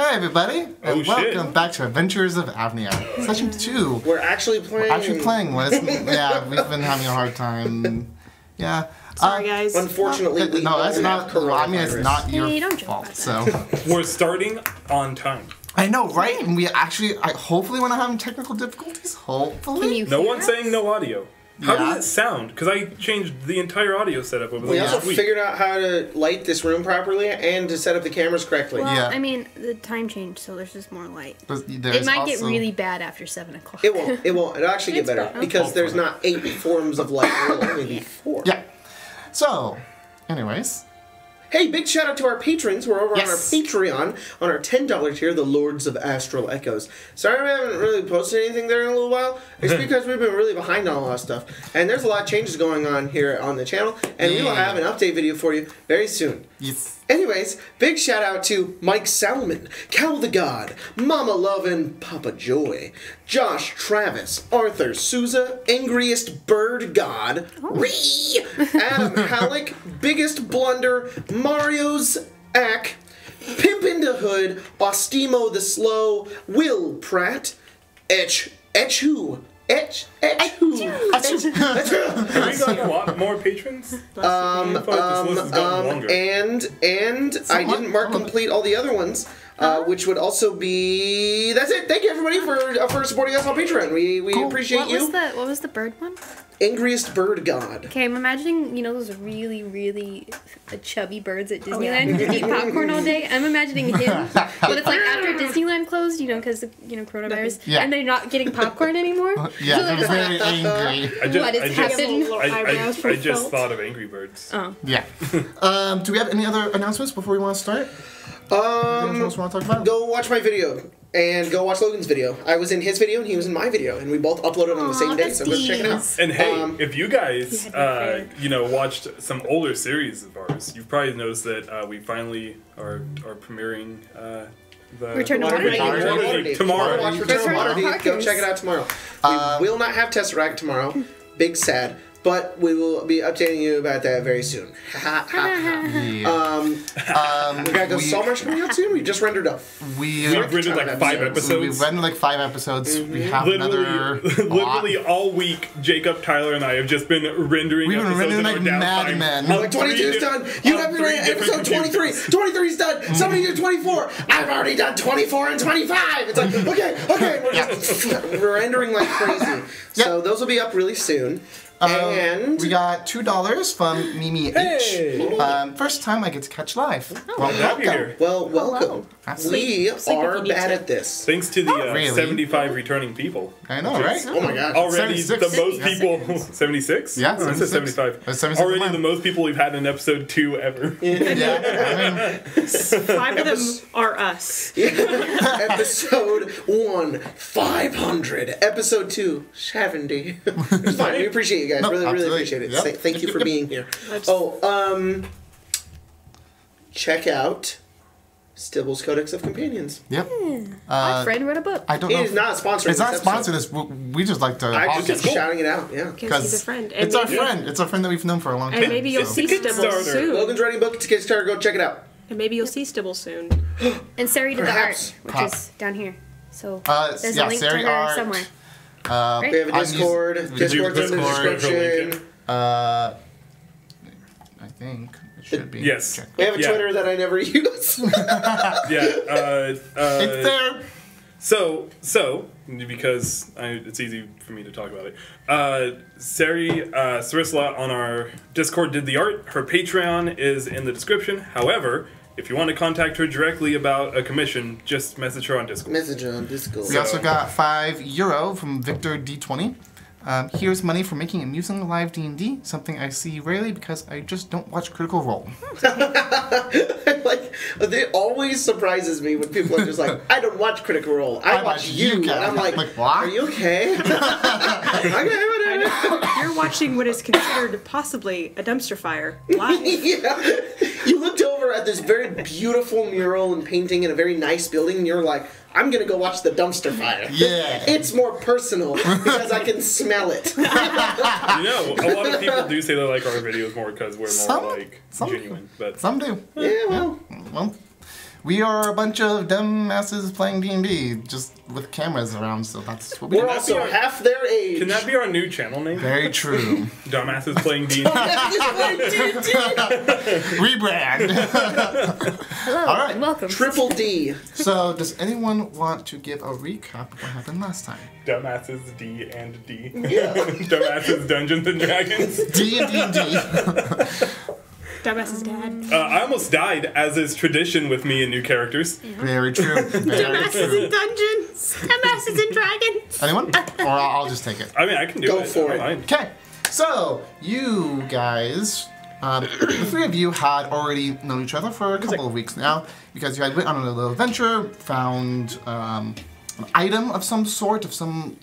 Hi everybody, and welcome back to Adventures of AVNIA, Session 2. We're actually playing. Yeah, we've been having a hard time. Yeah. Sorry, guys. Unfortunately, we no, that's not. I mean, it's not your fault. So we're starting on time. I know, right? And we actually, hopefully, we're not having technical difficulties. Hopefully. No one's saying no audio. How does it sound? Because I changed the entire audio setup over the We last also week. figured out how to light this room properly and to set up the cameras correctly. Well, I mean, the time changed, so there's just more light. It might get really bad after 7 o'clock. It won't. It won't. It'll actually get better because there's not 8 forms of light. There'll only be 4. Yeah. So, anyways. Hey, big shout out to our patrons who are over on our Patreon on our $10 tier, the Lords of Astral Echoes. Sorry we haven't really posted anything there in a little while. It's because we've been really behind on a lot of stuff. And there's a lot of changes going on here on the channel, and we will have an update video for you very soon. Yes. Anyways, big shout out to Mike Salmon, Cal the God, Mama Lovin', Papa Joy, Josh Travis, Arthur Souza, Angriest Bird God, Ree, Adam Halleck, Biggest Blunder, Mario's Ack, Pimp in the Hood, Ostimo the Slow, Will Pratt, Etchu. Have we got a lot more patrons? And I didn't mark complete all the other ones, which would also be. That's it. Thank you everybody for supporting us on Patreon. We appreciate you. What was the bird one? Angriest Bird God. Okay, I'm imagining, those really, really chubby birds at Disneyland who eat popcorn all day. I'm imagining him, but it's like after Disneyland closed, because coronavirus, and they're not getting popcorn anymore. Yeah, they're very angry. What is happening? I just thought of Angry Birds. Oh. Yeah. Do we have any other announcements before we want to start? Anything else we want to talk about? Go watch my video. And go watch Logan's video. I was in his video and he was in my video, and we both uploaded on the same day, so go check it out. And hey, if you guys, watched some older series of ours, you've probably noticed that we finally are premiering the Return to Waterdeep tomorrow. Watch Return to Waterdeep. Go check it out tomorrow. We will not have Tesseract tomorrow. Big sad. But we will be updating you about that very soon. We gotta go Sawmarsh coming out soon. We just rendered up. We've rendered like 5 episodes. We've rendered like 5 episodes. We have literally all week, Jacob, Tyler, and I have just been rendering. We've been rendering like madmen. Like 22 is done. You have been rendering episode 23. 23 is done. Somebody did 24. I've already done 24 and 25. It's like okay. We're just rendering like crazy. So those will be up really soon. And we got $2 from Mimi H. First time I get to catch live. Welcome. Well, welcome. We are bad at this. Thanks to the 75 returning people. I know, right? Oh my god. Already the most people. 76? Yeah, I said 75. Already the most people we've had in episode 2 ever. Yeah. 5 of them are us. Episode 1, 500. Episode 2, 70. It's fine. We appreciate you guys. No, really appreciate it. Yep. Thank you for being here. Check out Stibble's Codex of Companions. Yep. My friend wrote a book. I don't know. It is not sponsored. It's not sponsored. We just like to. I just keep shouting it out. Yeah. Because he's a friend. It's our friend. It's our friend that we've known for a long time. And maybe you'll see Stibble soon. Logan's writing a book. It's a Kickstarter. Go check it out. And maybe you'll see Stibble soon. And Sari did the art, which is down here. So there's a link to her somewhere. We have a Discord. Discord's in the description. I think it should be. Yes. We have a Twitter that I never use. It's there. So because it's easy for me to talk about it. Sari Sarisla on our Discord did the art. Her Patreon is in the description. However, if you want to contact her directly about a commission, just message her on Discord. Message her on Discord. We also got €5 from Victor D20. Here's money for making amusing live D&D, something I see rarely because I just don't watch Critical Role. It always surprises me when people are just like, I don't watch Critical Role. I watch you. And I'm like what? Are you okay? You're watching what is considered possibly a dumpster fire live. Yeah. You looked over at this very beautiful mural and painting in a very nice building, and you're like, I'm gonna go watch the dumpster fire. Yeah. It's more personal because I can smell it. A lot of people do say they like our videos more because we're more genuine. But some do. Yeah, well. We are a bunch of dumb asses playing D&D, just with cameras around, so that's what we do. We're also half their age. Can that be our new channel name? Very true. Dumbasses playing D&D. Rebrand. Hello, All right. and welcome. Triple D. So, does anyone want to give a recap of what happened last time? Dumbasses D and D. Yeah. Dumbasses Dungeons and Dragons. D&D. Dumbass's dad. I almost died, as is tradition with me and new characters. Very true. Very Dumbasses true. in dungeons. Dumbasses in dragons. Anyone? Or I'll just take it. I mean, I can do Go it. for I don't it. mind. Okay, so you guys, the three of you had already known each other for a couple of weeks now because you had went on a little adventure, found an item of some sort, of some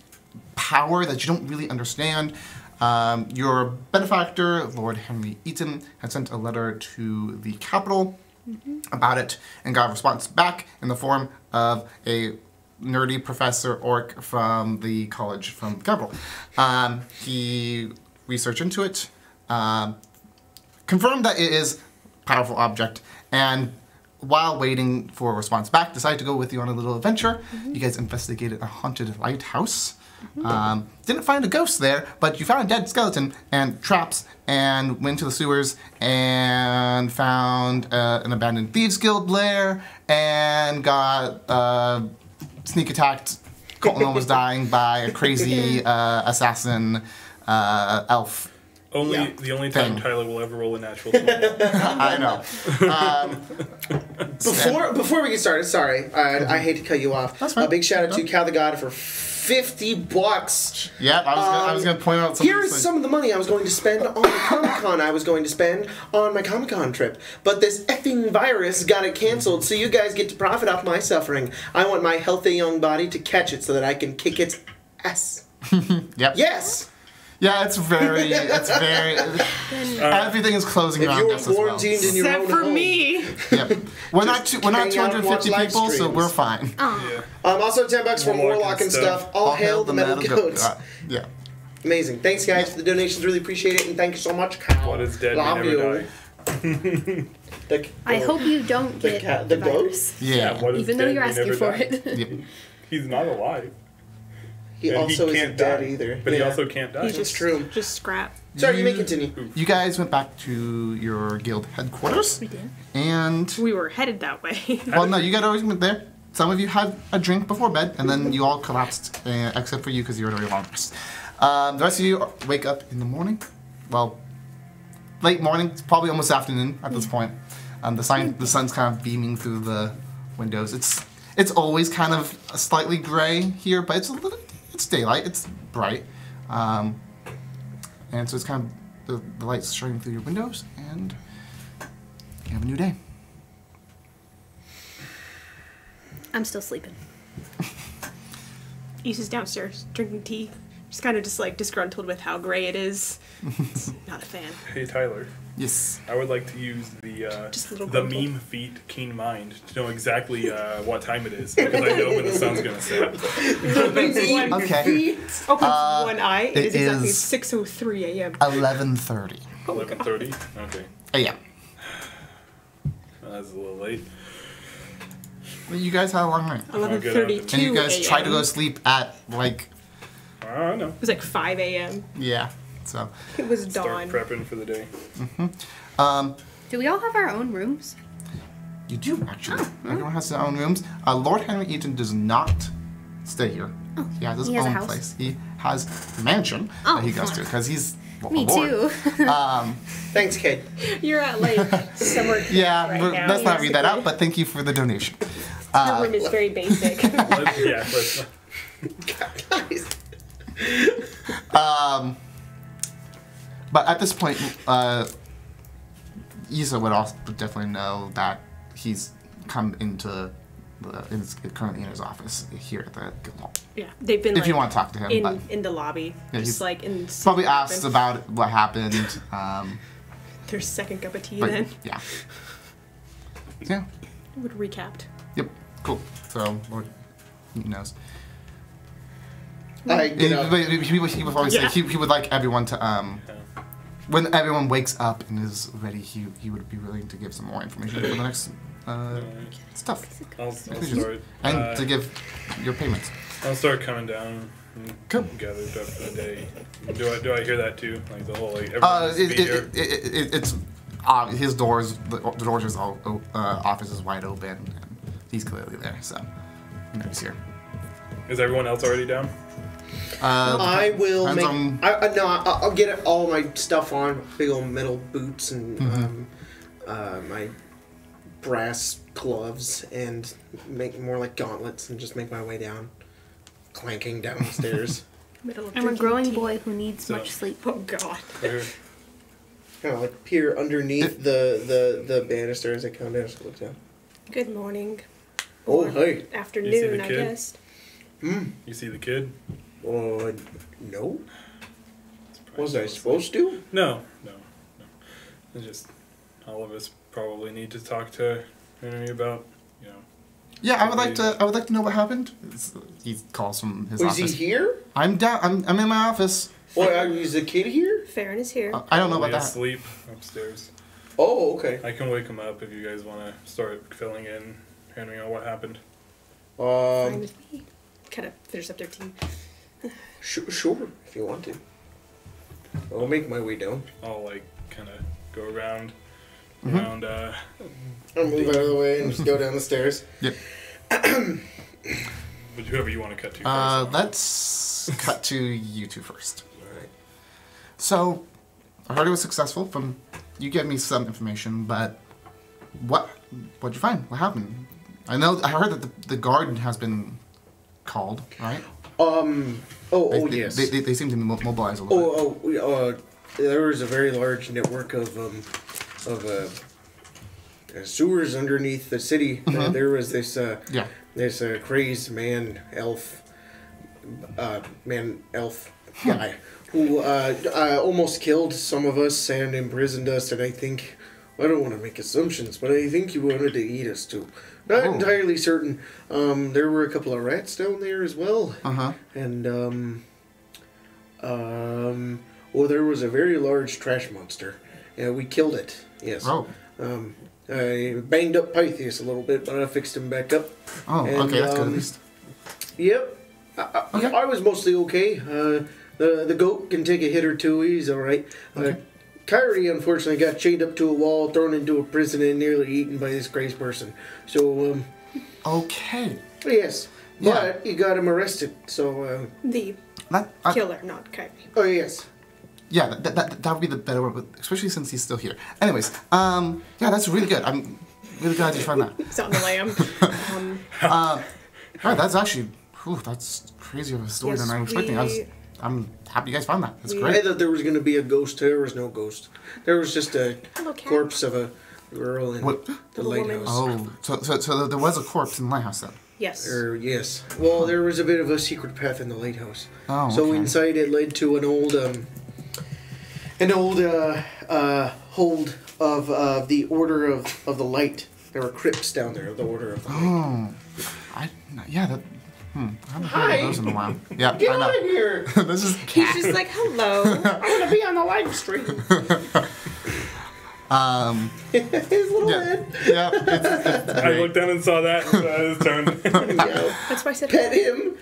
power that you don't really understand. Your benefactor, Lord Henry Eaton, had sent a letter to the capital about it and got a response back in the form of a nerdy professor orc from the college from the capital. He researched into it, confirmed that it is a powerful object, and while waiting for a response back, decided to go with you on a little adventure. You guys investigated a haunted lighthouse. Didn't find a ghost there, but you found a dead skeleton and traps, and went to the sewers and found an abandoned thieves guild lair, and got sneak attacked, Colton almost dying by a crazy assassin elf. The only time Thing. Tyler will ever roll a natural 20. I know. Before we get started, sorry, I hate to cut you off. That's fine. A big shout out to Cal the God for $50. Yep, I was gonna point out something. Here's some of the money I was going to spend on the Comic-Con I was going to spend on my Comic-Con trip. But this effing virus got it canceled, so you guys get to profit off my suffering. I want my healthy young body to catch it so that I can kick its ass. Yep. Yes! Yeah, it's very. Everything is closing If around you're us as well. quarantined in your Except own for home. me. Yep. We're not Hang out and watch 250 live people, so streams. we're fine. Yeah. Also $10 for Warlock Warlock and and stuff. All hail the metal goats. Yeah. Amazing. Thanks, guys, for the donations. Really appreciate it. And thank you so much, Cal. What is dead Love may never you. die. I hope you don't The get cat- the the goat? virus. Yeah. What is Even though dead you're may asking never for die. it. Yep. He's not alive. He And also he isn't can't dead die. either. But he Yeah. also can't die. He's just true. Just scrap. Sorry, you may continue. You guys went back to your guild headquarters. We did. And We were headed that way. well, no, you guys always went there. Some of you had a drink before bed, and then you all collapsed, except for you because you were already long rest. The rest of you wake up in the morning. Well, late morning. It's probably almost afternoon at this point. The sun's kind of beaming through the windows. It's always kind of slightly gray here, but it's daylight. It's bright, and so it's kind of the light's shining through your windows, and you have a new day. I'm still sleeping. Issa's downstairs drinking tea. She's kind of just like disgruntled with how gray it is. Not a fan. Hey, Tyler. Yes. I would like to use Just a little the grumbled. meme feat keen mind to know exactly what time it is because I know when the sun's gonna set. Okay. Opens one eye. It is exactly 6:03 a.m. 11:30 11:30. Okay, a.m. that's a little late. You guys had a long night. 11:32 And you guys a.m. tried to go to sleep at, like, I know. It was like 5 a.m. yeah. So, It was Start dawn. prepping for the day. Do we all have our own rooms? you do, actually. Everyone has their own rooms. Lord Henry Eaton does not stay here. He has his he has a own house? place. He has a mansion Oh, that he goes to fun. because he's a Me lord. too. Thanks, kid. You're at like summer Yeah, right now. let's not read that out, basically. but thank you for the donation. Her room is very basic. Let's Guys. But at this point, Isa would also definitely know that he's come into currently in his office here at the guild hall. Yeah, they've been If like you want to talk to him, but in the lobby, Yeah, just he's like in probably asked about what happened. their second cup of tea. But Then yeah, yeah, would recapped. yep, cool. So Lord knows. I get up. He would always say he would like everyone to when everyone wakes up and is ready, he would be willing to give some more information for the next stuff. I'll start. And to give your payments. I'll start coming down. Cool. Gathered up for the day. Do I hear that too? Like the whole everyone needs to be here? It's his doors. The doors is all office is wide open, and he's clearly there. So he's here. Is everyone else already down? I will make. on- I'll get all my stuff on. Big old metal boots and my brass gloves, and make more like gauntlets, and just make my way down, clanking down the stairs. I'm a growing boy who needs much sleep. Oh God. Right. Kind of like peer underneath the banister as I come down. Just look down. Good morning. Oh, Or hey. Afternoon, I kid? guess. You see the kid? No. Was I supposed to? No. It's just all of us probably need to talk to Henry about, Yeah, I would like to know what happened. He calls from his Was office. he here? I'm down. I'm in my office. Is the kid here? Farron is here. I don't know about that. Asleep upstairs. Oh, okay. I can wake him up if you guys want to start filling in Henry on what happened. Fine with me. Kind of finish up their tea. Sure, if you want to. I'll make my way down. I'll kind of go around. I'll move out of the way and just go down the stairs. Yep. But whoever you want to cut to first. Let's cut to you two first. Alright. So, I heard it was successful. You gave me some information, but what'd you find? What happened? I heard that the garden has been called, right? Yes. They seem to be mobilized a little bit. There was a very large network of sewers underneath the city. There was this crazed man-elf guy who almost killed some of us and imprisoned us, and I don't want to make assumptions, but I think he wanted to eat us too. Not entirely certain. There were a couple of rats down there as well. And there was a very large trash monster. Yeah, we killed it. Yes. Oh. I banged up Pythias a little bit, but I fixed him back up. Oh, And, okay, that's good at least. Yep. I was mostly okay. The goat can take a hit or two. He's all right. Kyrie, unfortunately, got chained up to a wall, thrown into a prison, and nearly eaten by this crazy person. So, Okay. yes. Yeah. But he got him arrested, so, The killer, not Kyrie. oh, yes. Yeah, that would be the better word, especially since he's still here. Anyways, yeah, that's really good. I'm really glad you found that. It's on the lamb. Alright, that's actually, that's crazier of a story Yes, than I was expecting. I'm happy you guys found that. That's I great. thought there was going to be a ghost. There was no ghost. There was just a Hello, cat. corpse of a girl in What? the Little woman. lighthouse. Oh, so there was a corpse in the lighthouse then? Yes. Yes. Well, there was a bit of a secret path in the lighthouse. Oh, So okay. inside it led to an old hold of the Order of the Light. There were crypts down there of the Order of the Light. Oh, I haven't heard of those in a while. Yeah, Get I know. out of here! This is He's just like, hello. I want to be on the live stream. His little head. Yeah, it's I great. looked down and saw that. So I was turned. Yeah. That's why I said Pet him.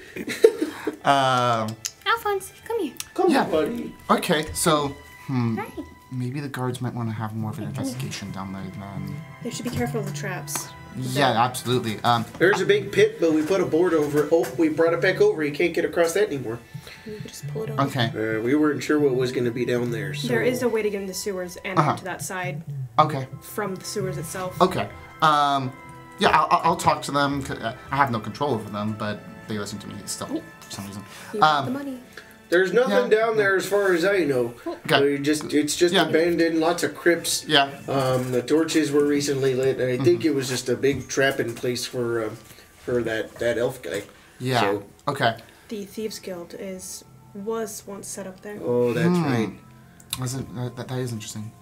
Alphonse, come here. Come Yeah. on, buddy. Okay, so Hi. maybe the guards might want to have more of an investigation down there then. They should be careful of the traps. Yeah, absolutely. There's a big pit, but we put a board over it. Oh, we brought it back over. You can't get across that anymore. You could just pull it over. Okay, We weren't sure what was going to be down there. So. There is a way to get into the sewers and onto that side okay, from the sewers itself. okay. Yeah, I'll talk to them. I have no control over them, but they listen to me still for some reason. You have the money. There's nothing Yeah. down there as far as I know. Okay. It's just Yeah. abandoned, lots of crypts. Yeah. The torches were recently lit. I think it was just a big trapping place for that elf guy. Yeah. So, Okay. The Thieves Guild was once set up there. oh, that's right. That is interesting.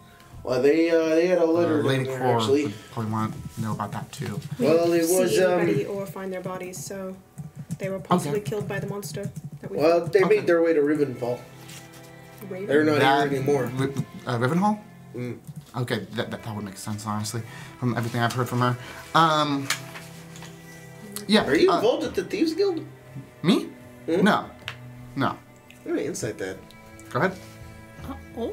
Well, they had a letter down Lady there, Core actually. would probably want to know about that too. We Well, didn't it was, see anybody or find their bodies, so they were possibly killed by the monster that we Well, found. they Okay. made their way to Rivenfall. Raven? They're not That- here anymore. Rivenhall? Okay, that would make sense, honestly, from everything I've heard from her. Yeah. Are you involved at the Thieves Guild? Me? Hmm? No. No. Let me insight that. Go ahead. Oh?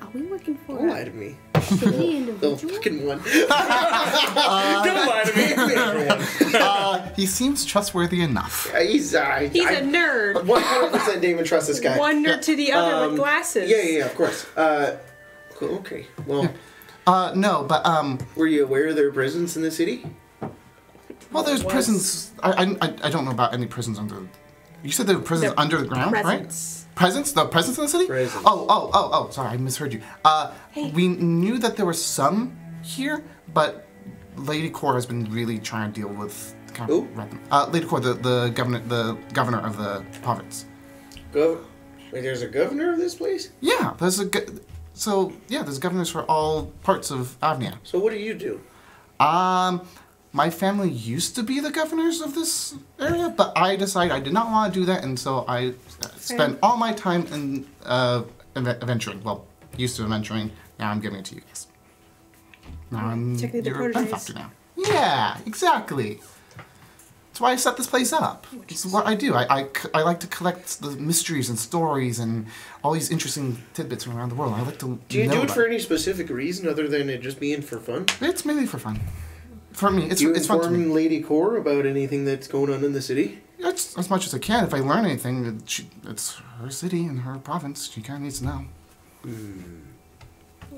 Are we working for Don't lie to me. shady Little individual? fucking one. Don't lie to me, everyone. He seems trustworthy enough. He's a nerd. 100% Damon trust this guy. One nerd to the other with glasses. Yeah, of course. Cool, okay. Well, No, but were you aware of their presence in the city? well, there's prisons. I don't know about any prisons under. You said there were prisons under the ground, presence. right? Presence? The presence in the city? Presence. Oh, sorry, I misheard you. We knew that there were some here, but Lady Core has been really trying to deal with Who? Lady Core, the governor of the province. Wait, there's a governor of this place? Yeah, there's governors for all parts of AVNIA. So what do you do? My family used to be the governors of this area, but I decided I did not want to do that, and so I spent all my time in adventuring. Well, used to adventuring. Now I'm giving it to you guys. Now I'm Checking the your proteges. benefactor now. Yeah, exactly. That's why I set this place up. This is what I do. I like to collect the mysteries and stories and all these interesting tidbits from around the world. I like to Do you know do it about for any specific reason other than it just being for fun? It's mainly for fun. For me, it's Do you fun to me. inform Lady Core about anything that's going on in the city? That's as much as I can. If I learn anything, it's her city and her province. She kind of needs to know.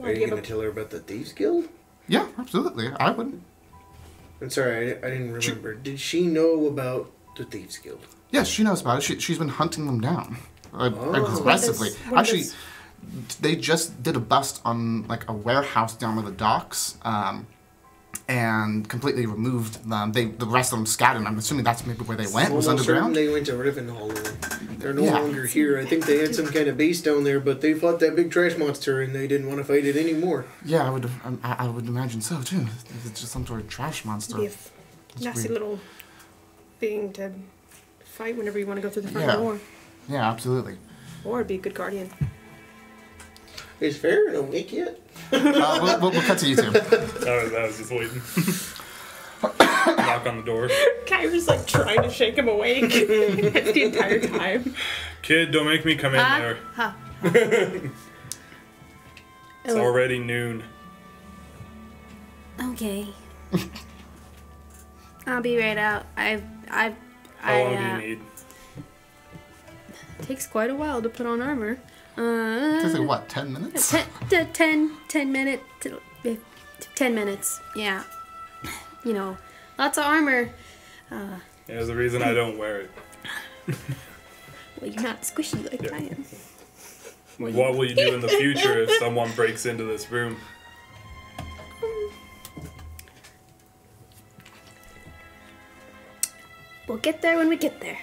Are you going to tell her about the Thieves Guild? Yeah, absolutely. I would. I'm sorry, I didn't remember. Did she know about the Thieves Guild? Yes, she knows about it. She's been hunting them down aggressively. What Actually, does- they just did a bust on like a warehouse down by the docks, and completely removed them. The rest of them scattered. I'm assuming that's maybe where they went. Was Almost certain underground. they went to Riven Hollow. They're no Yeah. longer here. I think they had some kind of base down there, but they fought that big trash monster and they didn't want to fight it anymore. Yeah, I would imagine so too. It's just some sort of trash monster. Be a It's nasty weird. little thing to fight whenever you want to go through the front Yeah. door. Yeah, absolutely. Or be a good guardian. Is Farron awake yet? We'll cut to you two. I was just waiting. Knock on the door. Kyra's like trying to shake him awake the entire time. Kid, don't make me come in there. It's already noon. Okay. I'll be right out. How long do you need? Takes quite a while to put on armor. It's like what, 10 minutes? 10 minutes. 10 minutes. Yeah. You know, lots of armor. Yeah, there's a reason I don't wear it. Well, you're not squishy like I am. What will you do in the future if someone breaks into this room? We'll get there when we get there.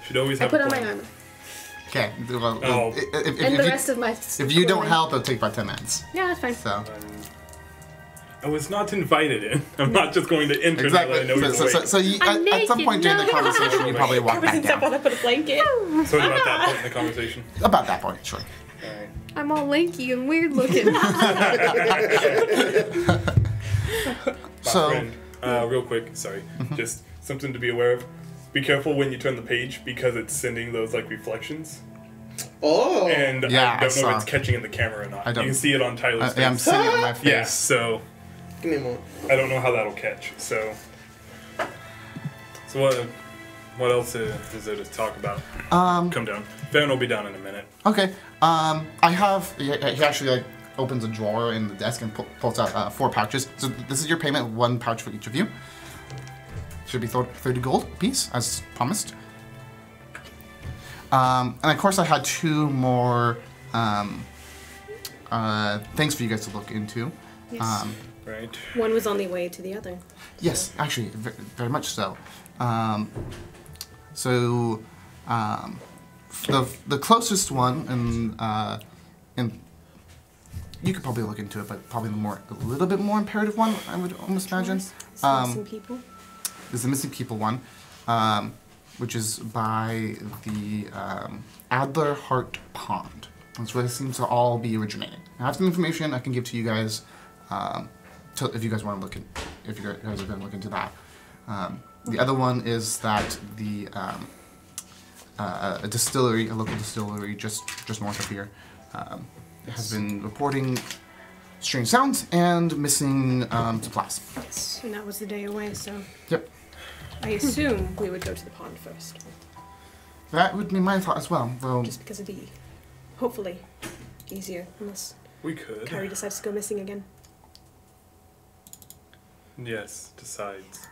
Should always I have put a on my plan. armor. Okay. Well, Oh. And the rest of my... if you don't help, it'll take about 10 minutes. Yeah, that's fine. So. I was not invited in. I'm not just going to enter now that I Exactly. know he's awake. So you, I'm at some naked. point during the No. conversation, you probably walk back Step on down. up with a blanket. So what about that point in the conversation? About that point, sure. Alright. I'm all lanky and weird looking. So, Friend, real quick, sorry. Just something to be aware of. Be careful when you turn the page because it's sending those like reflections. Oh! And Yeah, I I don't know saw. if it's catching in the camera or not. I don't- You can see it on Tyler's face. I'm seeing it on my face. Yeah, so Give me a moment. I don't know how that'll catch. So what else is there to talk about? Come down. Farron will be down in a minute. Okay. I have. He actually like opens a drawer in the desk and pulls out 4 pouches. So this is your payment. 1 pouch for each of you. Should be 30 gold apiece, as promised. And of course, I had 2 more things for you guys to look into. Yes. Right. One was on the way to the other. Yes, actually, very much so. The closest one, and you could probably look into it, but probably a little bit more imperative one, I would almost imagine. Missing people. Is the missing people one, which is by the Adler Heart Pond. That's where it seems to all be originating. I have some information I can give to you guys, if you guys want to look at, if you guys are going to look into that. The other one is that the a distillery, a local distillery just north of here, has been reporting strange sounds and missing supplies. Yes, and that was the day away, so Yep. I assume we would go to the pond first. That would be my thought as well, though. Just because it'd be, hopefully, easier, unless We could. Kyrie decides to go missing again. Yes, decides.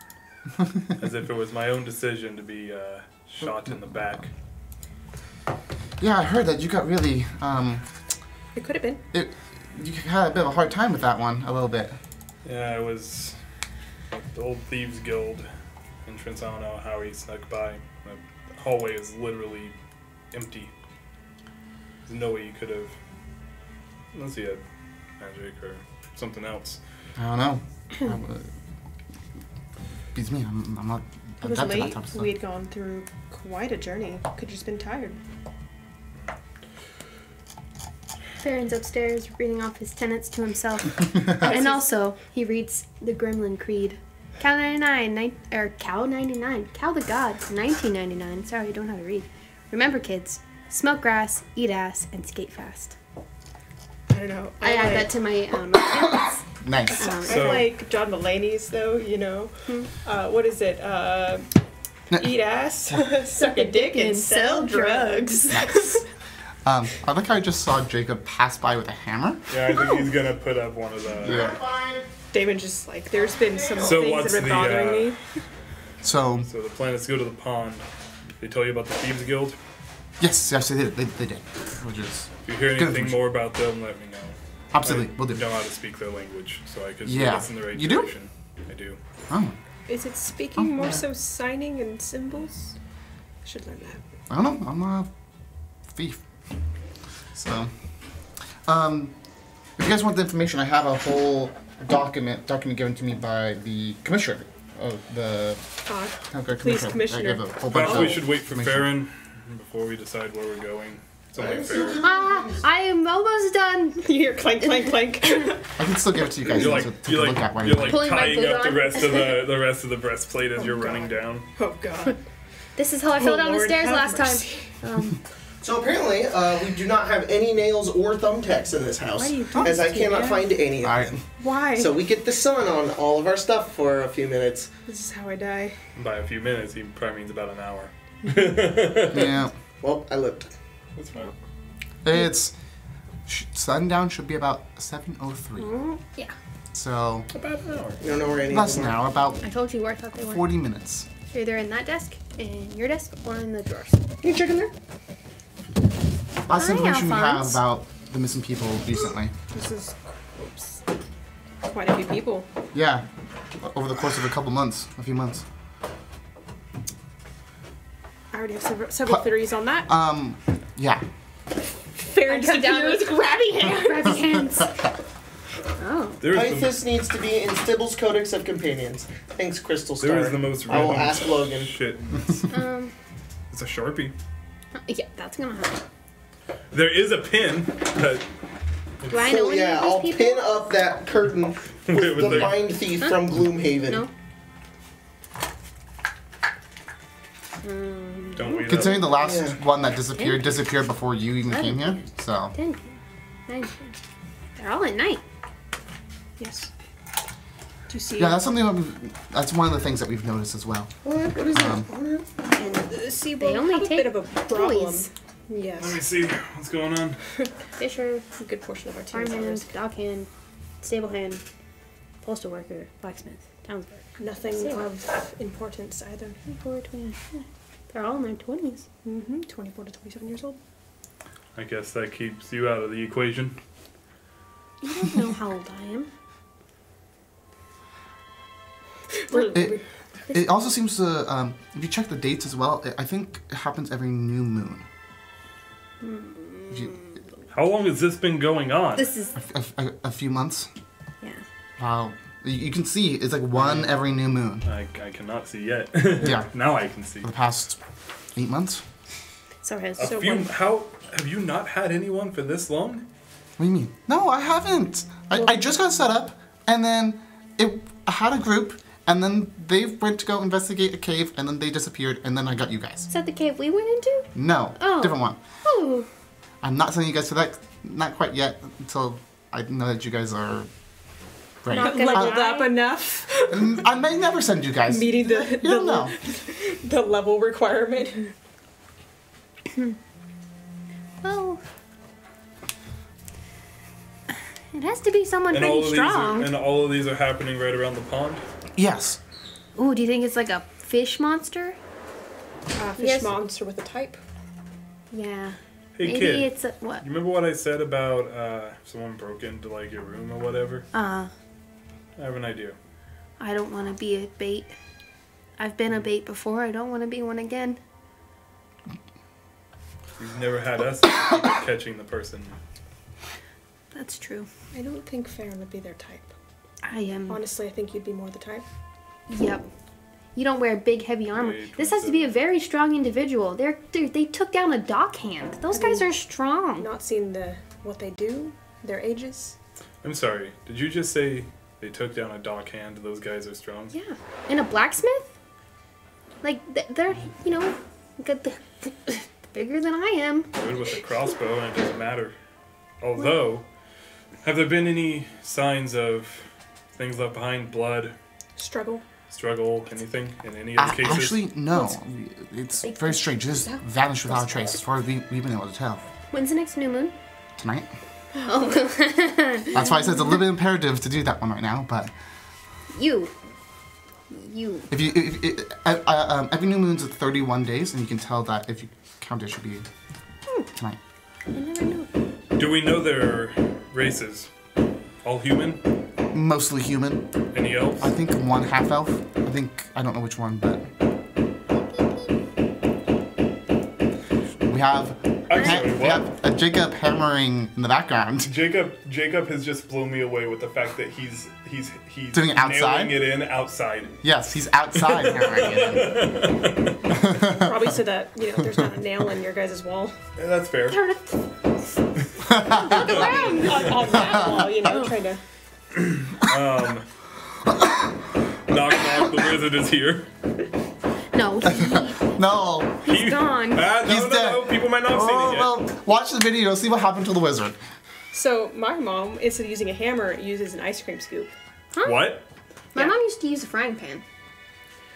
As if it was my own decision to be shot in the back. Yeah, I heard that you got really, It could have been. you had a bit of a hard time with that one, a little bit. Yeah, it was the old Thieves Guild entrance. I don't know how he snuck by. The hallway is literally empty. There's no way you could have, unless he had magic or something else. I don't know. Beats me. I'm not It was adept at that late. type of stuff. We had gone through quite a journey. Could have just been tired. Farron's upstairs reading off his tenets to himself. And also, he reads the Gremlin Creed. Cal 99, Cal 99, Cal the God, 1999. Sorry, I don't know how to read. Remember, kids, smoke grass, eat ass, and skate fast. I don't know. I add that to my tenets. Nice. So- I like John Mulaney's though, you know. What is it? Eat ass, suck a dick, and sell drugs. Nice. I like how I just saw Jacob pass by with a hammer. Yeah, I think he's gonna put up one of the. Yeah. Damon's just like, there's been some So things what's that have been the, bothering me. So, So the plan is to go to the pond. They tell you about the Thieves Guild. yes, they did. They did. Which is If you hear Good anything information. more about them, let me know. absolutely, we'll I do. know how to speak their language, so I could Yeah. listen in the right You do? direction. I do. Oh, Is it speaking Oh, more yeah. so signing and symbols? I should learn that. I don't know. I'm a thief. So, if you guys want the information, I have a whole document given to me by the commissioner of the Please, Commissioner. I give a whole bunch Perhaps of we should wait for information. Farron before we decide where we're going. It's only fair. I am almost done. You hear clank, clank, clank. I can still give it to you guys You're to like, take you're a look like, at while you're you're like Pulling my tying boot up the on. rest of the breastplate as you're running down. Oh god. This is how I fell down the Lord, stairs have last mercy. time. So apparently, we do not have any nails or thumbtacks in this house, Why do you do as I this to me, cannot Dad? find any of Alright. them. Why? So we get the sun on all of our stuff for a few minutes. This is how I die. By a few minutes, he probably means about an hour. Yeah. Well, I looked. That's fine. It's sundown should be about 7:03. Yeah. So About an hour. You don't know where any less of them an are. hour, about I told you where I thought they were. 40 minutes. They're either in that desk, in your desk, or in the drawers. Can you check in there? Lots of Hi, information we have Alphonse. about the missing people recently. This is quite a few people. Yeah, over the course of a few months. I already have several theories on that. Yeah. Farron I come down disappears, with- grabbing hands. Grab your hands. Oh. There's the, Pythus needs to be in Stibble's Codex of Companions. Thanks, Crystal Star. there is the most I will random ask Logan. shit. It's a Sharpie. Yeah, that's gonna happen. There is a pin that Do I know So any yeah, of I'll these people? pin up that curtain with With the the- Mind Thief from Gloomhaven. No. don't we? Considering the last Yeah. one that disappeared before you even came here. So 10, 9. They're all at night. Yes. Do you see? yeah, that's something. That's one of the things that we've noticed as well. What is that? And see, They we'll only have a take bit of a problem. toys. Let me Yes. see what's going on. Fisher, A good portion of our team is farmhand, ours. dog hand, stable hand, postal worker, blacksmith, townsman. Nothing Sailor. of importance either. 24, 20. Yeah. They're all in their 20s. 24 to 27 years old. I guess that keeps you out of the equation. You don't know how old I am. It also seems to, if you check the dates as well, I think it happens every new moon. If you- How long has this been going on? This is, a few months. yeah. Wow. You can see it's like one every new moon I cannot see yet. Yeah. Now I can see. for the past 8 months. Sorry, How have you not had anyone for this long? What do you mean? No, I haven't. I just got set up, and then I had a group, and then they went to go investigate a cave, and then they disappeared, and then I got you guys. Is that the cave we went into? No, different one. Oh. I'm not sending you guys to that, not quite yet, until I know that you guys are ready. Not gonna Leveled die? up enough. I may never send you guys. Meeting You don't know. the level requirement. Well, it has to be someone And all pretty of strong. these are, and all of these are happening right around the pond. Yes. Ooh, do you think it's like a fish monster? Fish Yes. monster with a type. Yeah. Hey Maybe kid, it's a what? you remember what I said about someone broke into like your room or whatever? I have an idea. I don't want to be a bait. I've been a bait before. I don't want to be one again. You've never had us catching the person. That's true. I don't think Farron would be their type. I am. Honestly, I think you'd be more the type. Yep. You don't wear big, heavy armor. Wait, This has to be a very strong individual. They took down a dockhand. Those guys are strong. Not seen what they do, their ages. I'm sorry. Did you just say they took down a dockhand? Those guys are strong. Yeah. And a blacksmith? Like, they're, good, bigger than I am. Good with a crossbow, and it doesn't matter. Although, have there been any signs of things left behind? Blood, struggle, anything in any of the cases? Actually, no. It's very strange. It just vanished without a trace, as far as we've been able to tell. When's the next new moon? Tonight. Oh. That's why I said it's a little bit imperative to do that one right now, but... You. Every new moon's at 31 days, and you can tell that if you count it, should be tonight. I never knew. Do we know their races? All human? Mostly human. Any elves? I think one half elf. I don't know which one, but we have a Jacob hammering in the background. Jacob has just blown me away with the fact that he's doing it outside. nailing it in outside. Yes, he's outside hammering it in. Probably so that, there's not a nail in your guys' wall. Yeah, that's fair. on that wall, trying to... Knock knock, the wizard is here. No. No. He's gone. He's dead. No, people might not have seen it yet. Well, watch the video, see what happened to the wizard. So, my mom, instead of using a hammer, uses an ice cream scoop. Huh? What? My mom used to use a frying pan.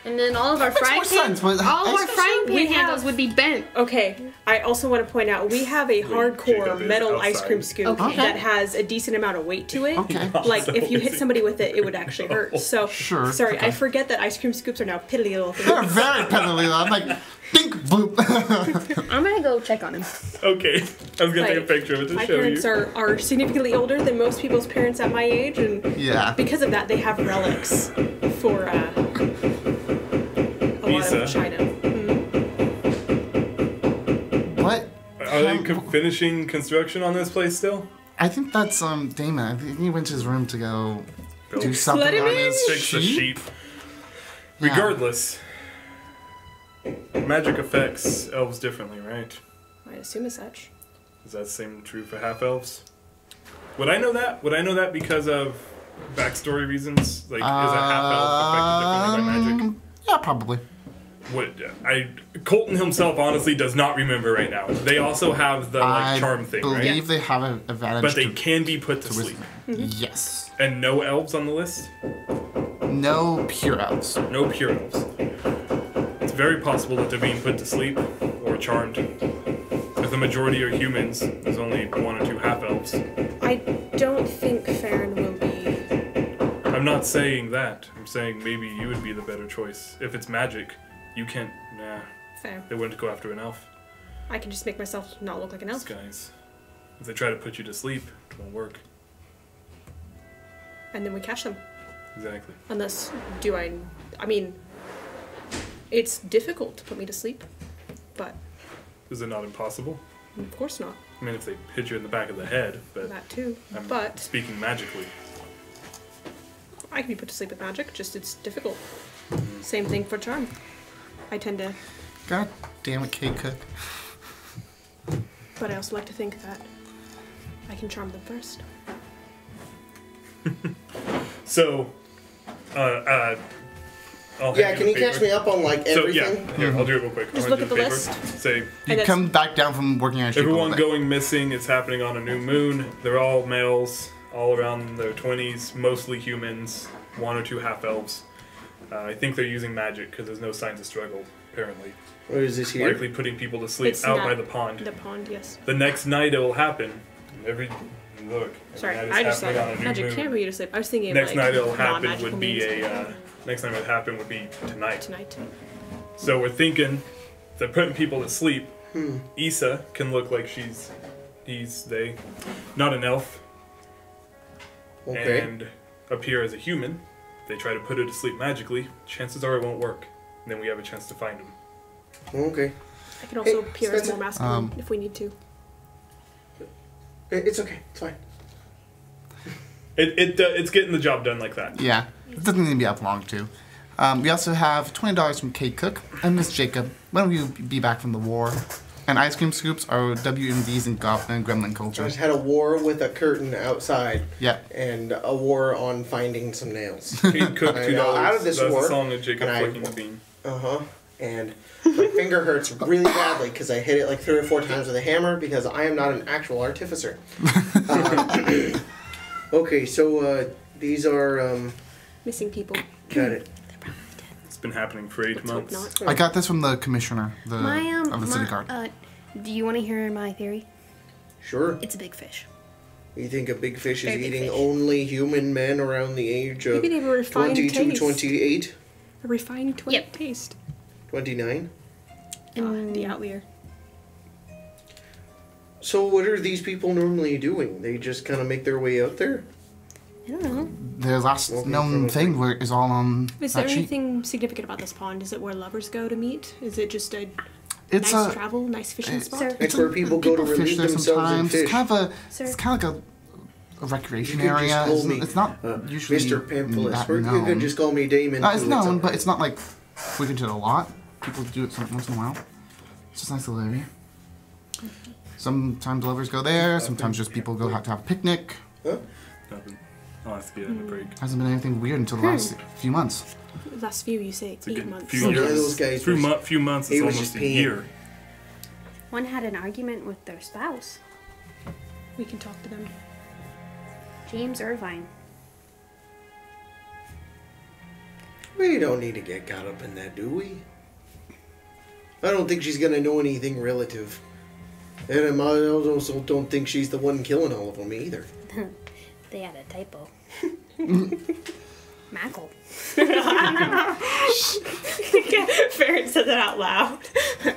And then all of our frying pan handles would be bent. Okay, I also want to point out we have a hardcore Jacob is metal ice outside. cream scoop Okay. that has a decent amount of weight to it. Okay. Like if you hit somebody with it, it would actually hurt. So Sure, sorry, okay. I forget that ice cream scoops are now piddly little They're things. very peddly. I'm like, dink, bloop. I'm gonna go check on him. Okay. I was gonna take a Like, picture of it to My show parents you. are significantly older than most people's parents at my age, and Yeah. because of that, they have relics for a lot Visa. of China. What? Are they finishing construction on this place still? I think that's Damon. I think he went to his room to go do Build- something Let him on in. his Fix the sheep. sheep. Regardless, magic affects elves differently, right? I assume as such. Is that the same true for half elves? Would I know that? Would I know that because of backstory reasons? Like, is a half elf affected differently by magic? Yeah, probably. Colton himself honestly does not remember right now. They also have the charm thing, I right? believe they have an advantage. But they can be put to sleep. Yes. And no elves on the list? No pure elves. No pure elves. It's very possible that they're being put to sleep or charmed. If the majority are humans, there's only one or two half elves. I don't think Farron will be. I'm not saying that. I'm saying maybe you would be the better choice. If it's magic, you can't. Nah, Fair. they wouldn't go after an elf. I can just make myself not look like an elf. These guys. If they try to put you to sleep, it won't work. And then we catch them. Exactly. Unless, I mean, it's difficult to put me to sleep, but Is it not impossible? of course not. I mean, if they hit you in the back of the head, but That too. I'm But speaking magically. I can be put to sleep with magic, just it's difficult. Same thing for charm. I tend to. God damn it, K Cook. But I also like to think that I can charm them first. So, Can you catch me up on like everything? So, here, I'll do it real quick. Just I'll look hand at you the paper. list. Say, You come back down from working on a sheep. everyone going missing. It's happening on a new moon. They're all males, all around their 20s, mostly humans, 1 or 2 half-elves. I think they're using magic because there's no signs of struggle, apparently. What is this here? Likely putting people to sleep It's out not by the pond. The pond, yes. The next night it will happen. Look. Sorry, every night I is just thought happening on a new magic moon. can't put you to sleep. I was thinking Next like night it'll happen non-magical would be means. next time it happen would be tonight. Tonight. So we're thinking they're putting people to sleep. Issa can look like they, not an elf, Okay. and appear as a human. They try to put her to sleep magically. Chances are it won't work. And then we have a chance to find him. Okay. I can also Hey, appear as Spencer. more masculine if we need to. It's okay. It's fine. It's getting the job done like that. Yeah, it doesn't need to be up long too. We also have $20 from Kate Cook and Miss Jacob. When will you be back from the war? And ice cream scoops are WMDs and gremlin I culture. just had a war with a curtain outside. Yep. And a war on finding some nails. Kate Cook, I $2. know, out of this That's war, the song of Jacob and I- flicking the bean. And my finger hurts really badly because I hit it like 3 or 4 times with a hammer because I am not an actual artificer. Okay, so these are Missing people. got it. It's been happening for 8 Let's hope months. not. I got this from the commissioner of the city guard. Do you want to hear my theory? Sure. It's a big fish. You think a big fish is Very big eating fish. only human men around the age of Maybe they have a refined 20 to taste. 28? A refined Yep. taste. 29? The outlier. So what are these people normally doing? They just kind of make their way out there? I don't know. The last Walking from known a thing tree. is all on Is there that sheet. anything significant about this pond? Is it where lovers go to meet? Is it just a It's nice a travel, nice fishing spot? Sir. It's where people go to fish relieve there themselves and sometimes. fish. It's kind of Sir. it's kind of like a recreation You could just area. call It's, me, it's not usually Mr. Pamphilus. that Or you known. could just call me Damon. It's too, known, but alright. it's not like frequented a lot. People do it once in a while. It's just a nice little area. Sometimes lovers go there. Sometimes just people go out to have a picnic. Huh? Nothing. I'll have to get in a break. Hasn't been anything weird until the last few months. Last few, you say It's a 8 good months. few One of years. those guys Few, was- few months he is was almost just a peeing. year. One had an argument with their spouse, We can talk to them. James Irvine. We don't need to get caught up in that, do we? I don't think she's gonna know anything relative. And I also don't think she's the one killing all of them either. They had a typo. Mackle. Farron said that out loud.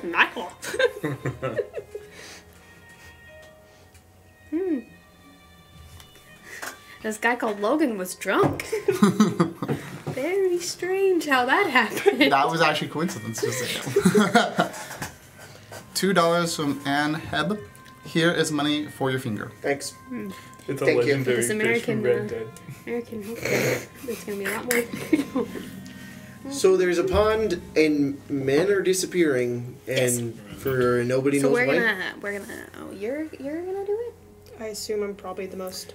Michael. This guy called Logan was drunk. Very strange how that happened. That was actually coincidence, just saying. $2 from Ann Heb. Here is money for your finger. Thanks. It's a Thank you. legendary This fish American, from Red Dead. American, there's gonna be a lot more. So there's a pond and men are disappearing and for nobody So knows we're why. gonna. Oh, you're gonna do it. I assume I'm probably the most.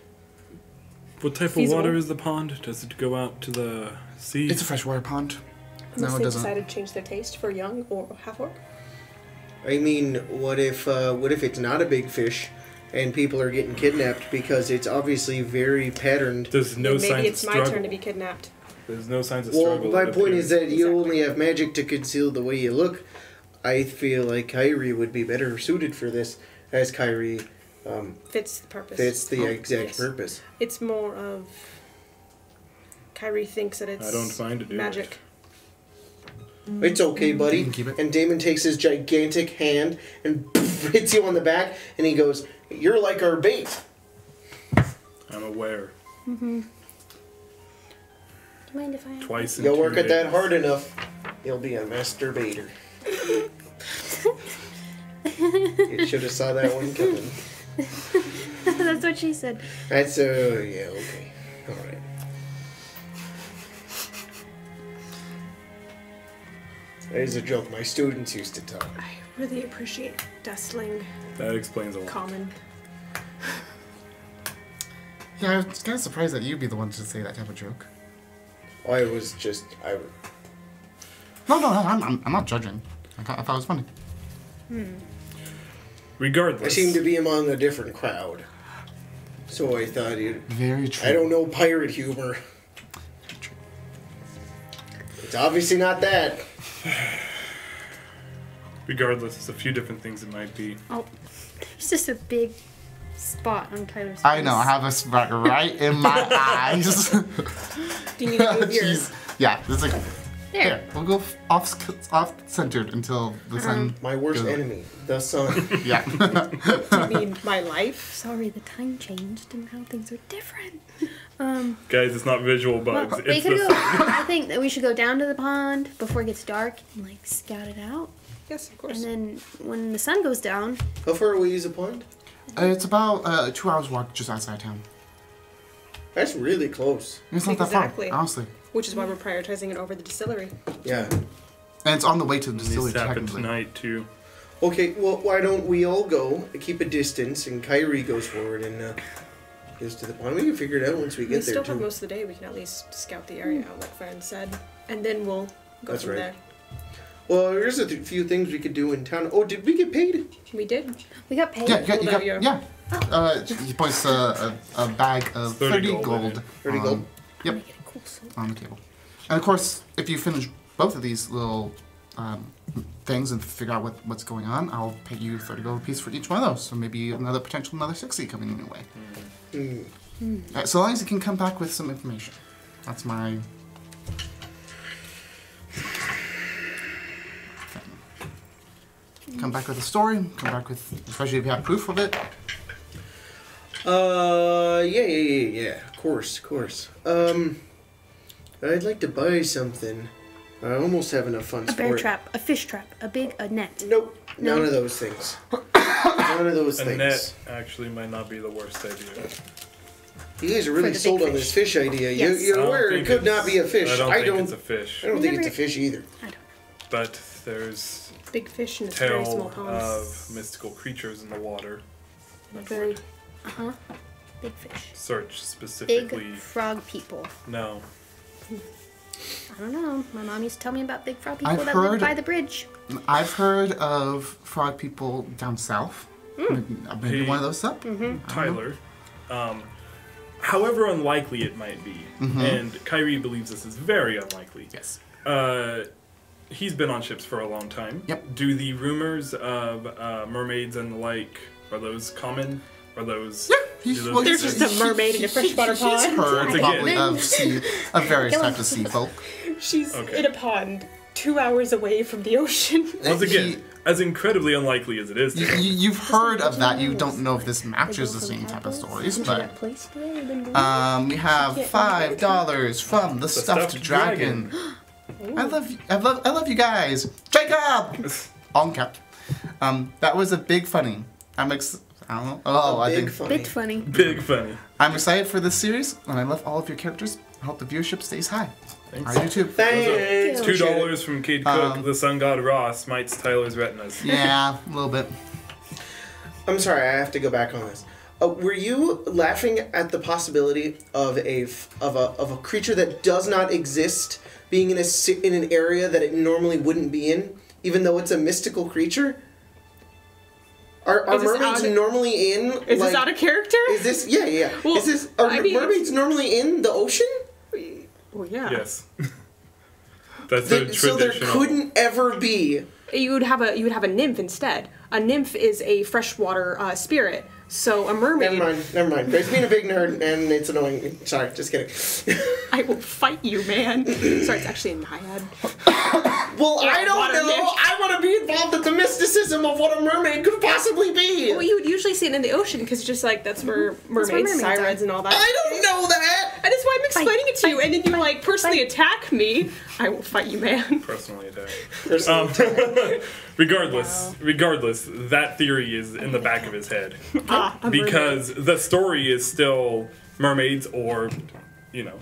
What type Feasible. of water is the pond? Does it go out to the sea? It's a freshwater pond. Unless No, it they doesn't. decided to change their taste for young or half orc. I mean, what if it's not a big fish and people are getting kidnapped because it's obviously very patterned? There's no Then signs maybe it's of my struggle. turn to be kidnapped. There's no signs of Well, struggle. my it point is appears. that you Exactly. only have magic to conceal the way you look. I feel like Kyrie would be better suited for this, as Kyrie Fits the purpose. fits the exact yes. purpose. It's more of. Kyrie thinks that it's I don't find it. magic. It's okay, buddy. You can keep it. And Damon takes his gigantic hand and hits you on the back, and he goes, "You're like our bait." I'm aware. Do you mind if I? Twice in You'll 2 work at that days. hard enough, you'll be a masturbator. You should have saw that one coming. That's what she said. That's yeah, okay, all right. That is a joke my students used to tell. I really appreciate dustling. That explains a lot. Common. Yeah, I was kind of surprised that you'd be the one to say that type of joke. I was just... No, I'm not judging. I thought it was funny. Regardless. I seem to be among a different crowd. So I thought you'd... Very true. I don't know pirate humor. It's obviously not that. Regardless, there's a few different things it might be. Oh, it's just a big spot on Kyler's face. I know, I have a spot right in my eyes. Do you need to move your... Jeez. Yeah, it's like... There. We'll go off-centered until the sun My worst goes- enemy, the sun. Yeah. Do you mean my life? Sorry, the time changed and now things are different. Guys, it's not visual bugs. Well, we it's could the go. I think that we should go down to the pond before it gets dark and like scout it out. Yes, of course. And then when the sun goes down, How far away is the pond? It's about 2 hours walk just outside town. That's really close. It's not Exactly. that far, honestly. Which is why we're prioritizing it over the distillery. Yeah. And it's on the way to the distillery, This happened technically. tonight, too. Okay, well, why don't we all go, keep a distance, and Kyrie goes forward and goes to the pond. We can figure it out once we We get there, still have too. most of the day. We can at least scout the area out, like Fran said. And then we'll go That's from right. there. Well, there's a few things we could do in town. Oh, did we get paid? We did. we got paid. Yeah, Hold out your- yeah. He points a bag of 30 gold. 30 gold. Yep, Make it a cool suit. on the table. And of course, if you finish both of these little things and figure out what's going on, I'll pay you 30 gold apiece for each one of those. So maybe another 60 coming in your way. So long as you can come back with some information. That's my... Come back with a story, come back with, especially if you have proof of it. Yeah. Of course. I'd like to buy something. I almost have enough funds A for bear it. trap, a fish trap, a net. Nope, No? none of those things. None of those A things. net actually might not be the worst idea. You guys are really the sold big on this fish idea. Yes. You're I don't aware it think could it's- not be a fish. I don't think it's a fish. I don't think it's Never- a fish either. I don't. But there's Big fish in its very small tale ponds. of mystical creatures in the water. Very. Big fish. Search Big specifically. frog people. No. I don't know. My mom used to tell me about big frog people I've that live heard- by the bridge. I've heard of frog people down south. Maybe one of those up. Tyler. However unlikely it might be, and Kyrie believes this is very unlikely. Yes. He's been on ships for a long time. Yep. Do the rumors of mermaids and the like, are those common? Are those... He's, do those well, There's exist? just a mermaid in a freshwater He's pond. heard Again. probably of various types of sea folk. She's Okay. in a pond 2 hours away from the ocean. Once again, as incredibly unlikely as it is, You've heard of that. You don't know if this matches the same type of stories, but we have $5 from the stuffed dragon. I love you guys, Jacob. On cap. That was a big funny. I don't know. Oh, I think funny. Bit funny. big funny. I'm excited for this series, and I love all of your characters. I hope the viewership stays high. Thanks. I do too. Thanks. $2 from Cade Cook, the sun god Ra smites Tyler's retinas. Yeah, a little bit. I'm sorry, I have to go back on this. Were you laughing at the possibility of a creature that does not exist being in an area that it normally wouldn't be in, even though it's a mystical creature? Are Is this mermaids out of- normally in? Is like, this out of character? Is this yeah? Well, is this are I mean- mermaids normally in the ocean? Well, yeah. Yes. That's a So there traditional. couldn't ever be. You would have a nymph instead. A nymph is a freshwater spirit. So a mermaid. Never mind. Grace being a big nerd, and it's annoying. Sorry, just kidding. I will fight you, man. Sorry, it's actually a naiad. Well, Yeah, I don't water know. nymph. I want to be involved in the mysticism of what a mermaid could possibly be. Well, you would usually see it in the ocean because just like that's where mermaids, mermaids are. sirens, and all that. I don't know that. And that's why I'm explaining it to you, and then you like personally attack me. I will fight you, man. Personally attacked. Personally. Regardless, that theory is in the back of his head. A mermaid. Because the story is still mermaids or,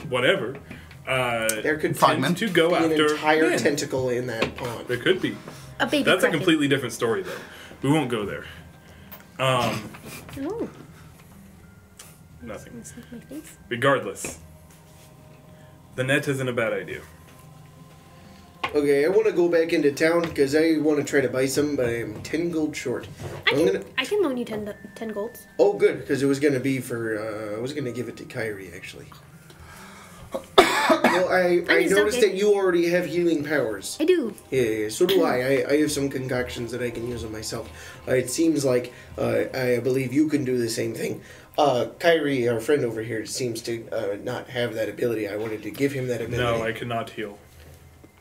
whatever. There could Frogman. to go be an after entire men. tentacle in that pond. There could be. A baby That's kraken. a completely different story, though. We won't go there. Oh. Nothing. That's not my face. Regardless, the net isn't a bad idea. Okay, I want to go back into town because I want to try to buy some, but I'm 10 gold short. I can loan you 10 golds. Oh, good, because it was going to be for, I was going to give it to Kyrie, actually. Well, I noticed that you already have healing powers. I do. Yeah, so do I. I have some concoctions that I can use on myself. It seems like I believe you can do the same thing. Kyrie, our friend over here, seems to not have that ability. I wanted to give him that ability. No, I cannot heal.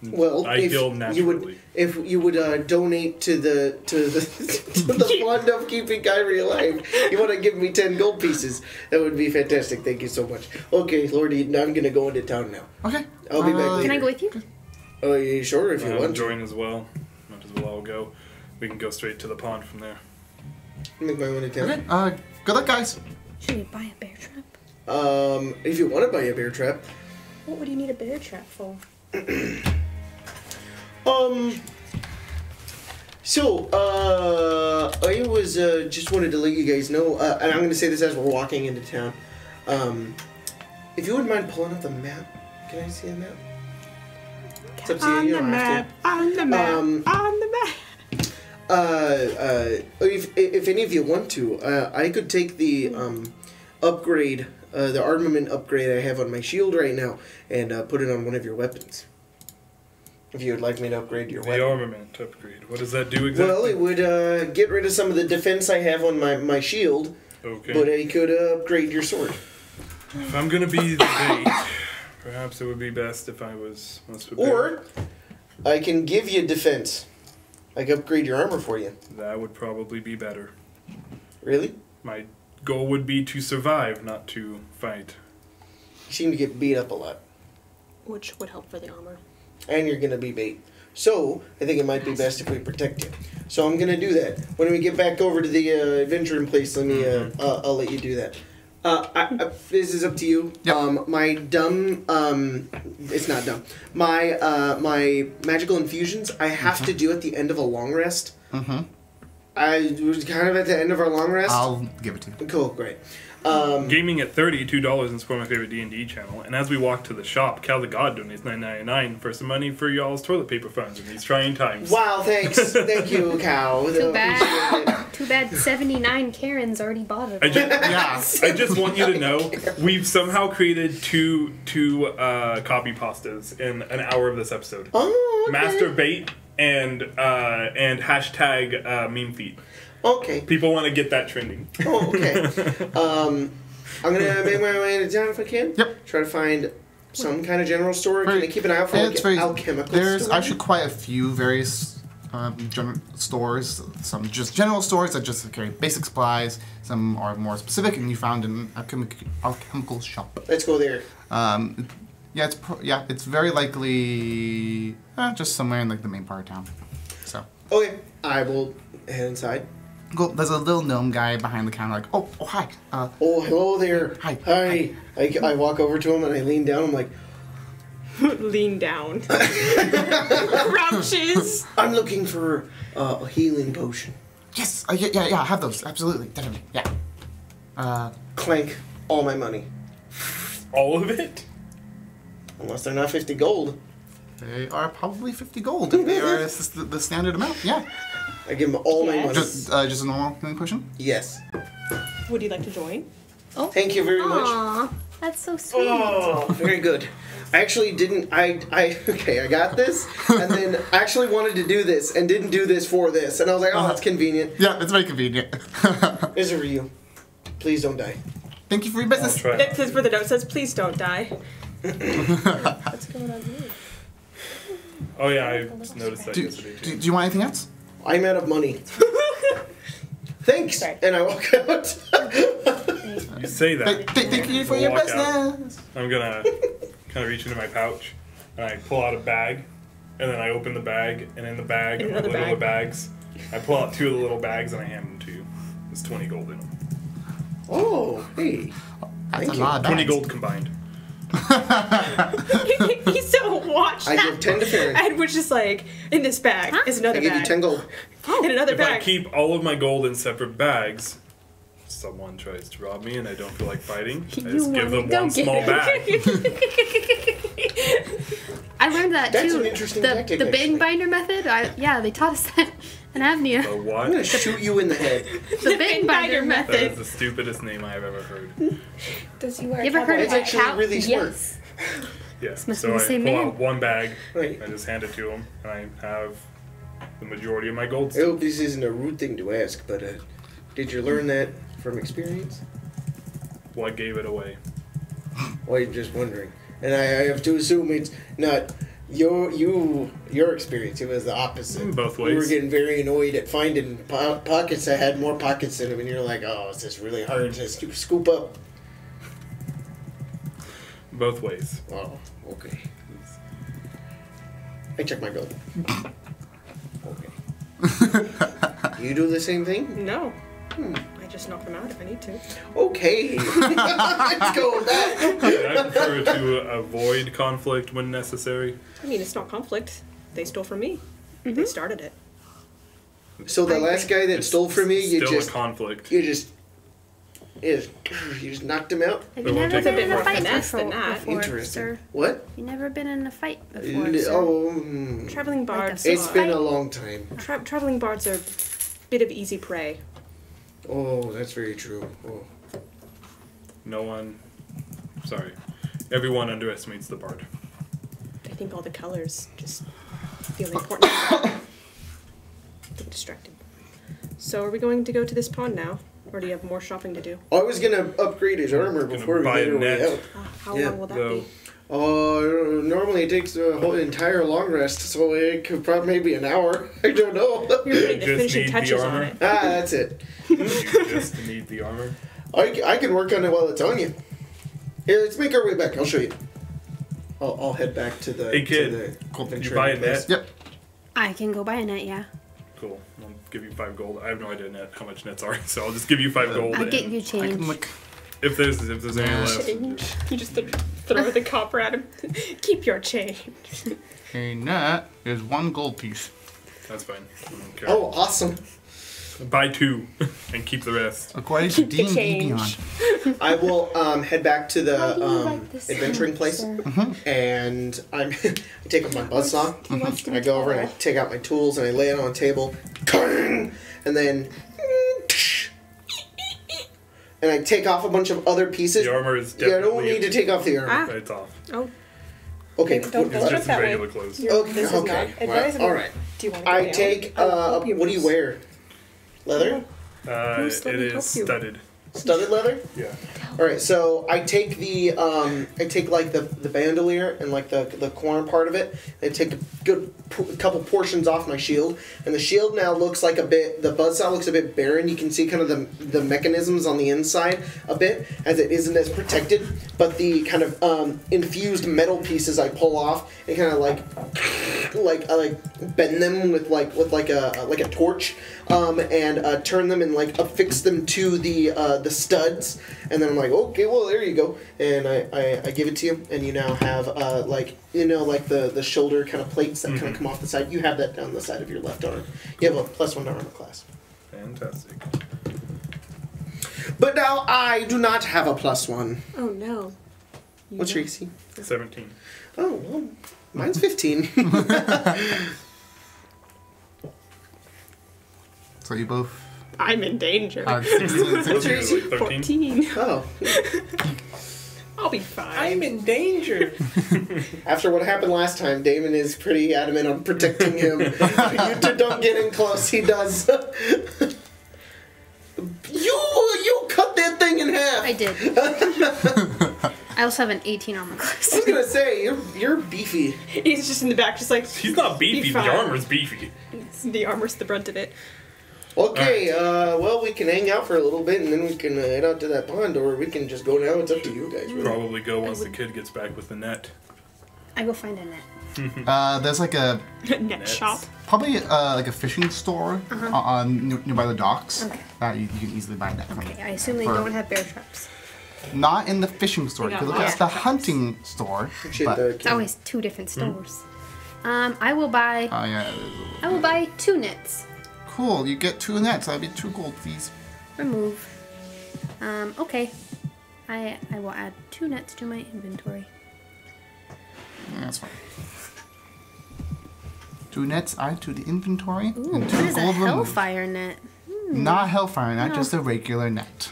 Well, I heal naturally. If you would donate to the to the fund of keeping Kyrie alive, you want to give me 10 gold pieces. That would be fantastic. Thank you so much. Okay, Lordy, I'm gonna go into town now. Okay. I'll be back later. Can I go with you? Oh, yeah, sure, if you want. Join as well. Might as well all go. We can go straight to the pond from there. Make my way to town. Okay. Good luck, guys. Should we buy a bear trap? If you want to buy a bear trap. What would you need a bear trap for? I was, just wanted to let you guys know, and I'm gonna say this as we're walking into town. If you wouldn't mind pulling up the map, can I see the map? It's up to you, you don't have to. On the map, on the map. If any of you want to, I could take the, upgrade, the armament upgrade I have on my shield right now, and, put it on one of your weapons. If you would like me to upgrade your weapon. The armament upgrade. What does that do exactly? Well, it would get rid of some of the defense I have on my shield, Okay. but I could upgrade your sword. If I'm gonna be the bait, perhaps it would be best if I was most prepared. Or I can give you defense. I can upgrade your armor for you. That would probably be better. Really? My goal would be to survive, not to fight. You seem to get beat up a lot. Which would help for the armor. And you're going to be bait. So, I think it might be best if we protect you. So I'm going to do that. When we get back over to the adventuring place, let me, I'll let you do that. This is up to you. Yep. My dumb, it's not dumb. My magical infusions, I have to do at the end of a long rest. Mm-hmm. I was kind of at the end of our long rest. I'll give it to you. Cool, great. Gaming at $32 and support my favorite D&D channel. And as we walk to the shop, Cal the God donates $9.99 for some money for y'all's toilet paper funds in these trying times. Wow, thanks. Thank you, Cal. Too bad. Too bad 79 Karens already bought it. I just want you to know, we've somehow created two copy pastas in an hour of this episode. Oh, okay. Master bait and hashtag meme feet. Okay. People want to get that trending. Oh, okay. I'm gonna make my way into town if I can. Yep. Try to find some kind of general store. Can I keep an eye out for alchemical There's store? actually quite a few various general stores. Some just general stores that just carry basic supplies. Some are more specific, and you found an alchemical shop. Let's go there. It's very likely just somewhere in like the main part of town. So. Okay. I will head inside. Cool. There's a little gnome guy behind the counter, like, oh, hi. Oh, hello there. Hi. I walk over to him and I lean down. I'm like, Lean down. Crouches. I'm looking for a healing potion. Yes. Yeah. I have those. Absolutely. Definitely. Yeah. Clank all my money. All of it? Unless they're not 50 gold. They are probably 50 gold. If they are the standard amount. Yeah. I give them all my money. Just a normal healing potion. Yes. Would you like to join? Oh. Thank you very much. Aw, that's so sweet. Oh, very good. I actually didn't. I got this, and then I actually wanted to do this, and didn't do this for this, and I was like, oh, that's convenient. Yeah, it's very convenient. This is for you. Please don't die. Thank you for your business. I'll try. It says for the note, it says please don't die. What's going on here? Oh yeah, I just noticed that Do yesterday too. you want anything else? I'm out of money. Thanks. Sorry. And I walk out. You say that. Thank you for your Walk out. business. I'm gonna kind of reach into my pouch and I pull out a bag, and then I open the bag, and in the bag are Another little bag. bags. I pull out 2 of the little bags and I hand them to you. There's 20 gold in them. Oh, hey. That's Thank a you. lot of 20 bags. gold combined. So watch I that. give 10 to Farron. And we're just like, in this bag is another I give you bag. 10 gold. In another If bag. I keep all of my gold in separate bags, someone tries to rob me and I don't feel like fighting, I just give them one small bag. I learned that That's too. an interesting the tactic, the bin actually. binder method. Yeah, they taught us that in AVNIA. The I'm what? gonna shoot you in the head. The bin binder That method. is the stupidest name I have ever heard. Does he wear You ever heard of That's that? actually really smart. Yes. Yes. Must So be the I same pull man. out one bag, Right. I just hand it to him, and I have the majority of my gold I still. hope this isn't a rude thing to ask, but did you learn that from experience? Well, I gave it away. Well, I'm just wondering. And I have to assume it's not your experience. It was the opposite. Both You were ways. getting very annoyed at finding pockets that had more pockets in them, and you're like, oh, it's just really hard to scoop up. Both ways. Oh, okay. I check my gold. Okay. You do the same thing? No. I just knock them out if I need to. Okay. Let's go with that. I prefer to avoid conflict when necessary. I mean, it's not conflict. They stole from me. They started it. So the last guy that stole from me, you Still just a conflict. you just knocked him out. Have It you won't never take been in more a fight finesse than before, that. Interesting. sir? What? You never been in a fight before, sir? Traveling bards. It's been a long time. Traveling bards are a bit of easy prey. Oh, that's very true. Oh. No one. Sorry. Everyone underestimates the bard. I think all the colors just feel important. Get distracted. So are we going to go to this pond now? Or do you have more shopping to do? I was gonna upgrade his armor before we buy made a our way net. out. How Yeah. long will that So- be? Normally it takes a whole entire long rest, so it could probably maybe an hour. I don't know. You're putting the Just finishing need the touches on armor? it. That's it. You just need the armor. I can work on it while it's on you. Here, let's make our way back. I'll show you. I'll head back to the. Hey, kid. To the You buy a net? Yep. I can go buy a net, yeah. Cool. I'll give you 5 gold. I have no idea how much nets are, so I'll just give you 5 gold. I'll get and you I change. can look. If there's any left. You just throw the copper at him. Keep your change. A net is 1 gold piece. That's fine. I don't care. Oh, awesome. Buy 2 and keep the rest. According to Keep the D&D change. Beyond. I will head back to the How do you like this adventuring place, sir? and I take off my buzzsaw. He wants to And I be go over and I tall. take out my tools and I lay it on a table, and then and I take off a bunch of other pieces. The armor is Yeah, I definitely. don't need to take off the armor. Ah. It's off. Oh, Okay. Don't It's look just that way. regular clothes. Okay. This is Okay. not Well, advisable. all right. Do you want to I go down? take. I'll help What do you Bruce. wear? Leather? Bruce, let It me is help you. studded. Studded leather? Yeah. All right, so I take the like the bandolier and like the corner part of it. I take a couple portions off my shield, and the shield now looks like the buzzsaw looks a bit barren. You can see kind of the mechanisms on the inside a bit, as it isn't as protected. But the kind of infused metal pieces I pull off and kind of like I bend them with a torch, and turn them and affix them to the studs, and then I'm like, okay, well there you go, and I give it to you, and you now have the shoulder kind of plates that kind of come off the side. You have that down the side of your left arm. You have a +1 armor class. Fantastic. But now I do not have a +1. Oh no. What's your AC? 17. Oh well, mine's 15. So you both I'm in danger. have 16 and What's your 16. AC? 13? 14. Oh, I'll be fine. in danger. after what happened last time, Damon is pretty adamant on protecting him. You two don't get in close. He does. You cut that thing in half. I did. I also have an 18 armor class. I was gonna say you're beefy. He's just in the back, just like He's not beefy, Be the fine. armor's beefy. the armor's the brunt of it. Okay, well we can hang out for a little bit and then we can head out to that pond, or we can just go now. It's up to you guys. Really. Probably go once the kid gets back with the net. I go find a net. There's like a Net shop. probably like a fishing store nearby the docks Okay. that you can easily buy that from. Okay, I assume they For- don't have bear traps. Not in the fishing store. You can look at the hunting store. But It's always 2 different stores. I will buy. oh yeah. I will buy 2 nets. Cool. You get 2 nets. That'd be 2 gold, please. Remove. Okay. I will add 2 nets to my inventory. Yeah, that's fine. 2 nets add to the inventory. Ooh, and 2 what is a gold removed. hellfire net? Not hellfire, not just a regular net.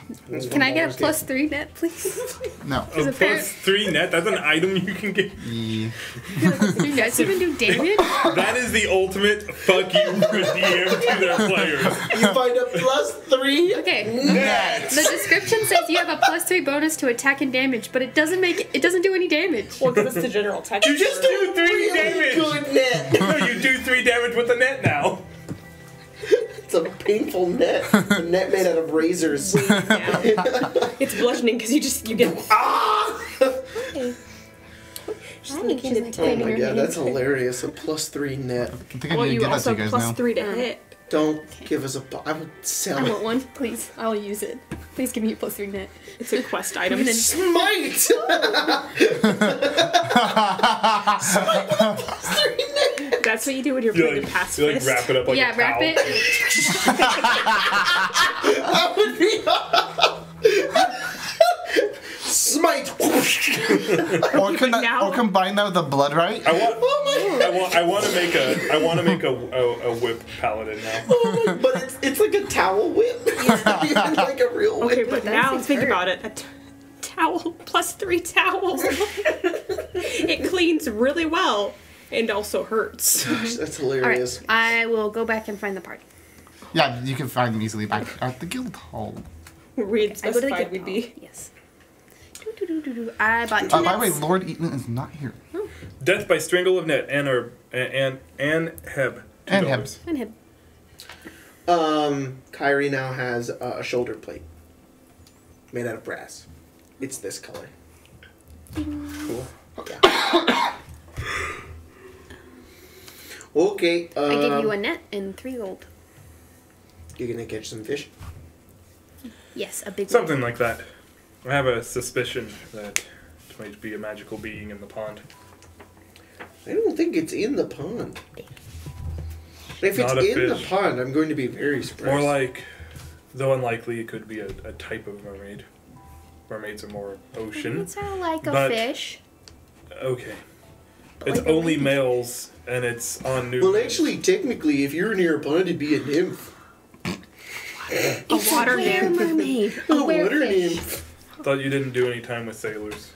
Can I get a +3 net, please? No. A +3 net? That's an item you can get. Yeah. 3 nets even do damage? That is the ultimate fuck you for DM to their players. You find a +3 Okay. Net. The description says you have a +3 bonus to attack and damage, but it doesn't do any damage. Well, because it's the general text. You just do 3 damage! good net. No, you do 3 damage with the net now. It's a painful net. A net made out of razors. It's bludgeoning because you get. Okay. Just I making think it she's Oh my god, that's hilarious. A +3 net. I think I Well, need to you give that to also you guys have now. +3 to hit. Don't give us a. I would sell I it. want one, please. I'll use it. Please give me a +3 net. It's a quest item. Smite! That's what you do when you're You playing like, past you like fist. wrap it up like a Yeah, wrap towel. it. That would be. Smite! Or combine that with the blood right. I want to make a whip paladin now. But it's like a towel whip. Like a real whip. Okay, but That now seems think hurt. about it. Towel +3 towels. It cleans really well and also hurts. Gosh, that's All hilarious. right, I will go back and find the party. Yeah, you can find them easily back at the guild hall. We'd I go to the specified guild we'd be. hall. Yes. I bought 2 By the way, nets. Lord Eaton is not here. Death by strangle of net and Heb. And Heb. $2. And him. Kyrie now has a shoulder plate made out of brass. It's this color. Cool. Yeah. Okay. I give you a net and 3 gold. You're gonna catch some fish. Yes, a big Something like that. I have a suspicion that it might be a magical being in the pond. I don't think it's in the pond. If it's Not a in the fish. pond, I'm going to be very surprised. More like, though unlikely, it could be a type of mermaid. Mermaids are more ocean. It's not like a but- fish. Okay. But It's like a only lady. males, and it's on new. Well, actually, technically, if you're near a pond, it'd be a nymph. It's water a were nymph. mermaid. A A water werefish. nymph. Thought you didn't do any time with sailors.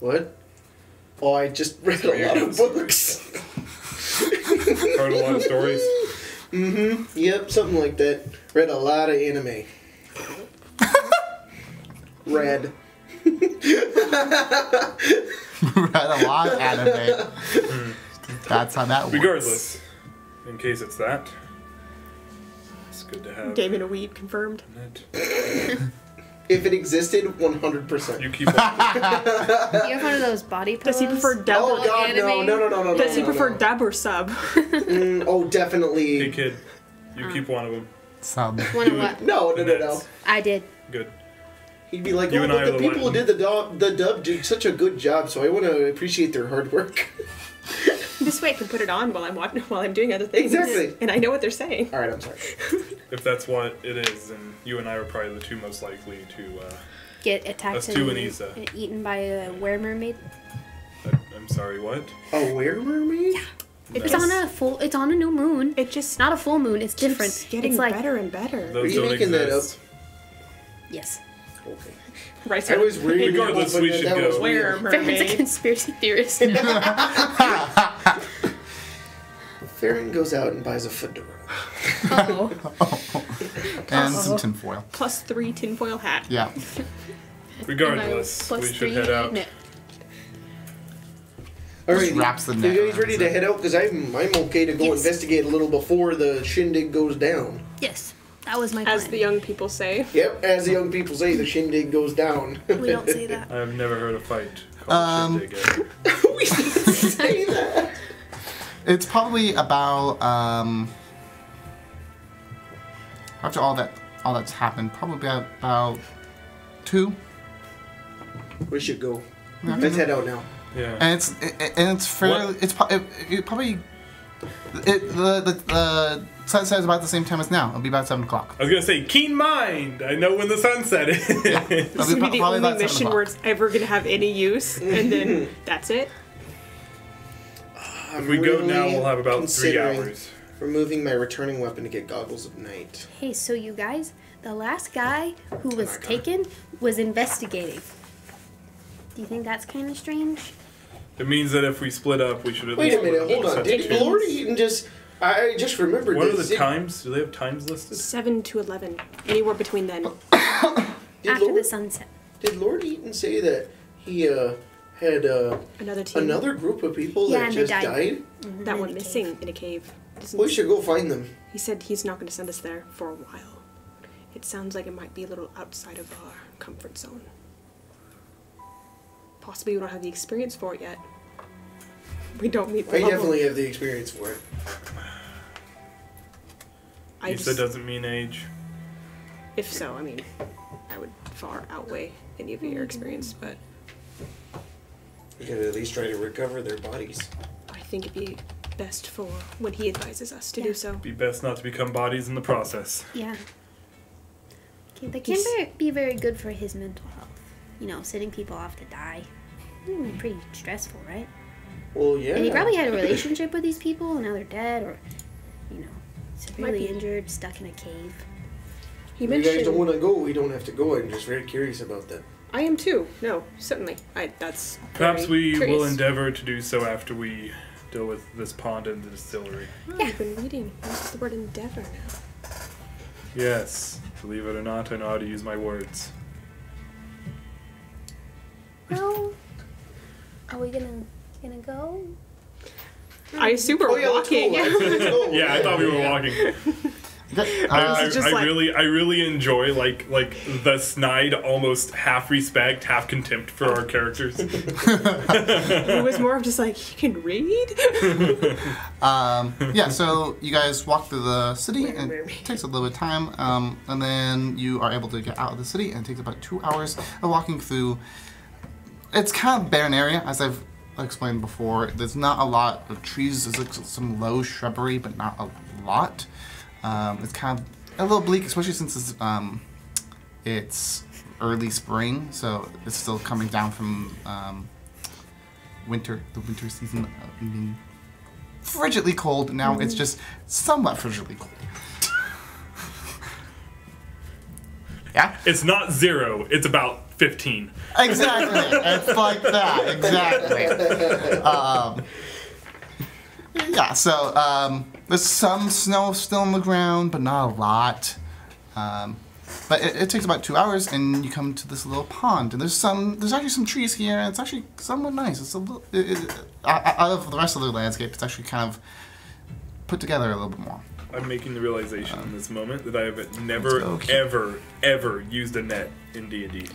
What? Oh, I just read a lot of books. Heard a lot of stories. Yep, something like that. Read a lot of anime. Read. Read a lot of anime. That's how that works. Regardless, in case it's that, it's good to have. Damien a weed confirmed. Net. If it existed, 100%. You keep. On. You have one of those body pillows? Does he prefer dub? Oh god, no, anime? no. Does he no, prefer no. dub or sub? Oh, definitely. Hey kid, you keep one of them. Sub. One of what? No. Nets. I did. Good. He'd be like, You oh, and but I the are the people who one- did the dub did such a good job, so I want to appreciate their hard work. This way I can put it on while I'm doing other things. Exactly. And I know what they're saying. All right, I'm sorry. If that's what it is, then you and I are probably the two most likely to. Get attacked Us two and and Isa. eaten by a were mermaid. I'm sorry. What? A were mermaid? It's on a it's on a new moon. It It's just not a full moon. It's different. keeps getting It's like better and better. Those you don't making that exist. yes. Okay. Right, I was really Regardless, hoping we that should that go. was Where real. Farron's a mermaid? conspiracy theorist. Farron goes out and buys a fedora. Oh. And some tinfoil. +3 tinfoil hat. Yeah. Regardless, we should head out. All Just right, wraps the you net guys around ready to it. head out? Because I'm okay to go Yes. investigate a little before the shindig goes down. Yes, that was my plan. As the young people say. Yep, as the young people say, the shindig goes down. We don't say that. I've never heard a fight called shindig yet. We didn't say that. It's probably about after all that's happened, probably about 2 We should go. Let's head out now. Yeah. And it's fairly. It probably. The sunset is about the same time as now. It'll be about 7 o'clock. I was gonna say, keen mind. I know when the sunset is. Yeah. This is gonna be the only mission where it's ever gonna have any use, and then that's it. If we go now, we'll have about 3 hours. Removing my returning weapon to get goggles of night. Hey, so you guys, the last guy who was taken was investigating. Do you think that's kind of strange? It means that if we split up, we should at Wait least... a minute, hold on. Did Lord Eaton just... I just remembered What are the times? Do they have times listed? 7 to 11, anywhere between then. After the sunset. Did Lord Eaton say that he had Another team. another group of people Yeah, that and just they died. died? That went missing in a cave. We should go find them. He said he's not going to send us there for a while. It sounds like it might be a little outside of our comfort zone. Possibly we don't have the experience for it yet. We don't meet the I level. definitely have the experience for it. That doesn't mean age. If so, I mean, I would far outweigh any of your experience, but We could at least try to recover their bodies. I think it'd be best for when he advises us to do so. Be best not to become bodies in the process. Yeah. Okay, that can be very good for his mental health. You know, setting people off to die. Pretty stressful, right? Well, yeah. And he probably had a relationship with these people, and now they're dead, or, you know, severely injured, stuck in a cave. He If you mentioned. guys don't want to go, we don't have to go. I'm just very curious about that. I am too. No, certainly. That's. Perhaps we very will curious. endeavor to do so after we deal with this pond and the distillery. Oh, I've been reading. Use the word endeavor now. Yes, believe it or not, I know how to use my words. Well, are we gonna go? I assume we're walking. Let's go. Yeah, I thought we were walking. I really enjoy like the snide, almost half respect, half contempt for our characters. It was more of just like, you can read? Yeah, so you guys walk through the city, and it takes a little bit of time, and then you are able to get out of the city, and it takes about 2 hours of walking through. It's kind of a barren area, as I've explained before. There's not a lot of trees. There's like some low shrubbery, but not a lot. It's kind of a little bleak, especially since it's early spring, so it's still coming down from the winter season. I mean, frigidly cold. Now it's just somewhat frigidly cold. Yeah? It's not 0, it's about 15. Exactly. It's like that. Exactly. Yeah, so there's some snow still on the ground, but not a lot. But it takes about 2 hours, and you come to this little pond. And there's actually some trees here, and it's actually somewhat nice. It's a little, out of the rest of the landscape, it's actually kind of put together a little bit more. I'm making the realization in this moment that I have never, ever used a net in D&D.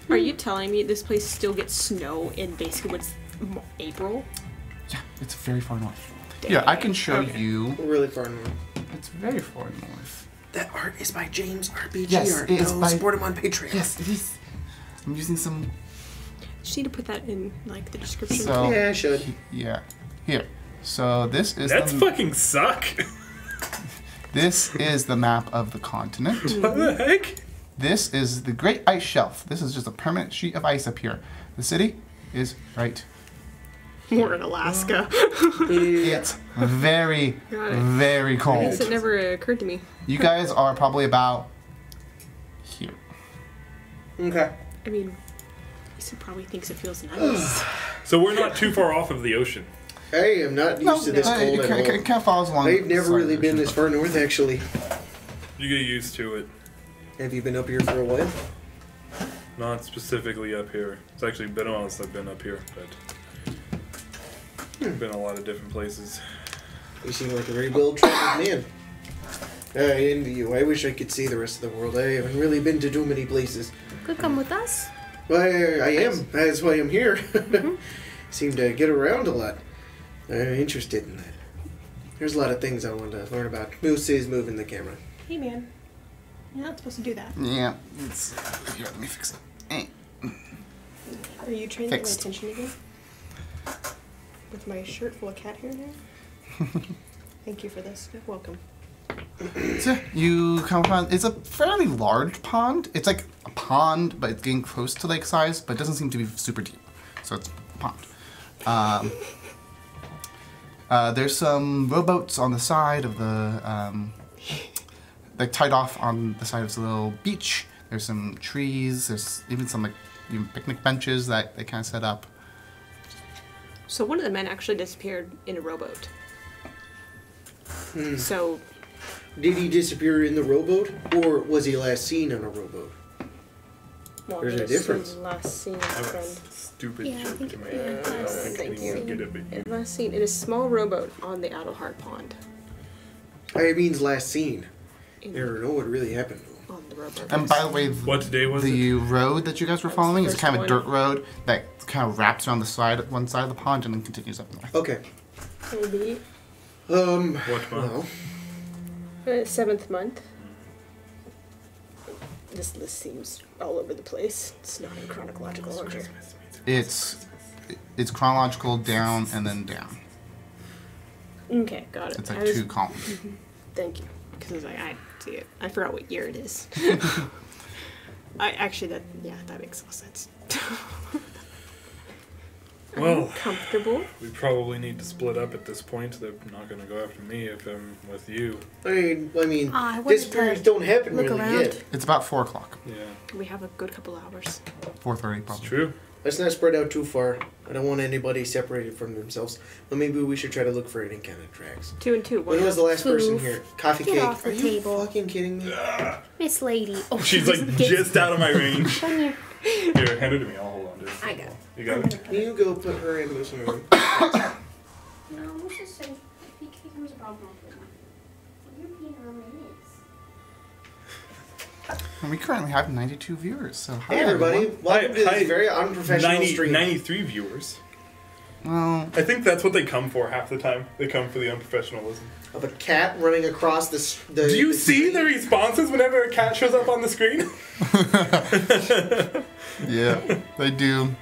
Are you telling me this place still gets snow in basically what's April? Yeah, it's very far north. Dang. Yeah, I can show you. We're really far north. It's very far north. That art is by James RPG Yes, Art. it is by- Support him on Patreon. Yes, it is. I'm using some. Just need to put that in like the description. So Yeah, I should. Yeah, here. So this is. That's fucking suck. This is the map of the continent. What the heck? This is the Great Ice Shelf. This is just a permanent sheet of ice up here. The city is right. We're in Alaska. It's very, Got it. very I cold. guess it never occurred to me. You guys are probably about here. Okay. I mean, Lisa probably thinks it feels nice. So we're not too far off of the ocean. I am not used to this cold you at all. kind of follows along. I've never the really been ocean. this far north, actually. You get used to it. Have you been up here for a while? Not specifically up here. It's actually been a while since I've been up here, but I've been a lot of different places. You seem like a very well-traveled man. I envy you. I wish I could see the rest of the world. I haven't really been to too many places. Could come with us. Well, I am. That's why I'm here. Seem to get around a lot. I'm interested in that. There's a lot of things I want to learn about. Moose is moving the camera. Hey man, you're not supposed to do that. Yeah. It's, here, let me fix it. Are you training fixed. my attention again? With my shirt full of cat hair now? Thank you for this. You're welcome. So you come upon, it's a fairly large pond. It's like a pond, but it's getting close to lake size, but it doesn't seem to be super deep. So it's a pond. There's some rowboats on the side of the, like tied off on the side of the little beach. There's some trees. There's even some like picnic benches that they kind of set up. So one of the men actually disappeared in a rowboat. So, Did he disappear in the rowboat, or was he last seen on a rowboat? well, There's a this difference. was Last seen, my That was friend. a stupid Yeah, I joke think to it make. was. I don't think Thank anyone you. would get it, but you. Last seen in a small rowboat on the Adelhart Pond. It means last seen. In, Never know what really happened to him. on the rowboat. And by the way, What day was the road that you guys were following is first kind of a one. dirt road that kind of wraps around the side, one side of the pond, and then continues up north. Okay. Maybe. What month? Well, 7th month. This list seems all over the place. It's not in chronological order. It's chronological down and then down. Okay, got it. It's I like was- 2 columns. Thank you. Because I see it. I forgot what year it is. That makes all sense. Well, Comfortable. we probably need to split up at this point. They're not going to go after me if I'm with you. I mean, I wanted disappearances to don't happen look really around. yet. It's about 4 o'clock. Yeah, We have a good couple hours. 4:30 it's probably. true. Let's not spread out too far. I don't want anybody separated from themselves. But maybe we should try to look for any kind of tracks. 2 and 2. When was the last person Poof. here? Coffee Get cake. off the Are you table. fucking kidding me? Miss Lady. Oh, She's like just out of my range. Come here. Here, hand it to me. I'll hold on to it. I got it. You got it? Can you go put her in this room? No, let's just say if he becomes a problem with him. European room And we currently have 92 viewers, so hi Hey everybody, everyone. welcome to Hi. this very unprofessional stream. 93 viewers. Well, I think that's what they come for half the time. They come for the unprofessionalism. Of a cat running across the. Do you see the responses whenever a cat shows up on the screen? yeah, they do.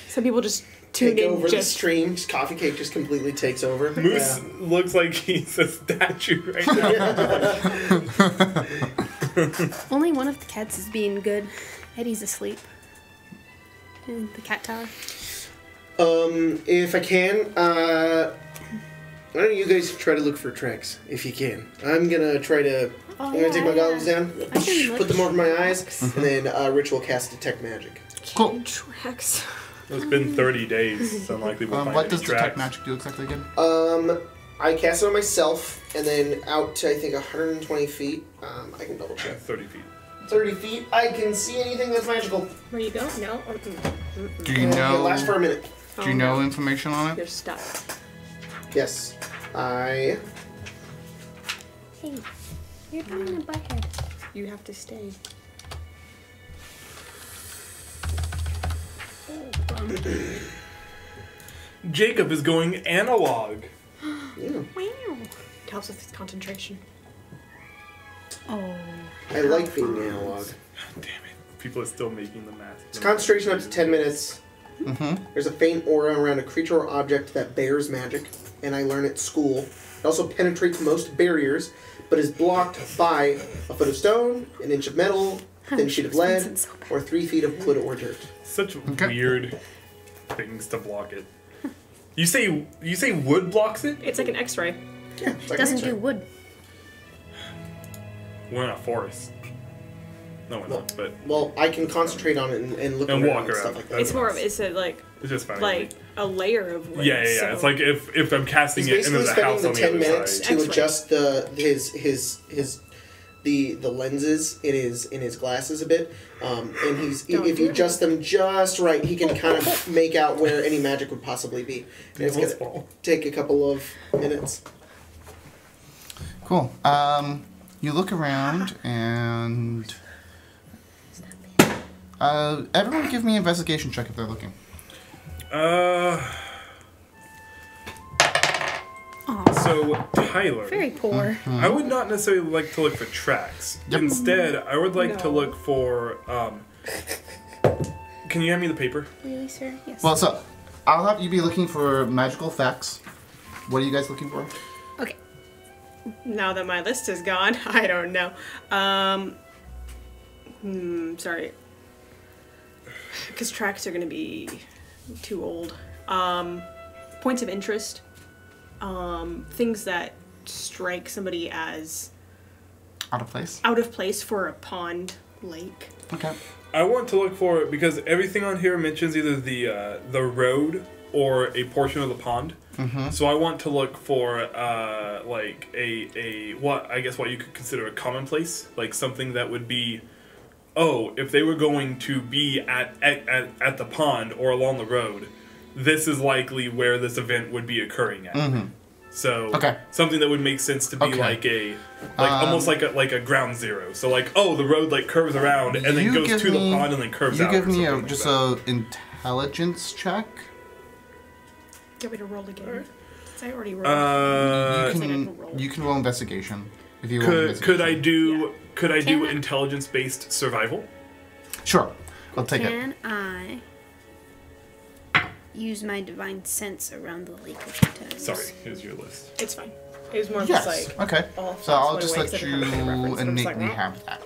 Some people just tuned Take in over the just stream? Just Coffee cake just completely takes over. Moose looks like he's a statue right now. Only one of the cats is being good. Eddie's asleep. In the cat tower. If I can, why don't you guys try to look for tracks if you can? I'm gonna try to. I'm gonna take my goggles down, I can look. put them over my eyes, and then ritual cast detect magic. Cool. tracks. It's been 30 days. It's unlikely we'll find What any does tracks. detect magic do exactly again? I cast it on myself, and then out to I think 120 feet. I can double check. 30 feet. 30 feet. I can see anything that's magical. Where you go? No. Do you It know? lasts for a minute. Do you know information on You're it? stuck. Yes, I. Hey, you're being a butthead. You have to stay. Jacob is going analog. Yeah. Wow. It helps with concentration. Oh. I like being analog. Damn it. People are still making the math. It's concentration up to 10 minutes. There's a faint aura around a creature or object that bears magic, and I learn at school. It also penetrates most barriers, but is blocked by a foot of stone, an inch of metal, a thin sheet of lead, or 3 feet of wood or dirt. Such weird things to block it. You say wood blocks it? It's like an X-ray. Yeah, it's like Doesn't an do X-ray. wood. We're in a forest. No, we're not. But Well, I can concentrate on it and look And around walk and stuff around. like that. It's more of it's a like it's just fine. a layer of wood. yeah. It's so- like if I'm casting He's it and basically there's a house spending on the the 10 other minutes side. to X-ray. adjust the lenses in his glasses a bit, and if you adjust them just right, he can kind of make out where any magic would possibly be. And it's Almost gonna fall. take a couple of minutes. Cool. You look around and everyone give me an investigation check if they're looking. So Tyler, Very poor. I would not necessarily like to look for tracks. Yep. Instead, I would like to No. look for Can you hand me the paper? Really, sir? Yes. Well, so I'll have you be looking for magical effects. What are you guys looking for? Okay. Now that my list is gone, I don't know. Sorry. Because tracks are going to be too old. Points of interest. Things that strike somebody as Out of place? out of place for a pond, lake. Okay. I want to look for, because everything on here mentions either the road or a portion of the pond. Mm-hmm. So I want to look for like a what you could consider a commonplace, like something that would be, oh, if they were going to be at the pond or along the road, this is likely where this event would be occurring at. Mm-hmm. So Okay. something that would make sense to be Okay. almost like a ground zero. So like, oh, the road like curves around and then You goes give to me- the pond and then curves You out. give or me something just like a intelligence check. Get me to roll again. Alright. 'Cause I already rolled. that. like I can roll. You can roll investigation if you roll Could investigation. I do Can I- intelligence based survival? Sure. I'll take it. Can I use my divine sense around the lake a few times? Sorry, here's your list. It's fine. It was more Yes. just like Okay. all So I'll thoughts just went let away, you 'cause I didn't have a reference, and I'm just like, innately "Well." have that.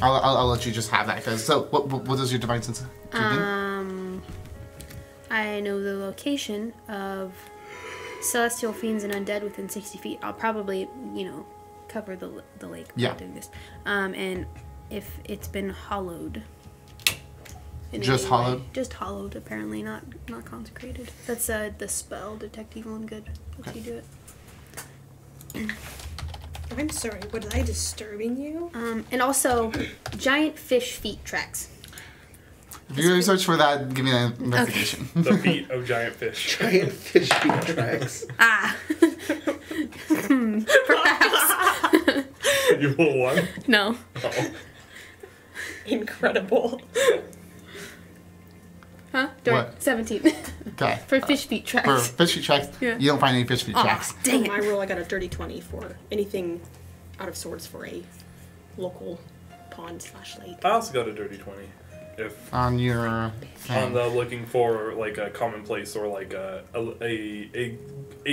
I'll let you just have that because so what does your divine sense do? I know the location of celestial fiends and undead within 60 feet. I'll probably, cover the lake Yeah. while doing this. And if it's been hollowed. in Just any way. hollowed? Just hollowed, apparently, not consecrated. That's the spell, Detect Evil and Good. Lets you do it. I'm sorry, was I disturbing you? And also, giant fish feet tracks. If you're gonna search for that, give me an investigation. The feet of giant fish. Giant fish feet tracks. Ah! Perhaps. You roll one. No. Oh. Incredible. Huh? What? 17. Okay. For fish feet For tracks. fish feet tracks, Yeah. you don't find any fish feet tracks. Aw, dang On my it. roll, I got a dirty 20 for anything out of sorts for a local pond/lake. I also got a dirty 20. If On your on thing. the looking for like a commonplace or like a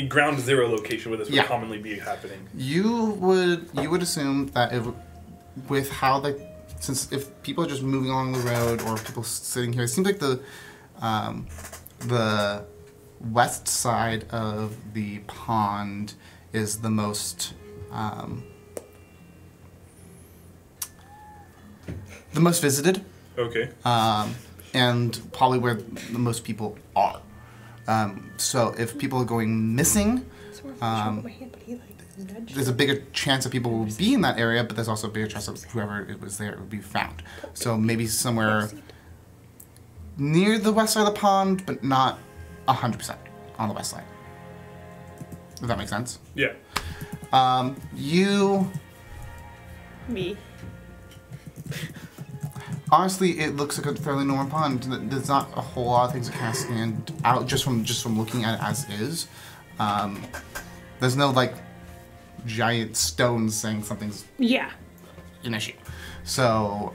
ground zero location where this would Yeah. commonly be happening. You would assume that with how since if people are just moving along the road or people sitting here, it seems like the west side of the pond is the most visited. Okay. And probably where the most people are. So if people are going missing, there's a bigger chance that people will be in that area, but there's also a bigger chance that whoever it was there would be found. So maybe somewhere near the west side of the pond, but not 100% on the west side. Does that make sense? Yeah. Me. Honestly, it looks like a fairly normal pond. There's not a whole lot of things that kind of stand out just from looking at it as is. There's no like giant stones saying something's Yeah. an issue. So,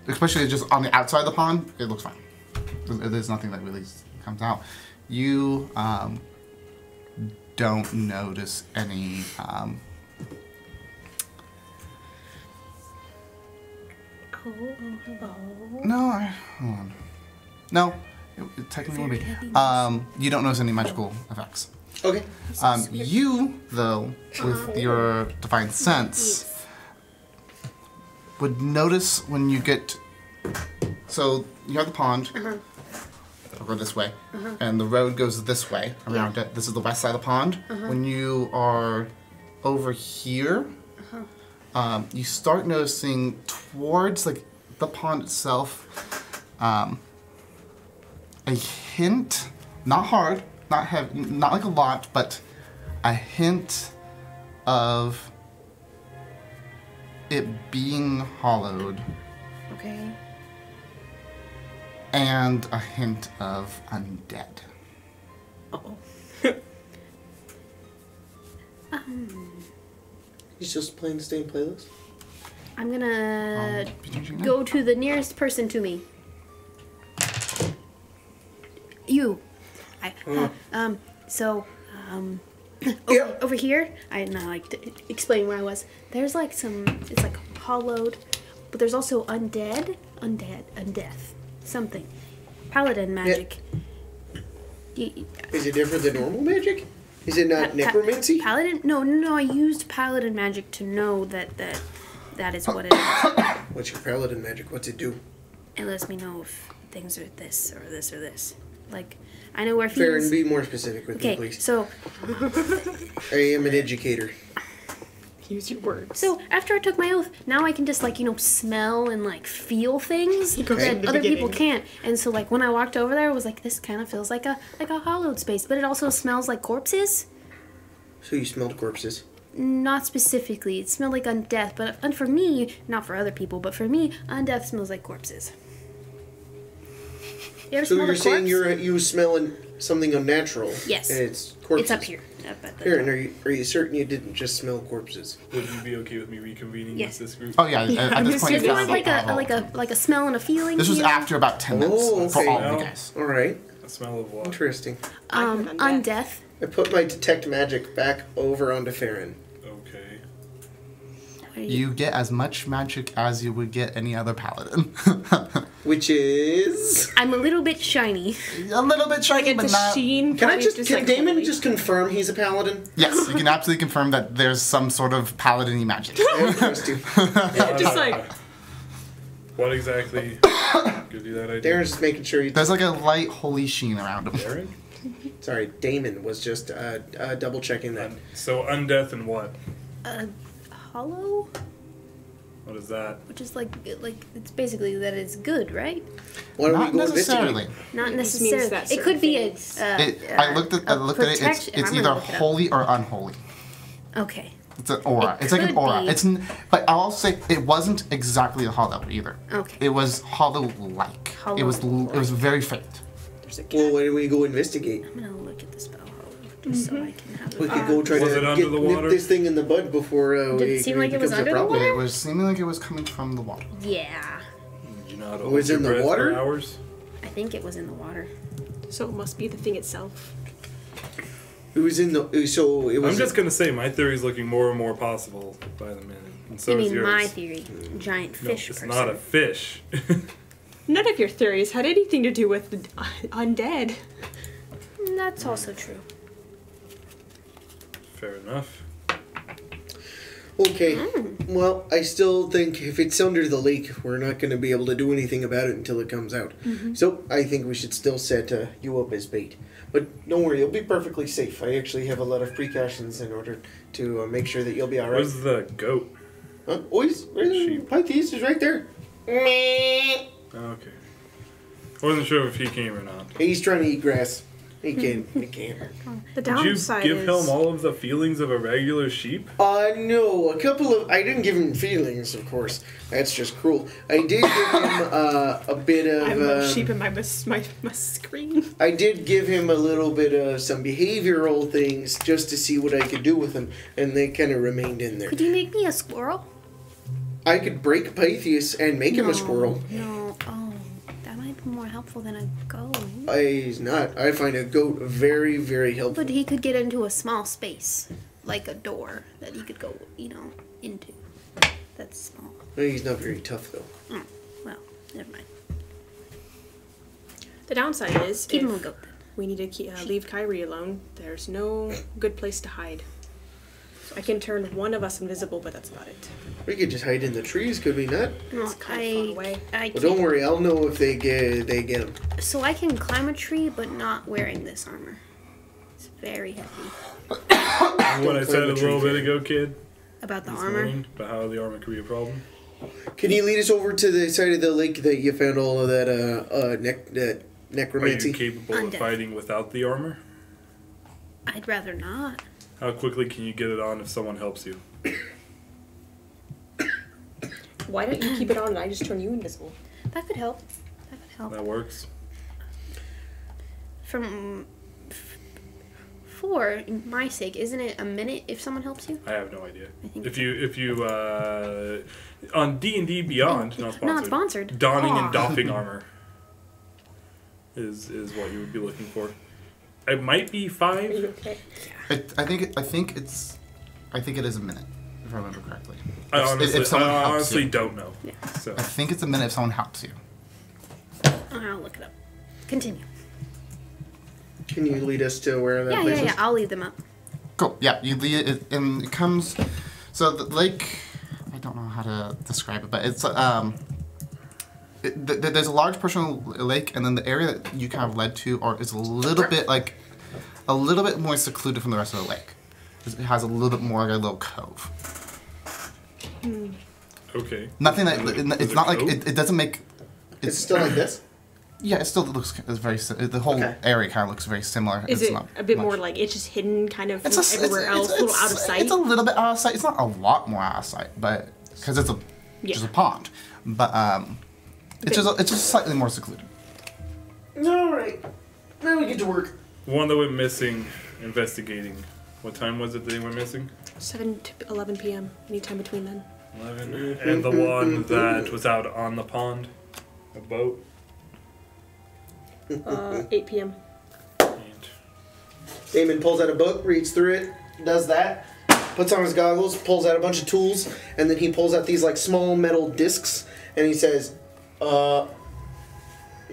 especially just on the outside of the pond, it looks fine. There's nothing that really comes out. You don't notice any. No, hold on. No, it technically would be. You don't notice any magical effects. Okay. You, though, with your divine sense, would notice when you get. So you have the pond. It'll go this way, and the road goes this way around it. This is the west side of the pond. When you are over here, you start noticing towards like the pond itself, a hint, not hard, not heavy, not like a lot, but a hint of it being hollowed, Okay. and a hint of undead. Uh-oh. He's just playing the same playlist. I'm gonna go to the nearest person to me. You. Over here, I now like to explain where I was. There's like it's like hollowed, but there's also undeath, something. Paladin magic. Is it different than normal magic? Is it not necromancy? Paladin? No, I used paladin magic to know that is what it is. What's your paladin magic? What's it do? It lets me know if things are this or this or this. Like, I know where Farron, feels... be more specific with me, please. So... I am an educator. Use your words. So, after I took my oath, now I can just, like, smell and, like, feel things that other people can't. And so, like, when I walked over there, I was like, this kind of feels like a hollowed space. But it also smells like corpses. So you smelled corpses? Not specifically. It smelled like undeath. But for me, not for other people, but for me, undeath smells like corpses. You ever So smell you're a saying corpse? you smelling something unnatural? Yes. And it's corpses? It's up here. Up at the Farron, are you certain you didn't just smell corpses? Would you be okay with me reconvening Yes. with this group? Oh yeah, at this point, It's it's more like a smell and a feeling. This was after about 10 minutes Oh, for okay. all of you guys. All right. A smell of what? Interesting. Undeath. I put my detect magic back over onto Farron. Okay. You get as much magic as you would get any other paladin. Which is... I'm a little bit shiny. A little bit shiny, but It's a not... sheen. Can like, Damon holy. just confirm he's a paladin? Yes, you can absolutely confirm that there's some sort of paladin-y magic. I don't trust you. Just like... What exactly gives you that idea? Darren's just making sure There's like a light holy sheen around him. Darren? Sorry, Damon was just double checking that. So undeath and what? Hollow? What is that? Which is like it's basically that it's good, right? Why don't Not we go necessarily. investigate? Not It just necessarily. means that It could be a. certain I looked at it. protection- It's I'm either gonna look it up. holy or unholy. Okay. It's an aura. It It's like an could aura. be. But I'll say it wasn't exactly a hollow either. Okay. It was hollow-like. It was Hollow-like. very faint. There's a cat. Well, why don't we go investigate? I'm gonna look at the spell hollow just so I can have We it. could go try Was to it under the nip water? this thing in the bud before Did it seem like it was becomes a under the problem. water? It was seeming like it was coming from the water. Yeah. Did you not Was it in hold your the breath water? for hours? I think it was in the water. So it must be the thing itself. It was in the. So it was. I'm just gonna say my theory is looking more and more possible by the minute, and so You is mean yours. my theory? Giant No, fish it's person. not a fish. None of your theories had anything to do with the undead. That's also true. Fair enough. Okay. Well, I still think if it's under the lake, we're not going to be able to do anything about it until it comes out. So I think we should still set you up as bait. But don't worry, you'll be perfectly safe. I actually have a lot of precautions in order to make sure that you'll be all right. Where's the goat? Boys, Sheep. Pythes is right there. Okay. I wasn't sure if he came or not. He's trying to eat grass. He can't. He can't. The Did you downside give is him all of the feelings of a regular sheep? No, a couple of. I didn't give him feelings, of course. That's just cruel. I did give him a bit of. I love sheep in my screen. I did give him a little bit of some behavioral things just to see what I could do with him, and they kind of remained in there. Could you make me a squirrel? I could break Pythes and make him a squirrel. No. Oh, that might be more helpful than a goat. He's not. I find a goat very, very helpful. But he could get into a small space, like a door that he could go, into. That's small. He's not very tough, though. Well, never mind. The downside is Keep him if a goat. we need to leave Kyrie alone, there's no good place to hide. I can turn one of us invisible, but that's about it. We could just hide in the trees, could we not? No, It's kinda far away. I Well, don't can't. worry. I'll know if they get him. So I can climb a tree, but not wearing this armor. It's very heavy. What I climb said a a little tree, bit Farron. ago, kid. About the This armor. morning, about how the armor could be a problem. Can you lead us over to the side of the lake that you found all of that Are necromancy? you capable of Undead. fighting without the armor? I'd rather not. How quickly can you get it on if someone helps you? Why don't you keep it on and I just turn you invisible? That could help. That could help. That works. For for my sake, isn't it a minute if someone helps you? I have no idea. I think If you on D&D Beyond, not sponsored. Donning and doffing armor is what you would be looking for. It might be 5. Okay. I think it is a minute, if I remember correctly. I If honestly don't know. Yeah. So I think it's a minute if someone helps you. I'll look it up. Continue. Can you lead us to where that place is? Yeah. I'll lead them up. Cool. Yeah, you lead it, and it comes. So the lake, I don't know how to describe it, but it's there's a large portion of the lake, and then the area that you kind of led to, is a little bit more secluded from the rest of the lake. It has a little bit more like a little cove. okay. Nothing that it's not like cove? it doesn't make. It's still like this? Yeah, it still looks very. The whole area kind of looks very similar. Is it's it not a bit much. more like it's just hidden kind of It's everywhere else, a little out of sight? It's a little bit out of sight. It's not a lot more out of sight, but because it's just a pond, but it's just slightly more secluded. All right. Now we get to work. One that went missing investigating. What time was it they went missing? 7 to 11 p.m. Anytime between then. 11. And the one that was out on the pond, a boat. 8 p.m. Damon pulls out a book, reads through it, does that, puts on his goggles, pulls out a bunch of tools, and then he pulls out these like small metal discs, and he says, What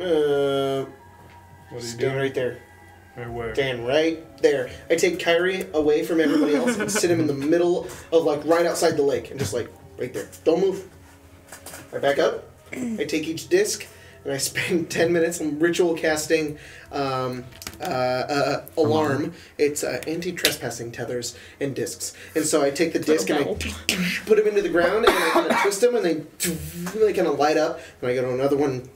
are you stand doing? right there. Where? Stand right there. I take Kyrie away from everybody else and sit him in the middle of like right outside the lake, and just like right there. Don't move. I back up. I take each disc, and I spend 10 minutes on ritual casting alarm. It's anti-trespassing tethers and discs. And so I take the disc and I put them into the ground, and I kind of twist them, and they kind of light up. And I go to another one,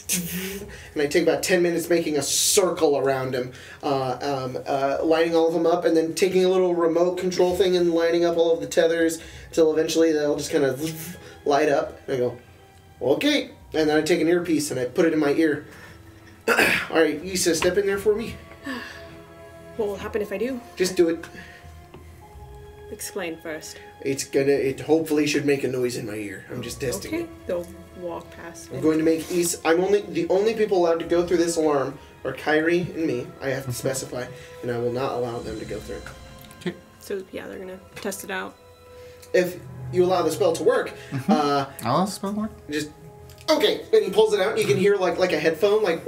and I take about 10 minutes making a circle around him, lining all of them up, and then taking a little remote control thing and lining up all of the tethers until eventually they'll just kind of light up. And I go, okay. And then I take an earpiece and I put it in my ear. All right, Issa, step in there for me. What will happen if I do? Just do it. Explain first. It hopefully should make a noise in my ear. I'm just testing Okay. it. They'll walk past. I'm going to make Issa. The only people allowed to go through this alarm are Kyrie and me. I have to specify, and I will not allow them to go through. So yeah, they're gonna test it out. If you allow the spell to work, I'll let the spell work. just okay. And he pulls it out. And you can hear like a headphone, like.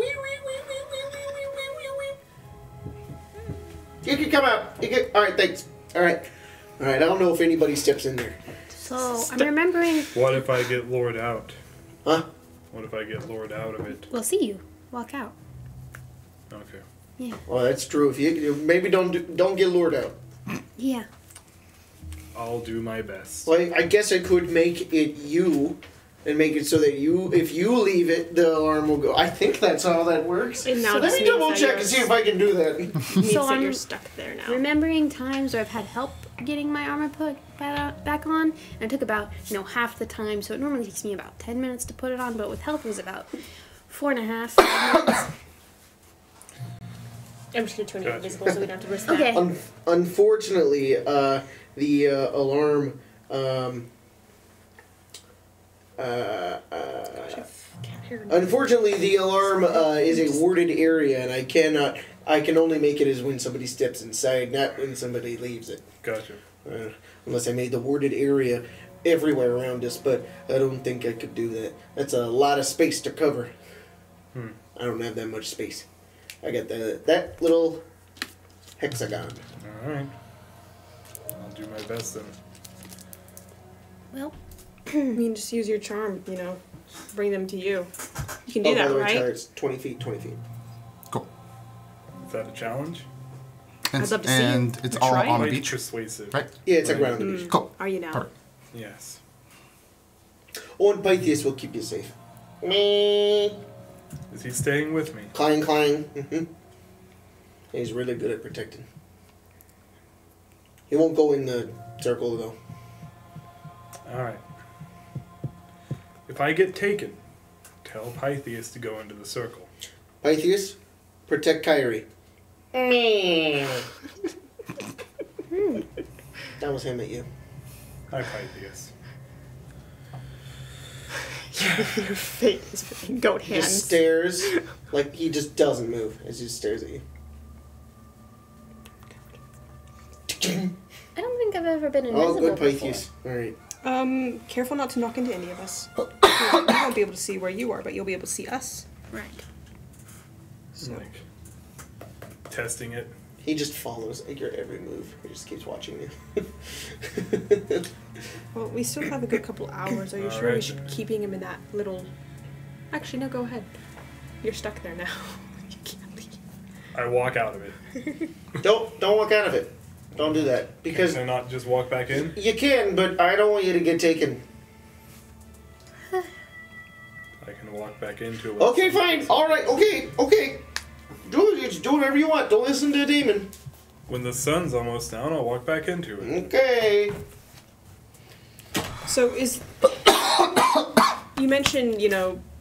You can come out. You can. All right, thanks. All right. I don't know if anybody steps in there. So I'm remembering. What if I get lured out? Huh? What if I get lured out of it? We'll see you. Walk out. Okay. Yeah. Well, that's true. If you maybe don't get lured out. Yeah. I'll do my best. Well, I guess I could make it you, and make it so that if you leave it, the alarm will go. I think that's how that works. And now So let this me means double that check you're- and see if I can do that. Means So that I'm you're stuck there now. remembering times where I've had help getting my armor put back on, and it took about half the time. So it normally takes me about 10 minutes to put it on, but with help it was about 4.5 minutes. I'm just gonna turn it Gotcha. invisible so we don't have to risk that. Okay. Unfortunately, the alarm. Can't hear it. Unfortunately, the alarm is a warded area, and I can only make it as when somebody steps inside, not when somebody leaves it. Gotcha. Unless I made the warded area everywhere around us, but I don't think I could do that. That's a lot of space to cover. I don't have that much space. I got that little hexagon. All right. I'll do my best then. Well, You can just use your charm, bring them to you. You can do by that, the way, right? Tyler, it's 20 feet, 20 feet. Cool. Is that a challenge? I'd love to see And you it's all try. on the Quite beach, persuasive. right? Yeah, it's Right. like around the beach. Cool. Are you now? Perfect. Yes. Oh, and Pythias will keep you safe. Me. Is he staying with me? Clang, clang. Mm-hmm. He's really good at protecting. He won't go in the circle, though. All right. If I get taken, tell Pythias to go into the circle. Pythias, protect Kyrie. Me. That was him at you. Hi, Pythias. Your face with goat hands. Just stares, like he just doesn't move as he stares at you. I don't think I've ever been invisible Oh, good before. Pythias. Alright. Careful not to knock into any of us. You won't be able to see where you are, but you'll be able to see us. Right. So. Like, testing it. He just follows your every move. He just keeps watching you. Well, we still have a good couple hours. Are you sure we should be keeping him in that little... Actually, no, go ahead. You're stuck there now. You can't leave. I walk out of it. Don't walk out of it. Don't do that. Because Can I not just walk back in? you can, but I don't want you to get taken. I can walk back into it. Okay, fine. Alright, okay. Do whatever you want. Don't listen to a demon. When the sun's almost down, I'll walk back into it. Okay. So is... You mentioned,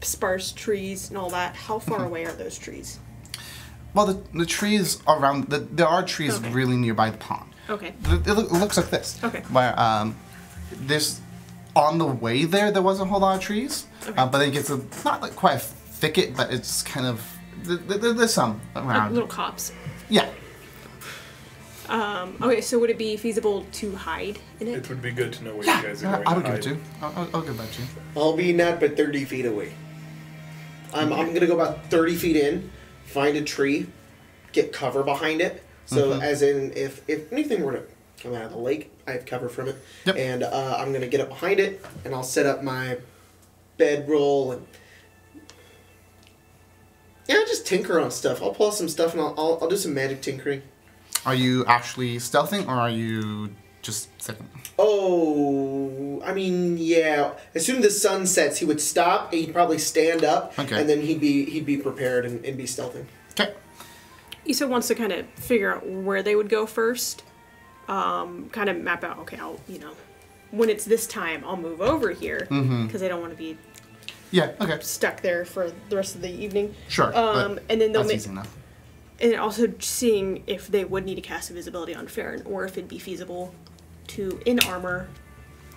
sparse trees and all that. How far away are those trees? Well, the trees around... there are trees really nearby the pond. Okay. It looks like this. Okay. Where there's... On the way there wasn't a whole lot of trees. Okay. But then it gets not like quite a thicket, but it's kind of... There's some Like around. little cops. Yeah. Okay, so would it be feasible to hide in it? It would be good to know where you guys are going I to would give hide. it to you. I'll give that to you. I'll be not but 30 feet away. I'm gonna go about 30 feet in, find a tree, get cover behind it. So as in, if anything were to come out of the lake, I have cover from it. Yep. And I'm gonna get up behind it, and I'll set up my bedroll and just tinker on stuff. I'll pull out some stuff and I'll do some magic tinkering. Are you actually stealthing, or are you just sitting? Oh, I mean, yeah. As soon as the sun sets, he would stop. And he'd probably stand up, and then he'd be prepared and be stealthing. Okay. Issa wants to kind of figure out where they would go first. Kind of map out. Okay, when it's this time, I'll move over here because I don't want to be stuck there for the rest of the evening. Sure. And then they'll that's make. easy enough. And also seeing if they would need to cast invisibility on Farron, or if it'd be feasible to, in armor,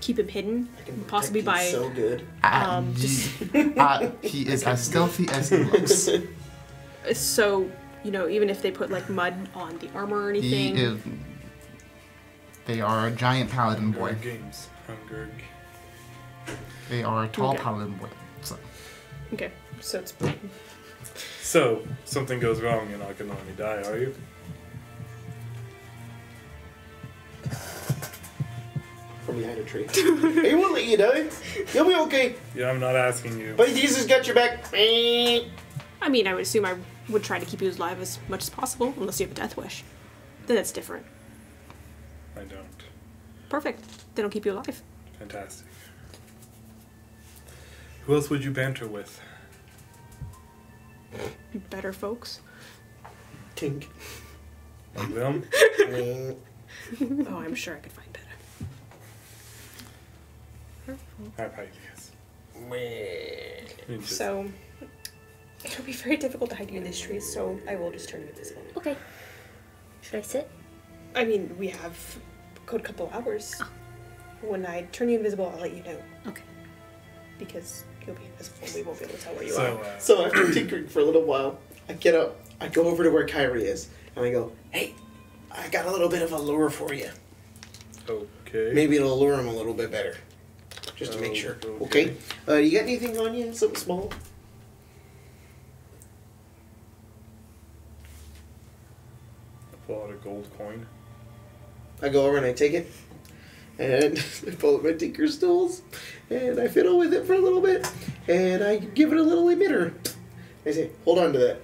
keep him hidden, possibly by... so good. He is as stealthy as he looks. So, even if they put, like, mud on the armor or anything... They are a giant paladin boy. Hunger. They are a tall paladin boy. So. Okay, so it's... So, something goes wrong, you're not going to let me die, are you? From behind a tree. He won't let you die. You'll be okay. Yeah, I'm not asking you. But Jesus got your back. I mean, I would assume I would try to keep you alive as much as possible, unless you have a death wish. Then that's different. I don't. Perfect. Then I'll keep you alive. Fantastic. Who else would you banter with? Better folks. Tink. Like them? Oh, I'm sure I could find better. Hi, Pythias. So, it would be very difficult to hide you in these trees, so I will just turn you invisible. Okay. Should I sit? I mean, we have a good couple hours. Oh. When I turn you invisible, I'll let you know. Okay. Because you'll be invisible and we won't be able to tell where you So, are. So after tinkering for a little while, I get up, I go over to where Kyrie is, and I go, hey, I got a little bit of a lure for you. Okay. Maybe it'll lure him a little bit better. Just to make sure. Okay? You got anything on you? Something small? I pull out a gold coin. I go over and I take it, and I pull out my tinker stools, and I fiddle with it for a little bit, and I give it a little emitter. I say, hold on to that.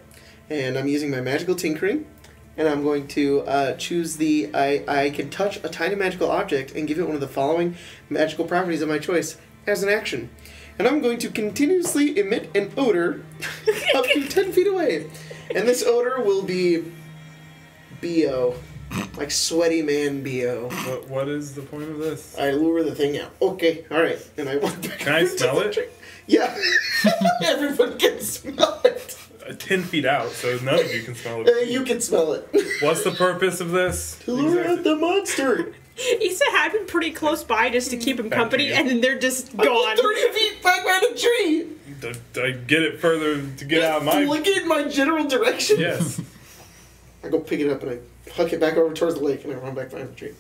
And I'm using my magical tinkering, and I'm going to choose the, I can touch a tiny magical object and give it one of the following magical properties of my choice as an action. And I'm going to continuously emit an odor up to 10 feet away. And this odor will be BO. Like sweaty man BO. What is the point of this? I lure the thing out. Okay, alright. And I walk back. Can I smell it? Yeah. Everyone can smell it. 10 feet out, so none of you can smell it. You can smell it. What's the purpose of this? To lure out the monster. Issa had been pretty close by just to keep him company, and then they're just gone. I'm 30 feet back behind a tree. I get it further to get out of my... Look in my general direction. Yes. I go pick it up and I huck it back over towards the lake and I run back behind the tree.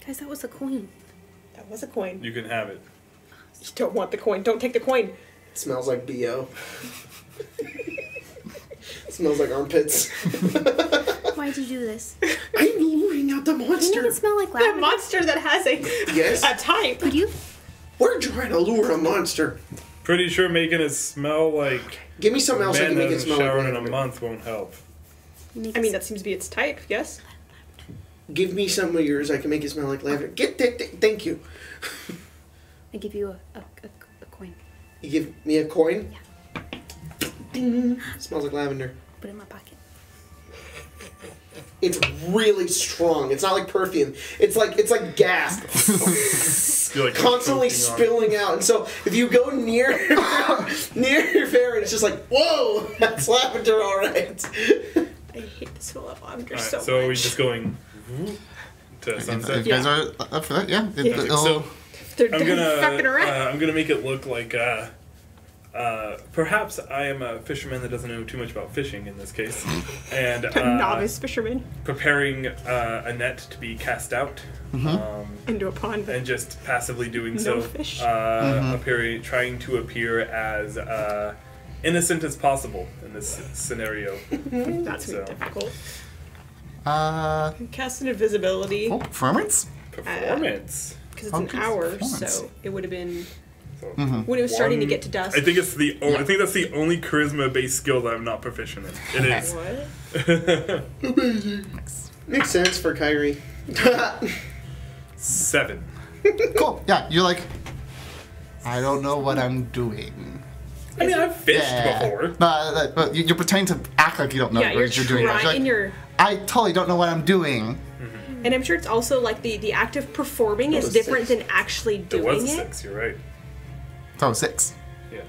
Guys, that was a coin. That was a coin. You can have it. You don't want the coin. Don't take the coin. It smells like BO. It smells like armpits. Why'd you do this? I'm luring out the monster. Doesn't it smell like That lavender? monster that has a type. Could you? We're trying to lure a monster. Pretty sure making it smell like... Give me something else I man can make it hasn't smell like showered in a lavender. month won't help. I mean, that seems to be its type, yes? Give me some of yours. I can make it smell like lavender. Thank you. I give you a coin. You give me a coin? Yeah. Ding. Smells like lavender. Put it in my pocket. It's really strong. It's not like perfume. It's like gas. You're like Constantly spilling out. And so if you go near your ferret, it's just like, whoa, that's lavender, all right. I hate the smell of lavender Alright, so much. so are we just going to sunset? If you guys are up for that, yeah. So They're I'm fucking around. I'm gonna make it look like perhaps I am a fisherman that doesn't know too much about fishing in this case, and Novice fisherman. preparing a net to be cast out Into a pond. and just passively doing No so, fish. trying to appear as innocent as possible in this scenario. That's So. difficult. Oh, Cast an invisibility. performance? Performance. Because it's an Focus hour, performance. so it would have been So when it was starting to get to dusk. I think it's the I think that's the only charisma-based skill that I'm not proficient in. It is. What? Amazing. Makes sense for Kyrie. 7. Cool. Yeah, you're like, I don't know what I'm doing. I mean, I've fished Yeah. before. But you're pretending to act like you don't know Yeah, what you're doing. trying. Like, And you're, I totally don't know what I'm doing. and I'm sure it's also like the act of performing That is was different 6. than actually It doing was it. 6. You're right. Oh, 6. Yeah.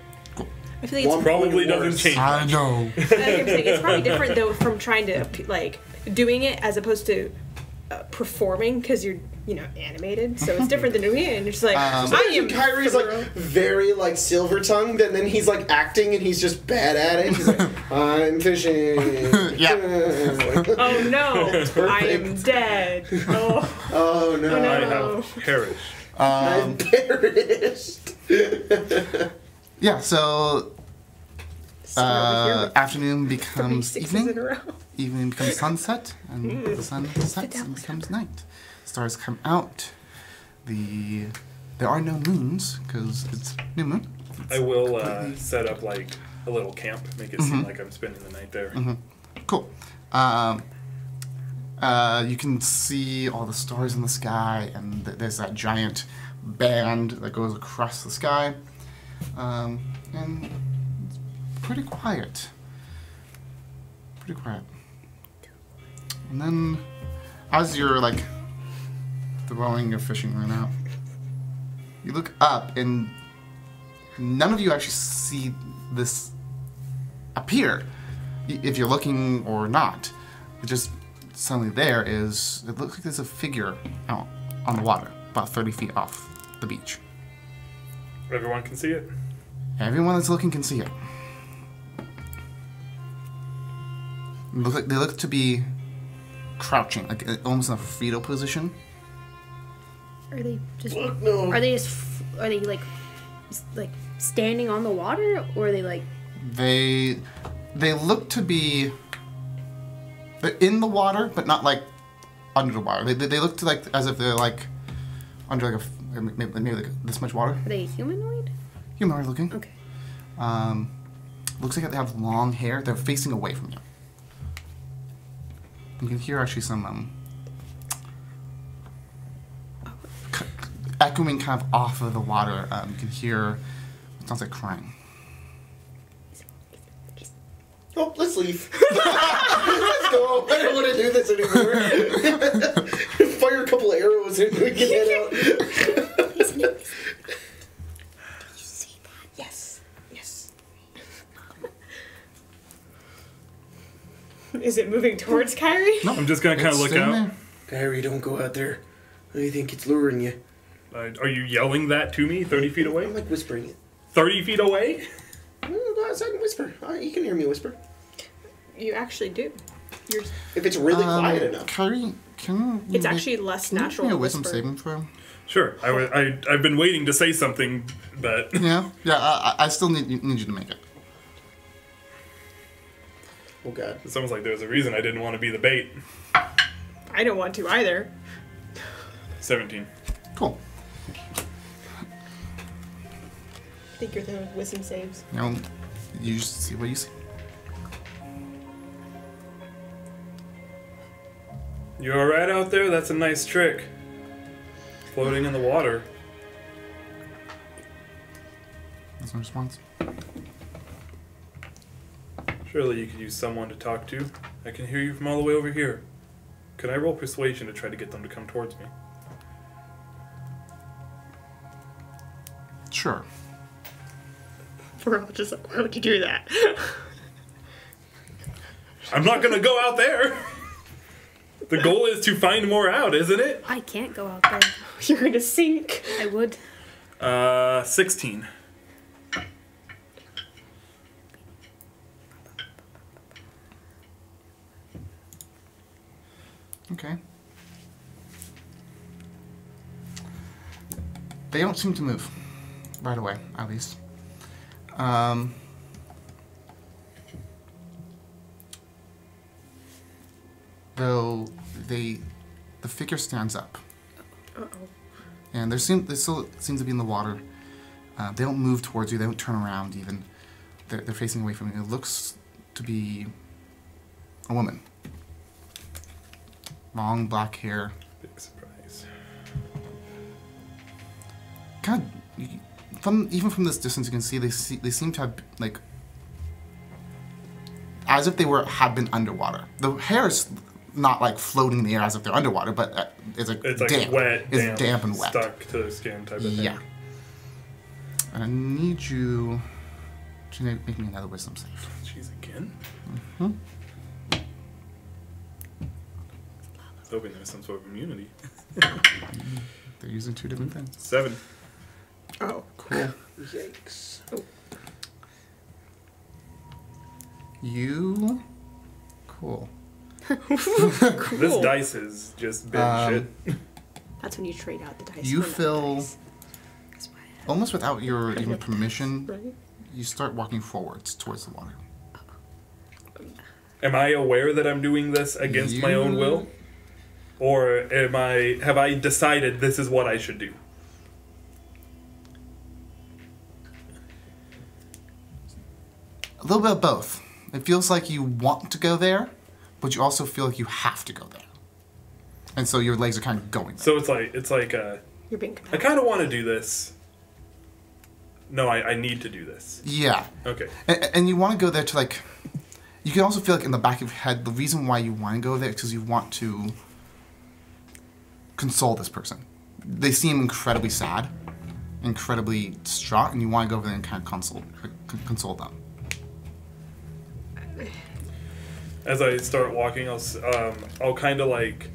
I feel like it's One Probably point doesn't worse. change. I know. I'm saying it's probably different though from trying to like doing it as opposed to performing because you're animated. So it's different than doing it, and you're just like I am. Kyrie's like very like silver tongued, and then he's like acting, and he's just bad at it. He's like, I'm fishing. Yeah. Oh no, I am dead. Oh, Oh no, Oh, no. I have perished. I'm perished. Yeah, so Someone over here with afternoon 3 becomes 6s in a evening. row. Evening becomes sunset, and the sun sets and becomes night. Stars come out. There are no moons because it's new moon. I will set up like a little camp, make it seem like I'm spending the night there. Cool. You can see all the stars in the sky, and there's that giant band that goes across the sky, and it's pretty quiet. Pretty quiet. And then, as you're like throwing your fishing line out, you look up, and none of you actually see this appear, if you're looking or not. It just suddenly it looks like there's a figure out on the water, about 30 feet off the beach. Everyone can see it. Everyone that's looking can see it. They look to be crouching, like almost in a fetal position. Are they just? No. Are they like standing on the water, or are they like? They look to be. They're in the water, but not like under the water. They look to like as if they're like under like maybe like this much water. Are they humanoid? Humanoid looking. Okay. Looks like they have long hair. They're facing away from you. You can hear actually some echoing kind of off of the water. You can hear it sounds like crying. Oh, let's leave. Let's go. I don't want to do this anymore. Fire a couple arrows and we can head out. Did you see that? Yes. Yes. Is it moving towards Kyrie? No, I'm just gonna kind of look out. there. Kyrie, don't go out there. I think it's luring you. Are you yelling that to me 30 feet away? I'm like whispering it. 30 feet away? Go outside and whisper. You can hear me whisper. You actually do. You're, If it's really quiet enough. Kyrie, can it's actually less natural. Can you to wisdom whisper. saving throw? Sure. I've been waiting to say something, but... Yeah, I still need you to make it. Oh god. It's almost like there's a reason I didn't want to be the bait. I don't want to either. 17. Cool. I think you're the wisdom saves. You know, you just see what you see. You alright out there? That's a nice trick. Floating in the water. That's no response. Surely you could use someone to talk to. I can hear you from all the way over here. Could I roll persuasion to try to get them to come towards me? Sure. We're all just like, why would you do that? I'm not gonna go out there! The goal is to find more out, isn't it? I can't go out there. You're gonna sink. I would. 16. Okay. They don't seem to move. Right away, at least. Though the figure stands up. Uh-oh. And they still seem to be in the water. They don't move towards you. They don't turn around even. They're facing away from you. It looks to be a woman. Long black hair. Big surprise. God, even from this distance, you can see they seem to have like as if they had been underwater. The hair is not like floating in the air as if they're underwater, but it's like damp. Wet, it's damp and wet. Stuck to the skin type of thing. Yeah. And I need you to make me another wisdom save. Jeez, again? Mm-hmm. I was hoping there was some sort of immunity. They're using two different things. 7. Oh. Cool. Yikes. Oh. You. Cool. Cool. This dice is just big shit. That's when you trade out the dice. You for another feel dice. almost without your even permission. Right? You start walking forwards towards the water. Am I aware that I'm doing this against my own will? Or have I decided this is what I should do? A little bit of both. It feels like you want to go there, but you also feel like you have to go there. And so your legs are kind of going there. So it's like You're being I compelled. kind of want to do this. No, I need to do this. Yeah. Okay. And you want to go there to like... You can also feel like in the back of your head, the reason why you want to go there is because you want to console this person. They seem incredibly sad, incredibly distraught, and you want to go over there and kind of console them. As I start walking, I'll kind of like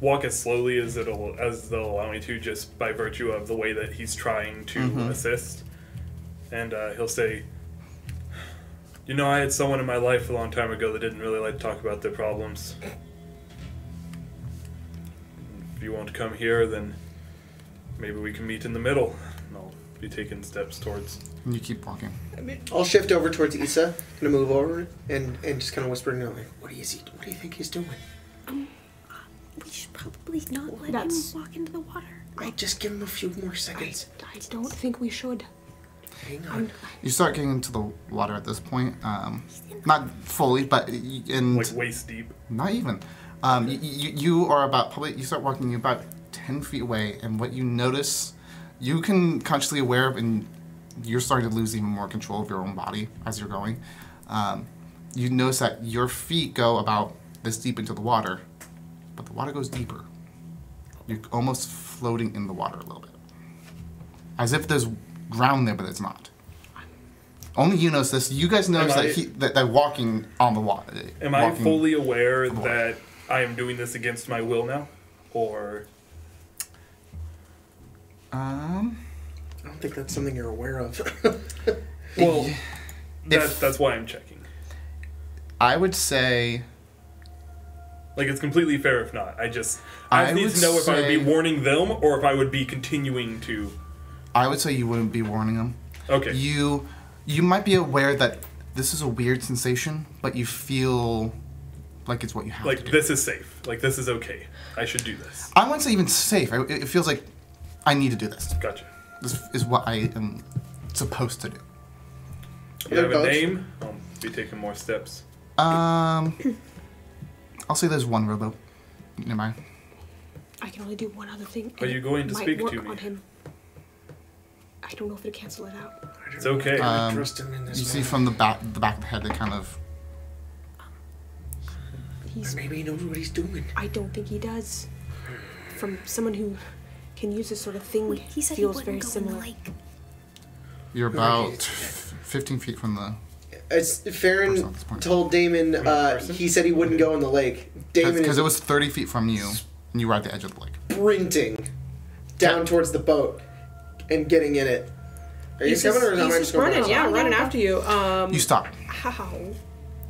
walk as slowly as they'll allow me to, just by virtue of the way that he's trying to assist. And he'll say, "You know, I had someone in my life a long time ago that didn't really like to talk about their problems. If you want to come here, then maybe we can meet in the middle." And I'll be taking steps towards. And you keep walking. I'll shift over towards Issa, gonna move over and just kind of whisper in her ear, what do you think he's doing? We should probably not let That's- him walk into the water. Right, just give him a few more seconds. I don't think we should. Hang on. You start getting into the water at this point. Not fully, but Like waist deep. not even. You are about probably you start walking. You're about 10 feet away, and what you notice, you can consciously aware of, and you're starting to lose even more control of your own body as you're going. You notice that your feet go about this deep into the water, but the water goes deeper. You're almost floating in the water a little bit, as if there's ground there, but it's not. Only you notice this. You guys notice that they're walking on the water. Am I fully aware that I am doing this against my will now? Or... I don't think that's something you're aware of. Well, that's why I'm checking. I would say... Like, it's completely fair if not. I need to know if I would be warning them or if I would be continuing to... I would say you wouldn't be warning them. Okay. You might be aware that this is a weird sensation, but you feel like it's what you have to do. Like, this is safe. Like, this is okay. I should do this. I wouldn't say even safe. It feels like I need to do this. Gotcha. This is what I am supposed to do. You have a name? I'll be taking more steps. I'll say there's one rowboat. Never mind. I can only do one other thing. Are you going to speak to me? On him. I don't know if it'll cancel it out. It's okay. I trust him in this You see from the back of the head, they kind of... Maybe he knows what he's doing. I don't think he does. From someone who can use this sort of thing, he said feels he very wouldn't go similar. in the lake. You're about 15 feet from the... As Farron told Damon, he said he wouldn't go in the lake. Damon Because it was 30 feet from you, and you were at the edge of the lake. sprinting down towards the boat and getting in it. Are you coming, or am I just going? Running, running after you. You stop. How?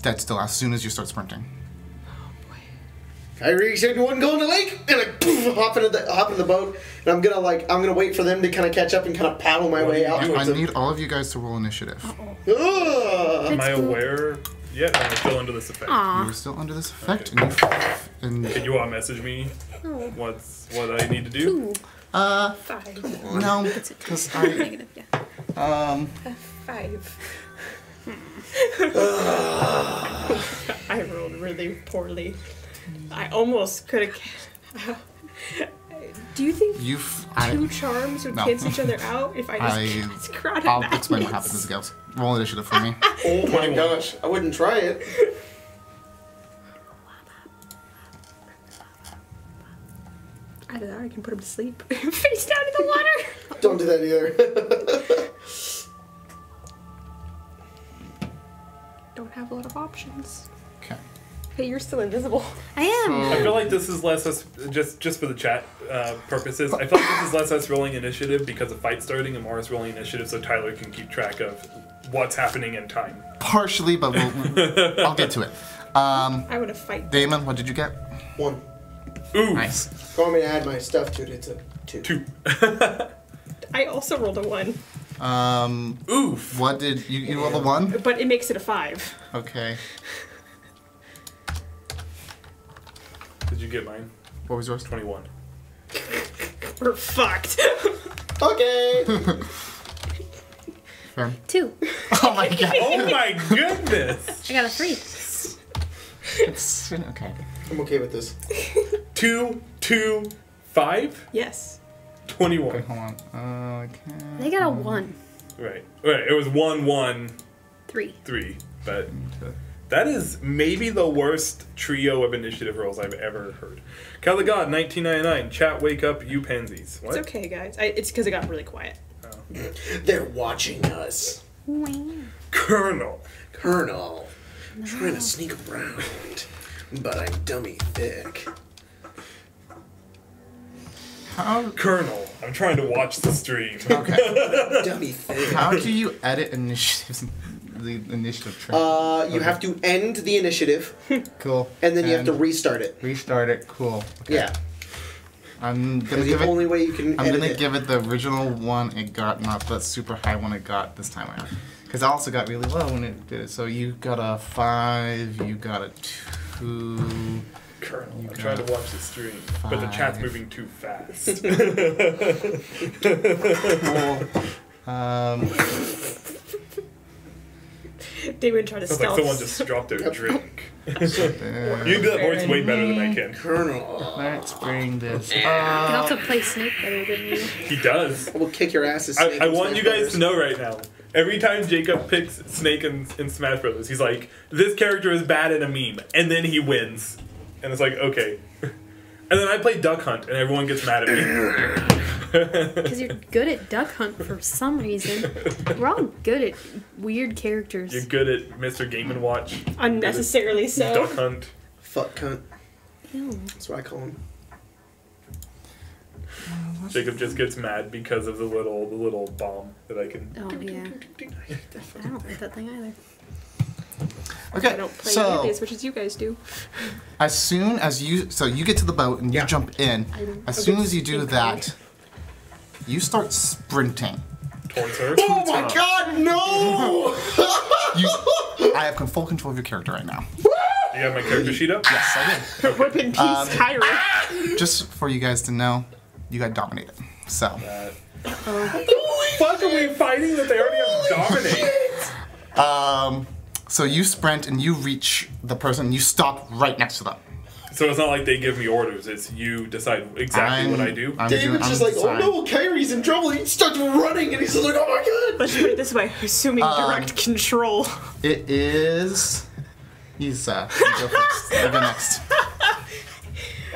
Dead still as soon as you start sprinting. Kyrie said you wouldn't go in the lake, and I poof, hop into the boat, and I'm gonna wait for them to kind of catch up and kind of paddle my way out. I need all of you guys to roll initiative. Am I aware yet? I'm still under this effect. You're still under this effect, Okay. and Can you all message me what I need to do? 5. no, because I Negative, yeah. 5. I rolled really poorly. I almost could have. Do you think two charms would cancel each other out if I just screwed I'll explain what happens as it goes. Roll initiative for me. Oh my gosh, I wouldn't try it. Either that or I can put him to sleep. Face down in the water! Don't do that either. Don't have a lot of options. Okay. Hey, you're still invisible. I am. I feel like this is less us, just for the chat purposes, I feel like this is less us rolling initiative because of fight starting and more us rolling initiative so Tyler can keep track of what's happening in time. Partially, but I'll get to it. I would have fight. Damon, what did you get? 1. Ooh. Nice. If you want me to add my stuff to it, it's a 2. 2. I also rolled a 1. Oof. What did you roll a 1? But it makes it a 5. Okay. Did you get mine? What was yours? 21. We're fucked. Okay. Fair. 2. Oh my god. Oh my goodness! I got a 3. It's okay. I'm okay with this. 2, 2, 5, Yes. 21. Okay, hold on. Okay. They got a 1. Right. It was 1, 1, 3. 3. But that is maybe the worst trio of initiative rolls I've ever heard. Cal the God, 1999. Chat, wake up, you pansies. What? It's okay, guys. It's because it got really quiet. They're watching us. Colonel. Colonel. Trying to sneak around. But I'm dummy thick. Colonel, I'm trying to watch the stream. Okay. Dummy thick. How do you edit initiatives? The initiative tree. You have to end the initiative. Cool. And then you have to restart it. Restart it. Cool. Okay. Yeah. I'm gonna That's give the it. only way you can I'm edit gonna it. give it the original one it got, not the super high one it got this time around. Because I also got really low when it did it. So you got a 5. You got a 2. Colonel, I'm trying to watch the stream, but the chat's moving too fast. Damon tried to Sounds stealth. like someone just dropped their drink. You can do that voice way better than I can. Colonel. Let's bring this. I can also play Snake better than you. He does. I will kick your asses. I want you guys to know right now. Every time Jacob picks Snake in Smash Brothers, he's like, "This character is bad in a meme," and then he wins, and it's like, okay. And then I play Duck Hunt, and everyone gets mad at me. Because you're good at Duck Hunt for some reason. We're all good at weird characters. You're good at Mr. Game & Watch. Unnecessarily so. Duck Hunt. Fuck cunt. Ew. That's what I call him. Jacob just gets mad because of the little bomb that I can. Oh, yeah. I don't like that thing either. Okay, I don't play any of so these as much as you guys do. as soon as you get to the boat and you jump in, as soon as you do that, you start sprinting. Towards her. Oh my god, no! I have full control of your character right now. You have my character sheet up? Yes, I did. Rip in peace, Kyrie. Just for you guys to know, you got dominated. So. Fuck, are we fighting that they already have dominate? So you sprint and you reach the person and you stop right next to them. So it's not like they give me orders, it's you decide exactly what I do? David's just like, oh no, Kyrie's in trouble. He starts running and he's just like, oh my god. Let's put it this way, assuming direct control. It is... you go first. You go next.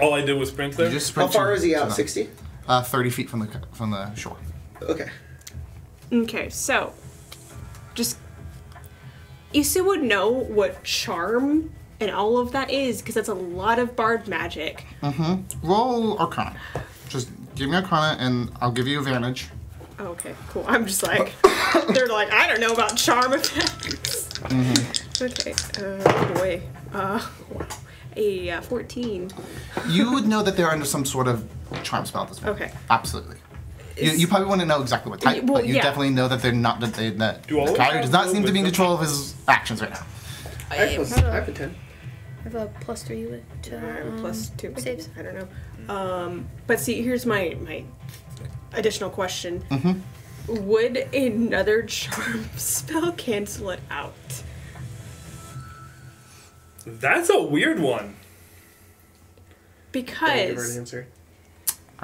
All I did was sprint there? You just How sprint far to- is he to out? them. 60? 30 feet from the shore. Okay. Okay, so just you still would know what charm and all of that is, because that's a lot of bard magic. Roll Arcana. Just give me Arcana and I'll give you advantage. Okay, cool. I'm just like they're like, I don't know about charm effects. Okay, boy. Wow. A 14. You would know that they're under some sort of charm spell at this point. Okay. Absolutely. You probably wouldn't know exactly what type, Well, but you yeah. definitely know that they're not. That Do all of Kyrie them does not have seem to be in wisdom? control of his actions right now. I have a 10. I have a +3 to +2 saves. I don't know. But see, here's my additional question. Would another charm spell cancel it out? That's a weird one. Give her an Because answer.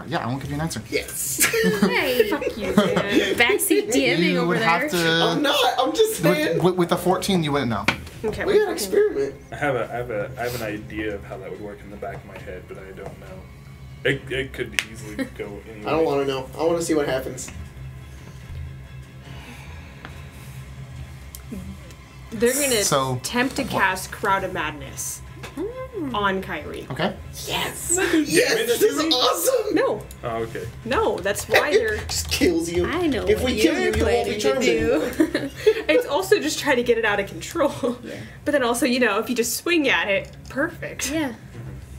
Yeah, I won't give you an answer. Yes. Hey, fuck you, man. backseat DMing You over would there. have I'm to. not. I'm just saying. With the 14, you wouldn't know. Okay, We gotta experiment. I have an idea of how that would work in the back of my head, but I don't know. It could easily go anyway. I don't want to know. I want to see what happens. They're gonna So- attempt to cast Crowd of Madness on Kyrie. Okay. Yes. Damage Yes. This is to me? awesome. No, Oh, okay. no, that's why they're. Just kills you. I know If what we kill you're you, you won't be planning charmed to anymore. do. It's also just trying to get it out of control. Yeah. But then also, if you just swing at it, perfect. Yeah,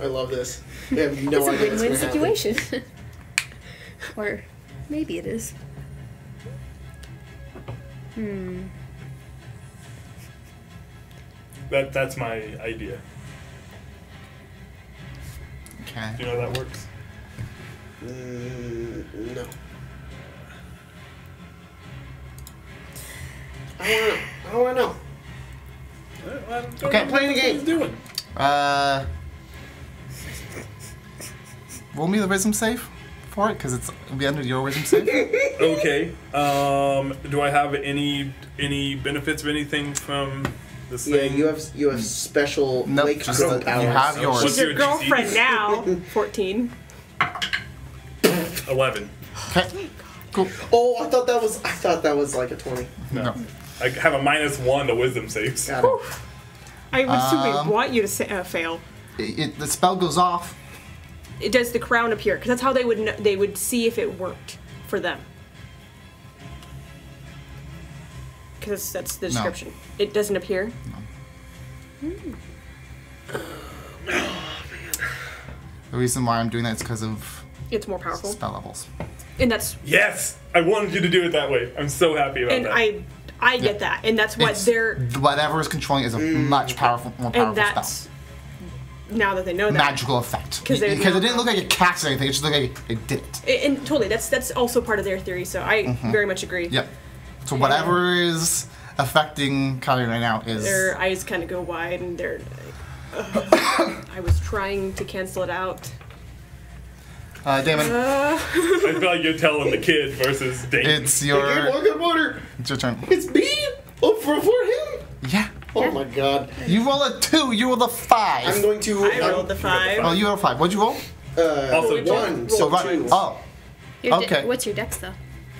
I love this. I have no it's a idea what's win-win gonna happen. situation. Or maybe it is. That's my idea. Okay. Do you know how that works? No. I don't want to know. Okay. Playing a game. What he's doing. Roll me the wisdom save for it, because it's it'll be under your wisdom save. Okay. Do I have any benefits of anything from this Yeah, thing? you have special Nope, lake just girl you powers. have yours. She's your your girlfriend GC? now. 14. 11. Okay. Cool. Oh, I thought that was like a 20. No. I have a -1 to wisdom saves. Got it. I would assume we want you to fail. The spell goes off. It does the crown appear? Because that's how they would see if it worked for them. Because that's the description. It doesn't appear. The reason why I'm doing that is because of It's more powerful, spell levels. and that's Yes! I wanted you to do it that way. I'm so happy about and that. I get that, and that's what It's- they're Whatever is controlling is a much more powerful and that's spell. now that they know that. Magical effect. 'Cause they Because know- it didn't look like it cast anything. It just looked like it did it. And totally, that's also part of their theory. So I very much agree. Yep. So whatever is affecting Kylie right now is. Their eyes kind of go wide, and they're. I was trying to cancel it out. Damon, I feel like you're telling the kid versus Dane. it's Hey, your good water. it's your turn. It's me. Oh, for him. Yeah. Oh my god. You roll a 2. You roll a 5. I'm going to. I rolled the 5. Oh, you roll a 5. What'd you roll? Also, one. So So right. two. Oh. Okay. What's your dex though?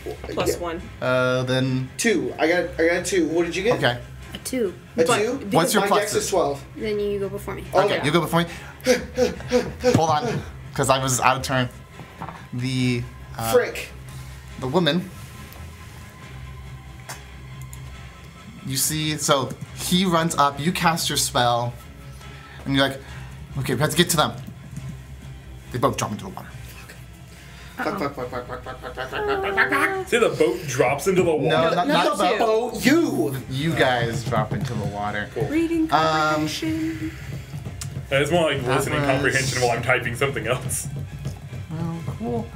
+1. Then 2. I got 2. What did you get? okay. A 2. A 2? What's your My dex is pluses? 12. Then you go before me. Oh, Okay, yeah. you go before me. Hold on, because I was out of turn. The Frick. the woman. You see, so he runs up. You cast your spell, and you're like, okay, we have to get to them. They both drop into the water. Fuck. See, the boat drops into the water. No, not the boat. Oh, you! You guys drop into the water. Reading comprehension. It's more like listening was- comprehension while I'm typing something else. Well, cool.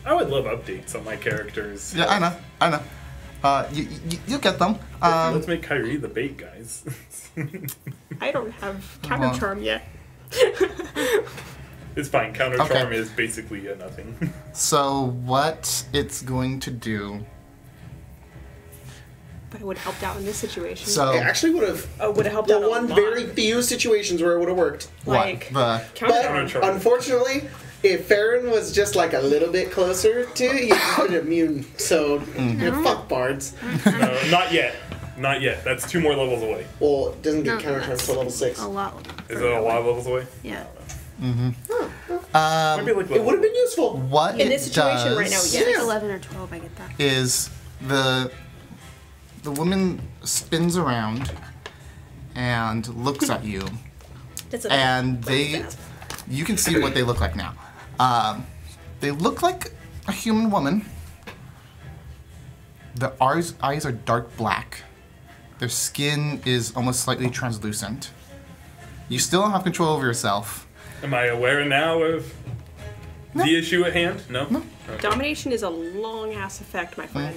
I would love updates on my characters. Yeah, I know. You get them. Let's make Kyrie the bait, guys. I don't have counter charm yet. It's fine. Counter Okay. charm is basically a nothing. So what it's going to do? But it would have helped out in this situation. So It actually would have. would have helped out The a one lot. very few situations where it would have worked. like what? counter But charm. charm. unfortunately, if Farron was just like a little bit closer to it, he'd been immune. So, fuck bards. No, not yet. Not yet. That's 2 more levels away. Well, it doesn't get No, counter charm that's until level 6. A lot. Is it a lot of levels away? Yeah. Maybe like It would have been useful. What In it this situation does right now, It's yes. like 11 or 12, I get that. is the woman spins around and looks at you, That's a- and you can see what they look like now. They look like a human woman. Their eyes are dark black. Their skin is almost slightly translucent. You still don't have control over yourself. Am I aware now of the issue at hand? No? Okay. Domination is a long ass effect, my friend.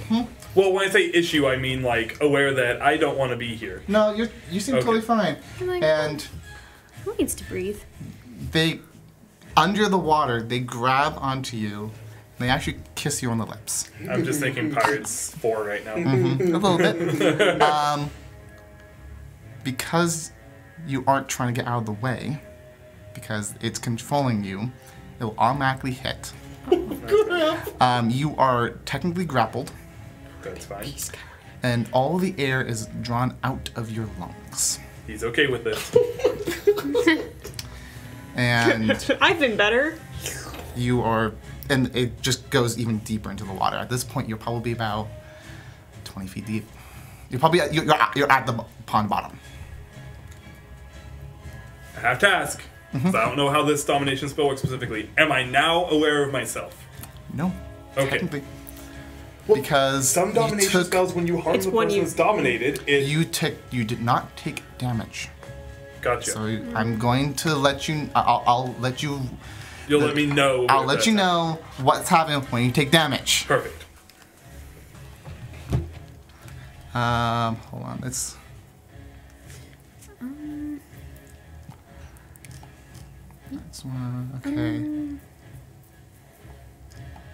Well, when I say issue, I mean like aware that I don't want to be here. No, you seem Okay. totally fine. I'm like, And who needs to breathe? they, under the water, they grab onto you. And they actually kiss you on the lips. I'm just thinking Pirates 4 right now. A little bit. Because you aren't trying to get out of the way, because it's controlling you, it will automatically hit. You are technically grappled, That's fine. and all the air is drawn out of your lungs. He's okay with it. And I've been better. you are, and it just goes even deeper into the water. At this point, you're probably about 20 feet deep. You're probably you're at the pond bottom. I have to ask. 'Cause I don't know how this domination spell works specifically. Am I now aware of myself? No. Okay. Technically. Because Some domination you took, spells, when you harm It's the when person you- that's dominated, it. you did not take damage. Gotcha. So I'm going to let you. I'll let you. You'll let me know. I'll if let that's you know what's happening when you take damage. Perfect. Hold on. It's. That's one. Okay.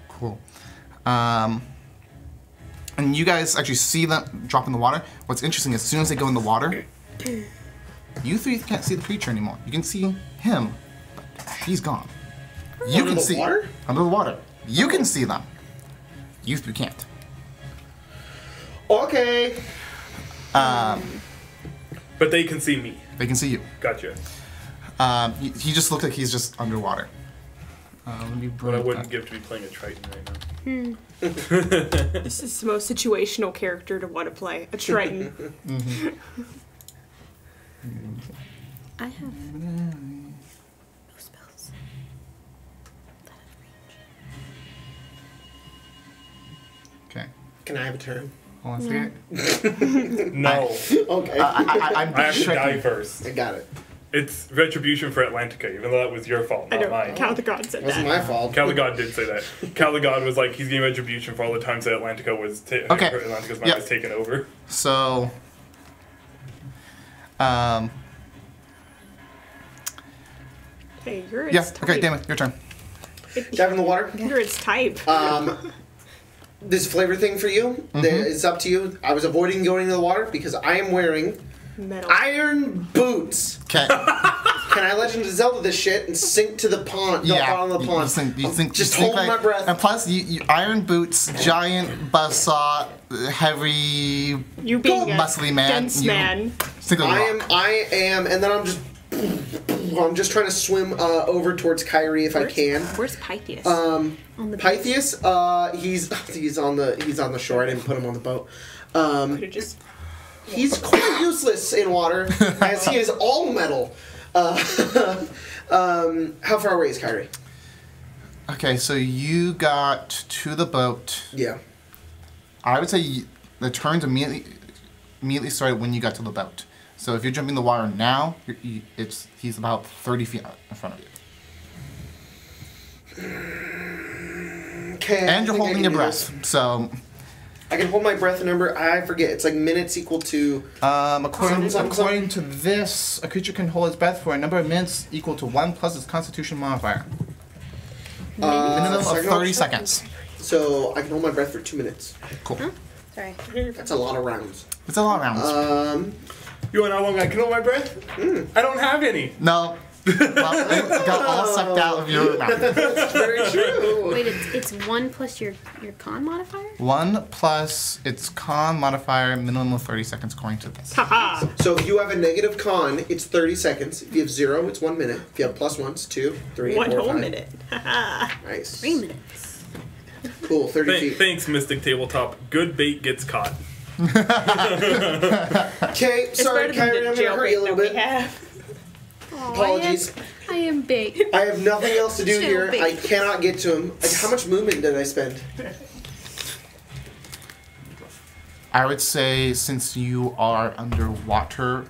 Cool. And you guys actually see them drop in the water. What's interesting, as soon as they go in the water, you three can't see the creature anymore. You can see him, but he's gone. You Under can the see water? under the water. You can see them. You three can't. Okay. But they can see me. They can see you. Gotcha. He just looks like he's just underwater. Let me bring What I it wouldn't back. give to be playing a Triton right now. This is the most situational character to want to play. A Triton. I have no spells. Okay. Can I have a turn? Hold on a second. No. Okay. I'm I have to checking. die first. I got it. It's retribution for Atlantica, even though that was your fault, I not know. mine. Count the God said It wasn't that. my fault. Caligod did say that. Caligod was like, he's getting retribution for all the times that Atlantica was Okay. Atlantica's mind Yep. was taken over. So, Hey, you're yeah. its type. Okay, damn it, your turn. Dive in the water. You're its type. This flavor thing for you, it's up to you. I was avoiding going in the water because I am wearing Metal. iron boots. Okay. Can I Legend of Zelda this shit and sink to the pond? Yeah, bottom of the pond. Just hold like, my breath. And plus, you iron boots, giant buzzsaw, heavy, You being muscly man. dense man. I am, and then I'm just trying to swim over towards Kyrie if I can. Where's Pythias? On the Pythias, he's on the shore. I didn't put him on the boat. Could've just... He's quite useless in water, as he is all metal. How far away is Kyrie? Okay, so you got to the boat. Yeah. I would say the turns immediately started when you got to the boat. So if you're jumping the water now, he's about 30 feet in front of you. Okay. And you're holding your breath, so... I can hold my breath number. I forget. It's like minutes equal to... according to this, a creature can hold its breath for a number of minutes equal to 1 plus its Constitution modifier. Minimum of 30 seconds. So I can hold my breath for 2 minutes. Cool. Huh? Sorry. That's a lot of rounds. It's a lot of rounds. You want to know how long I can hold my breath? I don't have any. No. Well, it got all sucked out of your mouth. That's very true. Wait, it's 1 plus your con modifier? 1 plus its con modifier, minimum of 30 seconds according to this. Haha! So if you have a negative con, it's 30 seconds. If you have 0, it's 1 minute. If you have plus 1, it's 2, 3, 1 4, whole 5. minute. Haha! Nice. 3 minutes. Cool, 30 feet. Thanks, Mystic Tabletop. Good bait gets caught. Okay, sorry, Kyrie, I'm going to hurt you a little bit. Aw, Apologies. I am baked. I have nothing else to do So here. big. I cannot get to him. Like, how much movement did I spend? I would say since you are underwater,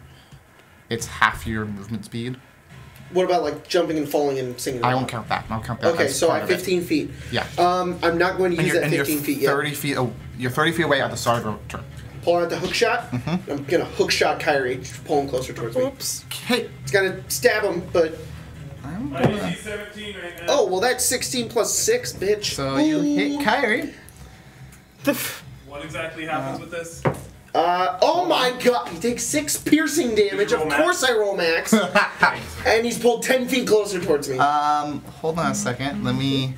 it's half your movement speed. What about like jumping and falling and singing? I won't count that. I'll count that. Okay, as so part I'm of it. 15 feet. Yeah. I'm not going to use that 15 feet yet. 30 feet. You're 30 feet away at the start of your turn. Pull out the hook shot. I'm gonna hook shot Kyrie, just pull him closer towards me. Oops. Okay. It's gonna stab him, but I DC 17 right now. oh well, that's 16 plus 6, bitch. So you hit Kyrie. What exactly happens with this? Oh my god, he takes 6 piercing damage. Did you Of roll course I roll max. And he's pulled 10 feet closer towards me. Hold on a second. Let me.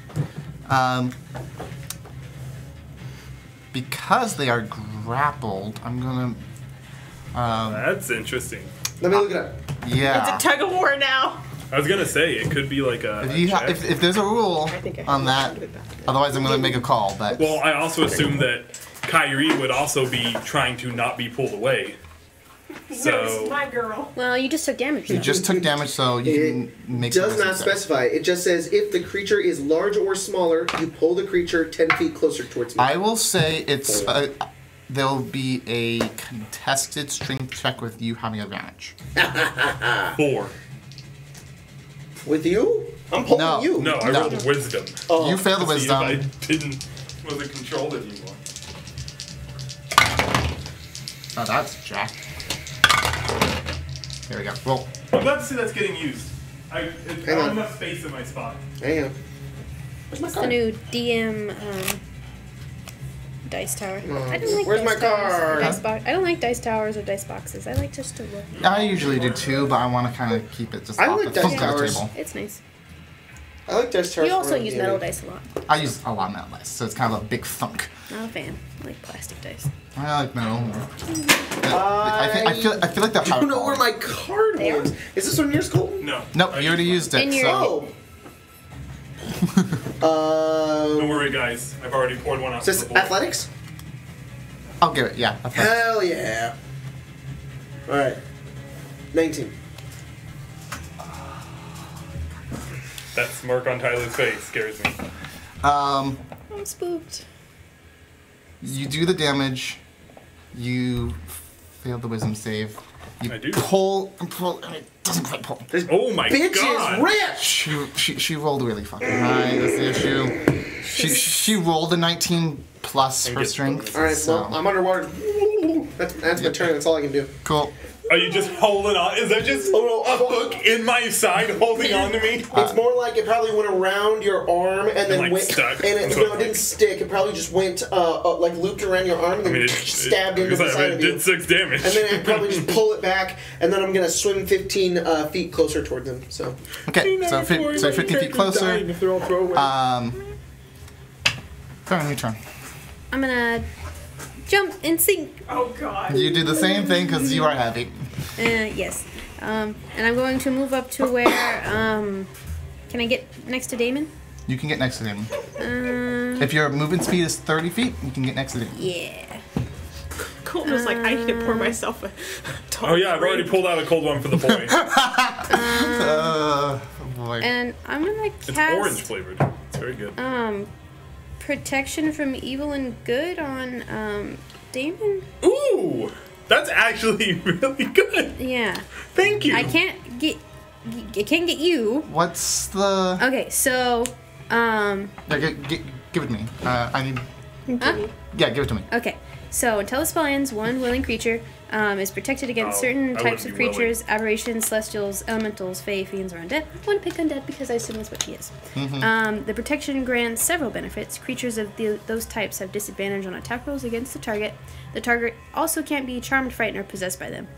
Because they are grappled, I'm gonna. That's interesting. Let me look it up. Yeah. It's a tug of war now. I was gonna say it could be like a. If there's a rule think I on that, otherwise I'm gonna make a call. But Well, I also assume that Kyrie would also be trying to not be pulled away. So my girl. Well, you just took damage. you though. just took damage, so you can make. Does the not wisdom save. specify. It just says if the creature is large or smaller, you pull the creature 10 feet closer towards me. I will say it's. There'll be a contested strength check with you having advantage. 4. With you? I'm pulling No. you. No, I rolled wisdom. Oh. You failed the To see if I wisdom. wasn't controlled anymore. Oh, that's Jack. There we go. Roll. I'm glad to see that's getting used. I Hang have on. enough space in my spot. Hang on. Where's my It's the card? new DM dice tower. I don't like Where's dice my towers or card? dice I don't like dice towers or dice boxes. I like just to look. I usually do too, but I want to kind of keep it just I off like the dice front of the towers. table. It's nice. I like dice towers. You also for use gaming. metal dice a lot. I use a lot of metal dice, so it's kind of a big thunk. Not a fan. I like plastic dice. I like metal. I feel like they're I higher don't know where quality. my card There? was. Is this one yours, Colton? No. Nope, I you already used it. In your- So Oh. Don't worry, guys. I've already poured one out. Is this for the board. athletics? I'll give it. Yeah. Okay. Hell yeah. Alright. 19. That smirk on Tyler's face scares me. I'm spooked. You do the damage. You failed the wisdom save. You I do. pull and pull, and it doesn't quite pull. This Oh my bitch god! is rich! She rolled really fucking high. That's the issue. She rolled a 19 plus her strength. Alright, so. well, I'm underwater. That's my turn. That's all I can do. Cool. Are you just holding on? Is there just a hook in my side holding on to me? It's more like it probably went around your arm and then like went stuck. And it didn't stick. It probably just went like looped around your arm and then stabbed into the side of you. It did 6 damage. And then I'd probably just pull it back, and then I'm gonna swim 15 feet closer toward them. So okay, so 15 feet closer. If they're all throwaway. Turn, your turn. I'm gonna jump and sink. Oh god. You do the same thing because you are heavy. Yes. And I'm going to move up to where, can I get next to Damon? You can get next to him. If your movement speed is 30 feet, you can get next to him. Yeah. Colton was like, I need to pour myself a tall Oh yeah, I've already pulled out a cold one for the boy. Oh boy. And I'm gonna It's cast orange flavored. It's very good. protection from evil and good on Damon. Ooh, that's actually really good. Yeah. Thank you. I can't get you. What's the? Okay, so Yeah, give it to me. I need. Huh? Yeah, give it to me. Okay, so until the spell ends, one willing creature is protected against certain I types of wouldn't be creatures, aberrations, celestials, elementals, fae, fiends, or undead. I want to pick undead because I assume that's what he is. The protection grants several benefits. Creatures of those types have disadvantage on attack rolls against the target. The target also can't be charmed, frightened, or possessed by them.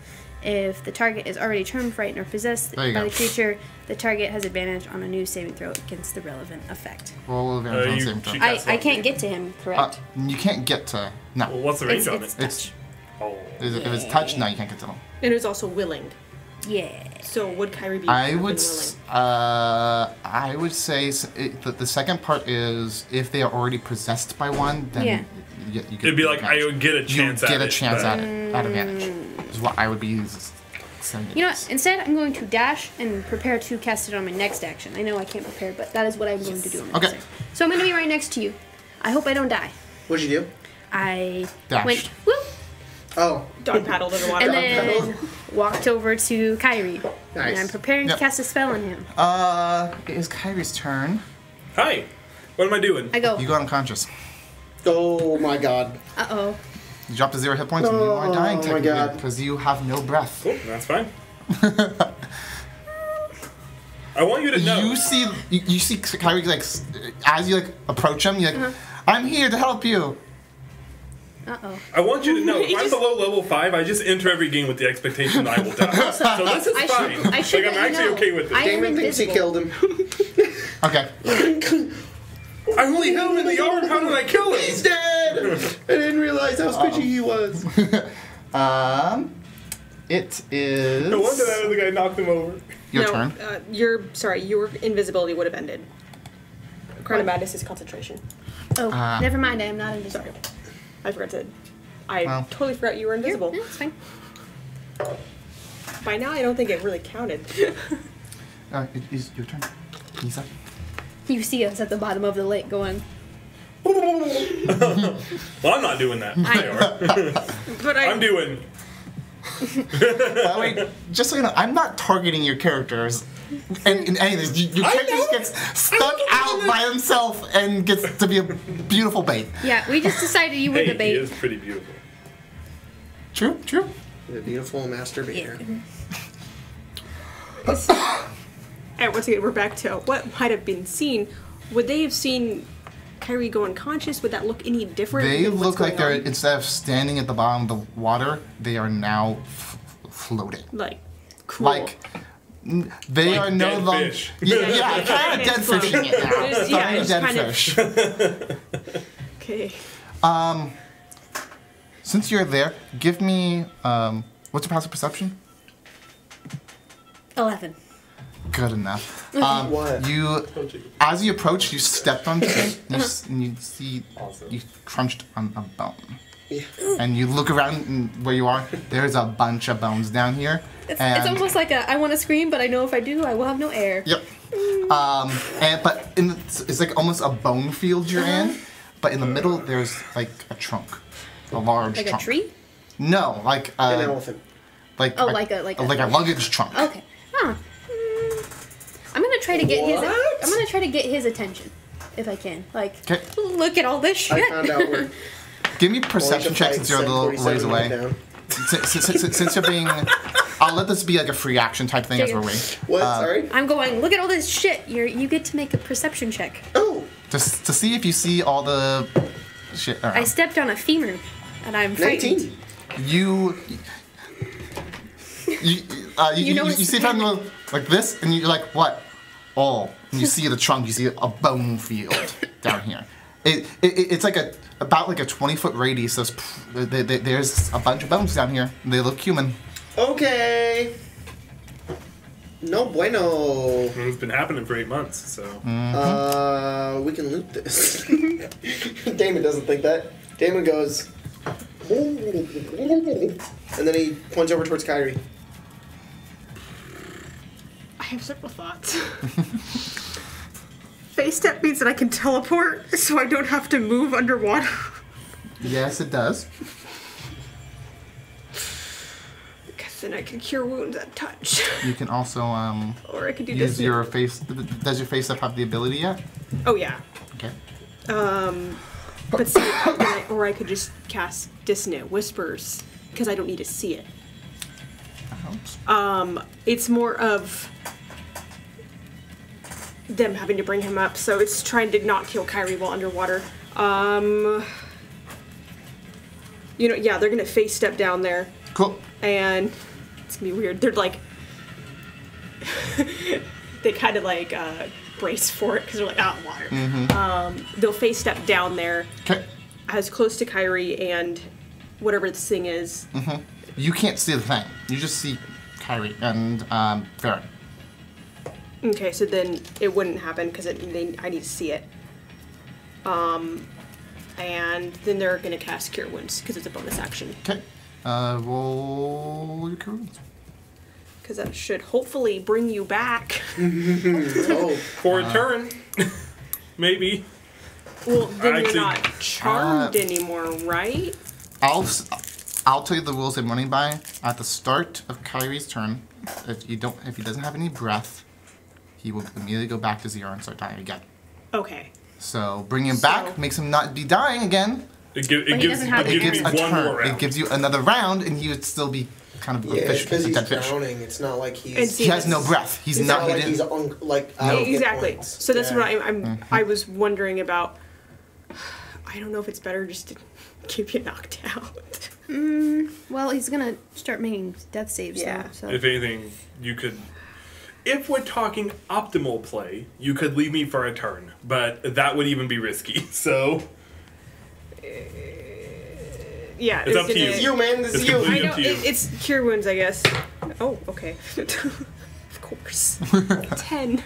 If the target is already charmed, frightened, or possessed by the creature, the target has advantage on a new saving throw against the relevant effect. Roll advantage on saving throw. I can't get to him, correct? You can't get to. No. Well, what's the range on It's it? touch. Oh. If it's touch, no, you can't get to them. And it was also willing. Yeah. So would Kyrie be I willing? would say that the second part is if they are already possessed by one, then Yeah. you get It'd be like I would get a chance at it. You get a chance but- at it. At advantage. Is what I would be saying. You know what? Instead, I'm going to dash and prepare to cast it on my next action. I know I can't prepare, but that is what I'm going to do on my next action. So I'm going to be right next to you. I hope I don't die. What'd you do? I Dashed. went whoop, Oh. Dog paddled in the water. and then walked over to Kyrie. Nice. And I'm preparing to Yep. cast a spell on him. It is Kyrie's turn. Hi. What am I doing? I go, You go unconscious. Oh my god. uh-oh. You drop to 0 hit points and you are dying Oh my technically God. because you have no breath. Cool, that's fine. I want you to know. You see Kyrie like as you like approach him, you're like, I'm here to help you. Uh-oh. I want you to know, if I'm below level 5, I just enter every game with the expectation that I will die. So this is fine. I should I'm let you actually know. okay with I this. am Damon thinks he invisible. killed him. Okay. I only hit him in the arm. How did I kill him? He's dead! I didn't realize how squishy he was. It is No wonder that other guy knocked him over. your turn. Your invisibility would have ended. Crown of Madness is concentration. Oh, never mind. I am not invisible. I forgot to. I totally forgot you were invisible. Yeah, it's fine. By now, I don't think it really counted. It is your turn. Lisa. You see us at the bottom of the lake going, Well, I'm not doing that. They are. But I'm doing. Wait, just so you know, I'm not targeting your characters. And in any of this, your character just gets stuck out by himself and gets to be a beautiful bait. yeah, we just decided you were Hey, the he bait. is pretty beautiful. True. The beautiful masturbator. And once again, we're back to what might have been seen. Would they have seen Kyrie go unconscious? Would that look any different? They than what's look like they're, going on? instead of standing at the bottom of the water, they are now floating. Like, cool. Like, they Like are no dead longer. fish. Yeah, kind of dead fishing it now. It's- yeah, it's dead kind of- fish. Okay. Since you're there, give me. What's your passive perception? 11. Good enough. What? As you approach, you stepped on something, and you see you crunched on a bone. Yeah. And you look around where you are. There's a bunch of bones down here. It's almost like I want to scream, but I know if I do, I will have no air. Yep. But it's like almost a bone field you're in. But in the middle, there's like a trunk, a large Like trunk. a tree? No, like An elephant. like Oh, a, like a luggage trunk. Okay. Huh. I'm gonna try to get his. What? I'm gonna try to get his attention, if I can. Like, 'Kay. look at all this shit. I found out we're Give me perception checks since you're a little ways away. Since you're being I'll let this be like a free action type thing as we're waiting. What? Sorry? I'm going, look at all this shit. You get to make a perception check. Oh. Just to see if you see all the shit around. I stepped on a femur, and I'm frightened. 19. You see something like this, and you're like, what? Oh, and you see the trunk. You see a bone field down here. It's like about like a 20-foot radius. There's a bunch of bones down here. They look human. Okay. No bueno. It's been happening for 8 months, so. We can loot this. Damon doesn't think that. Damon goes. And then he points over towards Kyrie. I have several thoughts. Phase step means that I can teleport, so I don't have to move underwater. Yes, it does. Because then I can cure wounds at touch. You can also Or I could do use this. your face. Does your face up have the ability yet? Oh yeah. Okay. But see, or I could just cast Dissonant Whispers because I don't need to see it. That helps. It's more of them having to bring him up, so it's trying to not kill Kyrie while underwater. Yeah, they're gonna face step down there. Cool. And it's gonna be weird. They're like, they kind of like brace for it because they're like, water. Mm-hmm. They'll face step down there. Okay. As close to Kyrie and whatever this thing is. Mm-hmm. You can't see the thing. You just see Kyrie and Farron. Okay, so then it wouldn't happen because I need to see it. And then they're gonna cast Cure Wounds because it's a bonus action. Okay. Roll your Cure Wounds. Because that should hopefully bring you back. Oh. For a turn. Maybe. Well, then Actually, you're not charmed anymore, right? I'll tell you the rules I'm running by. At the start of Kyrie's turn, if he doesn't have any breath, he will immediately go back to 0 and start dying again. Okay. So bringing him back makes him not be dying again. It gives It gives me a one more turn. round. It gives you another round, and he would still be kind of Yeah, a fish, because a he's dead fish. drowning. It's not like he's. And see, He has no breath. He's it's not. not He like he's didn't. out of hit Exactly. points. So that's Yeah. what I was wondering about. I don't know if it's better just to keep you knocked out. Well, he's gonna start making death saves Yeah. now. So. If anything, you could. If we're talking optimal play, you could leave me for a turn, but that would even be risky. So. Yeah, It's up to you. It's you, man. This It's is you. completely I know up to you. it's Cure Wounds, I guess. Oh, okay. Of course. 10.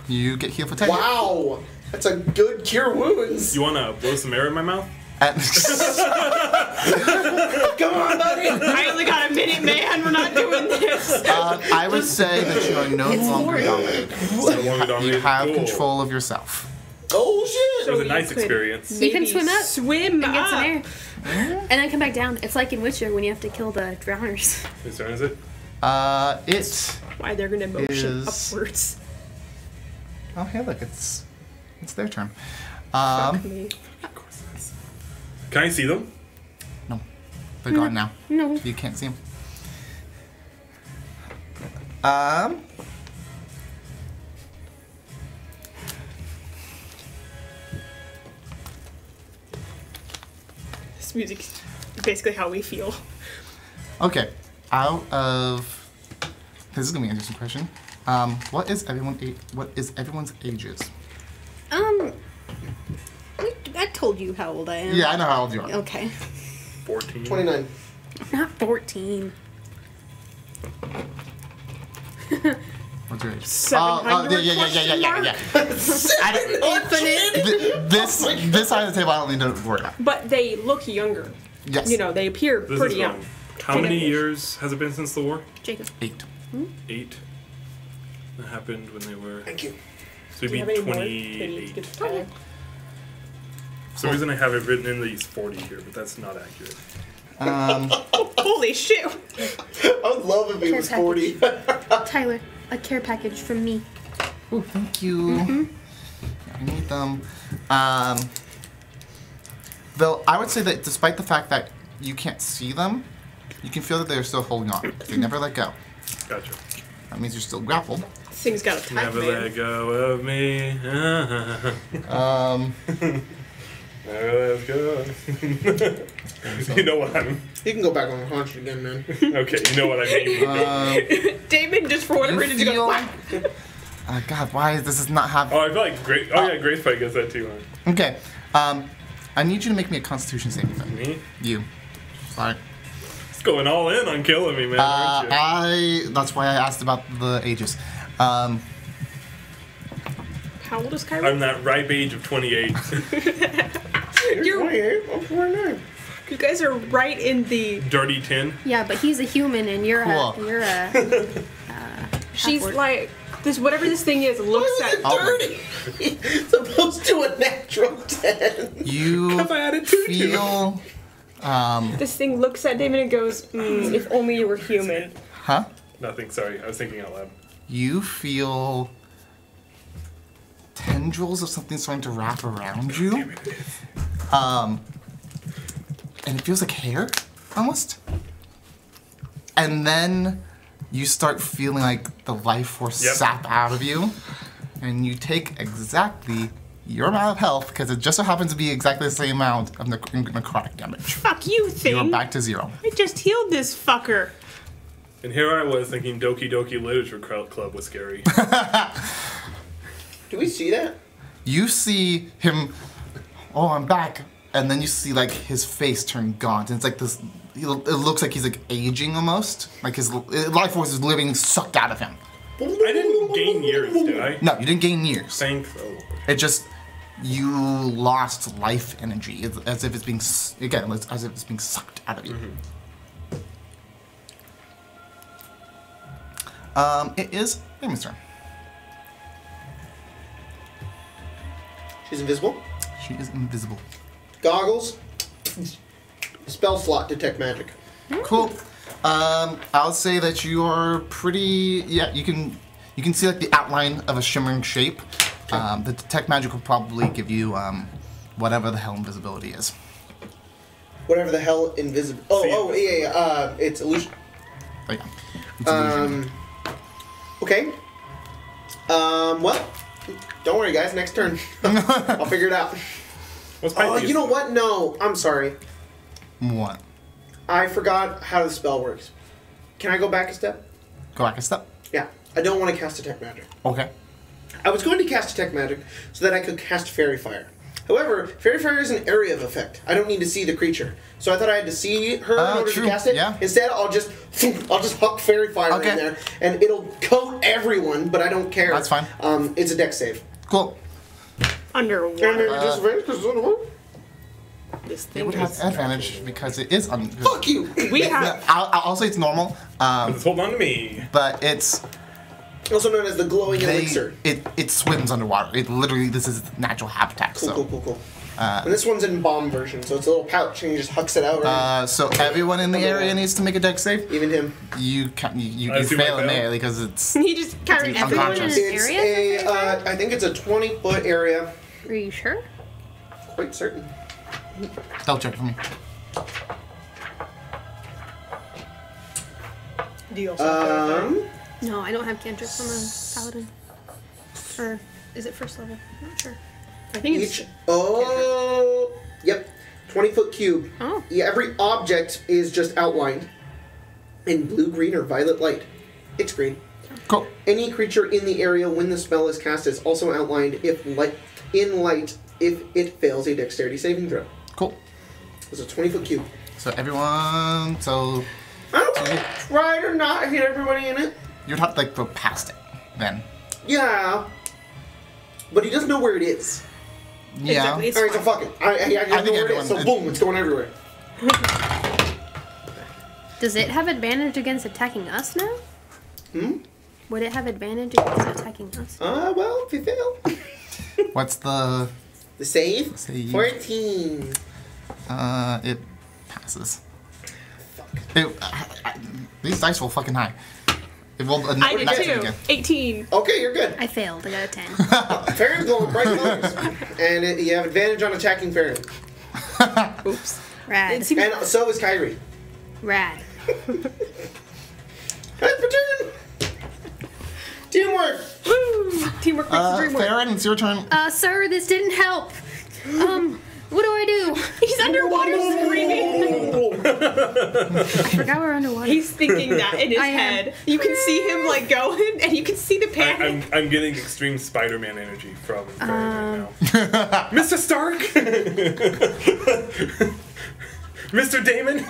You get healed for 10. Wow. That's a good cure wounds. You want to blow some air in my mouth? And Come on, buddy. I only got a minute, man. We're not doing this. I would say that you are no longer dominated. You have Cool. control of yourself. Oh shit. It was a you nice could experience. You can maybe swim up Swim and get some up. air, and then come back down. It's like in Witcher when you have to kill the drowners. Whose turn is it? It. Why they're gonna motion Is- upwards. Oh, hey, look, it's their turn. Fuck me. Of course it is. Can I see them? No, they're gone now. No. You can't see them. This music's basically how we feel. Okay, out of this is gonna be an interesting question. What is everyone's ages? I told you how old I am. Yeah, I know how old you are. Okay. 14. 29. Not 14. What's your age? 700 yeah. This side of the table, I don't need to worry about. But they look younger. Yes. You know, they appear This pretty is young. wrong. How many years has it been since the war? Jacob. 8. 8. That happened when they were. Thank you. So Do you it'd have be any more? Maybe you 28. could try. For some reason I have it written in these 40 here, but that's not accurate. Holy shit! I would love if he was 40. Tyler, a care package from me. Oh, thank you. I need them. Though I would say that despite the fact that you can't see them, you can feel that they're still holding on. They never let go. Gotcha. That means you're still grappled. This thing's got a type, Never man. let go of me. Never let go. You know what I'm... You can go back on the haunch again, man. Okay, you know what I mean. Damon, just for whatever reason, you go, whack. God, why does this not have... Oh, I feel like Grace... Oh, yeah, Grace probably gets that too, huh? Okay. I need you to make me a Constitution saving throw. Me? You. Sorry. It's going all in on killing me, man, aren't you? That's why I asked about the ages. How old is Kyrie? I'm that ripe age of 28. You're 28. I'm 29. You guys are right in the... Dirty 10. Yeah, but he's a human and you're Cool. She's half-orc. like... This whatever this thing is looks Why at... is it dirty? It's opposed to a natural 10. You If I had a tutu. feel... This thing looks at Damon and goes, if only you were human. Huh? Nothing, sorry. I was thinking out loud. You feel... tendrils of something starting to wrap around you. And it feels like hair, almost. And then you start feeling like the life force sap out of you. And you take exactly your amount of health, because it just so happens to be exactly the same amount of necrotic damage. Fuck you, thing. You are back to 0. I just healed this fucker. And here I was thinking Doki Doki Literature Club was scary. Do we see that? You see him, oh, I'm back. And then you see like his face turn gaunt. And it's like this, it looks like he's like aging almost. Like his life force is living sucked out of him. I didn't gain years, did I? No, you didn't gain years. Thanks. Oh. It just, you lost life energy. It's as if it's being, again, as if it's being sucked out of you. It is Amy's turn. She's invisible. She is invisible. Goggles. Spell slot. Detect magic. Cool. I'll say that you are pretty. Yeah, you can see like the outline of a shimmering shape. The detect magic will probably give you whatever the hell invisibility is. Whatever the hell invisible. Yeah. It's illusion. Oh, yeah. It's illusion. Okay. Well, don't worry, guys. Next turn, I'll figure it out. Oh, you know what? No, I'm sorry. What? I forgot how the spell works. Can I go back a step? Go back a step. Yeah. I don't want to cast Detect Magic. Okay. I was going to cast Detect Magic so that I could cast Fairy Fire. However, Fairy Fire is an area of effect. I don't need to see the creature. So I thought I had to see her in order to cast it. Yeah. Instead, I'll just huck Fairy Fire in there, and it'll coat everyone, but I don't care. That's fine. It's a dex save. Cool. Underwater. This It thing would have advantage because it is un. Fuck you! We have... I'll say it's normal. Hold on to me. But it's Also known as the glowing elixir. It swims underwater. It literally, this is its natural habitat. Cool. And this one's in bomb version, so it's a little pouch and he just hucks it out. Right? So everyone in the area needs to make a dex save. Even him. You fail immediately because it's. He just carried Everyone in unconscious. an It's area? I think it's a 20-foot area. Are you sure? Quite certain. Double check for me. Do you also have No, I don't have cantrips on the paladin. Or is it first level? I'm not sure. I think it's... Yep. 20-foot cube. Oh. Yeah, every object is just outlined in blue, green, or violet light. It's green. Cool. Any creature in the area when the spell is cast is also outlined if it fails a dexterity saving throw. Cool. It's a 20-foot cube. So everyone, so I don't want to try to not hit everybody in it. you'd have to like go past it, then. Yeah. But he doesn't know where it is. Yeah. Exactly, it's Alright, so fine. fuck it. I know where it is, so everyone- boom, it's going everywhere. Does it have advantage against attacking us now? Would it have advantage against attacking us? Well, if you fail. What's the? The save? Save. 14. It passes. These dice roll fucking high. It rolled a I did 19 too. again. 18. Okay, you're good. I failed. I got a 10. Fairion's glowing bright colors. And you have advantage on attacking Farion. Oops. Rad. It seems... And so is Kyrie. Rad. That's my turn. Teamwork. Woo! Teamwork makes the dream work. Farron, it's your turn. Sir, this didn't help. What do I do? He's underwater screaming. I forgot we're underwater. He's thinking that in his head. You can see him like going, and you can see the panic. I'm getting extreme Spider-Man energy from Farron right now. Mr. Stark. Mr. Damon.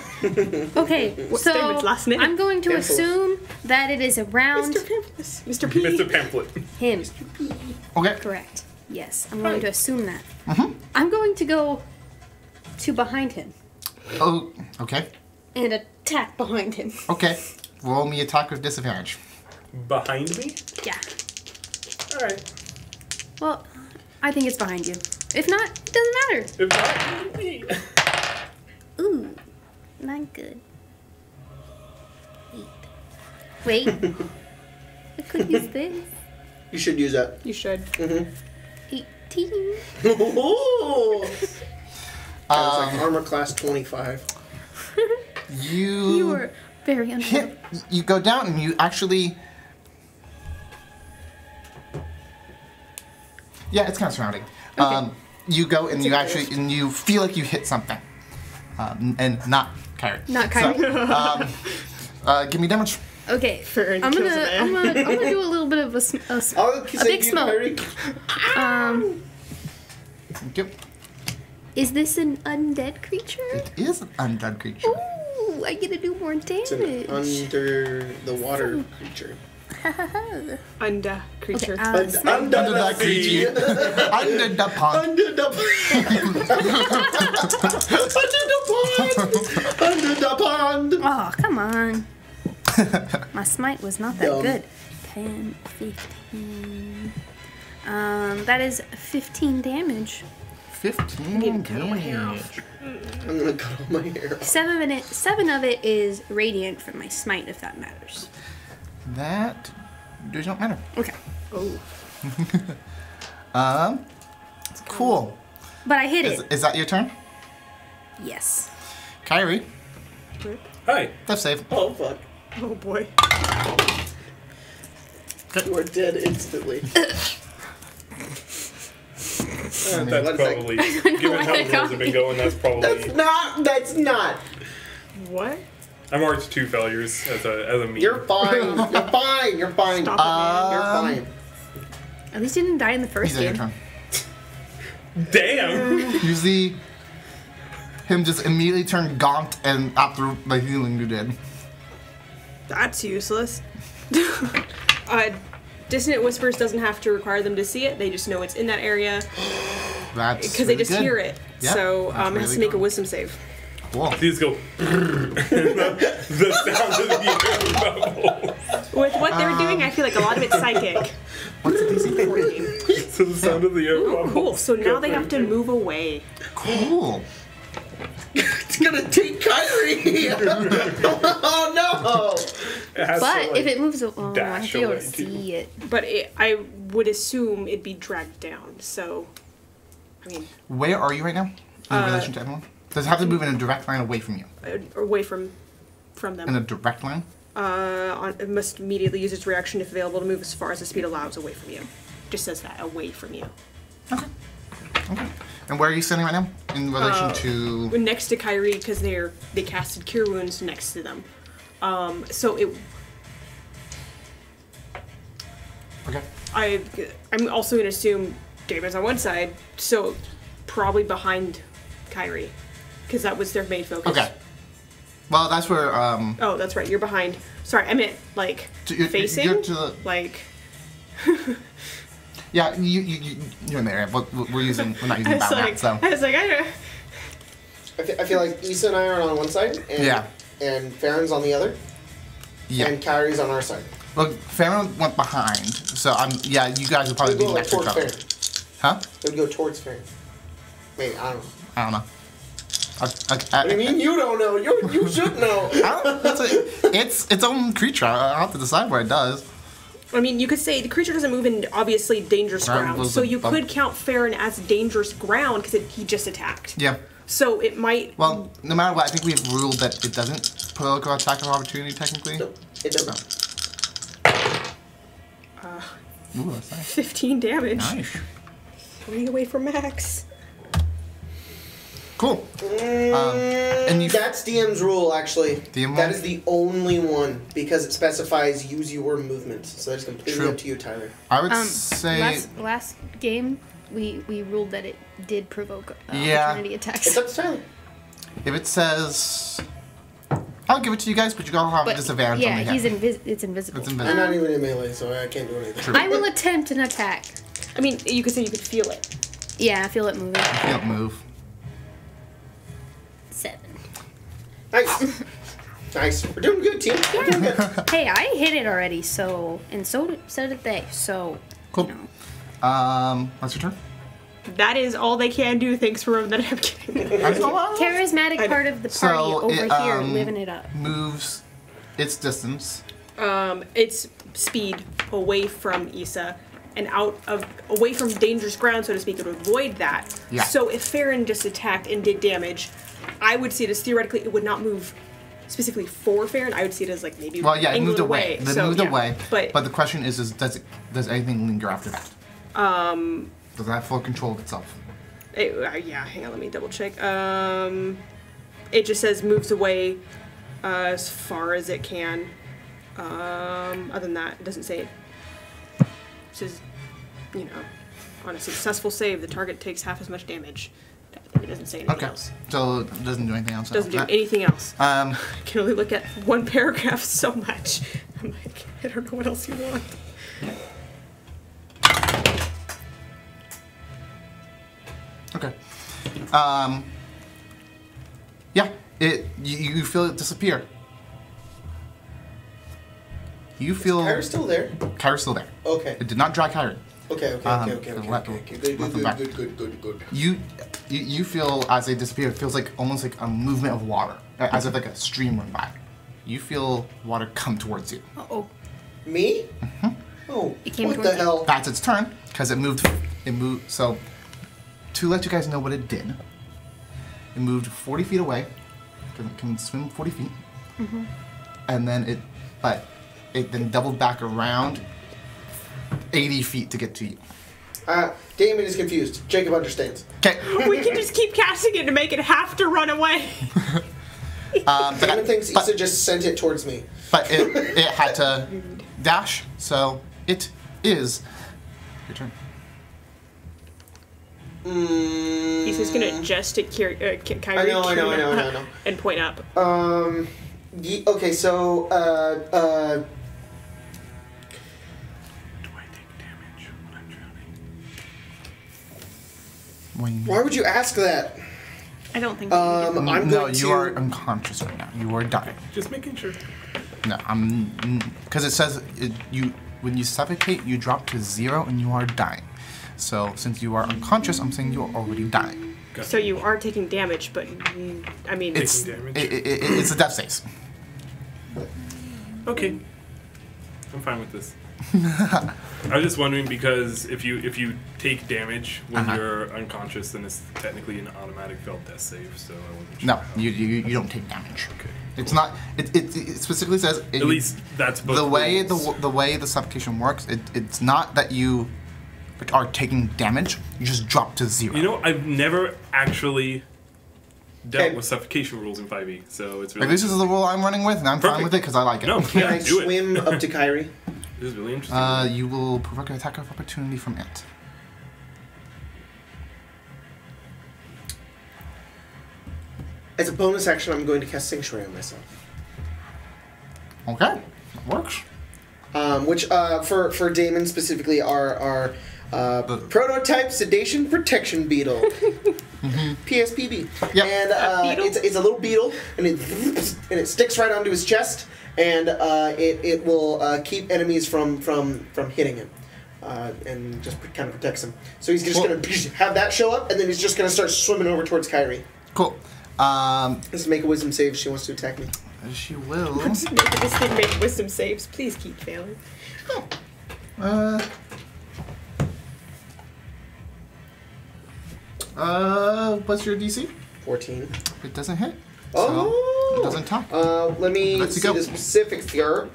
Okay, so Damon's last name? I'm going to Pamphless. assume that it is around Mr. Pamphlet. Mr. P. Mr. Pamphlet. him. Okay. Correct. Yes, I'm going to assume that. I'm going to go to behind him Oh, okay. and attack behind him. Okay. Roll me attack with disadvantage. Behind me? Yeah. All right. Well, I think it's behind you. If not, it doesn't matter. If not, me. Ooh, not good. 8. Wait. I could use this. You should use that. You should. 18. Ooh. It's like armor class 25. You were very unfair. You go down and you actually... Yeah, it's kind of surrounding. You go and you actually and you feel like you hit something, and not Kyrie. Not Kyrie. So, give me damage. Okay, Farron I'm kills gonna, a man. I'm gonna do a little bit of I'll a say big you, smoke. Kyrie. Yep. Is this an undead creature? It is an undead creature. Ooh, I get to do more It's an damage. under the water creature. Unda creature. Okay, Under Under the the creature. Under the pond. Under the pond. Under the pond. Oh, come on. My smite was not that Dumb. good. 10, 15. That is 15 damage. 15 cut all my hair damage. I'm gonna cut all my hair off. 7 of it is radiant from my smite, if that matters. That does not matter. Okay. Oh. Cool. But I hit it. Is that your turn? Yes. Kyrie, Hi. death save. Oh fuck. Oh boy. You are dead instantly. That's What is that? probably, given how the rolls have been going, that's probably... That's not. What? I'm already 2 failures as a meme. You're fine. You're fine. You're fine. Stop it, man. You're fine. At least you didn't die in the first He's your game. turn. Damn! You see him just immediately turn gaunt and after the healing you did. That's useless. Dissonant Whispers doesn't have to require them to see it. They just know it's in that area That's because they really just good. hear it. Yep, So that's it has to really make a good. wisdom save. Cool. These go... the sound of the bubble. With what they're doing, I feel like a lot of it's psychic. What's the DC? So the sound of the air Ooh, bubble. cool. So now they have to move away. Cool. It's gonna take Kyrie. Oh no. It has But to, like, if it moves, I have dash to be able to away, too. see it. But I would assume it'd be dragged down. So, I mean, Where are you right now in relation to everyone? Does it have to move in a direct line away from you? away from In them. a direct line? It must immediately use its reaction if available to move as far as the speed allows away from you. Just says that, away from you. Okay. And where are you standing right now in relation to? Next to Kyrie, because they casted Cure Wounds next to them. So Okay. I'm also going to assume Damon's on one side, so probably behind Kyrie, because that was their main focus. Okay. Well, that's where. Oh, that's right. You're behind. Sorry, I meant like facing. You're to the, like. yeah, you're in the area. But we're not using I battle was map, like, so. I was like, I don't. I feel like Issa and I are on one side, and Yeah. and Farron's on the other, Yeah. and Kyrie's on our side. Look, Farron went behind, so yeah, you guys would probably We'd be go next like to each towards other. Farron. Huh? We'd go towards Farron. Maybe I don't know. I don't know. What do you mean you don't know? You should know. It's its own creature. I'll have to decide what it does. I mean, you could say the creature doesn't move in obviously dangerous Ground ground, was so a you bump. could count Farron as dangerous ground because he just attacked. Yeah. So it might. Well, no matter what, I think we've ruled that it doesn't provoke an attack of opportunity, technically? Nope, it doesn't. Ooh, that's nice. 15 damage. Nice. 3 away from max. Cool. And you That's DM's rule, actually. DM That rule? is the only one because it specifies use your movement. So that's completely True. up to you, Tyler. I would say... Last game, we ruled that it did provoke Yeah. opportunity attacks. It's up to Tyler. If it says... I'll give it to you guys, but you all have a disadvantage on the hit. It's invisible. It's I'm invisible. not even in melee, so I can't do anything. I will attempt an attack. I mean, you could say you could feel it. Yeah, I feel it moving. You don't move. 7. Nice. Nice. We're doing good, team. We're doing good. Hey, I hit it already, so did they. So Cool. you know. That's your turn. That is all they can do. Thanks for that. I'm kidding. Charismatic part of the party over here, living it up. Moves its distance. Its speed away from Issa and away from dangerous ground, so to speak. It would avoid that. Yeah. So if Farron just attacked and did damage, I would see it as theoretically it would not move specifically for Farron. I would see it as like maybe Well, yeah, it moved angled away. It So, moved yeah. away. But the question is does anything linger after that? Does it have full control of itself? yeah, hang on, let me double check. It just says moves away as far as it can. Other than that, it doesn't say it. It says, you know, on a successful save, the target takes half as much damage. It doesn't say anything else. So it doesn't do anything else. Doesn't do anything else. Um, I can only look at one paragraph so much. I'm like, I don't know what else you want. Okay. Yeah. You feel it disappear. You feel. Kyra's still there. Kyra's still there. Okay. It did not drag Kyra. Okay. Good. You feel as they disappear. It feels like almost like a movement of water, as if like a stream went by. You feel water come towards you. Uh-oh. Me? Mm-hmm. Oh, It came what towards the you. hell? That's its turn because it moved. It moved. So to let you guys know what it did, it moved 40 feet away. Can swim 40 feet, and then it then doubled back around 80 feet to get to you. Damon is confused. Jacob understands. Okay. We can just keep casting it to make it have to run away. Damon thinks Issa just sent it towards me. But it had to dash, so it is your turn. He's just gonna gest at Kyrie. I know. And point up. Okay, so, Do I take damage when I'm drowning? why would you ask that? I don't think. I'm No, going you to... are unconscious right now. You are dying. Just making sure. No, because it says when you suffocate, you drop to 0 and you are dying. So since you are unconscious, I'm saying you are already dying. So you are taking damage, but I mean, It's damage? it's a death save. Okay. I'm fine with this. I was just wondering because if you take damage when you're unconscious, then it's technically an automatic failed death save. So I wasn't sure. No, you don't take damage. Okay. It's not. It specifically says. At least that's both the way rules. the way the suffocation works. It's not that you are taking damage. You just drop to 0. You know, I've never actually dealt Okay. with suffocation rules in 5e, so it's Like, really this is the rule I'm running with, and I'm fine Perfect. with it because I like it. no. Can Yeah, I do swim it. up to Kyrie? This is really interesting. You will provoke an attack of opportunity from it. As a bonus action, I'm going to cast Sanctuary on myself. Okay, that works. Which, for Damon specifically, are Prototype Sedation Protection Beetle. PSPB. Yep. And beetle? it's a little beetle, and it sticks right onto his chest, and it will keep enemies from hitting him. And just kind of protects him. So he's just going to have that show up, and then he's just going to start swimming over towards Kyrie. Cool. Let's make a wisdom save if she wants to attack me. She will. this thing make wisdom saves. Please keep failing. What's your DC? 14. It doesn't hit. Oh! doesn't talk. Let me Let's see go. the specifics here.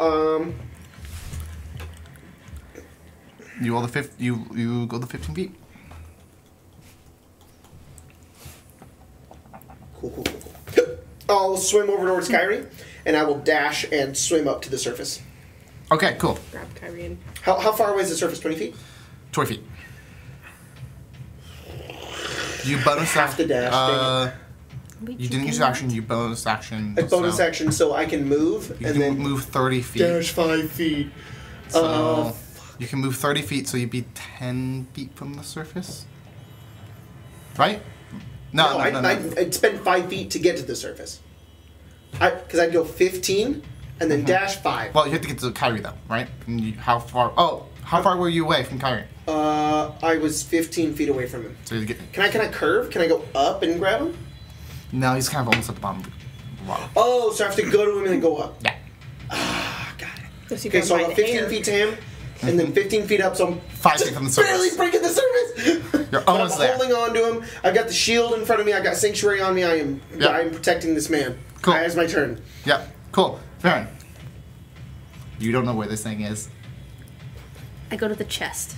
You all the you go the 15 feet. Cool. I'll swim over towards Kyrie, and I will dash and swim up to the surface. Okay, cool. Grab Kyrie and... How far away is the surface? 20 feet? 20 feet. You bonus Have to dash, you didn't use your action. You bonus action. A bonus action, so I can move You and can then move 30 feet. dash 5 feet. So you can move 30 feet, so you'd be 10 feet from the surface. Right? No. I'd spend 5 feet to get to the surface. Because I'd go 15 and then dash 5. Well, you have to get to Kyrie though, right? And how far? Oh, how far were you away from Kyrie? I was 15 feet away from him. So you get. Can I curve? Can I go up and grab him? No, he's kind of almost at the bottom of the water. Oh, so I have to go to him and then go up. Yeah. Got it. So Okay, so I got 15 feet to him, and then 15 feet up, so I'm 5 feet from the surface. barely breaking the surface. You're But almost I'm there. holding on to him. I've got the shield in front of me. I've got Sanctuary on me. I am protecting this man. Cool. It's my turn. Yep. Cool. Farron. You don't know where this thing is. I go to the chest.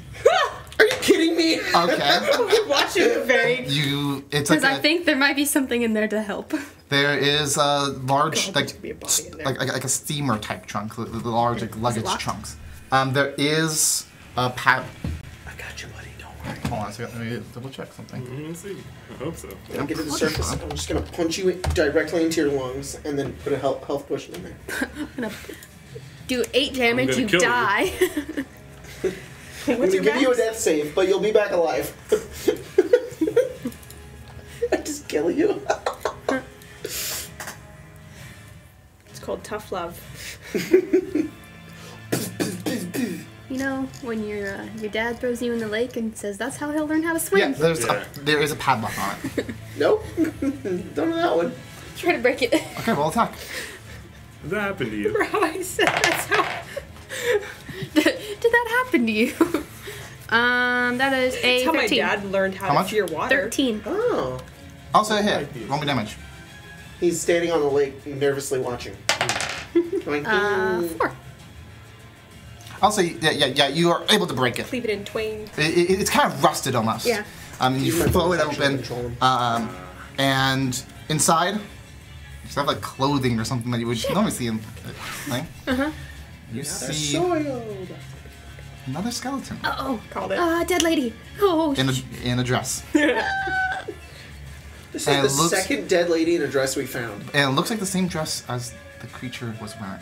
Are you kidding me? Okay. Watch it very... It's Because like I think there might be something in there to help. there is a large God, there's gonna be a body in there. like a steamer type trunk, the large like luggage locked? trunks. There is a pad. I got you, buddy. Don't worry. Hold on a second. Let me double check something. Let's see. I hope so. When I get to the surface, I'm just gonna punch you directly into your lungs, and then put a health potion in there. I'm gonna do 8 damage, gonna you kill you. die. I'm gonna give you a death save, but you'll be back alive. I just kill you. It's called tough love. You know, when your dad throws you in the lake and says that's how he'll learn how to swim. Yeah, there is a padlock on it. Nope. Don't know that one. Try to break it. Okay, well attack. Did that happen to you? Bro, I said that's how... Did that happen to you? That is a That's how 13. my dad learned how How to much? fear water. 13. Oh. Also a hit. Roll me damage. He's standing on the lake, nervously watching. Going, 4. I'll say, yeah, you are able to break it. Cleave it in twain. It's kind of rusted almost. Yeah. You Use my throw it bonus action to open, control him. and inside, you have like clothing or something that you would normally see in a thing. You see Soiled. another skeleton Uh-oh. Called it. Dead lady. Oh, in a dress. This And is it the looks- second dead lady in a dress we found. And it looks like the same dress as the creature was wearing.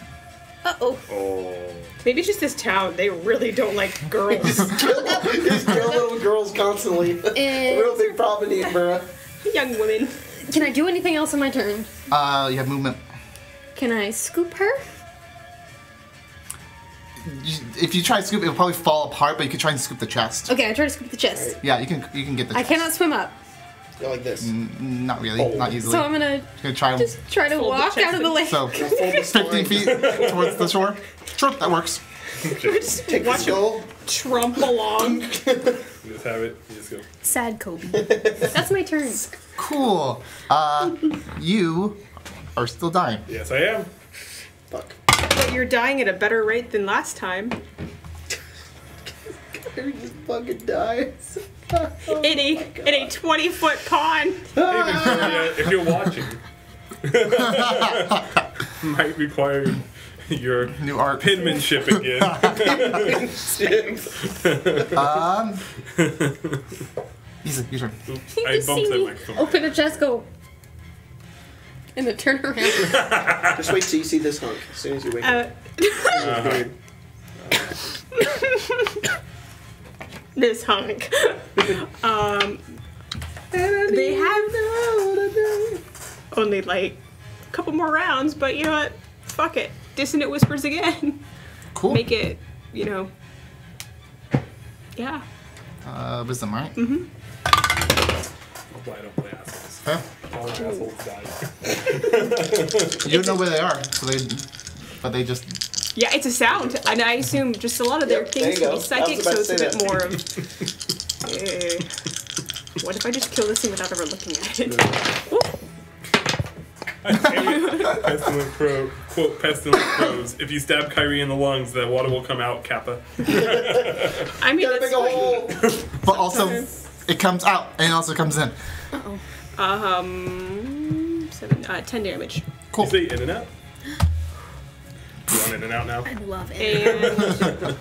Uh-oh. Oh. Maybe it's just this town. They really don't like girls. Just kill little girls constantly. A real big problem in Edinburgh. Young women. Can I do anything else on my turn? You have movement. Can I scoop her? If you try to scoop, it'll probably fall apart, but you can try and scoop the chest. Okay, I try to scoop the chest. Yeah, you can get the I chest. cannot swim up. Go like this. Not really, Oh. not easily. So I'm gonna Gonna try just try to Fold the walk chest out of the in. lake. So Now fold the 15 spine. feet towards the shore. Sure, that works. Just Take the watch him skull. trump along. You just have it. You just go. Sad Kobe. That's my turn. Cool. You are still dying. Yes, I am. Fuck. But you're dying at a better rate than last time. He just fucking dies. In a 20-foot pond. Hey, Victoria, if you're watching, might require your New art. penmanship again. Easy, your turn. I Just bumped see that me microphone. open a chest, go, and then turn around. Just wait till you see this hunk. As soon as you wake up. This hunk. They have only like a couple more rounds, but you know what? Fuck it. Dissonant Whispers again. Cool. Make it, you know. Yeah. Wisdom, right? That's why I don't play assholes. Okay. All the assholes die. You don't know where they are, so but they just. Yeah, it's a sound, and I assume just a lot of their Yep, there things you can go. be psychic, I was about so to it's a say bit more of. What if I just kill this thing without ever looking at it? Whoop. Pestilent crow. Quote, pestilent crows. If you stab Kyrie in the lungs, the water will come out, Kappa. I mean, Gotta that's make a hole. But also, it comes out and it also comes in. Uh-oh. 10 damage. Cool. You say in and out? You want in and out now? I love it. And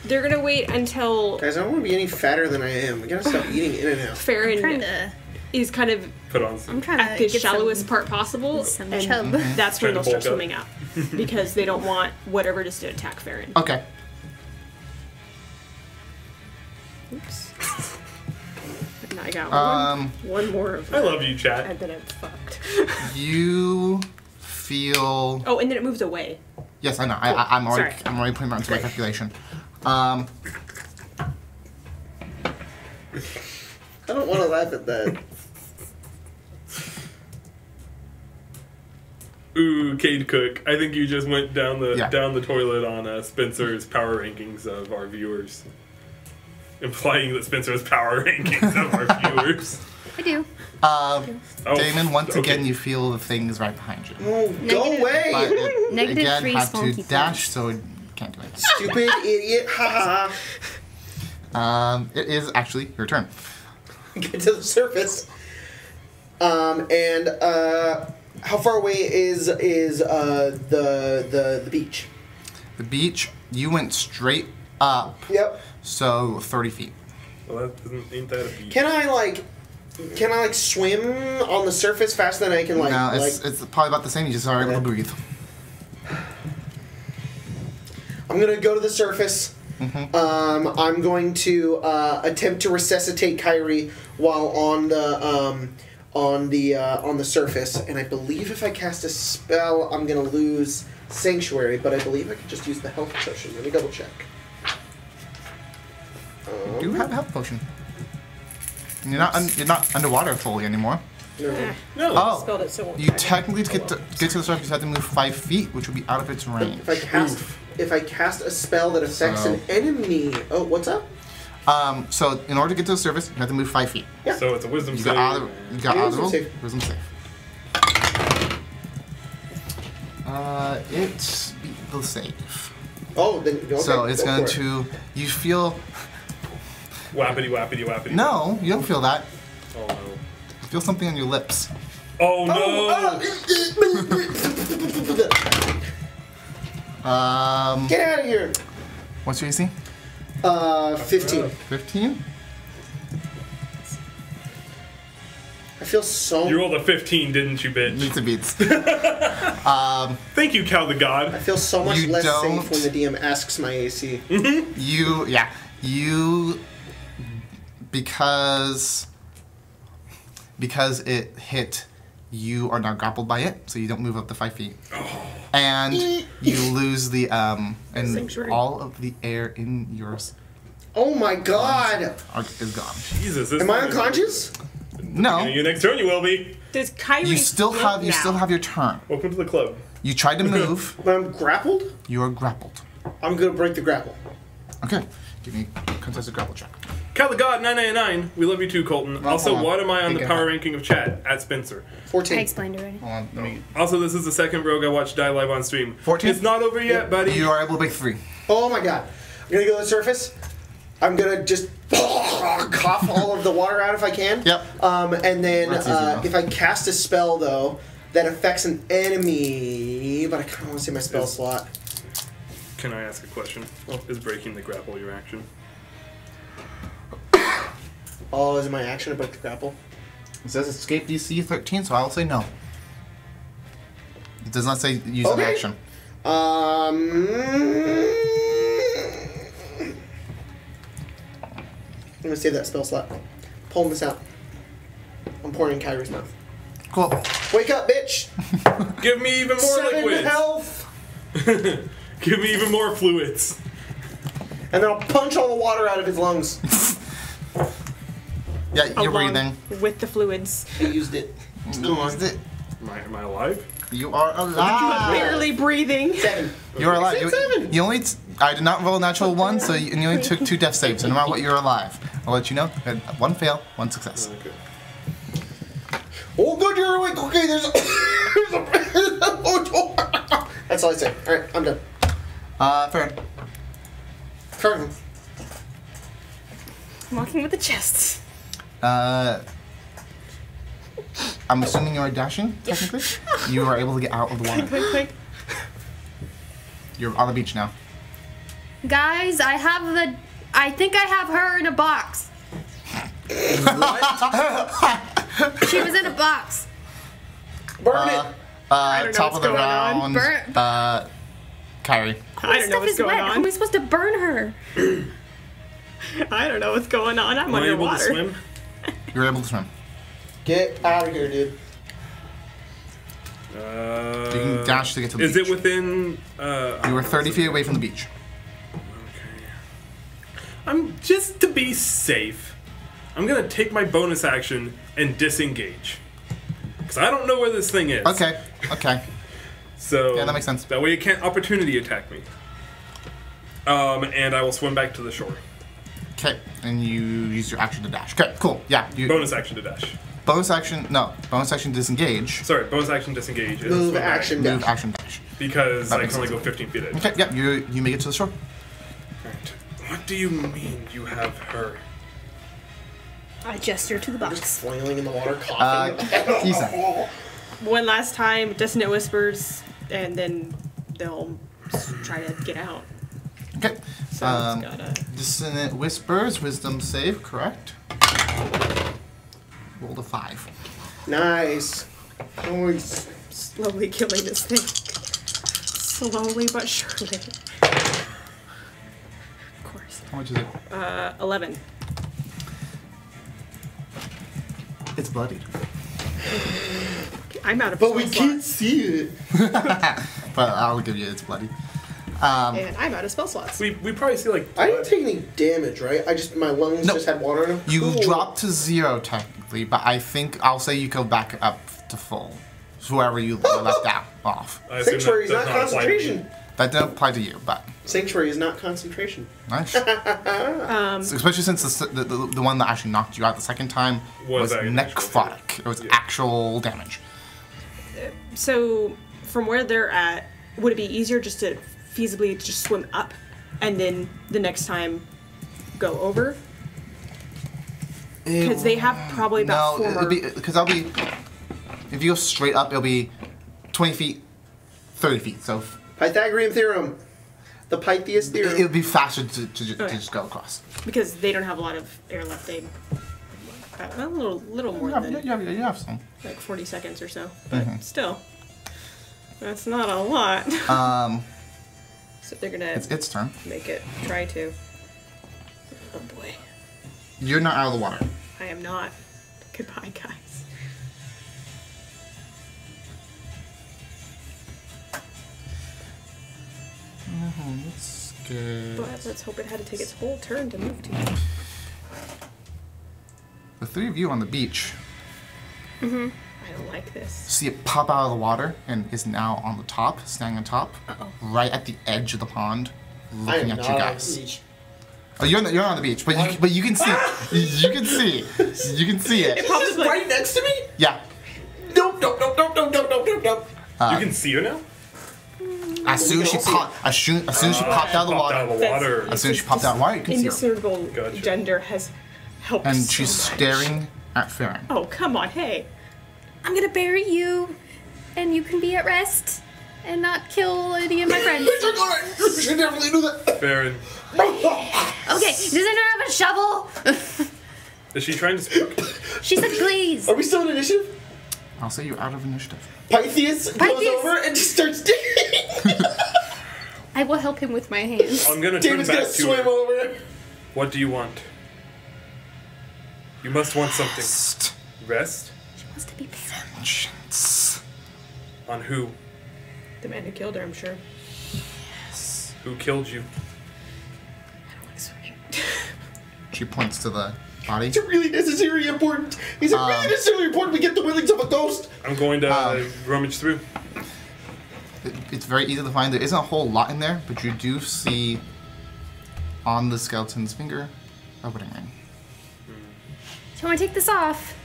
they're gonna wait until Guys, I don't want to be any fatter than I am. We gotta stop eating in and out. I'm Farron trying to. is kind of Put on some. I'm trying at to the get shallowest some, part possible, some and chub. that's Trying when they'll to start bulk up. swimming out because they don't want whatever just to attack Farron. Okay. Oops. And I got one more of I that, love you, chat. and then I'm fucked. You feel. Oh, and then it moves away. Yes, I know. I'm already. Sorry. I'm already putting that into my calculation. I don't want to laugh at that. Ooh, Cade Cook. I think you just went down the Yeah. down the toilet on Spencer's power rankings of our viewers, implying that Spencer has power rankings of our viewers. I do. Oh, Damon, once okay. again, you feel the things right behind you. Oh, go Negative. away! But it, Negative again, 3 have to spunky dash, so it can't do anything. Stupid idiot! Ha ha! It is actually your turn. Get to the surface. How far away is the beach? The beach, you went straight up, Yep. so 30 feet. Well, ain't that a beat? Can I swim on the surface faster than I can No, it's probably about the same. You just are able to breathe. I'm gonna go to the surface. I'm going to attempt to resuscitate Kyrie while on the surface, and I believe if I cast a spell, I'm gonna lose Sanctuary, but I believe I could just use the health potion. Let me double check. You do have a health potion. You're not underwater fully anymore. No. No. Oh, Spelled it so it won't you die. technically to get to the surface, you have to move 5 feet, which would be out of its range. If I cast a spell that affects So- an enemy, oh, what's up? So in order to get to the surface, you have to move 5 feet. Yeah. So it's a wisdom You save. got out of the roll. Wisdom save. Wisdom save. It beat the save. Oh, then okay, So it's go going for it. to. You feel. Wappity wappity wappity. No, you don't feel that. Oh no. You feel something on your lips. Oh no. Get out of here. What's your AC? 15. 15? I feel so. You rolled a 15, didn't you, bitch? Beats a beats. Thank you, Cal the God. I feel so much You less don't- safe when the DM asks my AC. You because it hit, you are now grappled by it, so you don't move up to 5 feet. And you lose the and Sanctuary. all of the air in yours Oh my god! is gone. Jesus. This Am I thing is- unconscious? No, Your next turn, you will be. Does Kyrie you still float have your turn. Welcome to the club. You tried to move. But I'm grappled? You are grappled. I'm gonna break the grapple. Okay, give me a contested grapple check. Cal the God 999. We love you too, Colton. Also, hold on. what am I on the Think power about it. ranking of chat at Spencer? 14. I explained already. Hold on, let me. Also, this is the second rogue I watched die live on stream. 14? It's not over yet, buddy. You are able to break 3. Oh my god. I'm gonna go to the surface. I'm gonna just cough all of the water out if I can. Yep. And then That's easy enough. if I cast a spell though that affects an enemy, but I kind of want to say my spell slot. Can I ask a question? Is breaking the grapple your action? Oh, is it my action to break the grapple? It says escape DC 13, so I'll say no. It does not say use an Okay. action. I'm gonna save that spell slot. Pulling this out. I'm pouring in Kyrie's mouth. Cool. Wake up, bitch! Give me even more 7 liquids. health! Give me even more fluids. And then I'll punch all the water out of his lungs. Yeah, you're along breathing. with the fluids. I used it. Used it. Am I alive? You are alive. Barely breathing. 7. You are alive. I said 7. You only. I did not roll a natural 1, so you only took 2 death saves. So no matter what, you're alive. I'll let you know. You had 1 fail, 1 success. Okay. Oh, good, you're awake. Okay, there's a That's all I say. All right, I'm done. Fair. Curtain. I'm walking with the chest. I'm assuming you are dashing, technically. You are able to get out of the water. Quick. You're on the beach now. Guys, I think I have her in a box. She was in a box. Burn it. I don't know Top what's of the going on. round. Kyrie. I don't know what's going How am on. I supposed to burn her? I don't know what's going on. I'm Am I able to underwater. swim? You're able to swim. Get out of here, dude. You can dash to get to the Is beach. it within? You were 30 feet away from the beach. I'm just to be safe. I'm gonna take my bonus action and disengage, because I don't know where this thing is. Okay. So Yeah, that makes sense. That way it can't opportunity attack me. And I will swim back to the shore. Okay. And you use your action to dash. Okay, cool. Yeah. Bonus action to dash. Bonus action disengage. Sorry, bonus action disengage. is Move swim back, action Move dash. action dash. because That I makes can only sense. go 15 feet. Okay, yep, you make it to the shore. Right. What do you mean you have her? I gesture to the Just box. flailing in the water, coughing. Ethan. One last time, Dissonant Whispers, and then they'll try to get out. Okay. So it's gotta. Dissonant Whispers, wisdom save, correct? Rolled a 5. Nice. Nice. Slowly killing this thing. Slowly but surely. Of course. How much is it? 11. It's bloodied. I'm out of But we spell can't slots. see it. But I'll give you it's bloody. And I'm out of spell slots. We probably see like. I didn't take any damage, right? My lungs No. just had water in them. You Cool. dropped to 0 technically, but I think I'll say you go back up to full. Whoever you left out off. I assume Sanctuary is that not does apply to me. concentration. That didn't apply to you, but Sanctuary is not concentration. nice. Especially since the one that actually knocked you out the second time was actually, necrotic. It was actual damage. So, from where they're at, would it be easier just to feasibly just swim up and then the next time go over? Because they have probably about 4 more. Because I'll be. If you go straight up, it'll be 20 feet, 30 feet. So Pythagorean theorem. The Pythias it theorem. would be faster to just go across. Because they don't have a lot of air left. They a little more than You have some. like 40 seconds or so, but still, that's not a lot. So they're gonna It's its turn. make it try to. Oh boy, You're not out of the water. I am not. Goodbye, guys. That's good. But let's hope it had to take its whole turn to move to me. The 3 of you on the beach I don't like this. see it pop out of the water and is now on the top, standing on top, right at the edge of the pond, I looking am at not you on guys. the beach. Oh, you're on the beach, but you can see you can see it. Is this right next to me? Yeah. Nope. You can see her now. As soon as she popped out of the water, Out of the water. as soon as she popped out of the water, you can see her, Indiscernible Gotcha. gender has helped. and so she's much. staring at Farron. Oh come on, hey! I'm gonna bury you, and you can be at rest, and not kill any of my friends. You should definitely do that. Baron. Okay, does anyone have a shovel? Is she trying to speak? She said please. Are we still in initiative? I'll say you're out of initiative. Pythias goes Pythias. over and just starts digging. I will help him with my hands. I'm gonna turn David's back gonna to swim her. over. What do you want? You must want something. Rest? She wants to be buried. Vengeance. On who? The man who killed her, I'm sure. Who killed you? She points to the body. It's really necessary important. Is it really necessarily important we get the willings of a ghost? I'm going to rummage through. It's very easy to find. There isn't a whole lot in there, but you do see on the skeleton's finger a wedding ring. Do you want to take this off?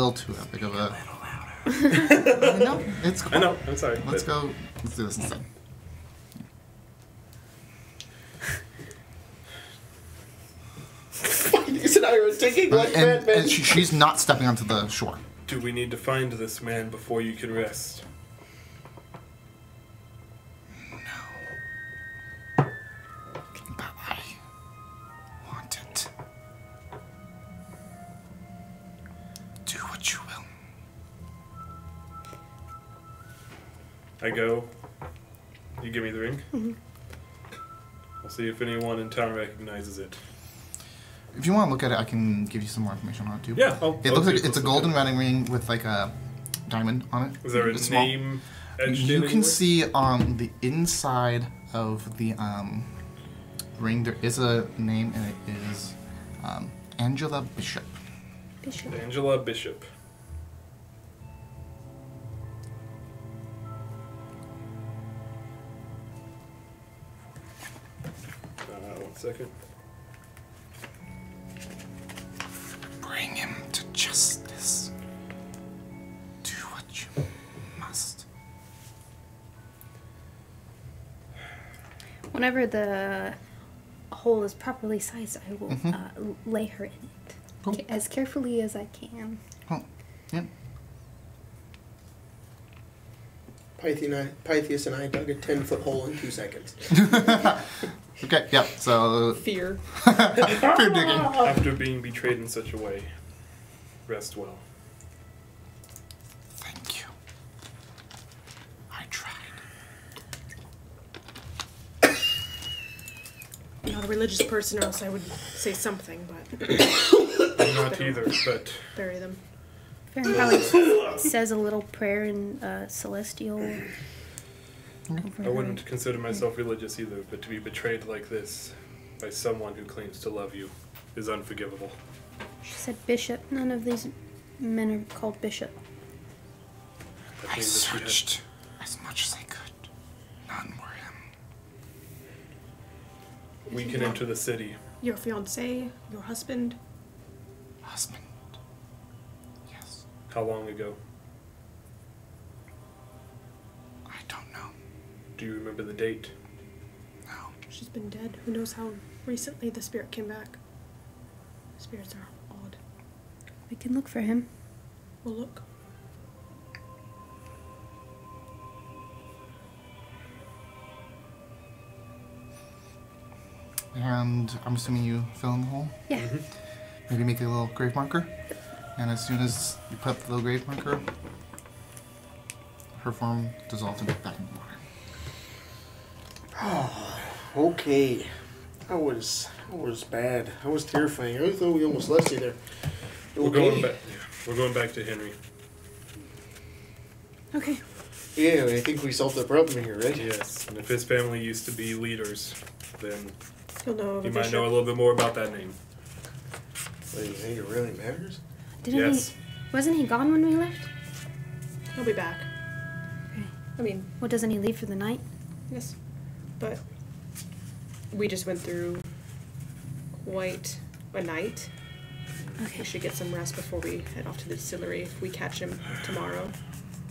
little too epic of a... I know, it's cool. I know, I'm sorry. Let's do this instead. Phineas and I were thinking like Batman. And she's not stepping onto the shore. Do we need to find this man before you can rest? No. But I want it. Do what you will. I go. You give me the ring. Mm-hmm. I'll see if anyone in town recognizes it. If you want to look at it, I can give you some more information on it too. Yeah, it looks like it's a golden wedding ring with like a diamond on it. Is there a name etched in You can anywhere? see on the inside of the ring there is a name, and it is Angela Bishop. Angela Bishop. One second. Bring him to justice. Do what you must. Whenever the hole is properly sized, I will lay her in it. Cool. As carefully as I can. Oh, yeah. Pythias and I dug a 10-foot hole in 2 seconds. Okay, yeah, so... Fear. Fear digging. After being betrayed in such a way, rest well. Thank you. I tried. I'm not a religious person, or else I would say something, but I'm not either, but bury them. Farron probably says a little prayer in celestial. I wouldn't consider myself religious either, but to be betrayed like this by someone who claims to love you is unforgivable. She said bishop. None of these men are called bishop. That I means that she had- searched as much as I could. None were him. We can enter the city. Your fiancé, your husband. Husband. Yes. How long ago? I don't know. Do you remember the date? No. She's been dead. Who knows how recently the spirit came back. Spirits are odd. We can look for him. Well, look. And I'm assuming you fill in the hole? Yeah. Maybe make a little grave marker. And as soon as you put the little grave marker, her form dissolves back in the water. Okay. That was bad. That was terrifying. I thought we almost left you there. We're going back. Yeah, we're going back to Henry. Okay. Yeah, I think we solved the problem here, right? Yes, and if his family used to be leaders, then You'll know of he a might bishop. know a little bit more about that name. Well, you think it really matters? Didn't Yes. he? Wasn't he gone when we left? He'll be back. Okay. I mean, Well, doesn't he leave for the night? yes. But we just went through quite a night. Okay. We should get some rest before we head off to the distillery. If we catch him tomorrow,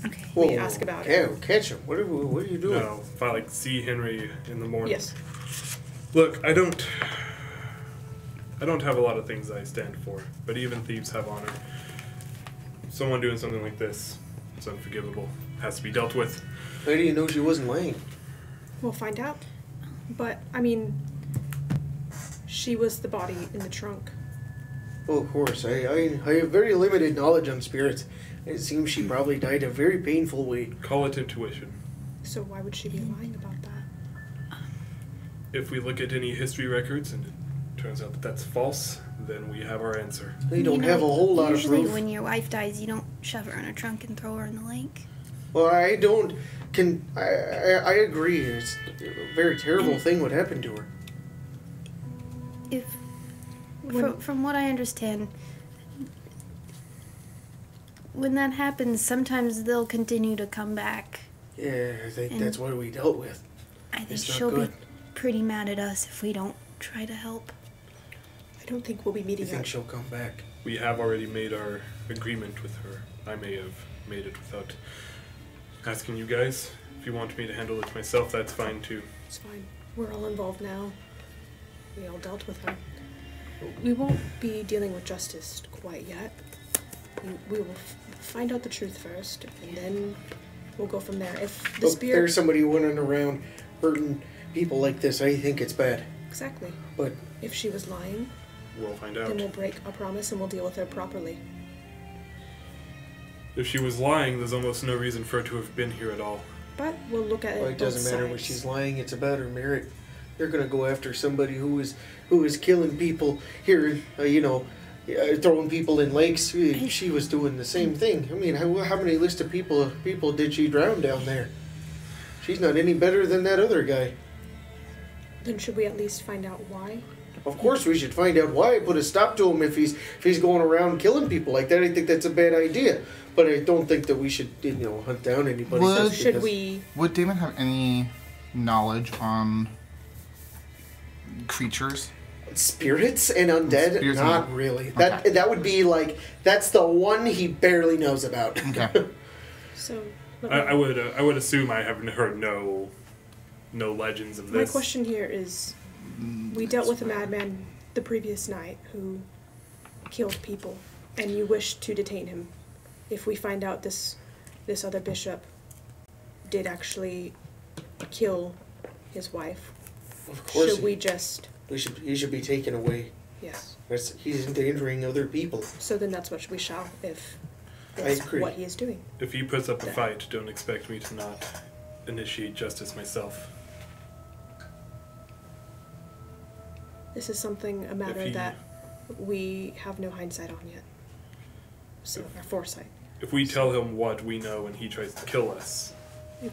Okay. we ask about it. Yeah, catch him. What are you doing? No, if I like see Henry in the morning. Yes. Look, I don't have a lot of things I stand for, but even thieves have honor. Someone doing something like this, it's unforgivable. Has to be dealt with. How do you know she wasn't lying? We'll find out. But, I mean, she was the body in the trunk. Oh, of course. I have very limited knowledge on spirits. It seems she probably died a very painful way. Call it intuition. So why would she be lying about that? If we look at any history records and it turns out that that's false, then we have our answer. They don't have a whole lot of Usually proof. when your wife dies, you don't shove her in a trunk and throw her in the lake. Well, I don't. I agree. It's a very terrible thing what happened to her. If, When- from what I understand, when that happens, sometimes they'll continue to come back. Yeah, I think And- that's what we dealt with. I think It's not she'll good. be pretty mad at us if we don't try to help. I don't think we'll be meeting You think she'll come back? We have already made our agreement with her. I may have made it without asking you guys. If you want me to handle it myself, that's fine too. It's fine. We're all involved now. We all dealt with her. We won't be dealing with justice quite yet. We will find out the truth first, and then we'll go from there. If the spirit... there's somebody running around hurting people like this, I think it's bad. Exactly. But if she was lying, we'll find out. then we'll break our promise and we'll deal with her properly. If she was lying, there's almost no reason for her to have been here at all. But we'll look at it doesn't matter when she's lying. It's about her merit. They're gonna go after somebody who is killing people here. Throwing people in lakes. She was doing the same thing. I mean, how many list of people did she drown down there? She's not any better than that other guy. Then should we at least find out why? Of course we should find out why. Put a stop to him if he's going around killing people like that. I think that's a bad idea. But I don't think that we should hunt down anybody. Would Damon have any knowledge on creatures? Spirits and undead? Spirits not really. Okay. That would be like, that's the one he barely knows about. Okay. So I would assume I haven't heard no legends of this. My question here is, we dealt with a madman the previous night who killed people, and you wish to detain him. If we find out this other bishop did actually kill his wife, of course should we just... He should be taken away. Yes. He's endangering other people. So then that's what we shall, if that's what he is doing. If he puts up a fight, don't expect me to not initiate justice myself. This is a matter that we have no hindsight on yet. So, our foresight. If we tell him what we know and he tries to kill us, he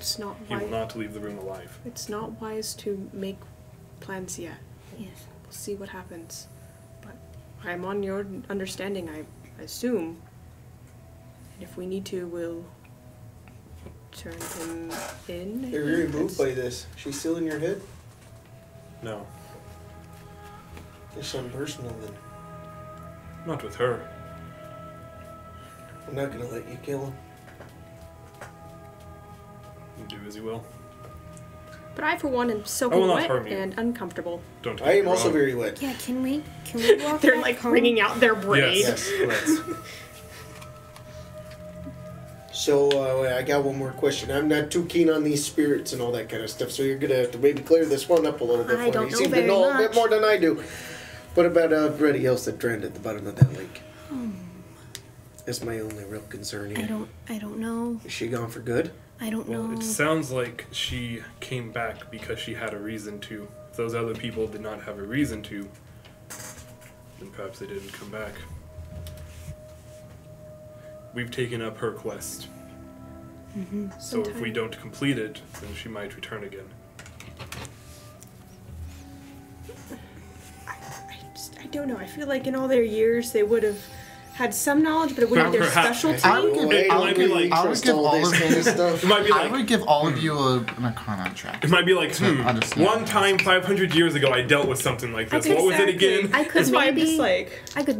will not leave the room alive. It's not wise to make plans yet. Yes. We'll see what happens. But I'm on your understanding, I assume. And if we need to, we'll turn him in. You're very moved by this. She's still in your head? No. There's something personal then. Not with her. I'm not gonna let you kill him. Do as you will. But I, for one, am soaking wet and uncomfortable. Don't. I am also very wet. Yeah, can we walk They're back like home? wringing out their braid. Yes. Let's. So I got one more question. I'm not too keen on these spirits and all that kind of stuff, so you're gonna have to maybe clear this one up a little bit for me. I don't You know seem to very know a much. bit more than I do. What about everybody else that drowned at the bottom of that lake? That's my only real concern here. I don't know. Is she gone for good? I don't know. It sounds like she came back because she had a reason to. If those other people did not have a reason to, then perhaps they didn't come back. We've taken up her quest. Mm-hmm. So if we don't complete it, then she might return again. I don't know. I feel like in all their years they would have had some knowledge, but it wouldn't be their specialty. I would give all of you an Arcana check. It might be like, one time 500 years ago I dealt with something like this. What was it again? I could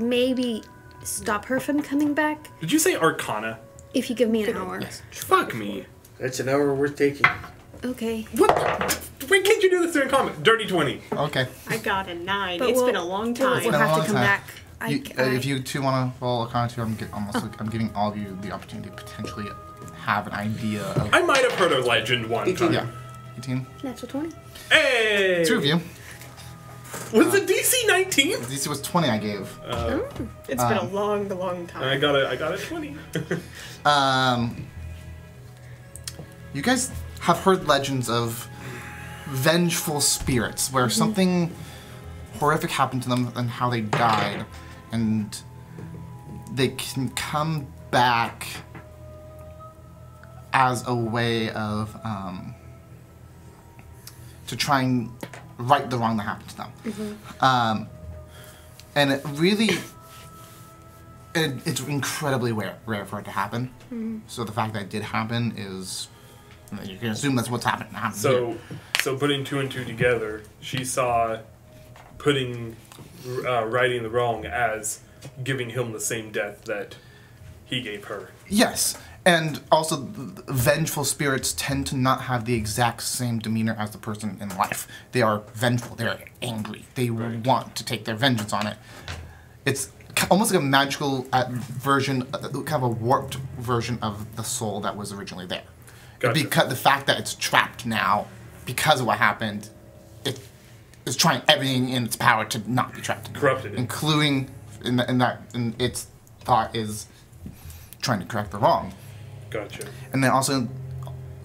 maybe stop her from coming back. Did you say Arcana? If you give me an hour. Yes. Fuck me. That's an hour worth taking. Okay. What? Why can't you do this during combat? Dirty 20. Okay. I got a 9. But It's been a long time. We'll have to come back. If you two want to roll Arcana 2, I'm giving all of you the opportunity to potentially have an idea of... I might have heard a legend one 18. time. Yeah. 18. Natural 20. Hey! 2 of you. Was the DC 19? DC was 20 I gave. It's been a long time. I got a 20. You guys have heard legends of vengeful spirits where something horrific happened to them and how they died, and they can come back as a way of to try and right the wrong that happened to them. And it really, it's incredibly rare for it to happen. So the fact that it did happen is, you can assume that's what's happened. So putting 2 and 2 together, she saw putting righting the wrong as giving him the same death that he gave her. Yes, and also vengeful spirits tend to not have the exact same demeanor as the person in life. They are vengeful. They are angry. They want to take their vengeance on it. It's almost like a magical version, kind of a warped version of the soul that was originally there. Gotcha. Because the fact that it's trapped now, because of what happened, it is trying everything in its power to not be trapped. Corrupted. Including in its thought is trying to correct the wrong. Gotcha. And then also,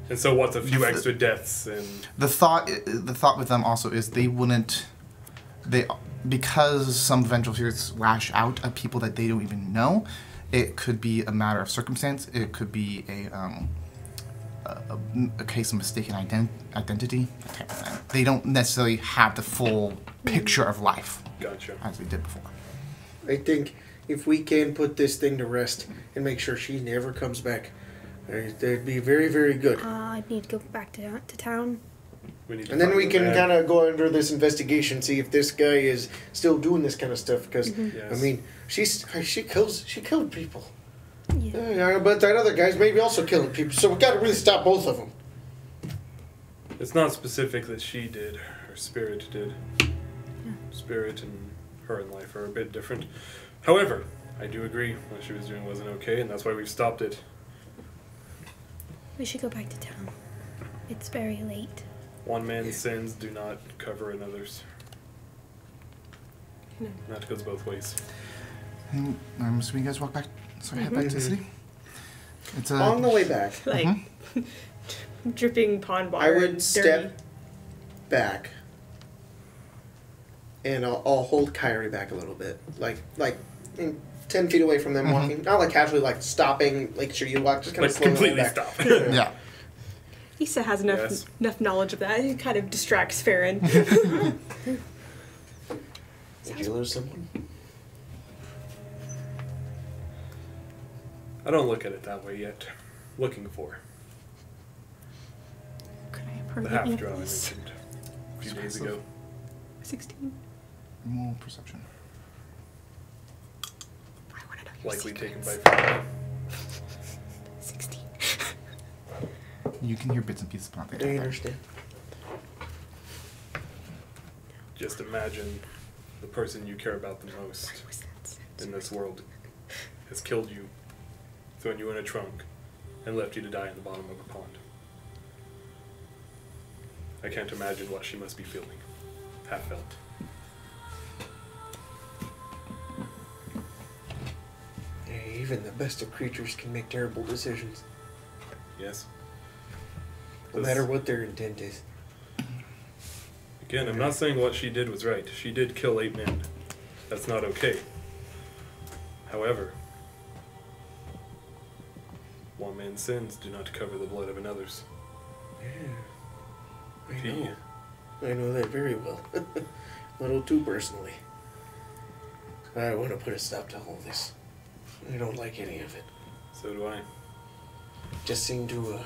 and so what's a few extra deaths and the thought with them also is because some vengeful spirits lash out at people that they don't even know. It could be a matter of circumstance. It could be a case of mistaken identity. That type of thing. They don't necessarily have the full picture of life. Gotcha. As we did before. I think if we can put this thing to rest and make sure she never comes back, that'd be very, very good. I need to go back to town. And then we can kind of go under this investigation, see if this guy is still doing this kind of stuff. Because yes. I mean, she killed people. Yeah. But that other guy's maybe also killing people. So we got to really stop both of them. It's not specific that she did, or Spirit did. Yeah. Spirit and her in life are a bit different. However, I do agree what she was doing wasn't okay, and that's why we've stopped it. We should go back to town. It's very late. One man's sins do not cover another's. No. That goes both ways. And I'm assuming you guys walk back. Sorry, head back to the city. It's on the way back. Like dripping pond water. I would step back, and I'll hold Kyrie back a little bit, like 10 feet away from them walking. Not like casually, like stopping, like sure you walk, just kind of slowly completely back. stop. Yeah. Issa has enough knowledge of that. It kind of distracts Farron. Did you lose someone? I don't look at it that way yet. Looking for Could I have heard the any of half-drow I this? mentioned a few days ago. 16. More perception. I want to know your Likely taken secrets. by Farron. 16. You can hear bits and pieces, but not Do you understand? Just imagine the person you care about the most What was that? in this world has killed you, thrown you in a trunk, and left you to die in the bottom of a pond. I can't imagine what she must be feeling. Have felt. Yeah, even the best of creatures can make terrible decisions, Yes? no matter what their intent is. Again, I'm not saying what she did was right. She did kill 8 men. That's not okay. However, one man's sins do not cover the blood of another's. Yeah, I know. I know that very well. A little too personally. I want to put a stop to all this. I don't like any of it. So do I. Just seem to,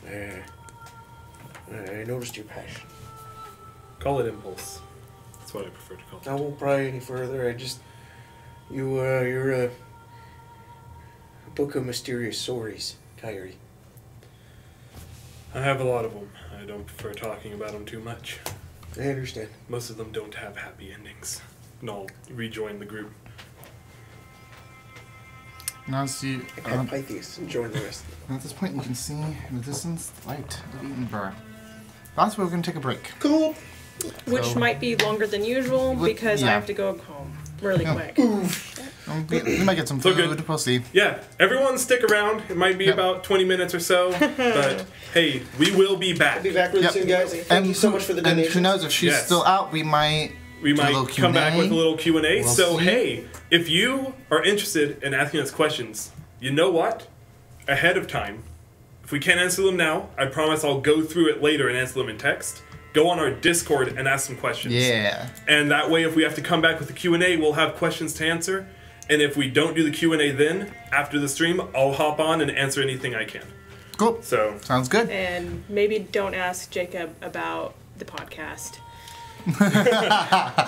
I noticed your passion. Call it impulse. That's what I prefer to call it. I won't pry any further. You're a book of mysterious stories, Kyrie. I have a lot of them. I don't prefer talking about them too much. I understand. Most of them don't have happy endings. And I'll rejoin the group. Now, see, And Pythias, and join the rest. at this point, you can see in the distance the light of Edinburgh. That's where we're going to take a break. Cool. Which So- might be longer than usual because I yeah. have to go home really quick. We might get some So food. good. We'll see. Yeah, everyone stick around. It might be Yep. about 20 minutes or so. But hey, we will be back. I'll be back really Yep. soon, guys. Thank you so much for the And donation. who knows, if she's Yes. still out, we might We do a might little come back Q&A. with a little Q&A. We'll So see. hey, if you are interested in asking us questions, you know what? Ahead of time. If we can't answer them now, I promise I'll go through it later and answer them in text. Go on our Discord and ask some questions. Yeah. And that way, if we have to come back with the Q&A, we'll have questions to answer. And if we don't do the Q&A then, after the stream, I'll hop on and answer anything I can. Cool. So, Sounds good. And maybe don't ask Jacob about the podcast.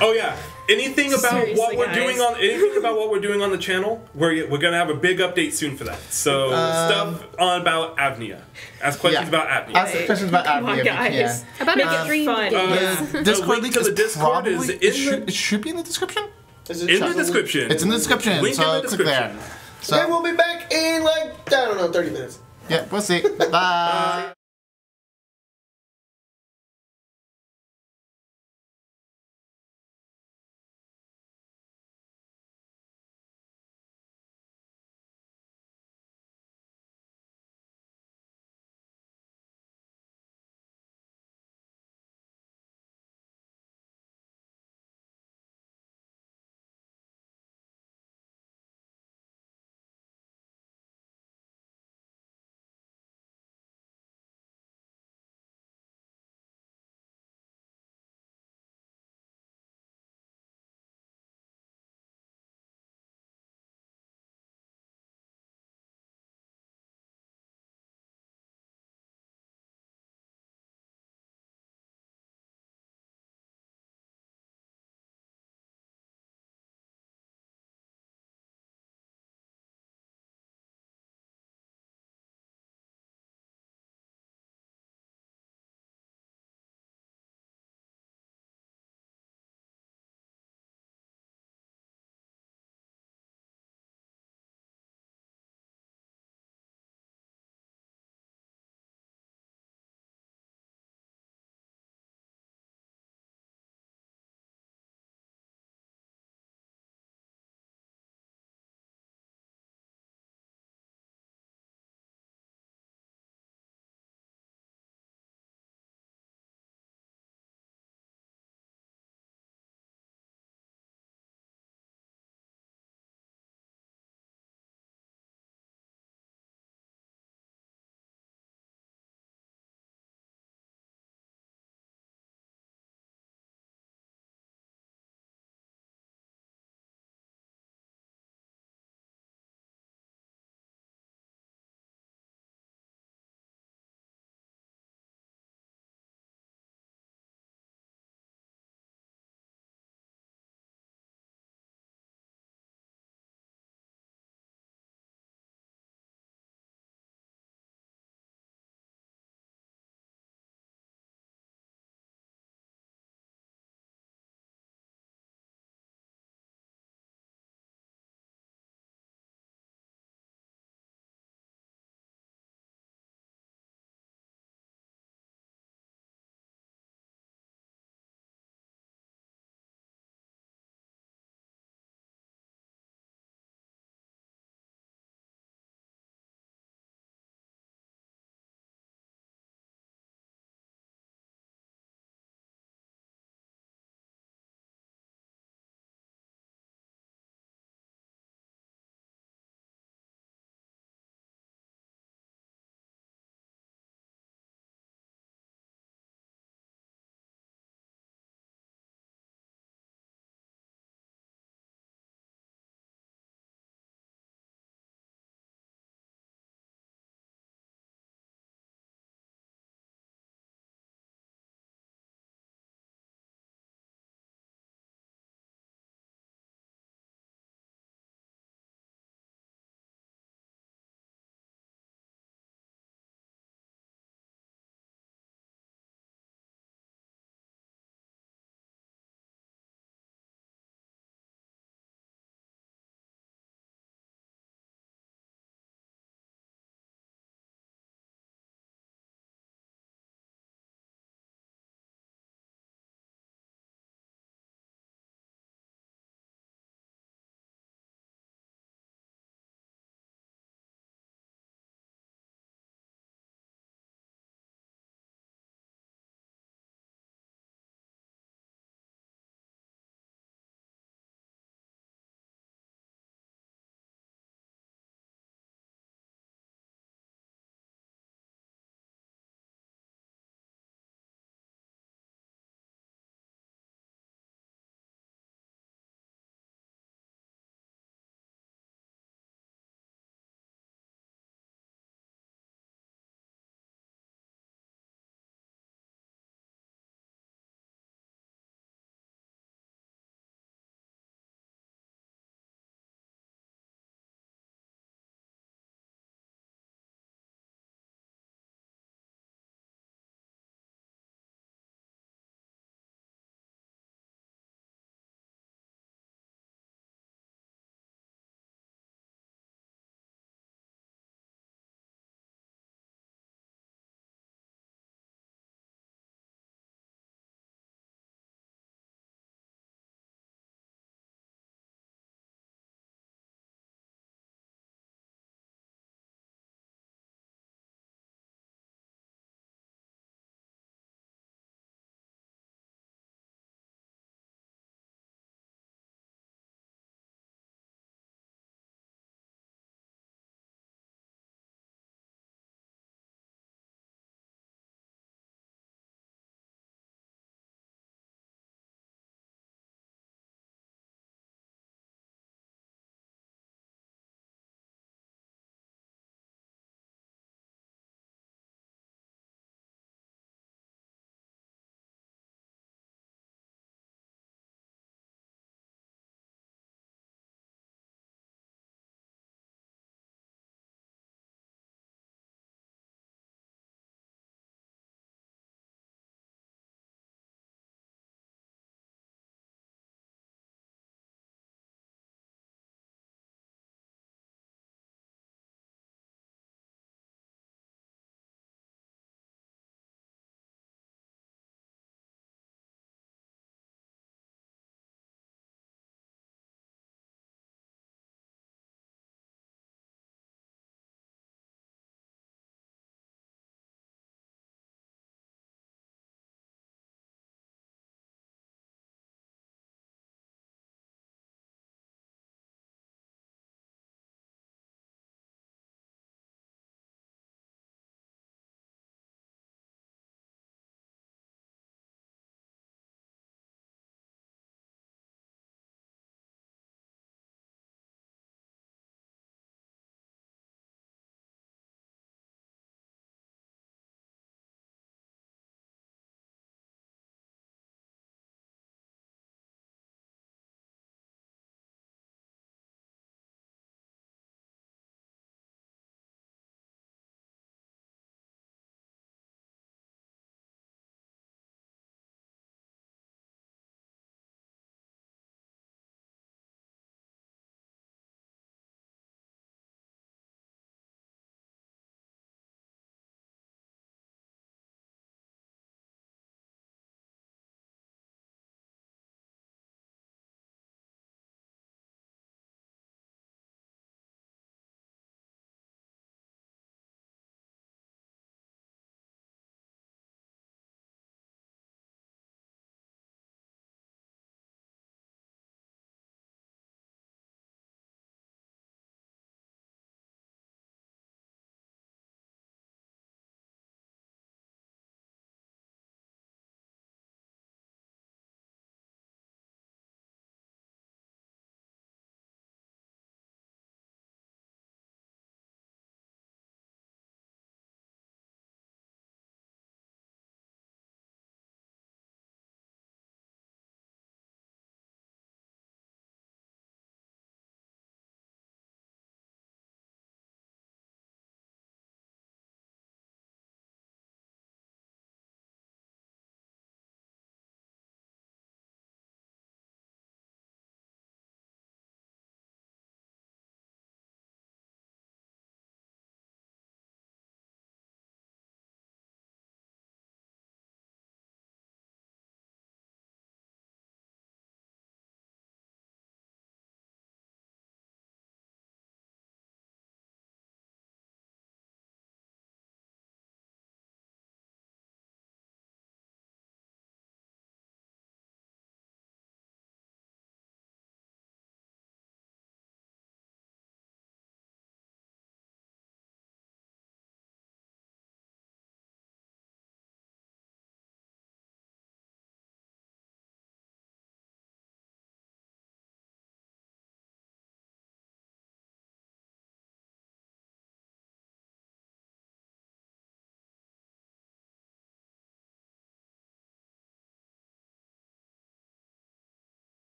Oh yeah. Anything about Seriously, what we're doing on the channel? We're gonna have a big update soon for that. So stuff on about AVNIA. Ask questions about AVNIA. Ask questions about Come on, AVNIA. guys. About Make a it dream. fun. Discord link link to the Discord probably, is it should be in the description. Is it in the description. It's in the description. Link so in the click there. description. So Okay, we'll be back in like, I don't know, 30 minutes. yeah, we'll see. Bye.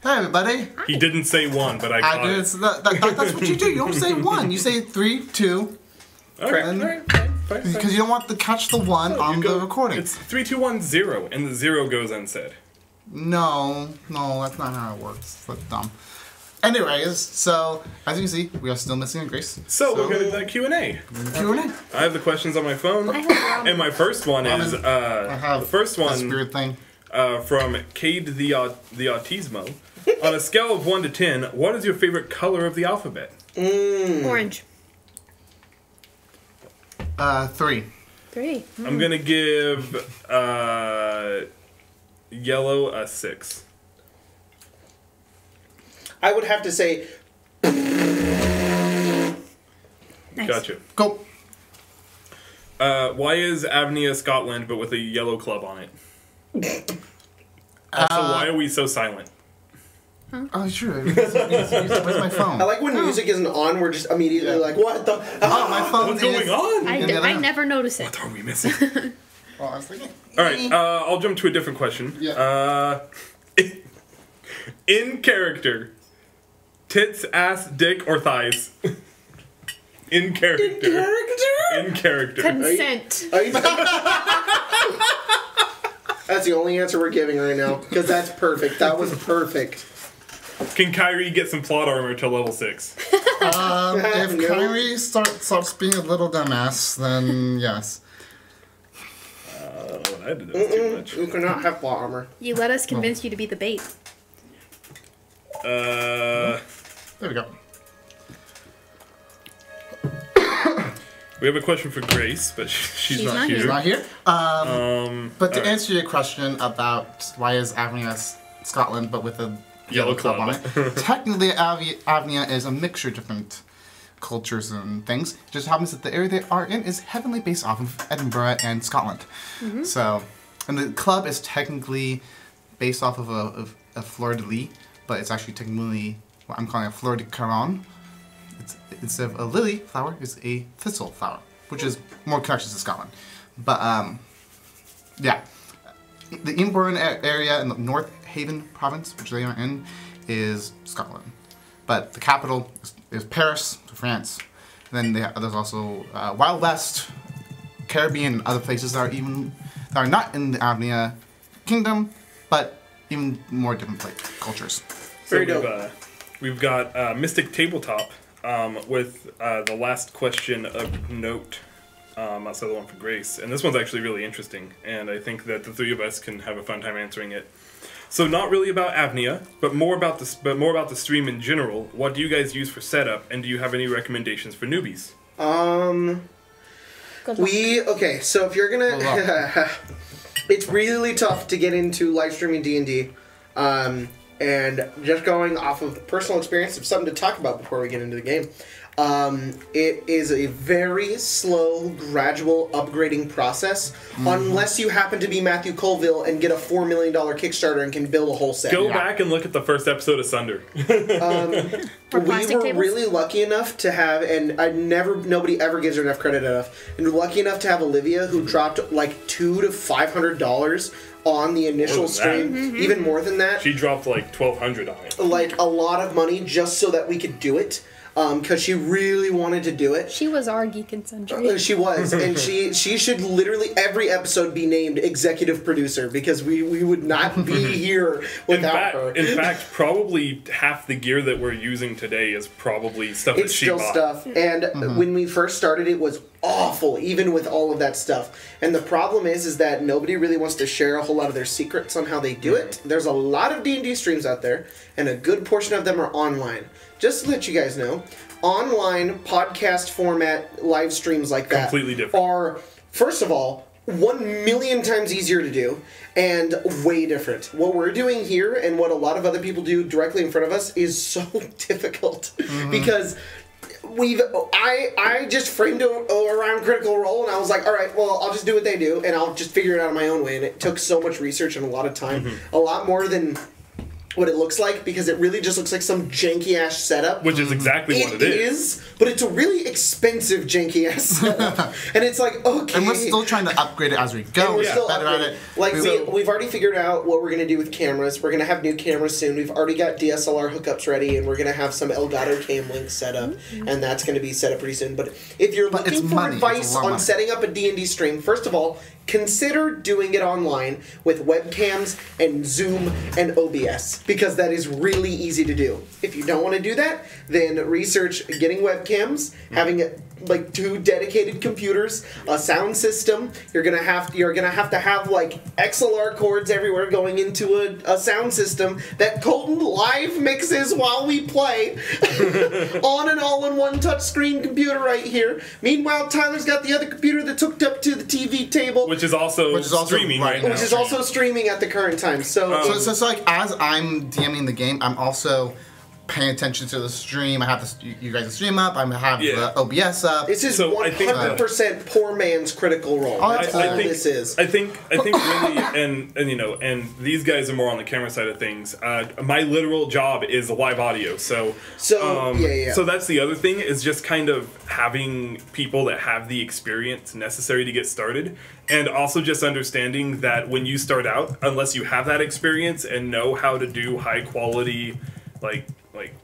Hey, everybody. He didn't say 1, but I caught did. it. So that's what you do. You don't say 1. You say 3, 2. All right, fine. Because you don't want to catch the 1 on the recording. It's 3, 2, 1, 0, and the 0 goes unsaid. No, that's not how it works. That's dumb. Anyways, so as you can see, we are still missing a Grace. So we'll go to that Q&A. Q&A. I have the questions on my phone, and my first one is the first one. Weird thing. From Cade the Autismo. On a scale of 1 to 10, what is your favorite color of the alphabet? Orange. 3. 3. I'm gonna give yellow a 6. I would have to say... Nice. Gotcha. Go. Why is AVNIA Scotland but with a yellow club on it? Also, why are we so silent? Oh, sure. Where's my phone? I like when music isn't on, we're just immediately like, what the... Oh, my phone What's going on? I never notice it. What are we missing? Well, I was thinking. Alright, I'll jump to a different question. Yeah. In character, tits, ass, dick, or thighs? In character. In character. Consent. Are you That's the only answer we're giving right now, because that's perfect. That was perfect. Can Kyrie get some plot armor to level 6? If Kyrie starts being a little dumbass, then yes. I did that too much. You cannot have plot armor. You let us convince you to be the bait. There we go. We have a question for Grace, but she's not here. She's not here. But to answer your question about why is AVNIA Scotland but with a yellow club on it, technically AVNIA is a mixture of different cultures and things. It just happens that the area they are in is heavily based off of Edinburgh and Scotland. So, and the club is technically based off of a fleur-de-lis, but it's actually technically what I'm calling a fleur de caron. Instead of a lily flower, is a thistle flower, which is more connections to Scotland. But, yeah. The Inburn area in the North Haven province, which they are in, is Scotland. But the capital is Paris, France. And then there's also Wild West, Caribbean, and other places that are not in the AVNIA kingdom, but even more different cultures. Very dope. We've got Mystic Tabletop with the last question of note outside the one for Grace. And this one's actually really interesting, and I think that the three of us can have a fun time answering it. So not really about AVNIA, but more about the stream in general. What do you guys use for setup, and do you have any recommendations for newbies? Okay, so if you're gonna... It's really tough to get into live streaming D&D. And just going off of personal experience, it's something to talk about before we get into the game. It is a very slow, gradual upgrading process, unless you happen to be Matthew Colville and get a $4 million Kickstarter and can build a whole set. Go back and look at the first episode of Sunder. We were really lucky enough to have, and nobody ever gives her enough credit and we're lucky enough to have Olivia, who dropped like $200 to $500 on the initial stream, even more than that. She dropped like $1,200 on it. Like a lot of money just so that we could do it. Because she really wanted to do it. She was our geek and century. She was, and she should literally every episode be named executive producer, because we would not be here without her. In fact, probably half the gear that we're using today is probably stuff that she bought. It's still stuff, and when we first started, it was awful, even with all of that stuff. And the problem is that nobody really wants to share a whole lot of their secrets on how they do it. There's a lot of D&D streams out there, and a good portion of them are online. Just to let you guys know, online podcast format live streams like that completely different. Are, first of all, 1,000,000 times easier to do and way different. What we're doing here and what a lot of other people do directly in front of us is so difficult because I just framed it around Critical Role, and I was like, all right, well, I'll just do what they do and I'll just figure it out on my own way. And it took so much research and a lot of time, a lot more than what it looks like, because it really just looks like some janky-ass setup. Which is exactly what it is. But it's a really expensive janky-ass setup. And it's like, okay. And we're still trying to upgrade it as we go. We're Get better at it. Like, we've already figured out what we're going to do with cameras. We're going to have new cameras soon. We've already got DSLR hookups ready, and we're going to have some Elgato cam links set up, and that's going to be set up pretty soon. But if you're looking for advice on setting up a D&D stream, first of all, consider doing it online with webcams and Zoom and OBS, because that is really easy to do. If you don't want to do that, then research getting webcams, having like 2 dedicated computers, a sound system. You're gonna have to have like XLR cords everywhere going into a sound system that Colton live mixes while we play on an all-in-one touchscreen computer right here. Meanwhile, Tyler's got the other computer that's hooked up to the TV table, which is also streaming right now. Which is also streaming at the current time. So like as I'm DMing the game, I'm also paying attention to the stream. I have you guys stream up. I have the OBS up. This is 100% poor man's Critical Role. That's all this is. I think really, and these guys are more on the camera side of things. My literal job is live audio, so that's the other thing, is just kind of having people that have the experience necessary to get started. And also just understanding that when you start out, unless you have that experience and know how to do high quality, like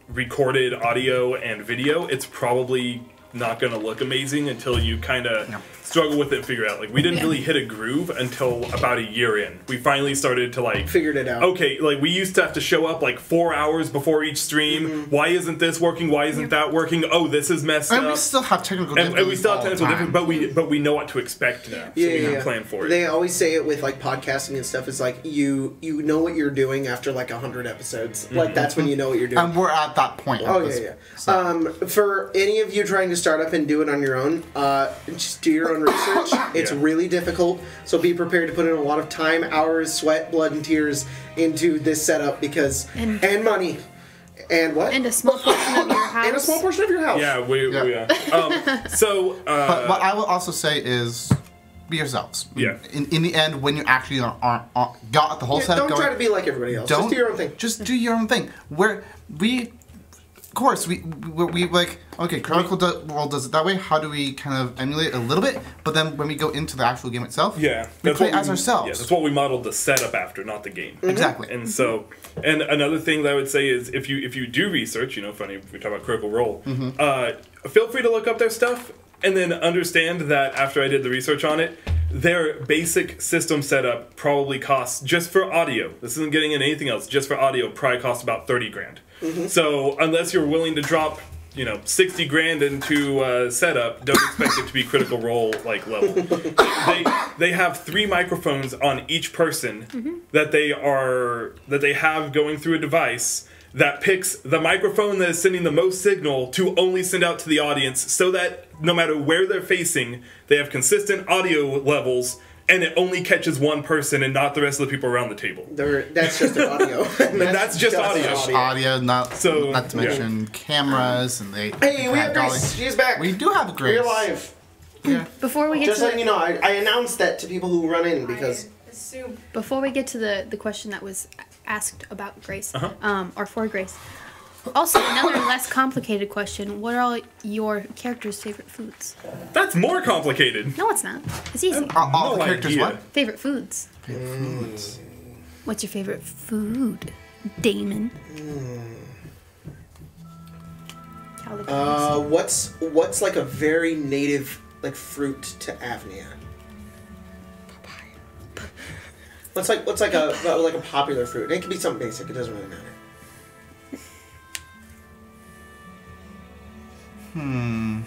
recorded audio and video, it's probably not going to look amazing until you kind of struggle with it and figure it out. Like, we didn't really hit a groove until about a year in. We finally started to, figured it out. Okay, we used to have to show up, 4 hours before each stream. Why isn't this working? Why isn't that working? Oh, this is messed up. And we still have technical difficulties. And we still have technical difficulties, but we know what to expect now. So we can plan for it. They always say it with, podcasting and stuff. It's you know what you're doing after, 100 episodes. That's when you know what you're doing. And we're at that point. So. For any of you trying to start up and do it on your own, just do your own research. It's really difficult, so be prepared to put in a lot of time, hours, sweat, blood, and tears into this setup, and money. And what? And a small portion of your house. And a small portion of your house. Yeah, we are. But what I will also say is, be yourselves. Yeah. In the end, when you actually got the whole setup don't going, try to be like everybody else. Just do your own thing. Just do your own thing. Of course, we okay, Critical Role does it that way. How do we kind of emulate it a little bit? But then when we go into the actual game itself, we play as ourselves. Yeah, that's what we modeled the setup after, not the game. Exactly. And so, and another thing that I would say is, if you do research, funny, if we talk about Critical Role, feel free to look up their stuff, and then understand that after I did the research on it, their basic system setup probably costs, just for audio, this isn't getting into anything else, just for audio, probably costs about 30 grand. So unless you're willing to drop, 60 grand into setup, don't expect it to be Critical Role level. They have 3 microphones on each person that they have going through a device that picks the microphone that is sending the most signal to only send out to the audience, so that no matter where they're facing, they have consistent audio levels, and it only catches one person and not the rest of the people around the table. That's just their audio. that's just audio. Audio, not to mention cameras, and they. Hey, we have Grace. She's back. We do have Grace. We're live. Yeah. Before we get just letting you know, I announced that to people who run in because. Before we get to the question that was asked about Grace, or for Grace. Also, another less complicated question. What are all your characters' favorite foods? That's more complicated. No, it's not. It's easy. All the characters' what? Favorite foods. Favorite foods. What's your favorite food, Damon? What's a very native fruit to AVNIA? What's a popular fruit? It can be something basic. It doesn't really matter.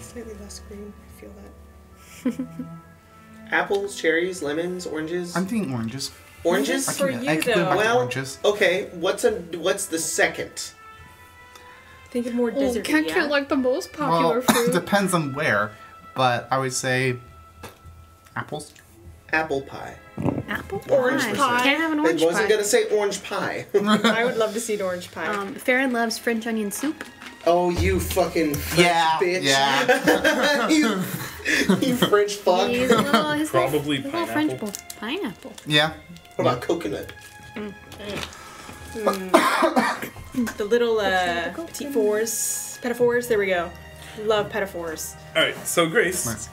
Slightly less green. I feel that. Apples, cherries, lemons, oranges. I'm thinking oranges. Oranges for you though. Well, oranges. Okay. What's the second? Think of more desert. Can't you like the most popular fruit? It depends on where, but I would say apples. Apple pie. Apple pie. Orange pie. Can't have an orange pie. I wasn't gonna say orange pie. I would love to see an orange pie. Farron loves French onion soup. Oh, you fucking French bitch. Yeah. you French fuck. He's a little, Probably French pineapple. Yeah. What about coconut? The little petite fours, petaphors. There we go. Love petaphors. All right, so Grace, Nice.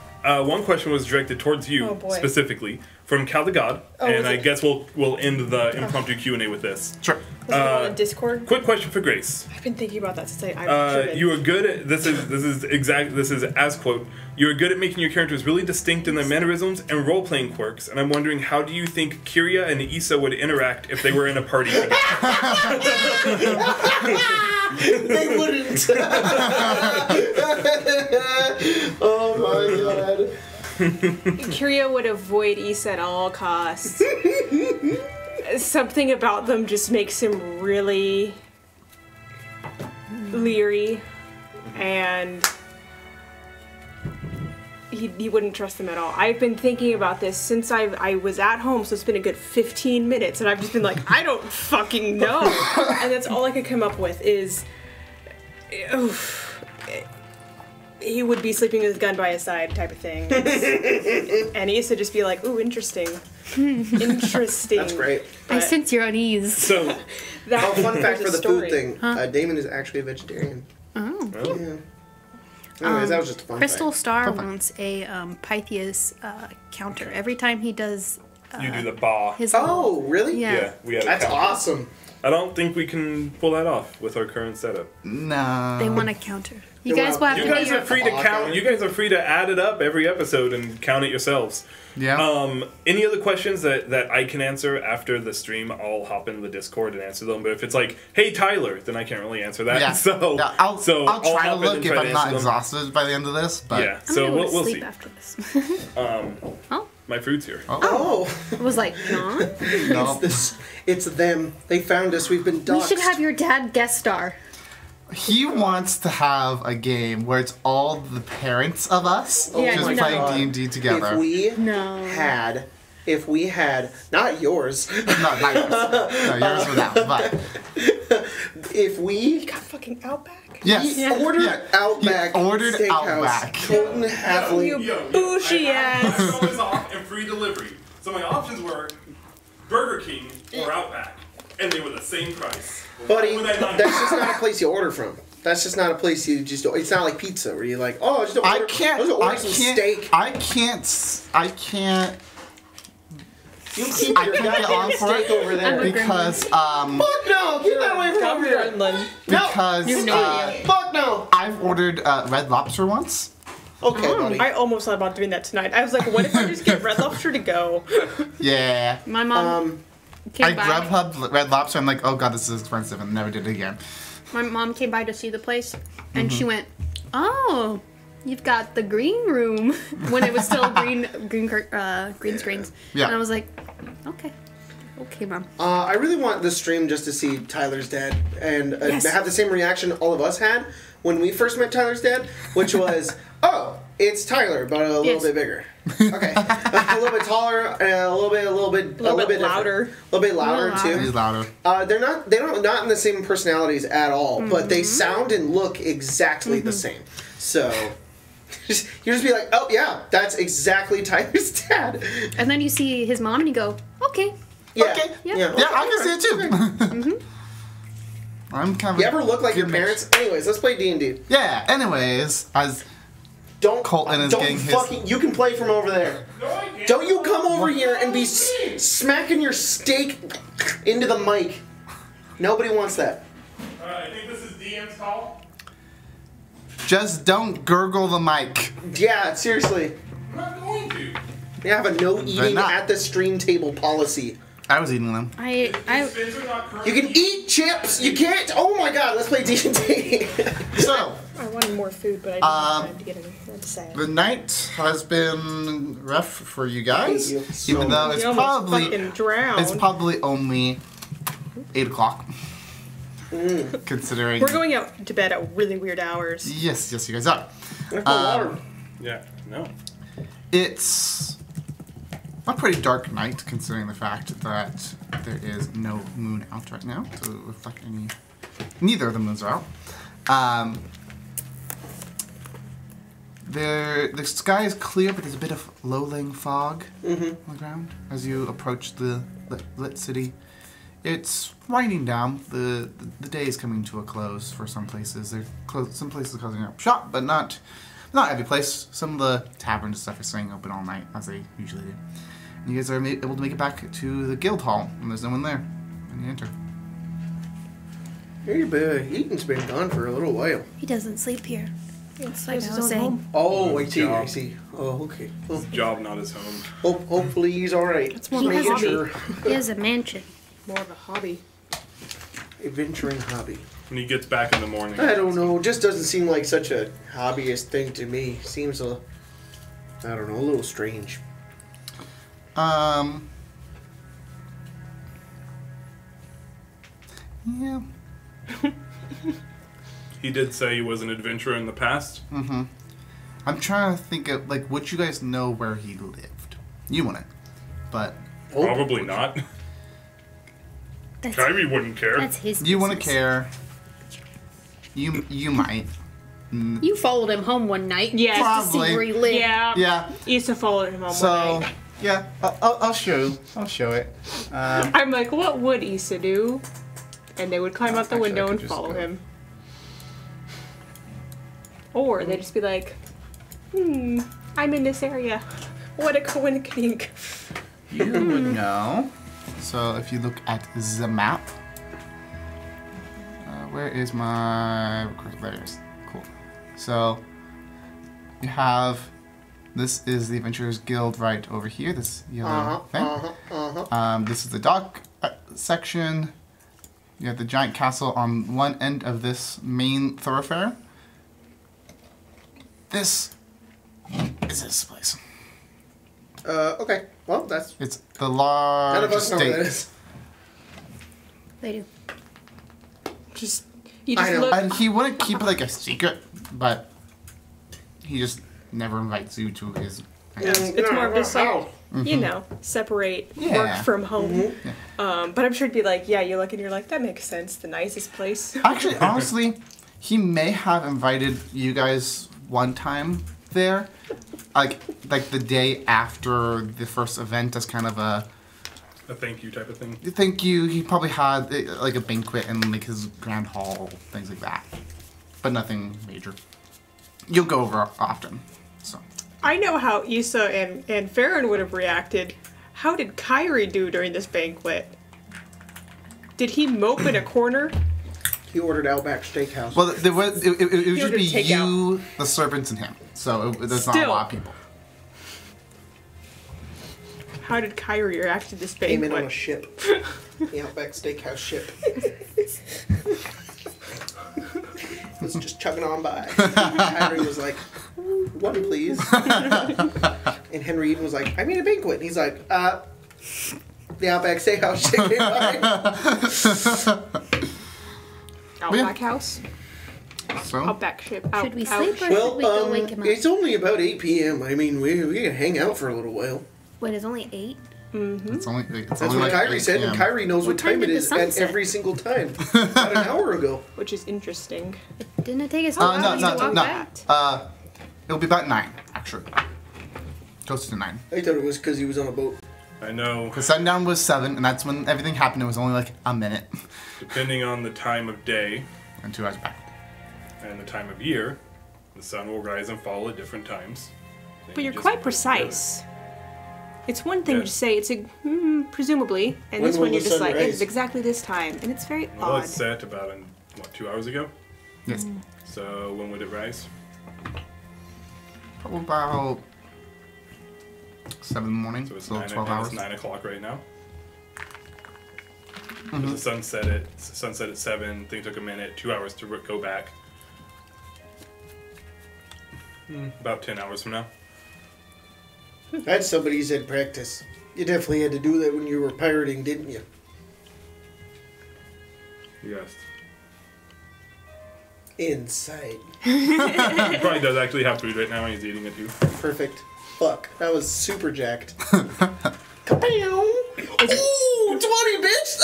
One question was directed towards you specifically from Cal the God, and I guess we'll end the impromptu Q&A with this. Sure. Was it on Discord? Quick question for Grace. I've been thinking about that since I've You are good at this is as quote. You are good at making your characters really distinct in their mannerisms and role-playing quirks, and I'm wondering, how do you think Kyria and Issa would interact if they were in a party together? They wouldn't. Oh my god. Kyria would avoid Issa at all costs. Something about them just makes him really leery, and he wouldn't trust them at all. I've been thinking about this since I was at home, so it's been a good 15 minutes, and I've just been like, I don't fucking know. And that's all I could come up with is, he would be sleeping with his gun by his side type of thing. And he used to just be like, ooh, interesting. Interesting. That's great. I sense your unease. So, Fun fact for the story. food thing. Damon is actually a vegetarian. Oh. Yeah. Anyways, that was just a fun Crystal fact. Star wants a Pythias counter. Every time he does you do the ba. his Oh, really? Yeah. We had a That's counter. awesome. I don't think we can pull that off with our current setup. No. They want a counter. You Well, guys will have You to guys do are your... free to count. You guys are free to add it up every episode and count it yourselves. Yeah. Any other questions that I can answer after the stream? I'll hop in the Discord and answer them. But if it's like, "Hey Tyler," then I can't really answer that. Yeah. So Yeah, I'll try to hop in look and if try I'm to not answer them. exhausted by the end of this. But Yeah. I'm So gonna go to we'll sleep see. after this. Oh, My fruit's here. Oh. I was like, John, no. It's them. They found us. We've been doxxed. we should have your dad guest star. He wants to have a game where it's all the parents of us Yeah, just no. playing D&D together. If we had, not yours, No, not yours. No, yours without. But if we Got fucking Outback. yes, ordered Outback, You ordered Steakhouse, Outback. Colton Halfley. You bougie ass. I was off and free delivery. So my options were Burger King or Outback, and they were the same price. Buddy, Why would I not- that's just not a place you order from. That's just not a place you just. It's not like pizza where you're like, oh, just order. I can't. Let's order I some can't. steak. I can't. You keep I your can't get goddamn on for steak it over there. because Fuck no! Get that away from over here. because You have no idea. Fuck no! I've ordered Red Lobster once. Okay, buddy. I almost thought about doing that tonight. I was like, what if I just get Red Lobster to go? Yeah. My mom I came by. Grubhubbed Red Lobster. I'm like, oh god, this is expensive, and never did it again. My mom came by to see the place, and Mm-hmm. she went, "Oh, you've got the green room," when it was still green screens. Yeah. And I was like, "Okay, mom." I really want this stream just to see Tyler's dad and Yes. have the same reaction all of us had when we first met Tyler's dad, which was, oh, it's Tyler, but a little Yes. bit bigger. Okay, a little bit taller, and a little bit bit louder. a little bit louder too. He's louder. They're not in the same personalities at all, but they sound and look exactly the same. So you just be like, oh yeah, that's exactly Tyler's dad. And then you see his mom, and you go, "Okay." Yeah, Okay. Yeah. yeah, Yeah, I can see it too. I'm kind of. You ever look like your good mix. parents? Anyways, let's play D&D. Yeah. Anyways, as Colton is don't getting his- fucking. You can play from over there. No, I can't. Don't you come over here and be smacking your steak into the mic. Nobody wants that. I think this is DM's call. just don't gurgle the mic. Yeah, seriously. I'm not going to. They have a no eating not. at the stream table policy. I was eating them. I Spencer not You currently. can eat chips. You can't. Oh my god, let's play D&D. So I wanted more food, but I didn't have time to get anything. That's sad. the night has been rough for you guys, Thank you so even though much. it's You almost fucking drowned. probably only 8 o'clock. Considering We're going out to bed at really weird hours. Yes, you guys are. Water. Yeah, no. It's a pretty dark night, considering the fact that there is no moon out right now to reflect any. Neither of the moons are out. The sky is clear, but there's a bit of low-lying fog on the ground as you approach the lit city it's winding down. The day is coming to a close for some places. Some places are closing up shop, but not every place. Some of the taverns and stuff are staying open all night, as they usually do. And you guys are able to make it back to the guild hall, and there's no one there when you enter. Hey, Eaton's been gone for a little while. He doesn't sleep here. It's like His I was own saying. home. Oh, I see. Job. I see. Oh, okay. Well, His job, not his home. hopefully he's all right. It's more He of a has hobby. Sure. He has a mansion. More of a hobby. Adventuring hobby. When he gets back in the morning. I don't know. Just doesn't seem like such a hobbyist thing to me. Seems I don't know, a little strange. Yeah. He did say he was an adventurer in the past. Mm-hmm. I'm trying to think of, like, would you guys know where he lived? You wouldn't, but... Probably not. That's, Kyrie wouldn't care. that's his You wouldn't business. care. You might. You followed him home one night. Yes. Just to see Probably. where he lived. Yeah. Yeah. I used to follow him on one So, night. yeah, I'll show you. I'll show it. I'm like, what would Issa do? And they would climb out the Actually, I window could and just follow go. him. Or they'd just be like, I'm in this area. What a coinkydink. You would know. So if you look at the map, where is my record? There it is. Cool. So you have, this is the Adventurers Guild right over here. This yellow thing. This is the dock section. You have the giant castle on one end of this main thoroughfare. This is this place. Okay. Well, that's... It's the None of large us know what that estate. is. They do. Just, you I just know. look. And he wouldn't keep it like a secret, but he just never invites you to his. It's more of just like, How? you know, separate Yeah. work from home. Yeah. But I'm sure it'd be like, yeah, you look and you're like, that makes sense. The nicest place. Actually, honestly, he may have invited you guys one time there, like the day after the first event as kind of a thank you type of thing. thank you. He probably had like a banquet in like his grand hall, things like that, but nothing major. You'll go over often, so. I know how Issa and Farron would have reacted. How did Kyrie do during this banquet? Did he mope in a corner? He ordered Outback Steakhouse. Well, there was it would just ordered be takeout. you, the servants, and him. So there's not a Still. lot of people. How did Kyrie react to this Came in on a banquet? ship. The Outback Steakhouse ship. Was just chugging on by. Henry was like, one please. And Henry Eden was like, I mean a banquet. And he's like, the Outback Steakhouse ship came by. Outback house? So Outback ship. Should we sleep or should Well, we go wake him up? it's only about 8 p.m. I mean, we can hang out for a little while. Wait, it's only 8? it's only it's That's only what like Kyrie 8 said, and p.m. Kyrie knows what What time time it did the is sun at set? every single time. About an hour ago. Which is interesting. Didn't it take us No, long to no, walk no. back? It'll be about 9 actually. Close to 9. I thought it was because he was on a boat. I know, The sundown was 7, and that's when everything happened. It was only like a minute depending on the time of day and 2 hours back. and the time of year, the sun will rise and fall at different times. But you're quite precise. It's one thing Yeah. to say it's a presumably, and When this will one you're the just sun like rise? it's exactly this time, and it's very Well, odd. it's set about 2 hours ago. Yes. So when would it rise? Probably about 7 in the morning, So it's so 9, 12 and hours. it's 9 o'clock right now. 'Cause the sun set at 7. Thing took a minute, 2 hours to go back. About 10 hours from now. That's somebody's in practice. You definitely had to do that when you were pirating, didn't you? Yes. Inside. He probably does actually have food right now. He's eating it too. Perfect. Fuck. That was super jacked. Kapow! Ooh, 20, bitch!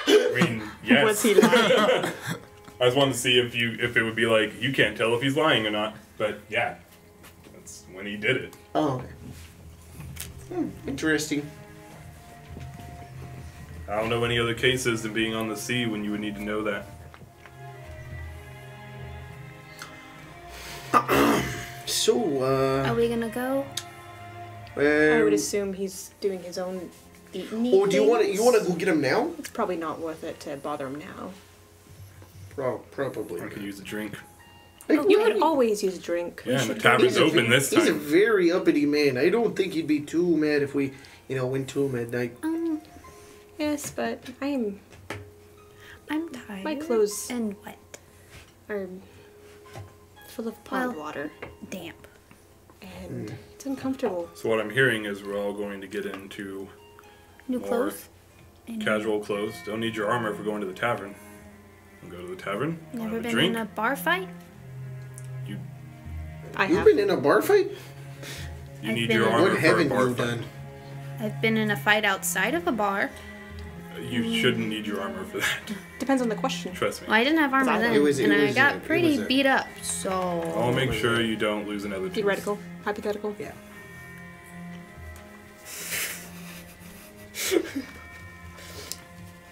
I mean, yes. Was he lying? I just wanted to see if it would be like you can't tell if he's lying or not. But yeah, that's when he did it. Oh, okay. Interesting. I don't know any other cases than being on the sea when you would need to know that. So, Are we gonna go? I would assume he's doing his own eating. Oh, do you want to go get him now? It's probably not worth it to bother him now. Probably. I could use a drink. You could always use a drink. Yeah, and the tavern's open this time. He's a very uppity man. I don't think he'd be too mad if we, went to him at night. Yes, but I'm tired. My clothes and wet. Are full of pond water. Damp. And it's uncomfortable. So what I'm hearing is we're all going to get into New more clothes. casual clothes. Don't need your armor for going to the tavern. Go to the tavern. Never have a been drink. in a bar fight? You've been in a bar fight? You I've need been your in- armor What for a haven't bar you fight. done? I've been in a fight outside of a bar. You shouldn't need your armor for that. Depends on the question. Trust me. Well, I didn't have armor then, and I got pretty beat up, so... I'll make sure you don't lose another tooth. Theoretical. Hypothetical. Yeah.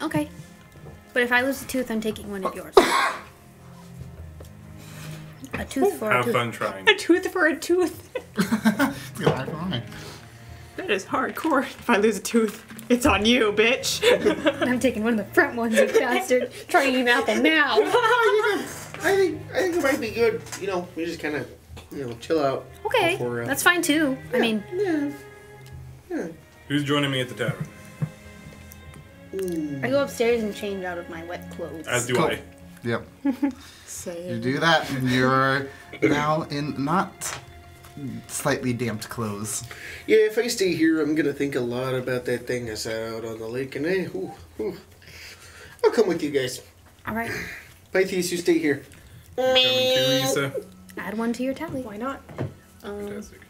Okay. But if I lose a tooth, I'm taking one of yours. A tooth for a Have tooth. fun trying. A tooth for a tooth. Yeah, fine. That is hardcore. If I lose a tooth, it's on you, bitch. I'm taking one of the front ones, you bastard. Try to eat an apple now. I think it might be good. We just kind of, chill out. Okay, before, that's fine too. I mean, Yeah. Who's joining me at the tavern? I go upstairs and change out of my wet clothes. As do Cool. I. Yep. Say You do that, and you're now in not slightly damped clothes. Yeah, if I stay here, I'm gonna think a lot about that thing I saw out on the lake, and I'll come with you guys. All right, Pythes, you stay here. Coming to Issa. add one to your tally. why not? Fantastic.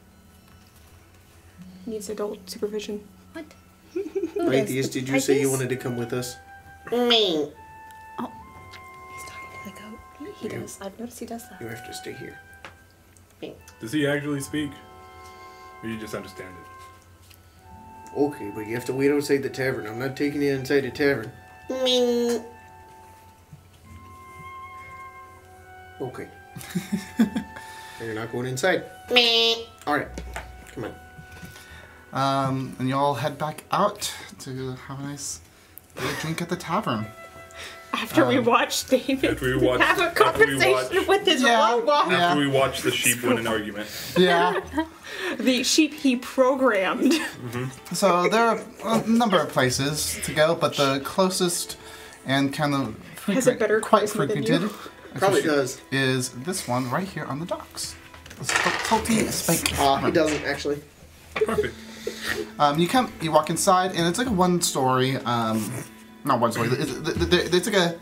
Needs adult supervision. What? Pythes, did you say you wanted to come with us? He's talking to the goat. He does. I've noticed he does that. You have to stay here. Does he actually speak? Or you just understand it? Okay, but you have to wait outside the tavern. I'm not taking you inside the tavern. Okay. You're not going inside. Alright. Come on. And you all head back out to have a nice drink at the tavern. After we watch David After we watch, have a conversation with his robot. After we watch the sheep win an argument. Yeah. The sheep he programmed. So there are a number of places to go, but the closest and kind of Has a better quite charisma than you. frequented Probably does. is this one right here on the docks. The Salty Spike He Tavern. doesn't actually. Perfect. You walk inside, and it's like a one-story, not one story. It's like a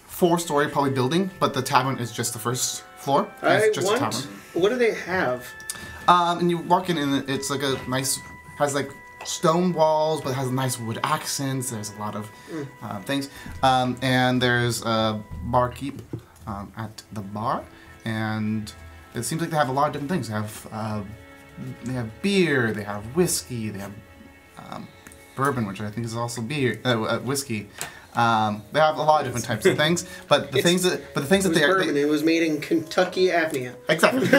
4-story probably building, but the tavern is just the first floor. And it's just a tavern. What do they have? And you walk in, and it's like a nice, has like stone walls, but it has nice wood accents. There's a lot of things, and there's a barkeep at the bar, and it seems like they have a lot of different things. They have beer, they have whiskey, they have bourbon, which I think is also whiskey. They have a lot of different types of things, but the things that they are. Bourbon. It was made in Kentucky, AVNIA. Exactly. The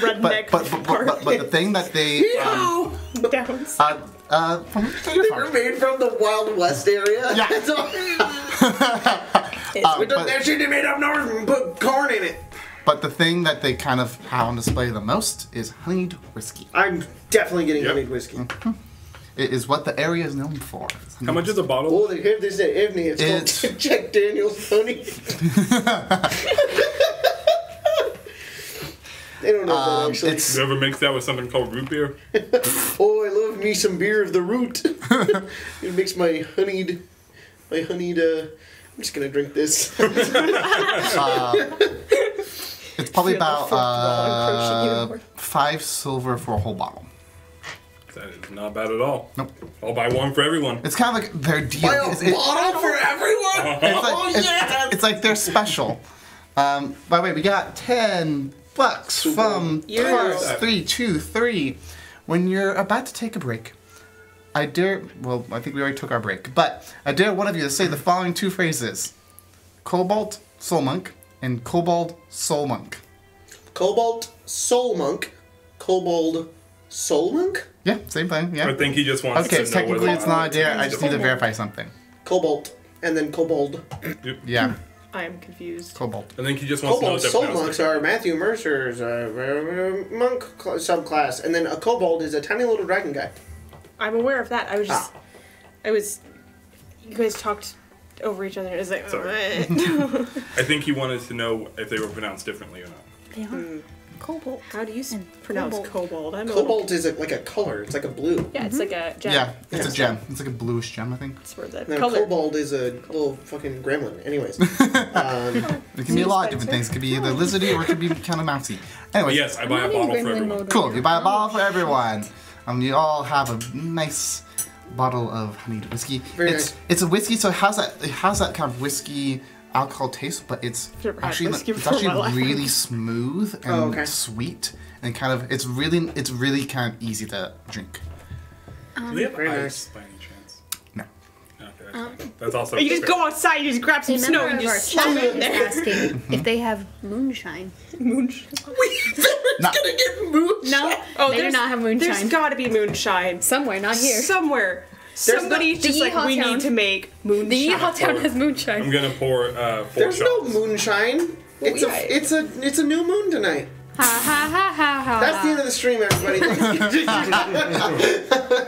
redneck but the thing that they Downs. They were made from the Wild West area. Yeah. We took that shit they made up north and put corn in it. But the thing that they kind of have on display the most is honeyed whiskey. I'm definitely getting honeyed whiskey. It is what the area is known for. How much is a bottle? Oh, they have this at AVNIA. It's called Jack Daniel's honey. They don't know that actually. You ever mix that with something called root beer? Oh, I love me some beer of the root. It makes my honeyed. I'm just gonna drink this. It's probably about 5 silver for a whole bottle. That is not bad at all. Nope. I'll buy one for everyone. It's kind of like their deal. Buy a bottle for everyone. It's like they're special. By the way, we got $10 from Euros. 3, 2, 3. When you're about to take a break, I dare, well, I think we already took our break, but I dare one of you to say the following 2 phrases. Cobalt, Soul Monk, and Kobold, Soul Monk. Cobalt, Soul Monk. Kobold, Soul Monk? Yeah, same thing, yeah. I think he just wants to know technically whether it's not a dare, I just need to verify something. Cobalt, and then Kobold. Yeah. I am confused. Cobalt. I think he just wants to know Kobold what Soul they're Monks are Matthew Mercer's monk subclass, and then a Kobold is a tiny little dragon guy. I'm aware of that. You guys talked over each other. It's like, Sorry. I think he wanted to know if they were pronounced differently or not. They are. Cobalt. How do you pronounce kobold? Cobalt is like a color. It's like a blue. Yeah, it's like a gem. Yeah, it's a gem. It's like a bluish gem, I think. That's where the Now, color. Kobold is a little fucking gremlin. Anyways. It can be a lot of different things. It could be either lizardy or it could be kind of mousy. Anyway. Yes, I buy a bottle for everyone. Cool, you buy a bottle for everyone. You all have a nice bottle of honeyed whiskey. Very nice. It's a whiskey, so it has that kind of whiskey alcohol taste, but it's actually really smooth and sweet, and kind of it's really kind of easy to drink. Do they have Very ice nice. by any chance? No. Okay, that's fine. That's also. You just go outside, you just grab some snow, and just slap it in there. Asking if they have moonshine. Moonshine. No. Gonna get moonshine. No, they do not have moonshine. There's got to be moonshine Somewhere, not here. somewhere. Somebody's just like, we need to make moonshine. The Yeehaw town has I'm moonshine. gonna pour 4 There's no shots. moonshine. It's a new moon tonight. Ha ha ha ha ha. That's the end of the stream, everybody.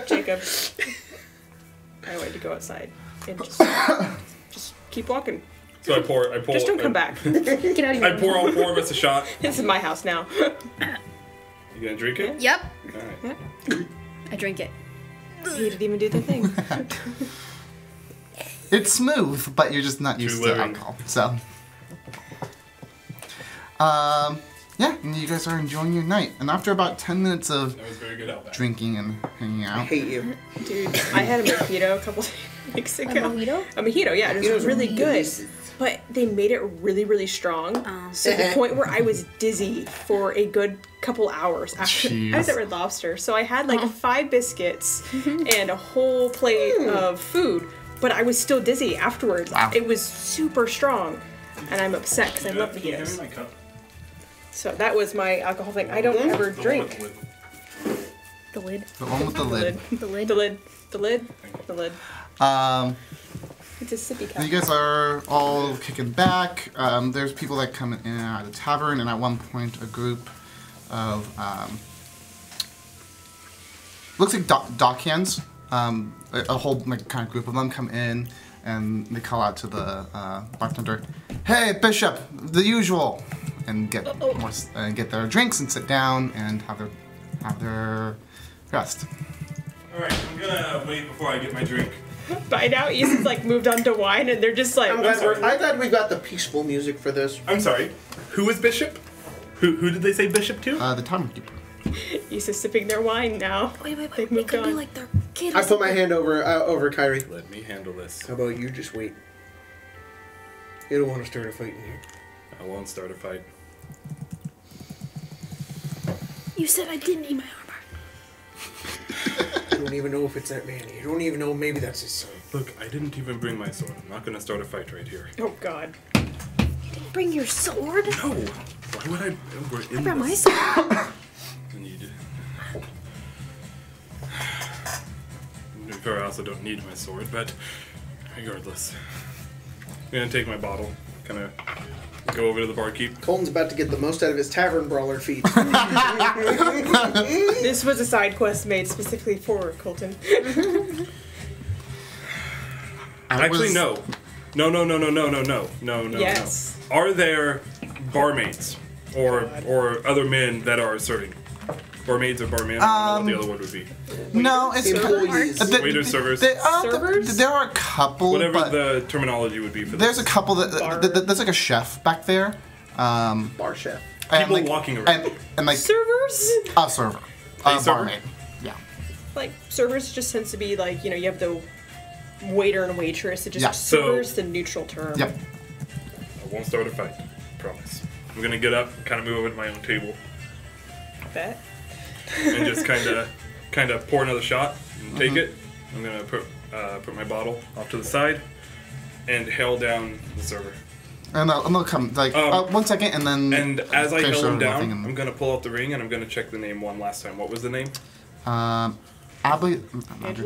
Jacob. I wanted to go outside and just keep walking. So I pour. Just don't come back. Get out of I here. pour all 4 of us a shot. This is my house now. You gonna drink it? Yep. All right. I drink it. He didn't even do the thing. It's smooth, but you're just not used to living. alcohol. So, yeah, and you guys are enjoying your night. And after about 10 minutes of That was very good out back. drinking and hanging I out, hate you. Dude, I had a mojito a couple weeks ago. mojito? A mojito, yeah. It was really good. But they made it really, really strong. Oh. To the point where I was dizzy for a good couple hours after Jeez. I was at Red Lobster. So I had like 5 biscuits and a whole plate of food. But I was still dizzy afterwards. Wow. It was super strong. And I'm upset because I love Can you hand me mojitos. my cup? So that was my alcohol thing. I don't ever drink. The lid. the one with the lid. The lid. The lid. The lid. The lid. It's a sippy cup. You guys are all kicking back. There's people that come in and out of the tavern, and at one point, a group of looks like dockhands. A whole like kind of group of them come in, and they call out to the bartender, "Hey, Bishop, the usual," and get get their drinks and sit down and have their rest. All right, I'm gonna wait before I get my drink. By now, Ethan's like moved on to wine, and they're just like. I'm glad we got the peaceful music for this. I'm sorry. Who is Bishop? Who did they say Bishop to? The tavern keeper. Ethan's sipping their wine now. Wait. They've They moved could be on. like their kid. I put my hand over Kyrie. Let me handle this. How about you just wait? You don't want to start a fight in here. I won't start a fight. You said I didn't need my armor. You don't even know if it's that man. You don't even know maybe that's his son. Look, I didn't even bring my sword. I'm not gonna start a fight right here. Oh God. Bring your sword. No! Why would I? We're in I brought my this. sword. I need it. I also don't need my sword, but regardless. I'm gonna take my bottle, kind of go over to the barkeep. Colton's about to get the most out of his tavern brawler feat. This was a side quest made specifically for Colton. Actually, no. No. Yes. No. Are there barmaids or other men that are serving? Barmaids or barman? I don't know what the other word would be. No, it's Employees. Waiters, servers. Servers? There are a couple. Whatever but the terminology would be for there's this. a couple there's like a chef back there. Bar chef. And People like, walking around. and like Servers? a server. A A server? barmaid. Yeah. Like servers just tends to be like, you have the waiter and waitress. It just Yeah. servers the neutral term. Yep. I won't start a fight. Promise. I'm gonna get up, kind of move over to my own table, Bet. and just kind of pour another shot and take it. I'm gonna put my bottle off to the side and hail down the server. And I'll come, like, 1 second, and then... And as I hail him down, I'm gonna pull out the ring, and I'm gonna check the name one last time. What was the name? Angela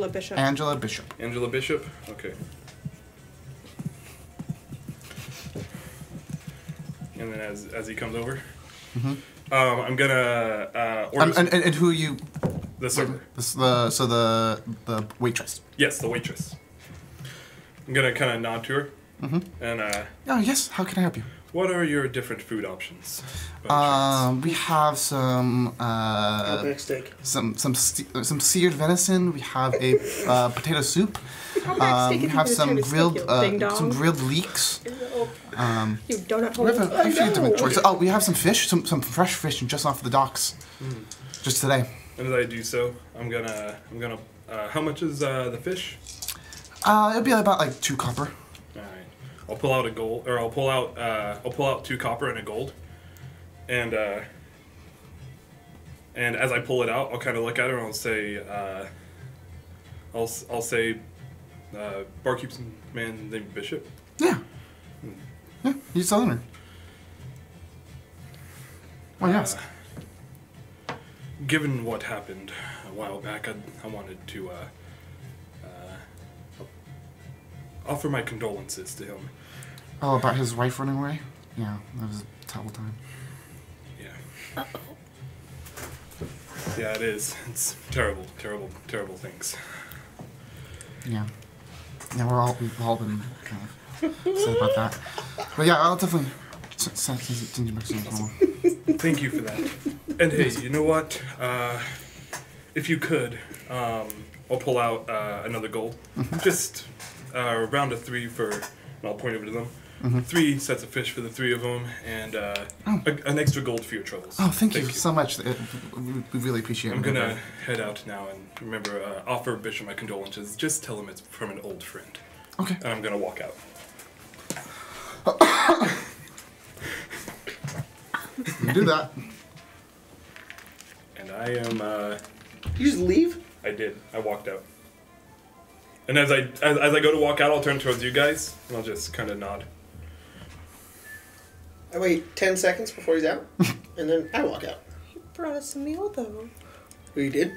Bishop. Angela Bishop. Angela Bishop? Okay. And then as he comes over, I'm gonna order... And who you... The server. The waitress. Yes, the waitress. I'm gonna kind of nod to her. And oh yes, how can I help you? What are your different food options? We have some steak. some seared venison. We have a potato soup. We have some grilled leeks. You donut hole. We have a few different choices. Oh, we have some fish, some fresh fish just off the docks, just today. And as I do so, I'm gonna. How much is the fish? It'll be about like 2 copper. All right. I'll pull out a gold, or I'll pull out 2 copper and a gold, and as I pull it out, I'll kind of look at her and I'll say, I'll say, barkeep's man named Bishop. Yeah. Yeah, he's telling her. Why ask? Given what happened a while back, I wanted to offer my condolences to him. Oh, about his wife running away? Yeah, that was a terrible time. Yeah. Uh-oh. Yeah, it is. It's terrible, terrible, terrible things. Yeah. Yeah, we've all been kind of sad about that. But yeah, I'll definitely send you back some. Thank you for that. And hey, you know what? If you could, I'll pull out another gold. Just round of 3 for, and I'll point over to them. 3 sets of fish for the 3 of them, and an extra gold for your troubles. Oh, thank you so much. We really appreciate it. I'm gonna head out now, and remember, offer Bishop my condolences. Just tell him it's from an old friend. Okay. And I'm gonna walk out. You do that. And I am. You just leave? I did. I walked out. And as I go to walk out, I'll turn towards you guys, and I'll just kind of nod. I wait 10 seconds before he's out, and then I walk out. He brought us a meal, though. Oh, you did?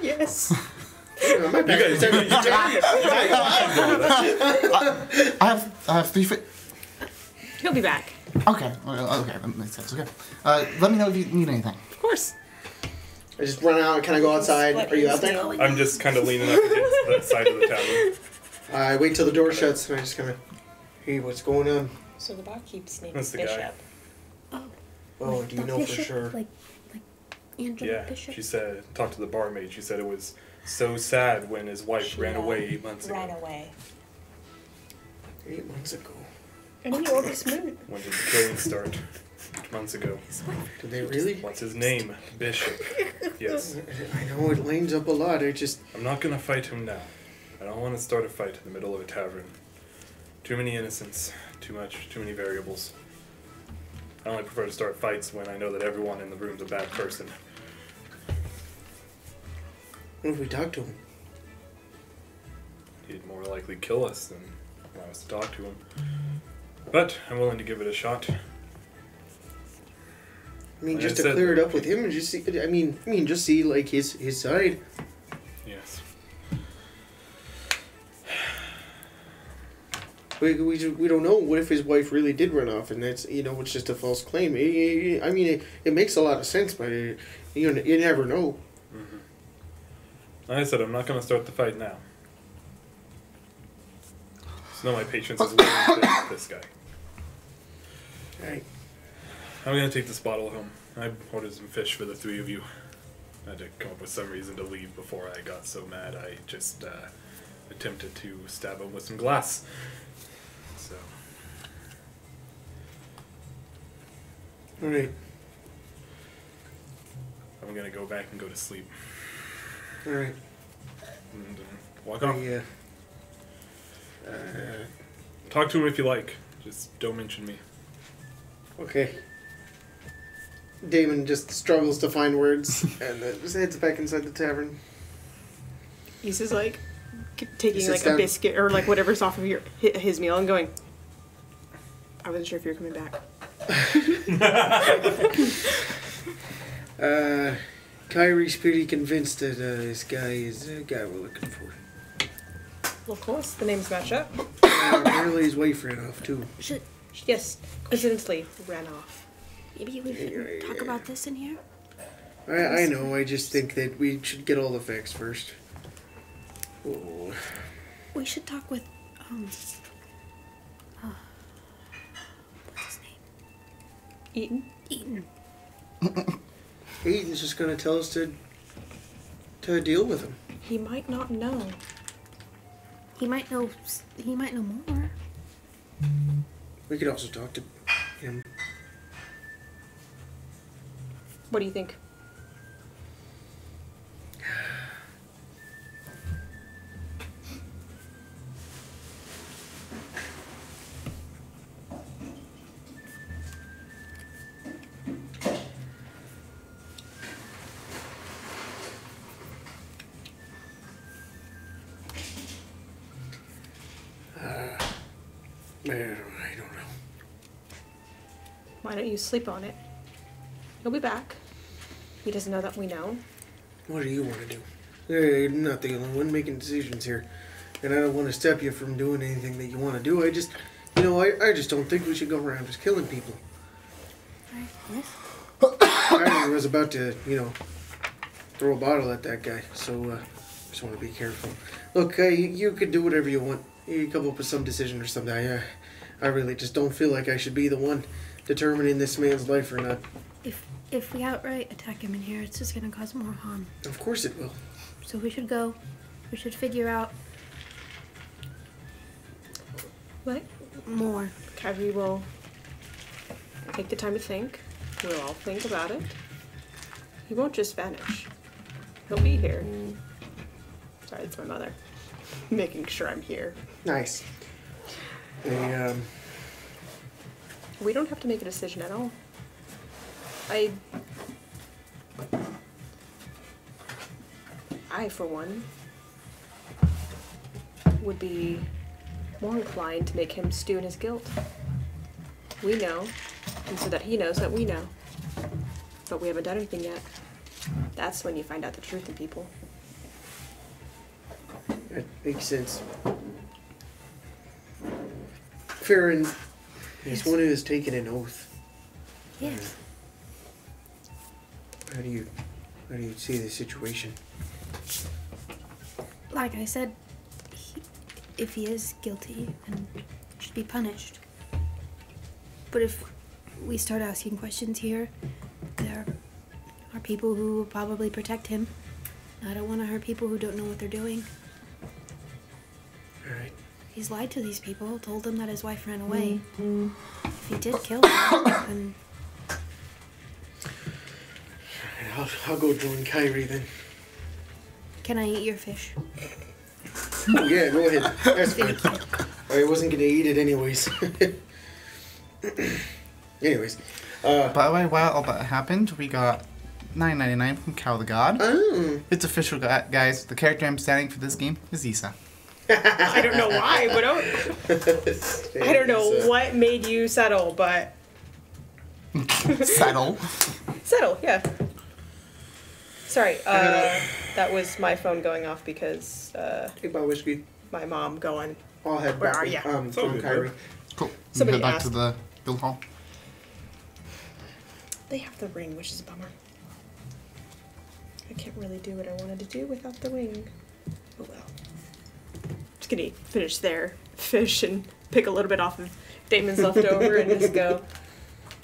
Yes. My bad. I have 3 fish. He'll be back. Okay, okay, that makes sense. Okay, let me know if you need anything. Of course. I just run out and kind of go outside. Are you out there? I'm just kind of leaning up against the side of the tavern. I wait till the door shuts, and I just kind of, hey, what's going on? So the barkeep's name That's is the guy. Bishop. Oh, do you know for sure? Like Angela Yeah, Bishop? she said, talked to the barmaid. She said it was so sad when his wife ran away 8 months ago. Ran away. 8 months ago. And he ordered smooth. When did the killing start? 8 months ago. Did they really? What's his name? Bishop. Yes. I know it lanes up a lot. I'm not gonna fight him now. I don't want to start a fight in the middle of a tavern. Too many innocents. Too many variables. I only prefer to start fights when I know that everyone in the room's a bad person. What if we talk to him? He'd more likely kill us than allow us to talk to him. But I'm willing to give it a shot. I mean, Like just I to said, clear it up with him, and just see. I mean, just see like his side. Yes. We don't know. What if his wife really did run off, and that's it's just a false claim? I mean, it makes a lot of sense, but you never know. Mm-hmm. Like I said, I'm not going to start the fight now. So my patience is limited with this guy. Right. I'm going to take this bottle home. I ordered some fish for the 3 of you. I had to come up with some reason to leave before I got so mad. I just attempted to stab him with some glass. So. All right. I'm going to go back and go to sleep. All right. And walk off. Yeah. Talk to him if you like. Just don't mention me. Okay. Damon just struggles to find words and just heads back inside the tavern. Isa's like taking like a biscuit or like whatever's off of his meal and going, I wasn't sure if you were coming back. Kyrie's pretty convinced that this guy is the guy we're looking for. Well, of course, the names match up. Apparently his wife ran off too. Yes, coincidentally ran off. Maybe we should talk about this in here? I know, I just think that we should get all the facts first. Oh. We should talk with, what's his name? Eaton. Eaton's just gonna tell us to deal with him. He might not know. He might know more. We could also talk to him. What do you think? I don't know. Why don't you sleep on it? He'll be back. He doesn't know that we know. What do you want to do? You're not the only one making decisions here. And I don't want to stop you from doing anything that you want to do. I just, I just don't think we should go around just killing people. I was about to, throw a bottle at that guy. So, just want to be careful. Look, you could do whatever you want. You come up with some decision or something. I really just don't feel like I should be the one determining this man's life or not. If we outright attack him in here, it's just gonna cause more harm. Of course it will. So we should go. We should figure out what more. Kyrie will take the time to think. We'll all think about it. He won't just vanish. He'll be here. Sorry, it's my mother. Making sure I'm here. Nice. We don't have to make a decision at all. I, for one, would be more inclined to make him stew in his guilt. We know, and so that he knows that we know. But we haven't done anything yet. That's when you find out the truth in people. That makes sense. Farron is one who has taken an oath. Yes. How do you see the situation? Like I said, if he is guilty, then should be punished. But if we start asking questions here, there are people who will probably protect him. I don't want to hurt people who don't know what they're doing. Alright. He's lied to these people, told them that his wife ran away. If he did kill her, then... I'll go join Kyrie then. Can I eat your fish? Oh, yeah, go ahead. That's fine. I wasn't going to eat it anyways. Anyways. By the way, while all that happened, we got $9.99 from Cal the God. Oh. It's official, guys. The character I'm standing for this game is Isa. I don't know why, but I don't know what made you settle, but... Settle? Settle, yeah. Sorry, that was my phone going off because, Hey, my whiskey. my mom going, I'll head Where back are with, ya? from Kyrie. Cool. Somebody Head back asked. to the guild hall. they have the ring, which is a bummer. I can't really do what I wanted to do without the ring. Oh well. Just gonna finish their fish and pick a little bit off of Damon's leftover and just go,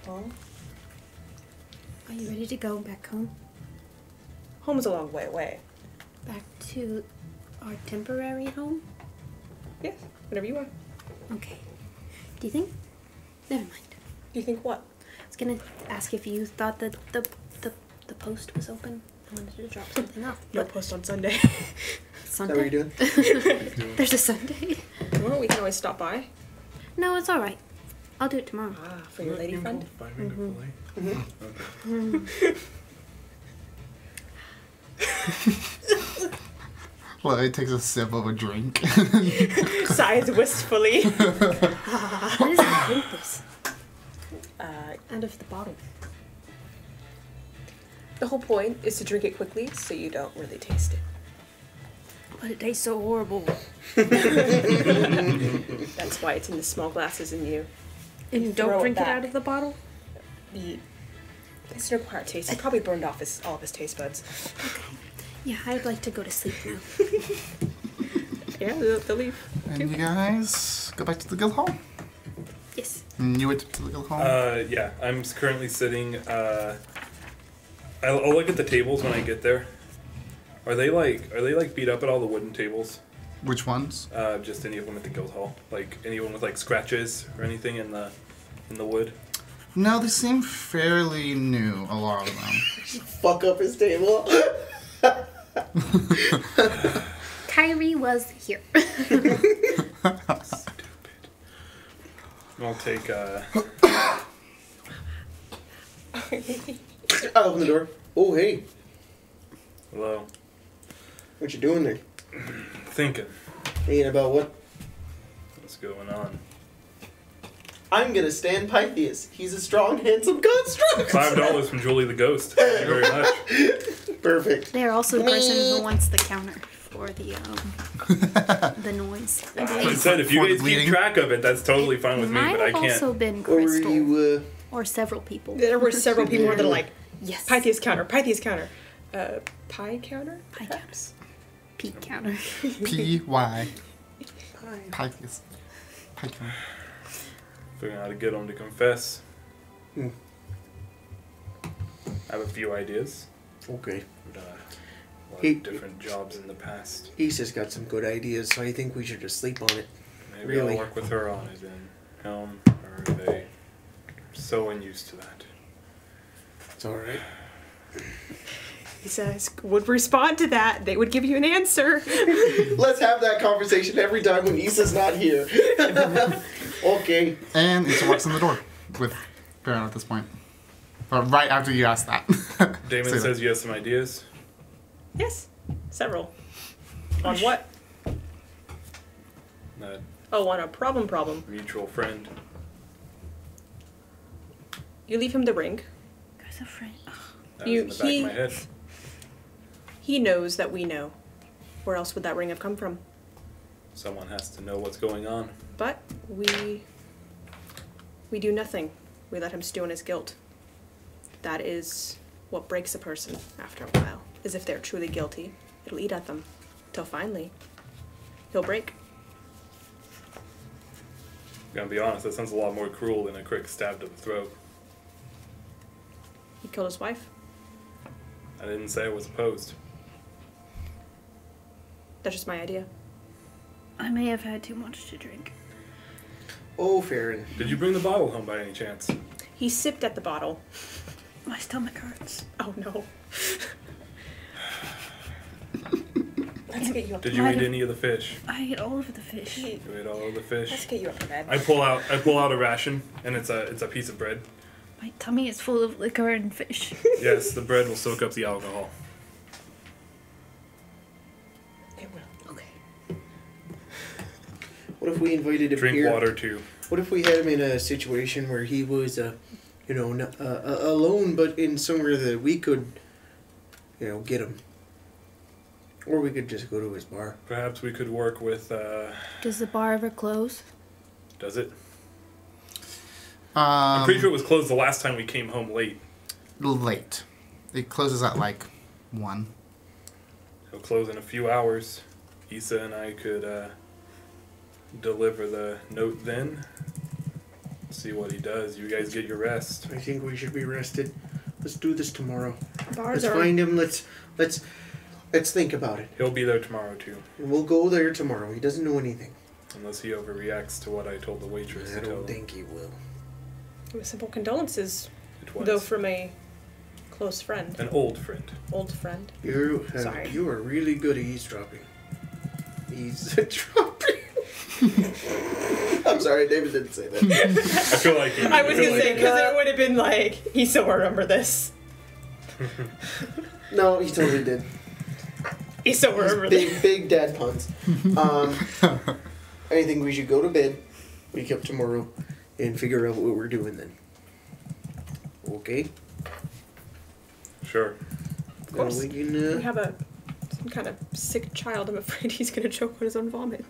oh, Are you ready to go back home? home's a long way away. Back to our temporary home? Yes, whenever you want. Okay. Do you think? Never mind. Do you think what? I was gonna ask if you thought that the post was open. I wanted to drop something off. No But post on Sunday. Is that what you're Sunday? doing? There's a Sunday. Well, we can always stop by. No, it's alright. I'll do it tomorrow. Ah, for your lady friend. Well, it takes a sip of a drink. Sighs wistfully. What is it? Drink this. Out of the bottle. The whole point is to drink it quickly so you don't really taste it. But it tastes so horrible. That's why it's in the small glasses and you. And you throw don't drink it back. out of the bottle? It's an acquired taste. He probably burned off all of his taste buds. Okay. Yeah, I'd like to go to sleep now. Yeah, they'll leave. And you guys go back to the guild hall? Yes. And you went to the guild hall? Yeah, I'm currently sitting. I'll look at the tables when I get there. Are they like beat up at all, the wooden tables? Which ones? Just any of them at the guild hall. Like anyone with like scratches or anything in the wood. No, they seem fairly new, a lot of them. Fuck up his table. Kyrie was here. Stupid. I'll take I open the door. Oh, hey. hello. What you doing there? Thinking. Thinking about what? What's going on? I'm gonna stand Pythias. He's a strong, handsome construct. $5 from Julie the Ghost. Thank you very much. Perfect. They're also the person who wants the counter for the noise. Like I said, if you For the guys bleeding. keep track of it, that's totally fine with me, Might but I have can't. also been Or were Crystal. you, Or several people. There were several people that are like, Yes. Pythias counter, Pythias counter. Pie counter? Pie counter. Peak counter. P-Y. Pythias. Python. Figuring out how to get him to confess. Hmm. I have a few ideas. Okay. But, a lot He- of different jobs in the past. He's just got some good ideas, so I think we should just sleep on it. Maybe Really? I'll work with her on it and Helm, or are they so unused to that? It's alright. He says, would respond to that. They would give you an answer. Let's have that conversation every time when Issa's not here. Okay. And Issa walks in the door with Baron at this point. But right after you ask that. Damon Say says you have some ideas. Yes, several. On what? That Oh, on a problem. mutual friend. You leave him the ring. Guy's a friend. That You- was in the back of my head. He knows that we know. Where else would that ring have come from? Someone has to know what's going on. But we do nothing. We let him stew in his guilt. That is what breaks a person after a while. Is if they're truly guilty, it'll eat at them. Till finally, he'll break. Gonna be honest, that sounds a lot more cruel than a quick stab to the throat. He killed his wife. I didn't say I was opposed. That's just my idea. I may have had too much to drink. Oh, Farron. Did you bring the bottle home by any chance? He sipped at the bottle. My stomach hurts. Oh no. Let's get you up. Did you Might eat have- any of the fish? I ate all of the fish. You ate all of the Let's fish? get you up to bed. I pull out a ration, and it's a piece of bread. My tummy is full of liquor and fish. Yes, the bread will soak up the alcohol. It will. Okay. What if we invited him Drink here? water too. What if we had him in a situation where he was, alone, but in somewhere that we could, get him? Or we could just go to his bar. Perhaps we could work with. Does the bar ever close? Does it? I'm pretty sure it was closed the last time we came home late. Late. It closes at like 1. It'll close in a few hours. Issa and I could deliver the note then. See what he does. You guys get your rest. I think we should be rested. Let's do this tomorrow. Bars Let's are. find him. Let's think about it. He'll be there tomorrow too, And we'll go there tomorrow. He doesn't know anything. unless he overreacts to what I told the waitress I to tell don't him. think he will. With simple condolences, It was though, from a close friend, an old friend. old friend. Sorry. You are really good at eavesdropping. Eavesdropping. I'm sorry, David didn't say that. I feel like he, I was feel gonna like say because it would have been like he still remember this. No, he totally did. He's somewhere over there. Big dad puns. I think we should go to bed, wake up tomorrow, and figure out what we're doing then. Okay? Sure. Of course. We have some kind of sick child. I'm afraid he's going to choke on his own vomit.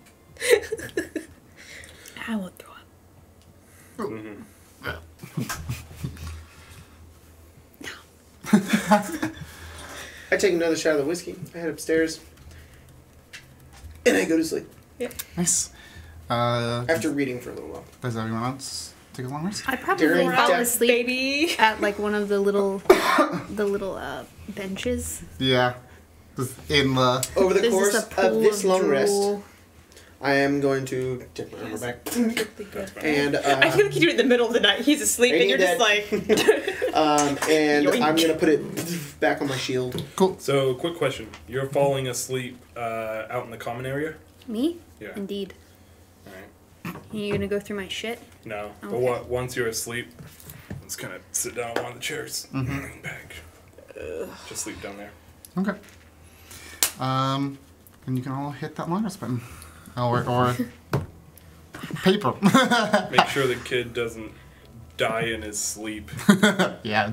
I won't throw up. I take another shot of the whiskey. I head upstairs, and I go to sleep. Yeah. Nice. After reading for a little while. Does everyone else take a long rest? I probably During fall death, asleep baby. at like one of the little, benches. Yeah. Just in the... Over the There's course just a pool of this long drool. rest, I am going to take my armor back. And I feel like you do it in the middle of the night. He's asleep, and you're just like. and Yoink. I'm gonna put it back on my shield. Cool. So, quick question: you're falling asleep out in the common area? Me? Yeah. Indeed. All right. You gonna go through my shit? No, but Okay. once you're asleep, just kind of sit down on one of the chairs, lean back, just sleep down there. Okay. And you can all hit that long rest button. Or paper. Make sure the kid doesn't die in his sleep. Yeah.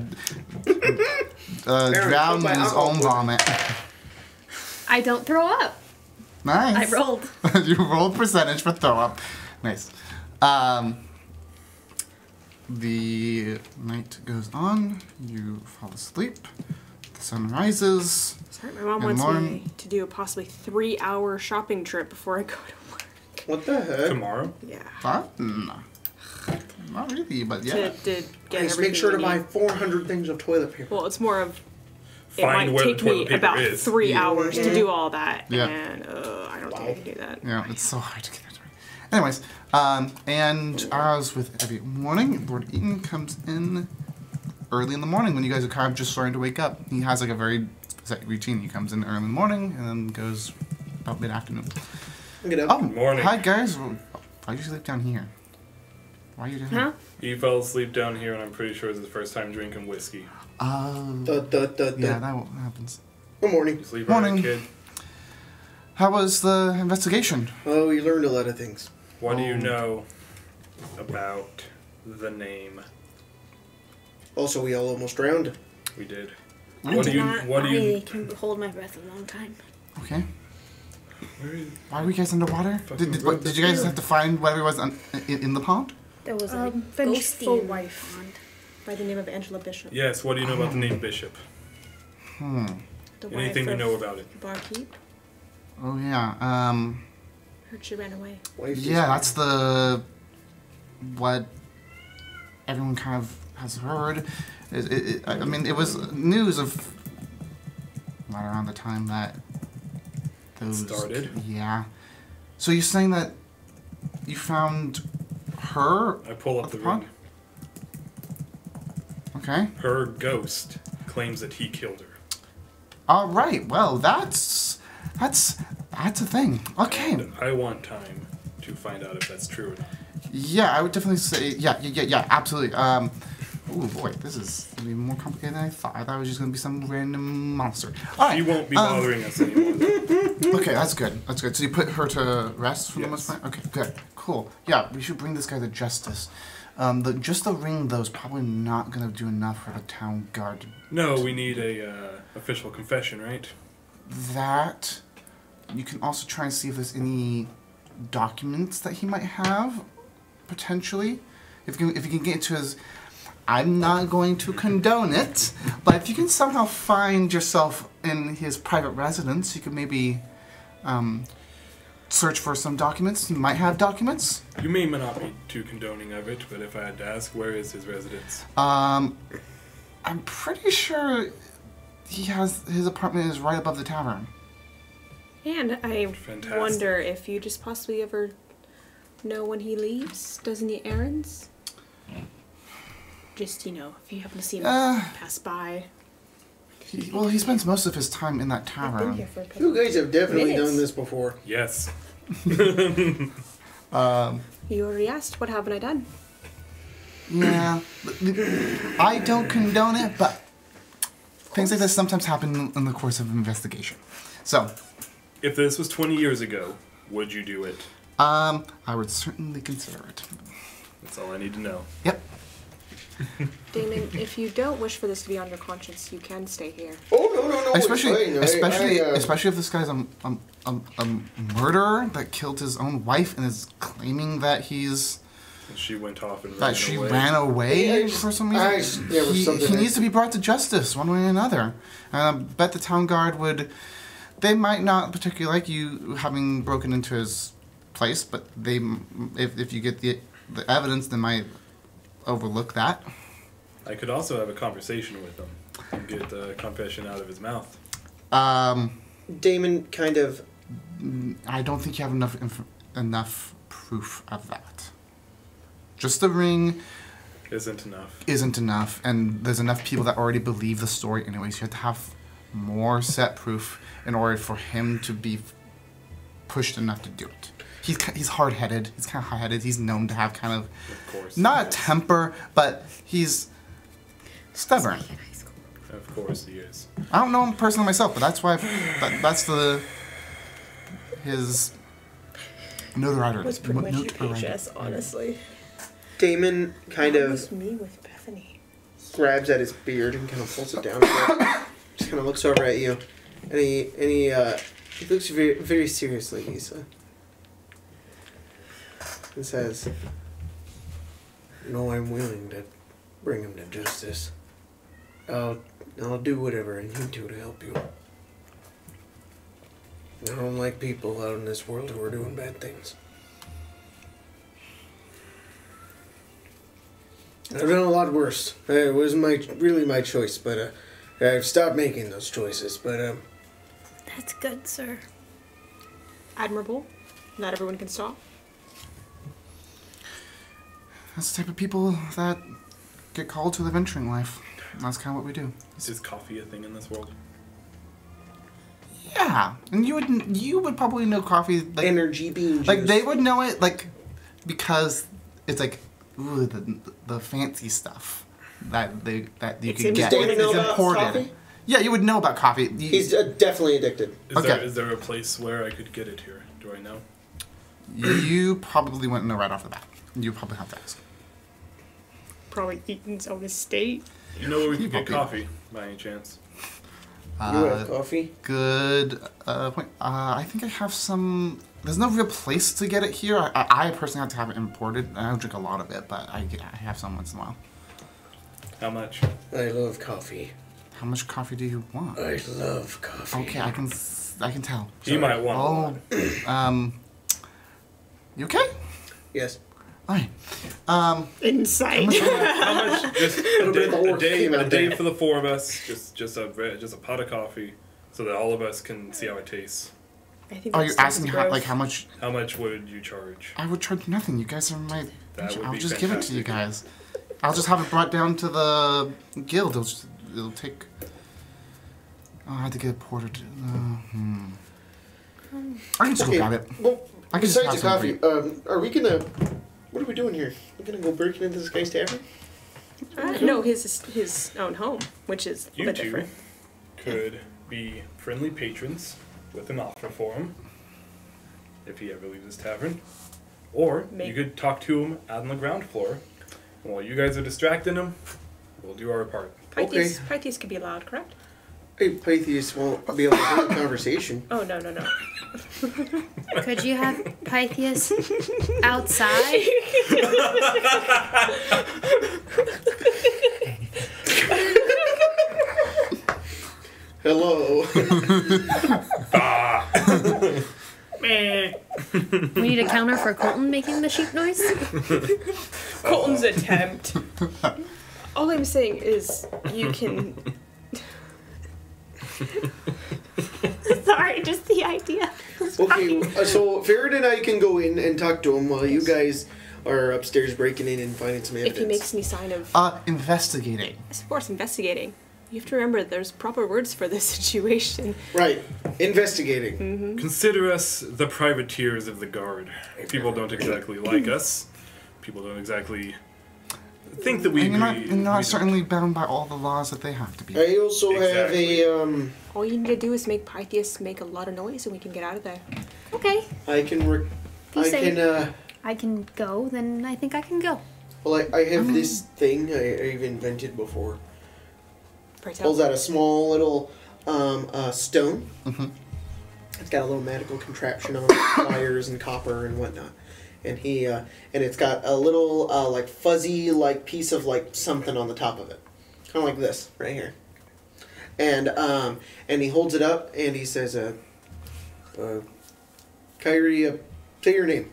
Drown in his own vomit. I don't throw up. Nice. I rolled. You rolled percentage for throw up. Nice. The night goes on. You fall asleep. The sun rises. Sorry, my mom And wants Lauren- me to do a possibly 3-hour shopping trip before I go to work. What the heck? Tomorrow? Yeah. Fun. Not really, but yeah. To get Just everything make sure to we buy need. 400 things of toilet paper. Well, it's more of. It Find might where the take toilet me paper about is. 3 Yeah. hours to do all that, Yeah. and I don't think I can do that. Yeah, it's so hard to get that right. Anyways, and as with every morning, Lord Eaton comes in early in the morning when you guys are kind of just starting to wake up. He has like a very set routine. He comes in early in the morning and then goes about mid-afternoon. Get up. Oh, Morning. hi guys. Why'd you sleep down here? Why are you down Huh? here? He fell asleep down here, and I'm pretty sure it's his first time drinking whiskey. Yeah, that happens. Good morning. You sleep Morning. alright, kid? How was the investigation? Oh, you learned a lot of things. What do you know about the name? Also, we all almost drowned. We did. I What do you? I can hold my breath a long time. Okay. Where is- Why were you guys underwater? Fucking Did you guys have to find whatever was in the pond? There was a Vengeful ghosty wife pond. by the name of Angela Bishop. Yes. What do you know about the name Bishop? The Anything wife you know of about it? Barkeep. Oh yeah. Heard she ran away. Wife is- Yeah, that's what everyone kind of has heard. I mean, it was news of right around the time that those Started? Yeah. So you're saying that you found her? I pull up the pond? ring. Okay. Her ghost claims that he killed her. All right. Well, that's a thing. Okay. And I want time to find out if that's true or not. Yeah, I would definitely say yeah, absolutely. Oh boy, this is gonna be more complicated than I thought. I thought it was just gonna be some random monster. All right. She won't be bothering us anymore. Okay, that's good. That's good. So you put her to rest for the most Yes. part? Okay, good. Cool. Yeah, we should bring this guy to justice. Just the ring, though, is probably not going to do enough for the town guard. No, we need a official confession, right? That, you can also try and see if there's any documents that he might have, potentially. If you can get into his... I'm not going to condone it, but if you can somehow find yourself in his private residence, you could maybe search for some documents. He might have documents. You may not be too condoning of it, but if I had to ask, where is his residence? I'm pretty sure his apartment is right above the tavern. And I Fantastic. wonder if you just possibly ever know when he leaves, does any errands? Just, if you happen to see him pass by. He spends most of his time in that I've been tavern. here for a couple You guys have definitely Minutes. done this before. Yes. You already asked, what haven't I done? Yeah, I don't condone it, but things like this sometimes happen in the course of an investigation. So, if this was 20 years ago, would you do it? I would certainly consider it. That's all I need to know. Yep. Damon, if you don't wish for this to be on your conscience, you can stay here. Oh, no. Especially if this guy's a murderer that killed his own wife and is claiming that he's... She went off and ran away for some reason. He needs to be brought to justice one way or another. And I bet the town guard would... They might not particularly like you having broken into his place, but if you get the evidence, they might overlook that. I could also have a conversation with him and get the confession out of his mouth. Damon kind of... I don't think you have enough proof of that. Just the ring isn't enough, and there's enough people that already believe the story anyways. You have to have more set proof in order for him to be pushed enough to do it. He's hard-headed. He's kind of high-headed. He's known to have kind of not a temper, but he's stubborn. Of course he is. I don't know him personally myself, but that's why that's his notoriety. Was pretty much capacious, honestly. Damon kind of me with Bethany. Grabs at his beard and kind of pulls it down. Just kind of looks over at you, and he looks very, very seriously, Lisa, and says, "No, I'm willing to bring him to justice. I'll do whatever I need to help you. I don't like people out in this world who are doing bad things. I've done a lot worse. It wasn't really my choice, but I've stopped making those choices. But that's good, sir. Admirable. Not everyone can stop. That's the type of people that get called to the venturing life. That's kind of what we do. Is coffee a thing in this world? Yeah, and you would probably know coffee. Like, energy bean juice. Like they would know it, like because it's like ooh the fancy stuff that you could get. It's imported. Coffee? Yeah, you would know about coffee. He's definitely addicted. Is there a place where I could get it here? Do I know? You probably wouldn't know right off the bat. You probably have to ask. Probably Eaton's own estate. You know where we could get coffee, by any chance? You have coffee? Good point. I think I have some... There's no real place to get it here. I personally have to have it imported. I don't drink a lot of it, but I have some once in a while. How much? I love coffee. How much coffee do you want? I love coffee. Okay, I can tell. You might want one. You okay? Yes. Alright. Inside. How much? Just a day for the four of us. Just a pot of coffee, so that all of us can see how it tastes. I think you're asking how much? How much would you charge? I would charge nothing. You guys are my. I'll just give it to you guys. I'll just have it brought down to the guild. It'll take. Oh, I have to get a porter to. I can just go grab it. Well, besides the coffee, are we gonna? What are we doing here? We're gonna go breaking into this guy's tavern? No, his own home, which is a bit different. Could be friendly patrons with an offer for him if he ever leaves his tavern, or you could talk to him out on the ground floor. And while you guys are distracting him, we'll do our part. Pythias could be allowed, correct? Hey, Pythias won't be able to hear the conversation. Oh, no. Could you have Pythias outside? Hello. We need a counter for Colton making the sheep noise. Colton's attempt. All I'm saying is you can... Sorry, just the idea. Okay, so Farrad and I can go in and talk to him while you guys are upstairs breaking in and finding some evidence. If he makes any sign of... investigating. Of course, investigating. You have to remember there's proper words for this situation. Right. Investigating. Mm-hmm. Consider us the privateers of the guard. People don't exactly like us. People don't exactly think that we and agree. you're not certainly bound by all the laws that they have to be. I also have a All you need to do is make Pythias make a lot of noise, and we can get out of there. Okay. I can I can go, then I think I can go. Well, I have this thing I've invented before. Pray tell. Pulls out a small little stone. Mm-hmm. It's got a little magical contraption on it, wires and copper and whatnot. And and it's got a little like fuzzy like piece of like something on the top of it, kind of like this right here. And he holds it up and he says, "Kyrie, say your name."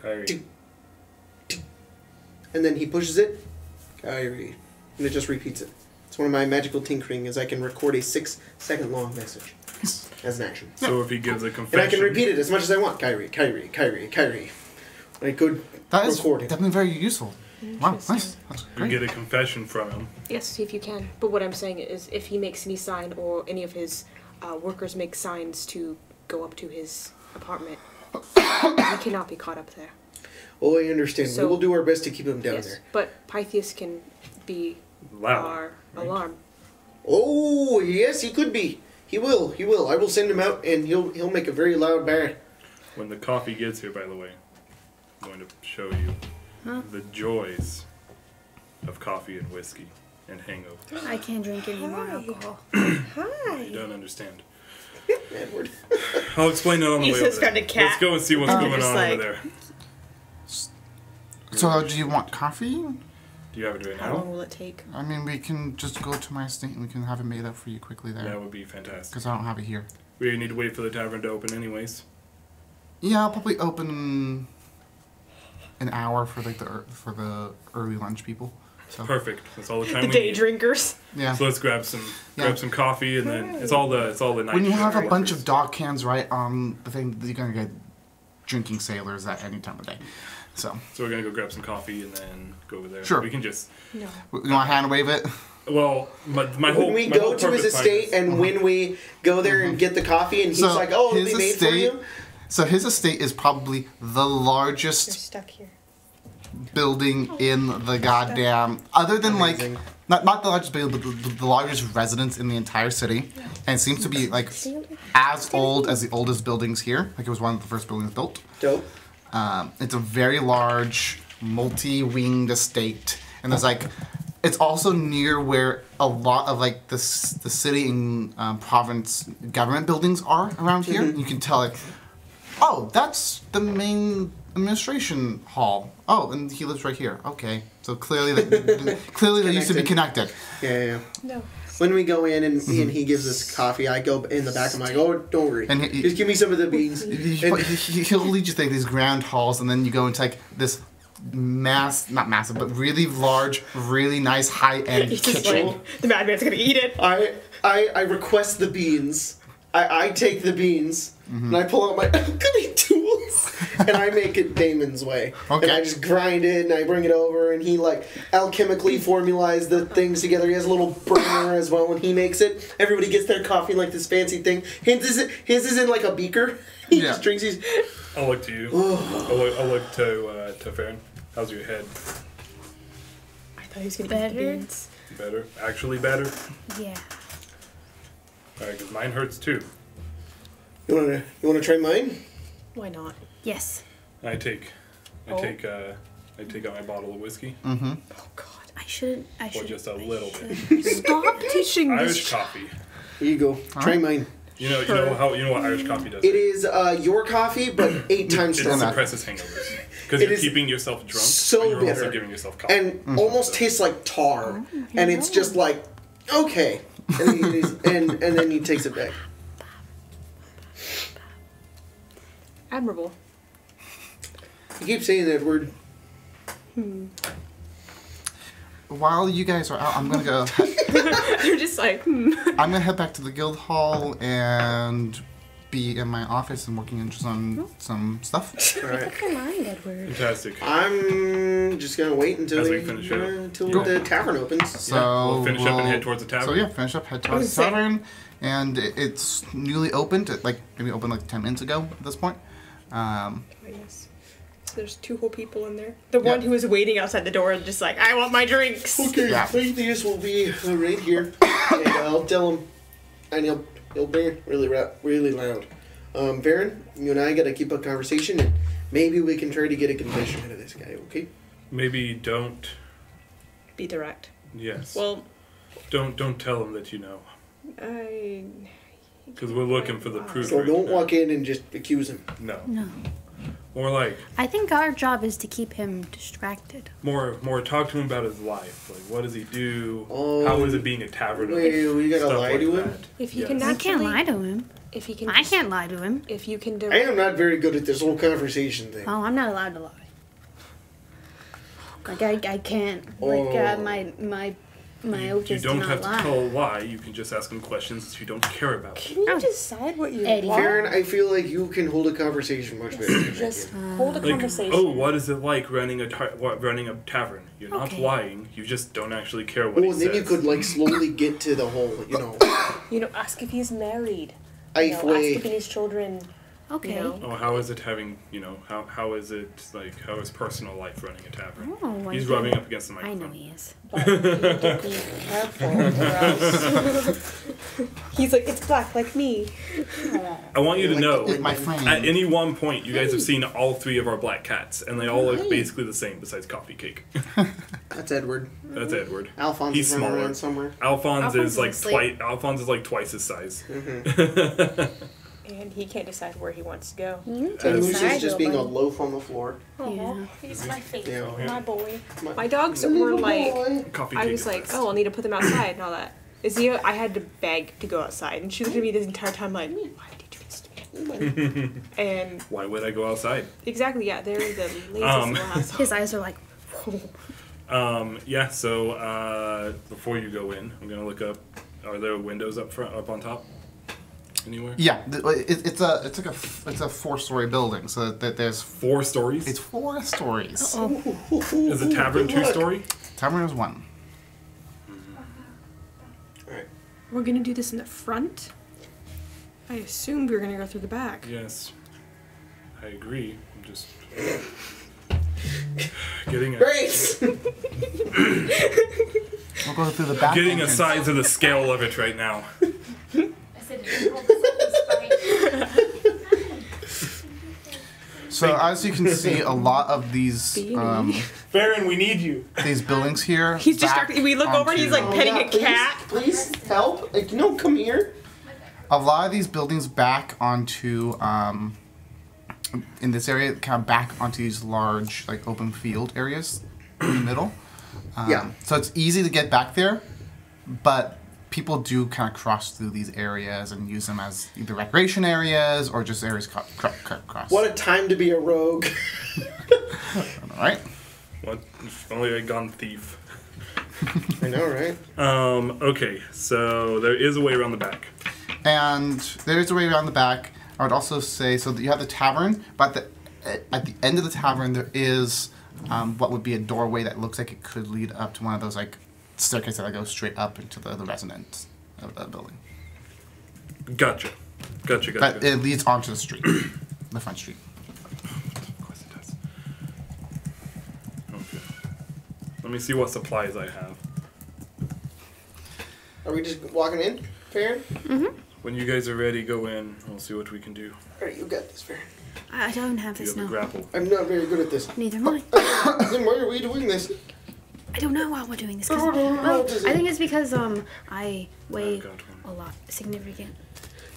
Kyrie. And then he pushes it, Kyrie, and it just repeats it. It's one of my magical tinkering, is I can record a 6-second long message as an action. So if he gives a confession, And I can repeat it as much as I want. Kyrie, Kyrie, Kyrie, Kyrie. I could That is record it. definitely very useful. Wow, nice. That's you great. get a confession from him. Yes, see if you can. But what I'm saying is, if he makes any sign or any of his workers make signs to go up to his apartment, he cannot be caught up there. Oh, I understand. So- we will do our best to keep him down Yes, there. but Pythias can be Loud. our right? alarm. Oh, yes, he could be. He will. He will. I will send him out, and he'll make a very loud bang. When the coffee gets here, by the way, I'm going to show you the joys of coffee and whiskey and hangover. I can't drink any more alcohol. You don't understand. Edward. I'll explain it on the You way just over there. found a cat. Let's go and see what's going Just on like- over there. So, do you want coffee? Do you have it right How long now? will it take? I mean, we can just go to my estate and we can have it made up for you quickly there. That would be fantastic. Because I don't have it here. We need to wait for the tavern to open anyways. Yeah, I'll probably open an hour for like for the early lunch people. So Perfect. That's all the time The we day need. drinkers. yeah. So let's grab some coffee and then it's all the night. When you have a shift bunch of workers. dog cans right on the thing, you're gonna get drinking sailors at any time of day. So So we're gonna go grab some coffee and then go over there. Sure. We can just. No. you want to hand wave it? Well, my whole. When we my go whole to his purpose behind estate, this- and when we go there and get the coffee, and he's So, like, "Oh, it'll his be made for estate- you." So his estate is probably the You're largest stuck here. building in the goddamn, other than Amazing. like not the largest building, but the largest residence in the entire city, and it seems to be like as old as the oldest buildings here. Like it was one of the first buildings built. Dope. It's a very large, multi-winged estate, and there's like, it's also near where a lot of like the city and province government buildings are around here. You can tell like, oh, that's the main administration hall. Oh, and he lives right here. Okay, so clearly clearly they used to be connected. Yeah. No. When we go in and he gives us coffee, I go in the back. I'm like, "Oh, don't worry. And Just give me some of the beans." He'll lead you through these grand halls, and then you go into like this not massive, but really large, really nice high-end He's just kitchen. like, the madman's gonna eat it. I request the beans. I take the beans and I pull out my alchemy tools and I make it Damon's way. Okay. And I just grind it and I bring it over and he like alchemically formulates the things together. He has a little burner as well when he makes it. Everybody gets their coffee in like this fancy thing. His is in like a beaker. He just drinks these. I'll look to you. I'll look to Farron. How's your head? I thought he was gonna eat the Better? beans. Better? Actually better? Yeah. Alright, because mine hurts too. You wanna try mine? Why not? Yes. I take out my bottle of whiskey. Oh God. I shouldn't. Or just a little bit. Stop teaching Irish this. coffee. Here you go. Try mine. You know what Irish coffee does. It is your coffee, but 8 times It stronger. suppresses hangovers. Because It you're is keeping yourself drunk, so but you're bitter. also giving yourself coffee. And almost tastes like tar. And it's just like, okay. And then he takes it back. Admirable. You keep saying that word. While you guys are out, I'm gonna go. You're just like, I'm gonna head back to the guild hall and be in my office and working on some stuff. All right. Never mind, Edward. Fantastic. I'm just gonna wait until As we finish up. until Cool. the tavern opens. So We'll finish up and head towards the tavern. So yeah, finish up, head towards the tavern, and it's newly opened. Like maybe opened like 10 minutes ago at this point. yes. There's 2 whole people in there. The one who was waiting outside the door, just like, I want my drinks. Okay, these will be right here, and I'll tell him, and he'll be really loud. Varen, you and I gotta keep a conversation, and maybe we can try to get a confession out of this guy. Okay? Maybe don't. Be direct. Yes. Well, don't tell him that you know. Because we're looking for the proof. So don't walk in and just accuse him. No. No. More like. I think our job is to keep him distracted. More. Talk to him about his life. Like, what does he do? How is it being a tavern? Wait, we gotta lie to him? If he can I can't lie to him. If he can. I can't lie to him. If you can I am not very good at this whole conversation thing. Oh, I'm not allowed to lie. Like I can't. Like my oath You is to don't not have lie. to tell a lie. You can just ask him questions that you don't care about. Can you decide what you Eddie. want? Varen, I feel like you can hold a conversation much better than I Just can. hold a Like, conversation. oh, what is it like running a tavern? You're not Okay. lying. You just don't actually care what he Oh, and says. then you could like slowly get to the whole, Ask if he's married. Ask if his children. Okay. You know. Oh, how is it having, how is it, like, how is personal life running a tavern? Oh, He's rubbing up against the I microphone. know he is. But you need to be careful, or else. He's like, it's black like me. I want you to know, Like my friend. at any one point, you guys have seen all 3 of our black cats, and they all look basically the same, besides Coffee Cake. That's Edward. That's Edward. Alphonse He's is running smaller. around somewhere. Alphonse is like asleep. Alphonse is like twice his size. And he can't decide where he wants to go. And Lucy's just being a loaf on the floor. Yeah. He's my favorite, Yeah. my boy. My dogs were like, Coffee I Cake was is like, best. oh, I'll need to put them outside and all that. Izzy, I had to beg to go outside, and she looked at me this entire time like, why did you do this to me? And Why would I go outside? exactly, yeah, they're the laziest little assholes. His eyes are like. Yeah, so before you go in, I'm gonna look up. Are there windows up front, up on top? Anywhere? Yeah, it's a 4-story building, so that there's 4 stories? it's 4 stories. Is the tavern 2-story? Tavern is 1. Alright. We're gonna do this in the front? I assumed we were gonna go through the back. Yes. I agree. I'm just getting a Grace! We'll go through the back. getting a entrance. size of the scale of it right now. So as you can see, a lot of these Farron, we need you. these buildings here. He's back distracted. We look over and he's like onto- petting a cat. Please help. Like, no, come here. A lot of these buildings back onto in this area, kind of back onto these large like open field areas in the middle. Yeah. So it's easy to get back there, but people do kind of cross through these areas and use them as either recreation areas or just areas cross. What a time to be a rogue. All right. What? If only I'd gone thief. I know, right? Okay, so there is a way around the back. And there's a way around the back. I would also say, so that you have the tavern, but at the end of the tavern there is what would be a doorway that looks like it could lead up to one of those like staircases that go straight up into the residence of the building. Gotcha. But it leads onto the street, the front street. Of course it does. Okay. Let me see what supplies I have. Are we just walking in, Farron? When you guys are ready, go in. We'll see what we can do. Alright, you got this, Farron. I don't have You this have a now. grapple. I'm not very good at this. Neither am I. Then why are we doing this? I don't know why we're doing this. Well, I think it's because I weigh I've got one. a lot, significant,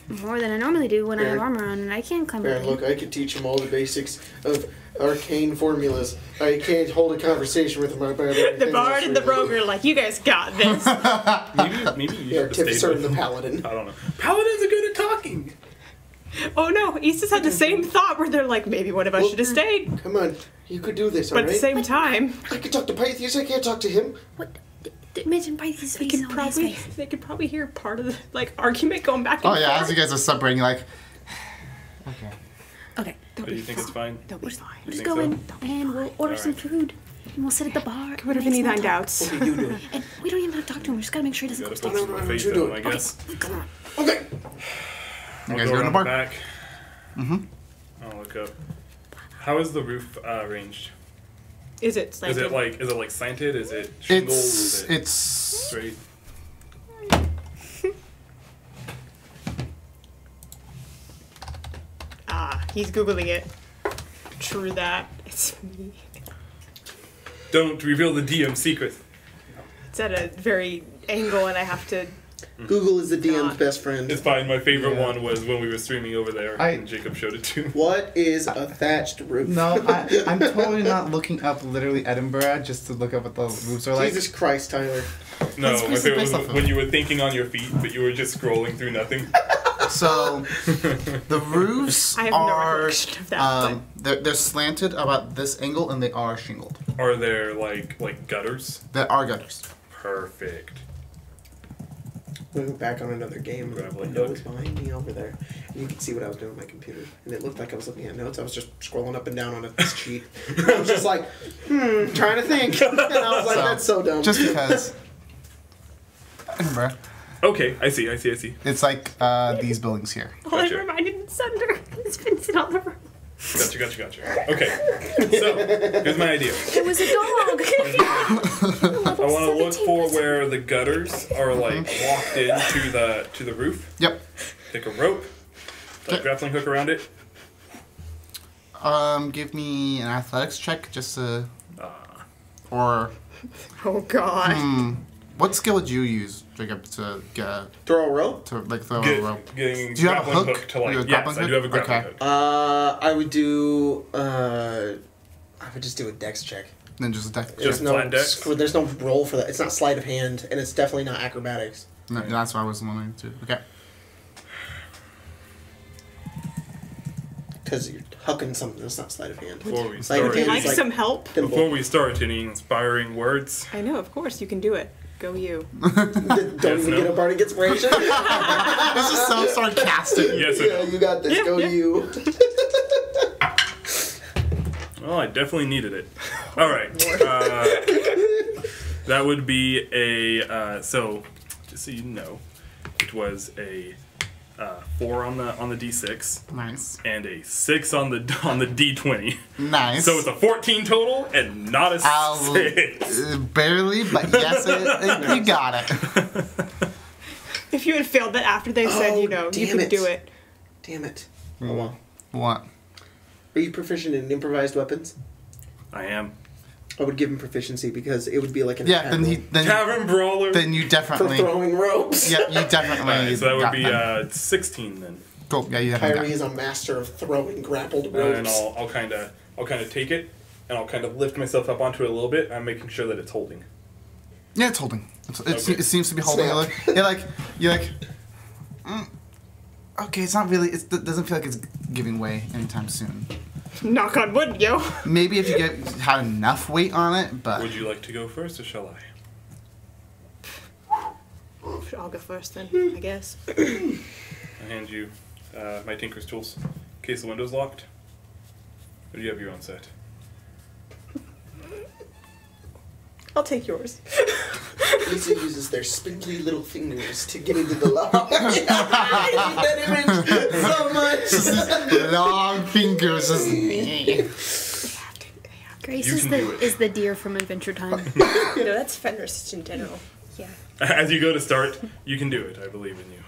more than I normally do when I have armor on, and I can't climb. Farron, look, I could teach him all the basics of arcane formulas. I can't hold a conversation with him about it. The bard and the rogue are like, you guys got this. Maybe you Yeah, should have stayed Artificer and with the him. paladin. I don't know. Paladins are good at talking. Oh no, Eastus had the same thought where they're like, maybe one of us should have stayed. Come on, you could do this, But at alright? the same time, I could talk to Pythias, I can't talk to him. What? Imagine Pythias' they face could on his probably face. hear part of the argument going back and Oh yeah, forth. as you guys are celebrating, you're like, okay. Okay, Do you think it's fine? They'll be fine. we'll just think go so? in and we'll order some food. And we'll sit at the bar. What if any and thine small talk. doubts? Okay, you do it. And we don't even have to talk to him. We just gotta make sure he doesn't Gotta go put upstairs. some faith you in do them, it. I guess. Come on. Okay. You I'll guys go go in the around bar. back. I'll look up. How is the roof arranged? Is it slanted? Is it like slanted? Is it shingled? It's straight? He's Googling it. True that. It's me. Don't reveal the DM secret. It's at a very angle and I have to... Google is the DM's best friend. It's fine. My favorite one was when we were streaming over there and Jacob showed it to me. What is a thatched roof? No, I'm totally not looking up literally Edinburgh just to look up what the roofs are like. Jesus Christ, Tyler. No, my favorite was when you were thinking on your feet, but you were just scrolling through nothing. So, the roofs I have no recollection of that. They're slanted about this angle and they are shingled. Are there like gutters? There are gutters. Perfect. We went back on another game. The window was behind me over there. And you could see what I was doing on my computer. And it looked like I was looking at notes. I was just scrolling up and down on a sheet. I was just like, trying to think. And I was like, that's so dumb. Just because. Edinburgh. Okay, I see. It's like these buildings here. All I reminded is Sunder. It's Vincent on the roof. Gotcha. Okay, so here's my idea. It was a dog. I want to look for where the gutters are like walked into the roof. Yep. Take a rope, like grappling hook around it. Give me an athletics check just to, or. Oh God. What skill would you use, Jacob, to get throw a rope? To like throw a rope. Do you have a hook? To like, yes, I do have a grappling hook. I would do. I would just do a dex check. Then just a dex. Just flat dex. There's no roll for that. It's not sleight of hand, and it's definitely not acrobatics. No, that's what I was wanting to. Okay. Because you're hucking something that's not sleight of hand. Would you like some help? Before we start, any inspiring words? I know, of course, you can do it. Go you. Don't even get a bardic inspiration. This is so sarcastic. Yes, you got this. Go you. Well, I definitely needed it. All right. That would be a so. Just so you know, it was a 4 on the D6. Nice. And a 6 on the D20. Nice. So it's a 14 total and not a 6. Barely, but yes, you got it. If you had failed that after they said, you could do it. Damn it. Oh, what? Are you proficient in improvised weapons? I am. I would give him proficiency because it would be like an then Tavern Brawler. Then you definitely for throwing ropes. Yep, you definitely. Right, so that would be 16 then. Cool. Yeah, you definitely. Kyrie is a master of throwing grappled ropes. And I'll kind of take it and I'll kind of lift myself up onto it a little bit. I'm making sure that it's holding. Yeah, it's holding. It seems to be holding. You're like. Okay, it's not really. It doesn't feel like it's giving way anytime soon. Knock on wood, yo. Maybe if you had enough weight on it, but. Would you like to go first, or shall I? I'll go first then, I guess. I hand you my Tinker's tools. In case the window's locked. Or do you have your own set? I'll take yours. Lisa uses their spindly little fingers to get into the lock. I hate that image so much. Long fingers is me. Grace is the deer from Adventure Time. That's Fenris in general. Yeah. As you go to start, you can do it. I believe in you.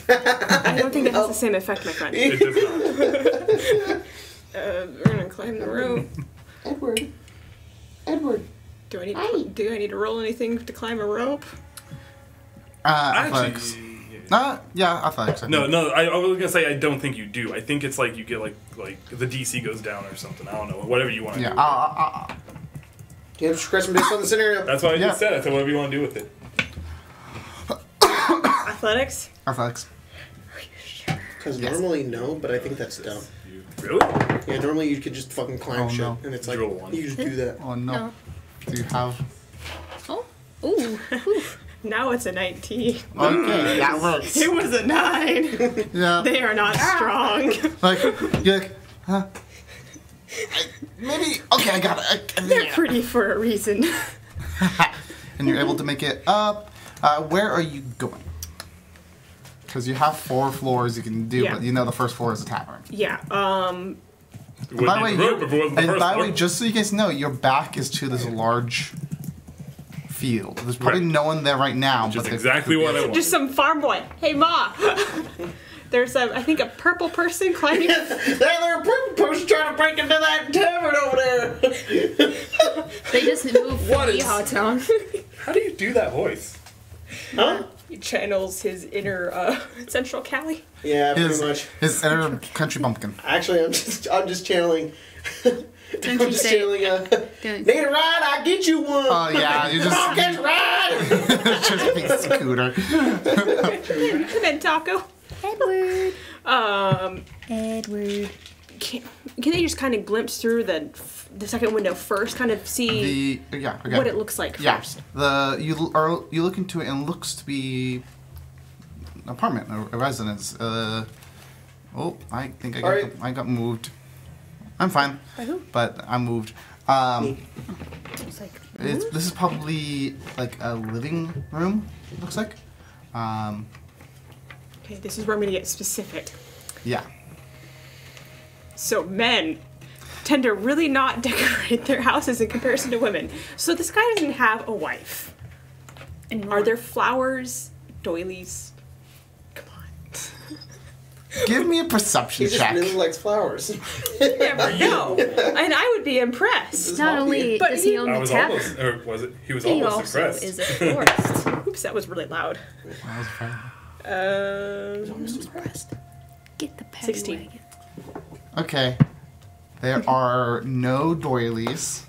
I don't think it has the same effect, my friend. It does not. We're gonna climb the rope. Edward. Do I need to roll anything to climb a rope? Athletics. Yeah, athletics. No, I was gonna say I don't think you do. I think it's like you get like the DC goes down or something. I don't know. Whatever you want to do. Yeah. Do you have discretion based on the scenario? That's what I just said. I said whatever you want to do with it. Athletics? Athletics. Because normally no, but I think that's dumb. Really? Yeah, normally you could just fucking climb shit, and it's like, you just do that. Oh no. Do you have... Oh. Ooh. Now it's a 19. Okay, that works. It was a 9. Yeah. They are not strong. You're like, huh? Maybe... Okay, I got it. They're pretty for a reason. And you're able to make it up. Where are you going? Because you have 4 floors you can do, but you know the first floor is a tavern. Yeah, And by the way, just so you guys know, your back is to this large field. There's probably no one there right now. Just exactly what I want. Just some farm boy. Hey, Ma. There's I think a purple person climbing. There's a purple person trying to break into that tavern over there. They just moved from Yeehaw Town. How do you do that voice? Huh? He channels his inner Central Cali. Yeah, pretty much. His inner country bumpkin. Actually, I'm just channeling. Don't you say Need a ride? I'll get you one. Oh yeah, you just I'll get a ride. just a big scooter. Come in, Taco. Edward. Edward. Can they just kind of glimpse through the second window first, kind of see what it looks like first? You look into it and it looks to be an apartment, a residence. I think I got moved. I'm fine. By who? But I'm moved. It's like, this is probably like a living room. It looks like. Okay, this is where I'm gonna get specific. Yeah. So men tend to really not decorate their houses in comparison to women. So this guy doesn't have a wife. anymore. Are there flowers, doilies? Come on. Give me a perception He just check. really likes flowers. Never know. And I would be impressed. Not only But does he he- own I the was tavern, almost, or was it? He was he almost also impressed. is a florist. Oops, that was really loud. I was afraid. Get the paddy 16. wagon. Okay. There are no doilies.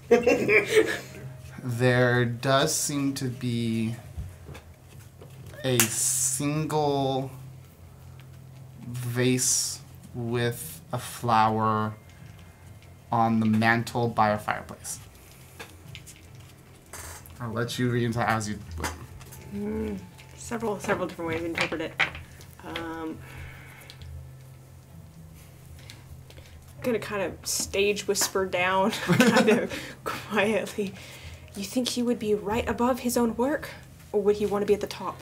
There does seem to be a single vase with a flower on the mantle by a fireplace. I'll let you read into as you would. Several different ways to interpret it. I'm gonna kind of stage whisper down, kind of quietly. You think he would be right above his own work, or would he want to be at the top?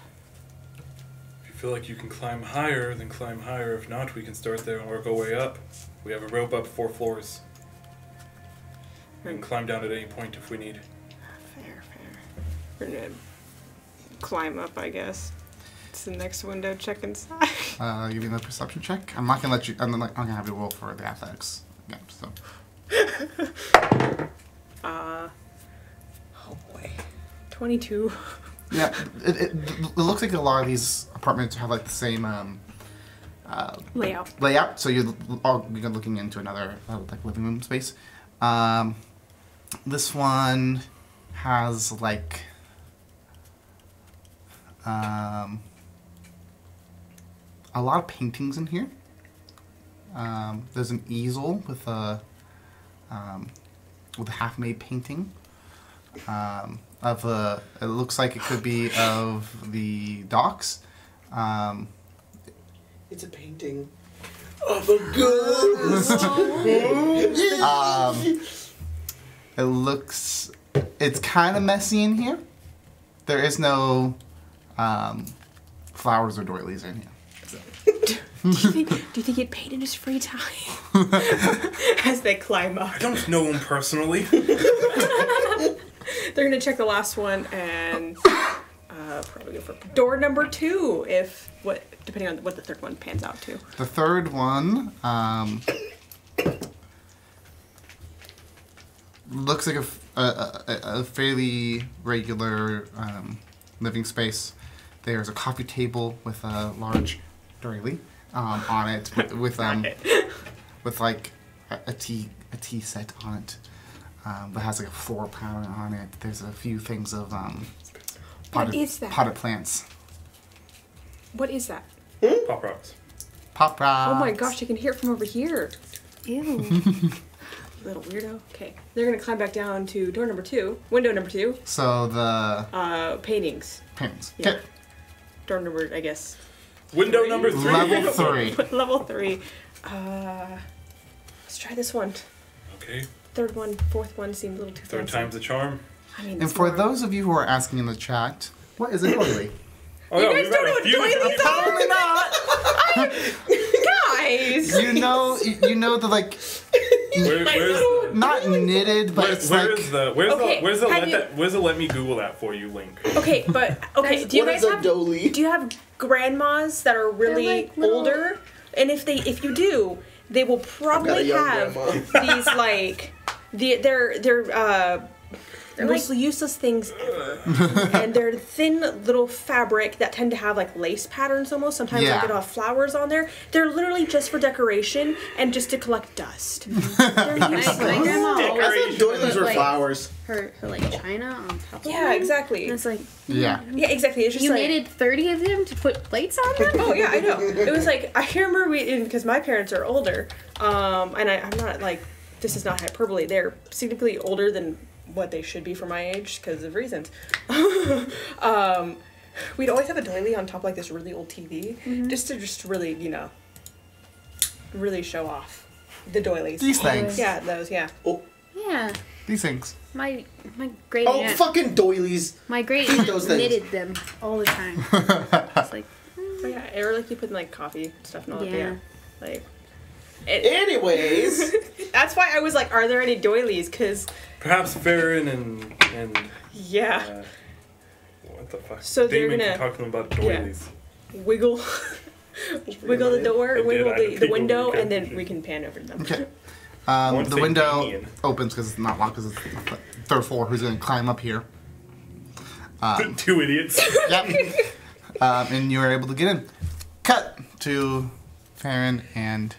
If you feel like you can climb higher, then climb higher. If not, we can start there and work our way up. We have a rope up 4 floors. We can climb down at any point if we need. Fair. We're gonna climb up, I guess. It's the next window. Check inside. Give me the perception check. I'm not gonna let you. I'm gonna have you roll for the athletics. Yeah. So. Oh boy, 22. Yeah. It looks like a lot of these apartments have like the same Layout. So you're looking into another like living room space. This one has like a lot of paintings in here. There's an easel with a half-made painting of a. It looks like it could be of the docks. It's a painting of a ghost. It looks. It's kind of messy in here. There is no flowers or doilies in here. Do you think he'd paint in his free time? As they climb up. I don't know him personally. They're gonna check the last one and probably go for door number 2 depending on what the third one pans out to. The third one looks like a fairly regular living space. There's a coffee table with a large doily on it with like a tea set on it that has like a floor pattern on it. There's a few things of What is that? potted plants. What is that? Pop rocks. Pop rocks. Oh my gosh, you can hear it from over here. Ew. Little weirdo. Okay. They're gonna climb back down to door number 2. Window number 2. So the Paintings. paintings. Yeah. Okay. Door number, I guess. Window number 3. Level 3. Level 3. Let's try this one. Okay. Third one, fourth one seemed a little too Third fancy. time's the charm. I mean, And it's for more- those of you who are asking in the chat, what is a doily? Oh, You no, guys we've don't had know a what few doilies different are? people. Guys! Nice. You know the like. Where's not knitted, but it's like. Where's the let me Google that for you link? Okay, but do you guys have grandmas that are really like older? And if you do, they will probably have these like they're most useless things ever. And they're thin little fabric that tend to have like lace patterns almost. Sometimes like it'll have flowers on there. They're literally just for decoration and just to collect dust. They're useless. My grandma always doilies were flowers. Her like china on top of them. Yeah, exactly. And it's like yeah, exactly. It's just you like, knitted 30 of them to put plates on them. Oh yeah, I know. It was like I remember because my parents are older, and I'm not like this is not hyperbole. They're significantly older than what they should be for my age because of reasons. We'd always have a doily on top of like this really old TV, just to really really show off the doilies. These things. Yeah, those. Yeah. Oh. Yeah. These things. My great aunt. Oh, fucking doilies. My great aunt knitted them all the time. It's like. Oh, yeah, or like you put in like coffee stuff and all that. Yeah. Like. Anyways, that's why I was like, are there any doilies? Because perhaps Farron and yeah. What the fuck? So Damon they're can talk to them about doilies. Wiggle the door, wiggle the window, and then we can pan over to them. Okay. The window opens because it's not locked because it's the third floor. Who's going to climb up here? Two idiots. Yep. And you are able to get in. Cut to Farron and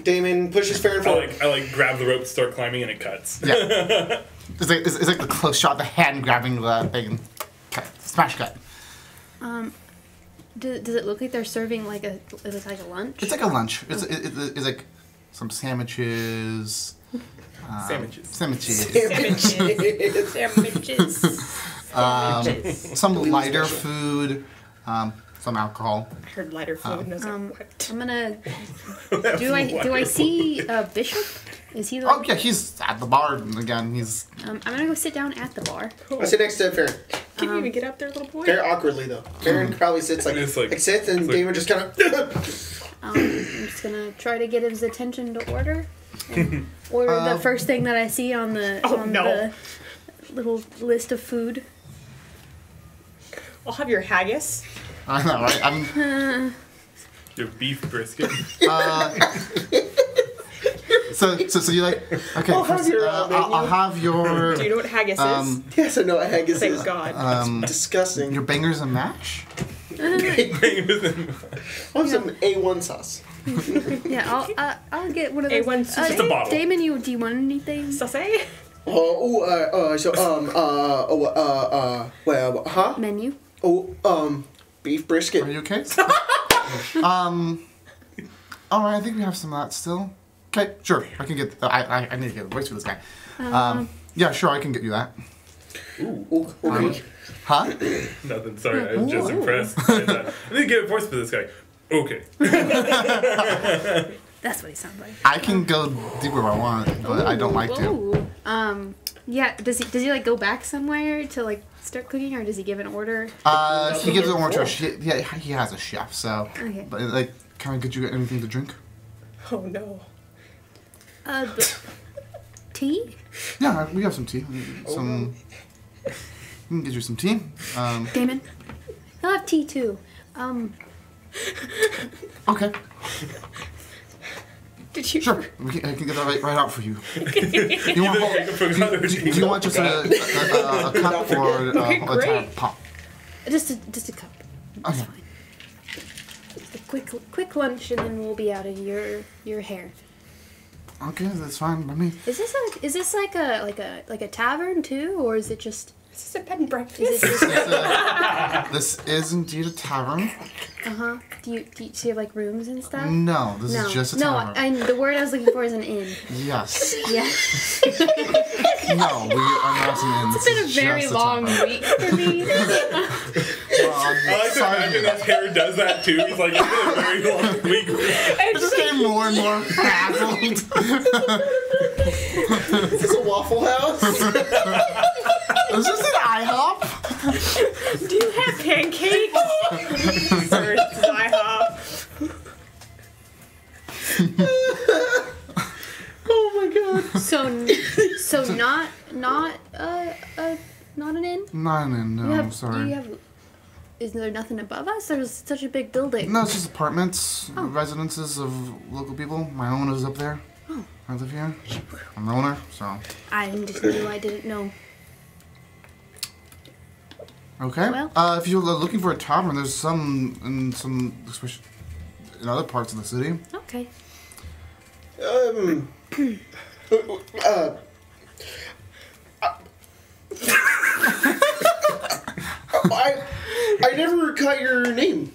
Damon pushes Farron forward. I like grab the rope, start climbing, and it cuts. Yeah. It's like the close shot, the hand grabbing the thing and cut. Smash cut. Does it look like they're serving like a lunch? It's like a lunch. It's like some sandwiches. Sandwiches. Some lighter food. Some alcohol. I heard lighter food and I was like, what? I'm gonna. Do I see Bishop? Is he? Oh yeah, he's at the bar again. He's. I'm gonna go sit down at the bar. I sit next to Farron. Can you even get up there, little boy? Very awkwardly though. Farron probably sits like sits, and Damon just kind of. I'm just gonna try to get his attention to order. Order the first thing that I see on the the little list of food. I'll have your haggis. I know, right? Your beef brisket. So you like? Okay. I'll have your. Do you know what haggis is? Yes, I know what haggis is. Thank God. It's disgusting. Your bangers and mash. I'll have some A1 sauce. Yeah, I'll get one of those. A1 just a bottle. Damon, do you want anything? Sauce? Menu. Beef brisket. Are you okay? All right, I think we have some of that still. Okay, sure. I can get. I need to get a voice for this guy. Yeah, sure. I can get you that. Ooh, okay. Huh? Nothing. Sorry, I was just impressed. I need to get a voice for this guy. Okay. That's what he sounds like. I can go deeper if I want, but I don't like to. Yeah. Does he like go back somewhere to like start cooking, or does he give an order? He gives an order to a yeah, he has a chef, so. Okay. But like, can I get you anything to drink? Oh no. Tea? Yeah, we have some tea. Some. We can get you some tea. Damon, he'll have tea too. Okay. Did you? Sure, I can get that right out for you. You want do you want just a cup or a tap pop? Just a cup. That's fine. Just a quick lunch, and then we'll be out of your hair. Okay, that's fine by me. Is this like a tavern too, or is it just? Is this a bed and breakfast? This is indeed a tavern. Do you have like rooms and stuff? No, this is just a tavern. No, the word I was looking for is an inn. Yes. Yes. No, we are not an inn. It's been a very long week for me. I like to imagine his hair does that too. He's like, it's been a very long week. I'm just getting more and more frazzled. Is this a Waffle House? Is this an IHOP? Do you have pancakes? Sir, this is IHOP. So not an inn? Not an inn, no, sorry. Is there nothing above us? There's such a big building. No, it's just apartments, residences of local people. My owner's up there. Oh. I live here. I'm the owner, so. I didn't know. Okay. Well. If you're looking for a tavern, there's some, especially in other parts of the city. Okay. I never caught your name.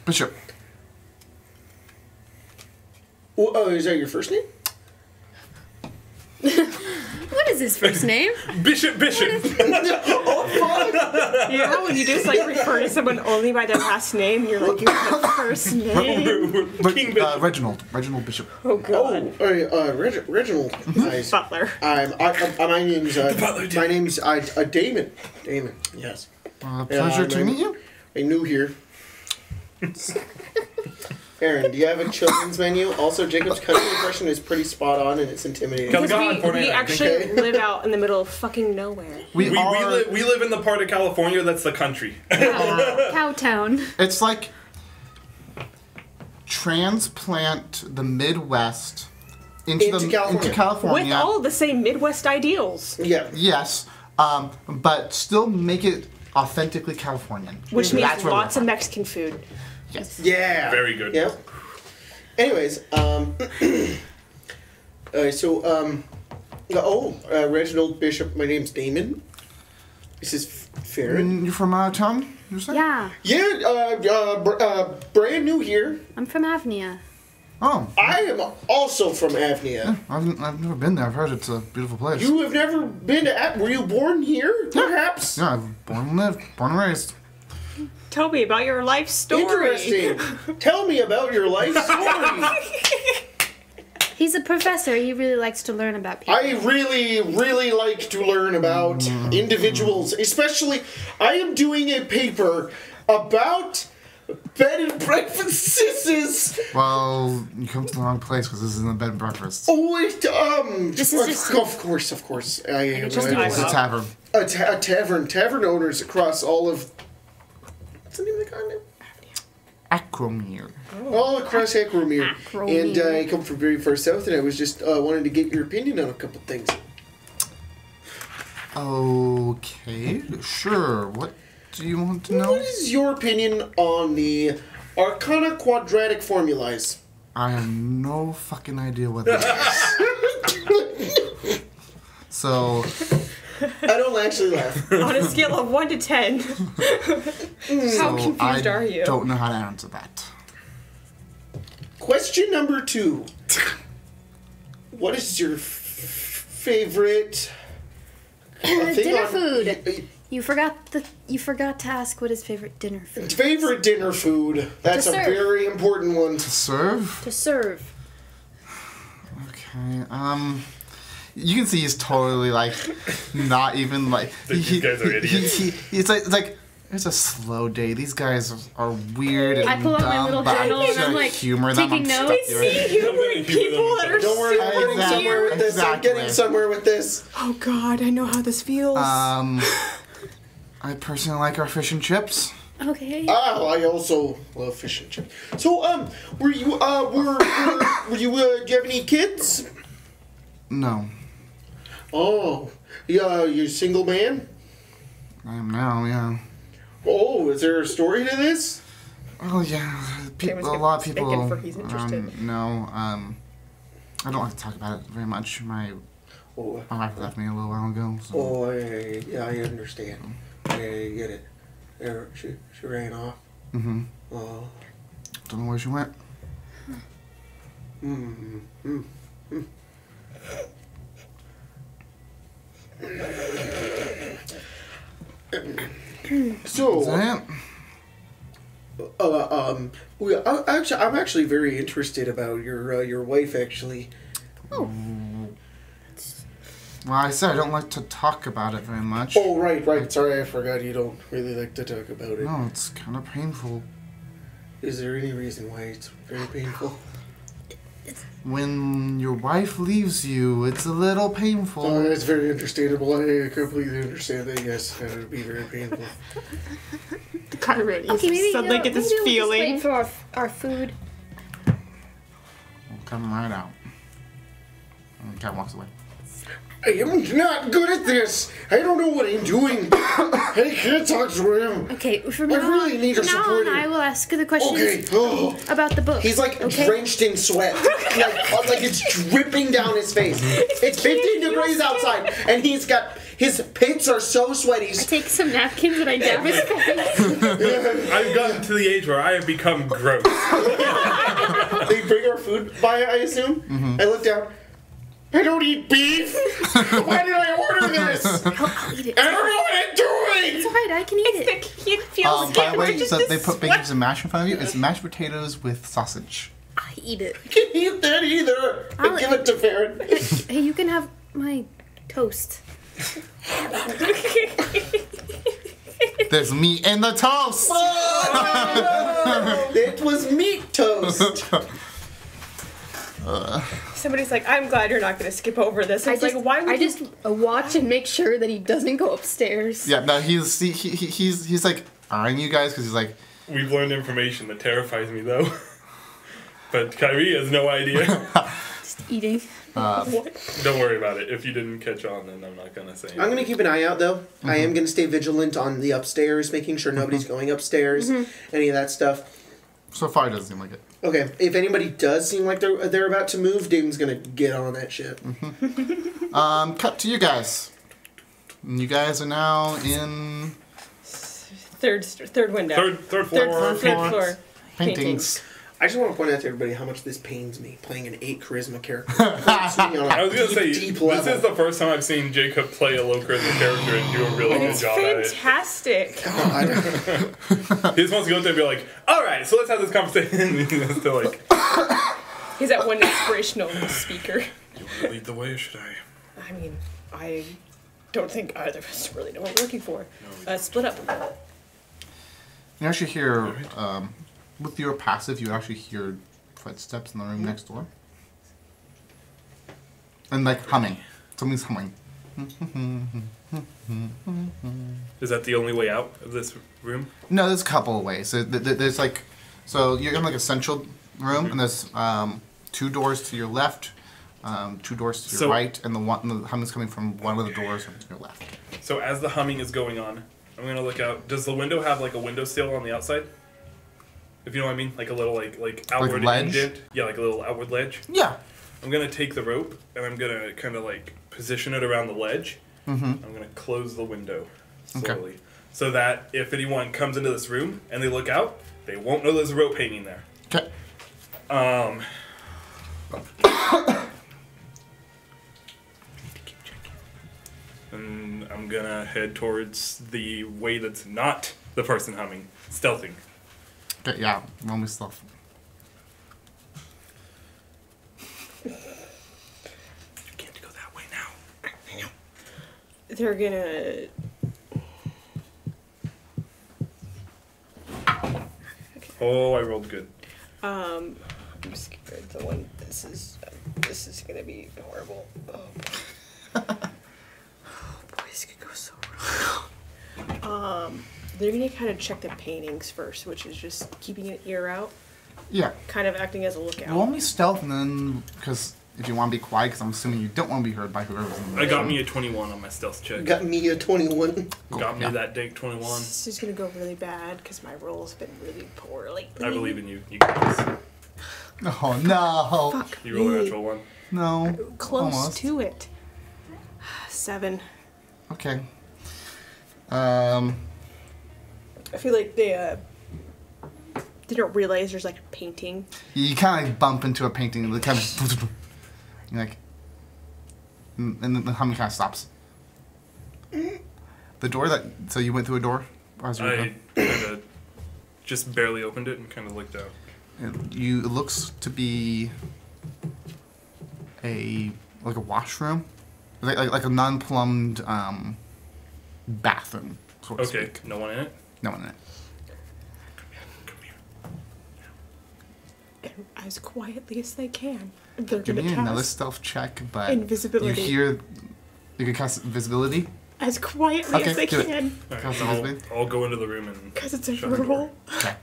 Bishop. Well, is that your first name? What is his first name? Bishop. You know when you just like refer to someone only by their last name, you're like, you have a first name. Reginald Bishop. Oh god. Reginald. Butler. My name's Damon. Damon. Yes. Pleasure to meet you. I'm new here. Aaron, do you have a children's menu? Also, Jacob's country impression is pretty spot on and it's intimidating. Because we actually live out in the middle of fucking nowhere. We live in the part of California that's the country. Cowtown. It's like transplant the Midwest into California. With all the same Midwest ideals. Yeah. Yes, but still make it authentically Californian. Which means lots of Mexican food. Yes. Yeah. Very good. Yep. Anyways, Reginald Bishop, my name's Damon. This is Farron. You're from out of town, you say? Yeah. Yeah, brand new here. I'm from AVNIA. Oh. I am also from AVNIA. Yeah, I've never been there. I've heard it's a beautiful place. You have never been to Were you born here, perhaps? Yeah, I've born and raised. Tell me about your life story. Interesting. Tell me about your life story. He's a professor. He really likes to learn about people. I really, really like to learn about individuals. Especially, I am doing a paper about bed and breakfasts. Well, you come to the wrong place because this isn't a bed and breakfast. Oh, This is just of course. It's a tavern. A tavern owners across all of. What's the name of the continent? Acromere. All across Acromere. And I come from very far south, and I was just wanting to get your opinion on a couple things. Okay, sure. What do you want to know? What is your opinion on the Arcana quadratic formulas? I have no fucking idea what that is. So... I don't actually laugh. On a scale of 1 to 10, how confused are you? I don't know how to answer that. Question number 2. What is your favorite dinner food? You forgot to ask what his favorite dinner food is. Favorite dinner food. That's a very important one. To serve? To serve. Okay, you can see he's totally like, not even like. These guys are idiots. It's like it's a slow day. These guys are weird and I pull out dumb, my little but journal and I'm like humor taking them. notes. Human people that are Don't worry, I'm getting somewhere with this. I'm getting somewhere with this. Oh God, I know how this feels. I personally like our fish and chips. Okay. I also love fish and chips. So, were you, do you have any kids? No. Oh, yeah, you're a single man? I am now, yeah. Oh, is there a story to this? Oh, yeah. A lot of people know. I don't like to talk about it very much. My wife left me a little while ago. So. Oh, yeah, I understand. I get it. She ran off. Mm-hmm. Oh. Don't know where she went. So. Is that it? I'm actually very interested about your wife. Actually. Oh. Well, I said I don't like to talk about it very much. Oh, right. Sorry, I forgot you don't really like to talk about it. No, it's kind of painful. Is there any reason why it's very painful? when your wife leaves you, it's a little painful. Oh, that's very understandable. I completely understand that. Yes, that would be very painful. Kyra, Okay, maybe suddenly get this maybe feeling. We'll just wait for our food. We'll come right out. And the cat walks away. I am not good at this. I don't know what I'm doing. I can't talk to him. Okay, from I now really need from to now support on, him. I will ask the questions Okay. Oh. about the book. He's like okay? drenched in sweat. like it's dripping down his face. It's 15 degrees outside, and he's got his pits are so sweaty. I take some napkins and I dab his face. I've gotten to the age where I have become gross. They bring our food by, I assume. Mm-hmm. I look down. I don't eat beef. Why did I order this? I'll eat it. I don't know what I'm doing. It's alright, I can eat it. It feels By the good. way, so they put bacon and mash in front of you. It's mashed potatoes with sausage. I eat it. I can't eat that either. I'll Give it to Farron. Hey, you can have my toast. There's meat in the toast. Oh, it was meat toast. Somebody's like, I'm glad you're not going to skip over this. It's like, why would I you? just watch and make sure that he doesn't go upstairs. Yeah, no, he's like eyeing you guys because he's like, We've learned information that terrifies me, though. But Kyrie has no idea. Just eating. Don't worry about it. If you didn't catch on, then I'm not going to say anything. I'm going to keep an eye out, though. I am going to stay vigilant on the upstairs, making sure nobody's going upstairs, any of that stuff. so far it doesn't seem like it. Okay, if anybody does seem like they're about to move, Damon's going to get on that shit. Cut to you guys. You guys are now in Third window. Third floor. Third floor. paintings. I just want to point out to everybody how much this pains me, playing an 8 charisma character. I was going to say, deep this level. is the first time I've seen Jacob play a low charisma character and do a really good It's job at it. fantastic. God. He just wants to go up there and be like, alright, so let's have this conversation. And he's still like, He's that one inspirational speaker. you want to lead the way, or should I? I mean, I don't think either of us really know what we're looking for. Split up. You actually hear, with your passive, you actually hear footsteps in the room next door. And like humming. Something's humming. Is that the only way out of this room? No, there's a couple of ways. So there's like, so you're in like a central room, and there's 2 doors to your left, 2 doors to your right, and the humming's coming from one of the doors to your left. So as the humming is going on, I'm going to look out. Does the window have like a window sill on the outside? If you know what I mean? Like a little like outward ledge? indent. Yeah, like a little outward ledge. Yeah. I'm going to take the rope and I'm going to kind of like position it around the ledge. Mm-hmm. I'm going to close the window slowly. Okay. So that if anyone comes into this room and they look out, they won't know there's a rope hanging there. Okay. And I'm going to head towards the way that's not the person humming. Stealthing. Okay, yeah. Roll me stealth. You can't go that way now. They're gonna. Oh, I rolled good. I'm scared. The one. This is gonna be horrible. Oh boy. Boy, this could go so wrong. They're gonna kind of check the paintings first, which is just keeping an ear out, Yeah. kind of acting as a lookout. Roll me stealth, and then, because if you want to be quiet, because I'm assuming you don't want to be heard by whoever's in the I got room. me a 21 on my stealth check. Got me a 21. Got me Yeah. that dank 21. This is gonna go really bad because my roll's been really poor lately. I believe in you. You got this. Oh, no. Fuck. You roll a me. natural 1. No. Close Almost. to it. 7. Okay. I feel like they didn't realize there's like a painting. You kind of like bump into a painting, and kind of, you're like, and then the humming kind of stops. The door that, so you went through a door? As you were I going? kind of just barely opened it and kind of looked out. It looks to be like a washroom, like a non-plumbed bathroom. So to Okay, speak. no one in it? No one in it. I as quietly as they can. They're Give gonna me another cast stealth check, but invisibility. you can cast invisibility. as quietly as they do it. can. All Cast right, invisibility. I'll go into the room and Because it's a shut the door. verbal. Okay.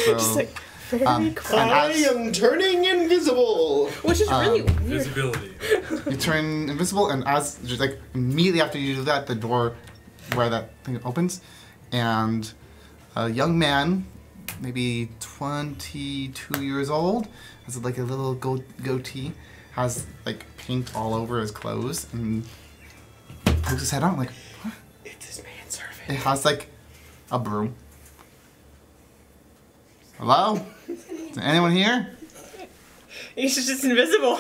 Just So, like very and quiet. I am turning invisible. Which is really weird. Visibility. you turn invisible, and as just like immediately after you do that, the door where that thing opens, and a young man, maybe 22 years old, has like a little goatee, has like paint all over his clothes, and pokes his head out like, what? It's his manservant. It has like a broom. Hello? Is anyone here? He's just invisible.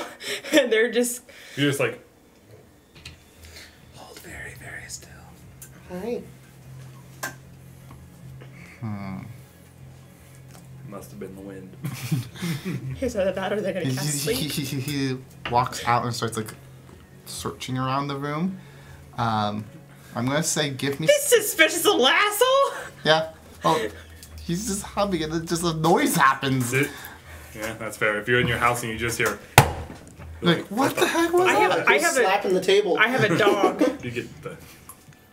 And they're just... You're just like, Hold very, very still. Hi. must have been the wind. Here's either that or they're going to cast sleep. He walks out and starts like searching around the room. I'm gonna say give me... This suspicious little asshole! Yeah. Well, he's just humming and then just a noise happens. Yeah, that's fair. If you're in your house and you just hear, Like, what the heck was that? I have slapping the table. I have a dog. you get the.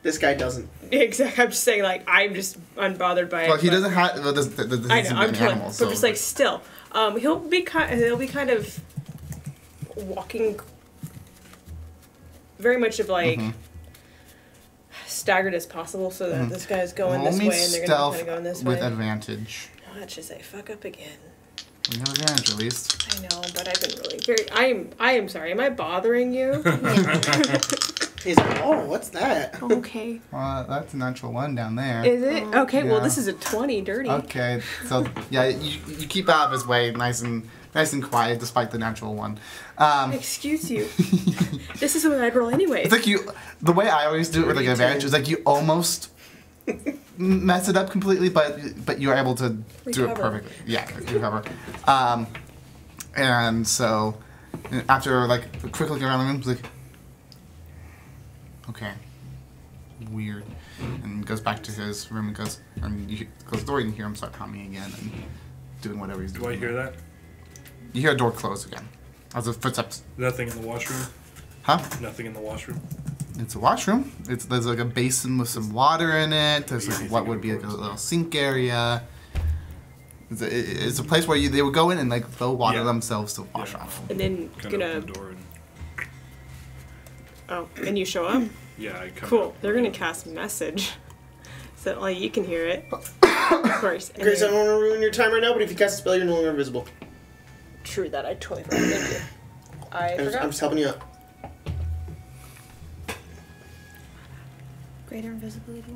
This guy doesn't. Exactly. I'm just saying, like, I'm just unbothered by it. Well, he but- doesn't have... Well, this I know, I'm trying, animals, but just like still, he'll be kind of walking, very much of like staggered as possible, so that this guy's going this Roll me way and they're gonna stealth be kind of going this with way. advantage. Let's just say fuck up again. We have advantage at least. I know, but I've been really very. I am sorry. Am I bothering you? He's like, oh, what's that? Okay. That's a natural one down there. Is it okay? Well, Yeah. this is a 20, dirty. Okay, so yeah, you keep out of his way, nice and quiet, despite the natural one. Excuse you. This is what I'd roll anyways. It's like the way I always do it with like advantage is like you almost mess it up completely, but you're able to do it Recover. perfectly. Yeah, recover. And so after like quick looking around the room, it's like, okay, weird, and goes back to his room and goes, and you close the door and you hear him start humming again and doing whatever he's doing. Do I hear that? You hear a door close again, as the footsteps. Nothing in the washroom. Huh? Nothing in the washroom. It's a washroom. There's like a basin with some water in it. There's like what would be like a little sink area. It's a place where they would go in and like they'll water themselves to wash off. And then Kind of open the door and and you show up. yeah, I come Cool. out. They're gonna cast message, so like you can hear it. Of course. And Grace, I then- don't want to ruin your time right now, but if you cast a spell, you're no longer invisible. True that. I totally forgot. Thank you. I forgot. I'm just helping you out. Greater invisibility.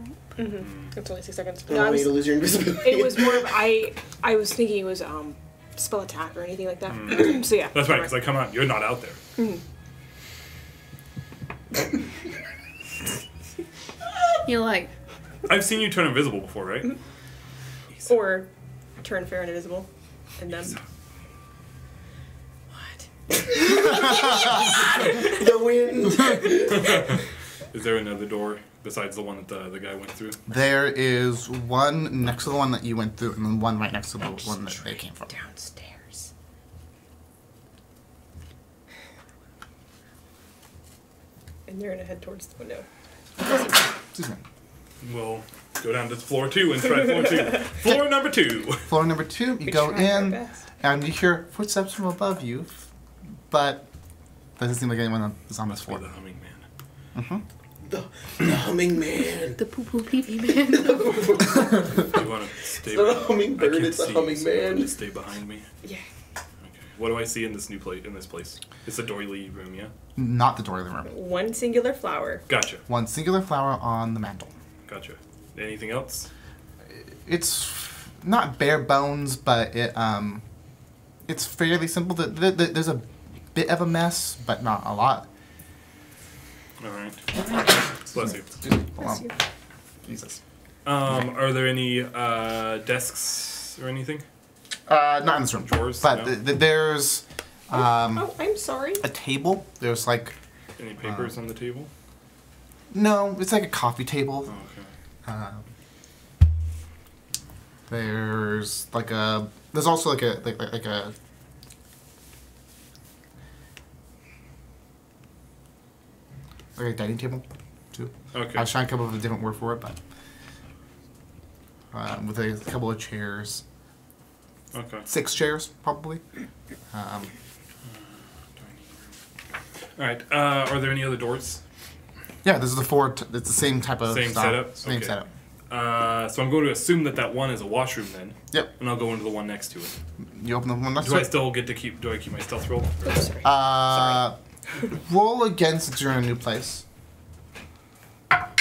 It's only 6 seconds. I don't want you to lose your invisibility. It was more of I was thinking it was spell attack or anything like that. So yeah. That's right, because I come out. You're not out there. You're like, I've seen you turn invisible before, right? Or turn fair and invisible, and then. What? The wind. Is there another door besides the one that the guy went through? There is one next to the one that you went through, and then one right next to the one that they came from. Downstairs. And they're gonna head towards the window. Excuse me. We'll go down to floor 2 and try floor 2. Floor number 2. Floor number 2, you go tried our in, best. and you hear footsteps from above you, but doesn't seem like anyone is on this Must be floor. the humming man. The humming man. the poo poo pee pee man. Do you want to stay? It's not a hummingbird, I can't it's a see, humming so you want man. to stay behind me. Yeah. Okay. What do I see in this new place? In this place, it's a doily room, yeah. Not the door of the room. One singular flower. Gotcha. One singular flower on the mantle. Gotcha. Anything else? It's not bare bones, but it's fairly simple. There's a bit of a mess, but not a lot. All right. Bless you. Hold on. Jesus. Are there any desks or anything? Not in this room. Drawers? But No? there's Oh, I'm sorry. a table. There's like Any papers on the table? no, it's like a coffee table. Oh, okay. There's like a. There's also like a. Like a dining table, too. Okay. I was trying to come up with a different word for it, but with a couple of chairs. Okay. 6 chairs, probably. All right. Are there any other doors? Yeah, this is the 4. It's the same type of Same style. setup? Same Okay. setup. So I'm going to assume that one is a washroom then. Yep. And I'll go into the one next to it. You open the one next Do to I it. still get to keep? Do I keep my stealth roll? Oops, sorry. Roll against since you're in a new place. Not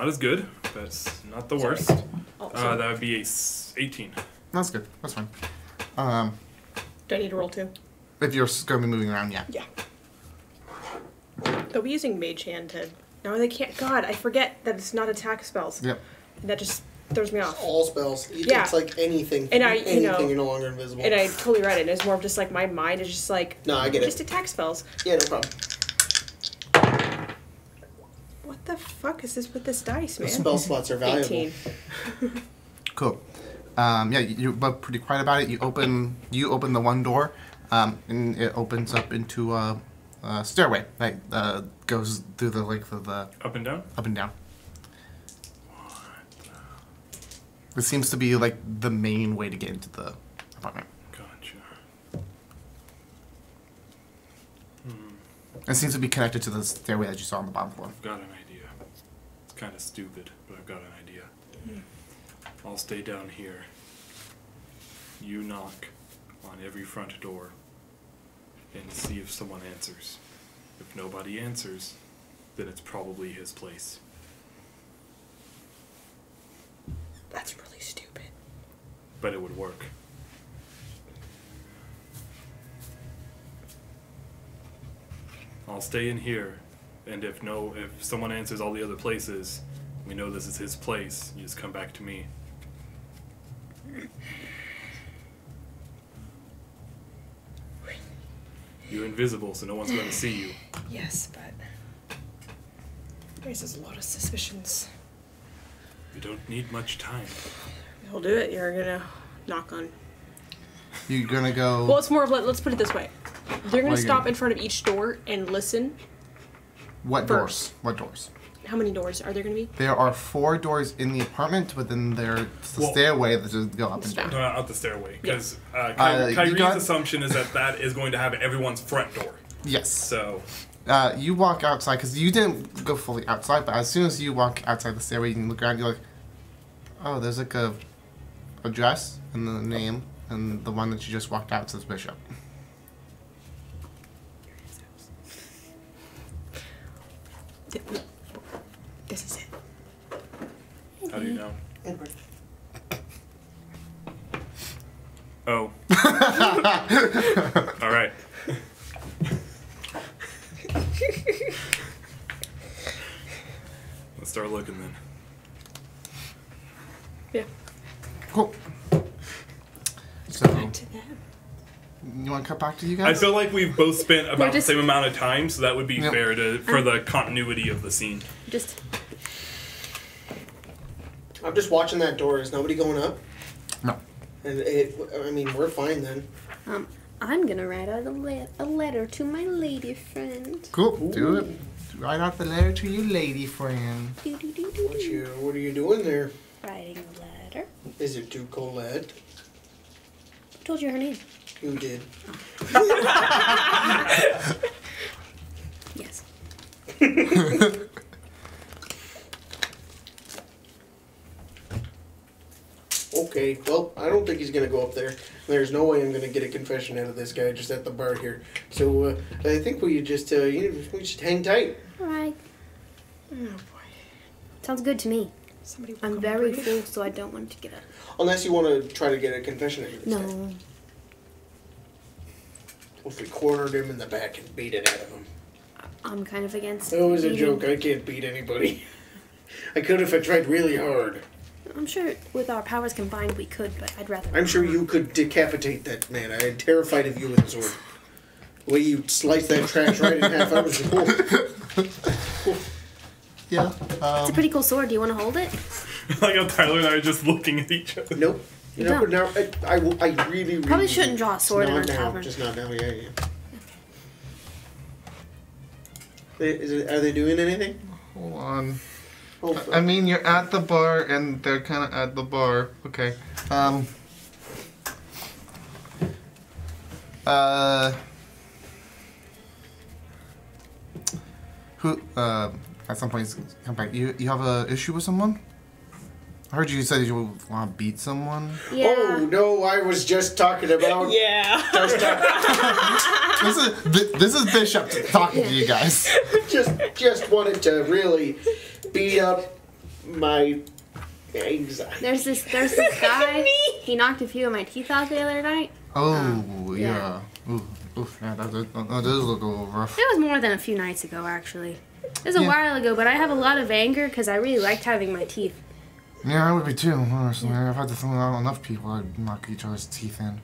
as good, but it's not the worst. Also, That would be a 18. That's good. That's fine. do I need to roll 2? If you're going to be moving around, yeah. Yeah. They'll be using Mage Hand to... No, they can't. God, I forget that it's not attack spells. Yep. That just throws me off. All spells. Yeah. It's like anything. And I, anything, you're no longer invisible. And I totally read it. It's more of just like my mind is just like... No, I get it. Just attack spells. Yeah, no problem. What the fuck is this with this dice, man? The spell slots are valuable. 18. Cool. Yeah, you're both pretty quiet about it. You open the one door, and it opens up into a stairway that goes through the length of the Up and down? up and down. It seems to be like the main way to get into the apartment. Gotcha. It seems to be connected to the stairway that you saw on the bottom floor. I've got an idea. It's kind of stupid, but I've got an idea. I'll stay down here. You knock on every front door and see if someone answers. If nobody answers, then it's probably his place. That's really stupid. But it would work. I'll stay in here, and if someone answers all the other places, we know this is his place. You just come back to me. You're invisible, so no one's going to see you. Yes, but... raises a lot of suspicions. You don't need much time. You'll do it. You're gonna knock on... You're gonna go. Well, it's more of let's put it this way. They're gonna What are you stop gonna- in front of each door and listen. What first. doors? What doors? How many doors are there gonna be? There are 4 doors in the apartment, but then there's the Well- stairway that just go up and down. No, out the stairway. Because you Kyrie's got- assumption is that is going to have everyone's front door. Yes. So, You walk outside because you didn't go fully outside, but as soon as you walk outside the stairway, you can look around. You're like, oh, there's like a address and the name, and the one that you just walked out says Bishop. This is it. how do you know? Edward. Oh. All right. Let's start looking then. Yeah. Cool. So, Back to them. you want to cut back to you I guys? feel like we've both spent about just- the same amount of time, so that would be Yep. fair for the continuity of the scene. Just I'm just watching that door. Is nobody going up? No. And I mean, we're fine then. I'm gonna write out a letter to my lady friend. Cool. Do it. Write out the letter to your lady friend. What are you doing there? Writing a letter. Is it to Colette? Who told you her name? You did. Yes. Okay, well, I don't think he's gonna go up there. There's no way I'm gonna get a confession out of this guy just at the bar here. So I think we just we just hang tight. All right. Oh boy. Sounds good to me. Somebody. will I'm come very over. full, so I don't want to get up. Unless you want to try to get a confession out of this guy. No. What if we cornered him in the back and beat it out of him? I'm kind of against. That was a beating- joke. I can't beat anybody. I could if I tried really hard. I'm sure with our powers combined we could, but I'd rather. I'm sure you could decapitate that man. I am terrified of you with a sword. The way you slice that trash right in half, I was Yeah. It's a pretty cool sword. Do you want to hold it? Like how Tyler and I are just looking at each other. Nope. You know, No. now I really Probably shouldn't draw a sword in our not now. tavern. Just not now. Yeah. Are they doing anything? Hold on. Oh, I mean, you're at the bar, and they're kind of at the bar. Okay. Who? At some point, come back. You have a issue with someone? I heard you said you want to beat someone. Yeah. Oh no! I was just talking about. Yeah. This is Bishop talking to you guys. just wanted to really beat up my anxiety. There's this guy. He knocked a few of my teeth out the other night. Oh, yeah. Ooh, yeah, that does look a little rough. It was more than a few nights ago, actually. It was a Yeah. while ago, but I have a lot of anger because I really liked having my teeth. Yeah, I would be too, honestly. I've had to throw out enough people I'd knock each other's teeth in.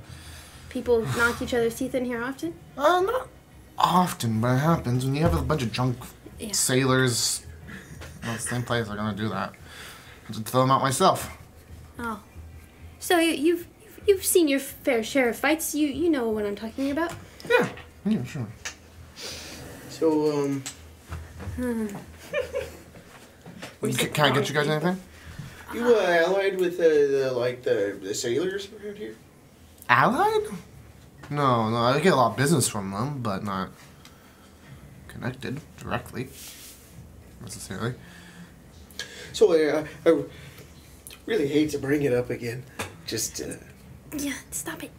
People knock each other's teeth in here often? Not often, but it happens. When you have a bunch of drunk sailors, well, the same place, they're gonna do that. I just throw them out myself. Oh. So you've seen your fair share of fights. You know what I'm talking about. Yeah, sure. So Can I get you guys anything? you allied with the sailors around here? Allied? No, I get a lot of business from them, but not connected directly, necessarily. So I really hate to bring it up again. Just Yeah, stop it.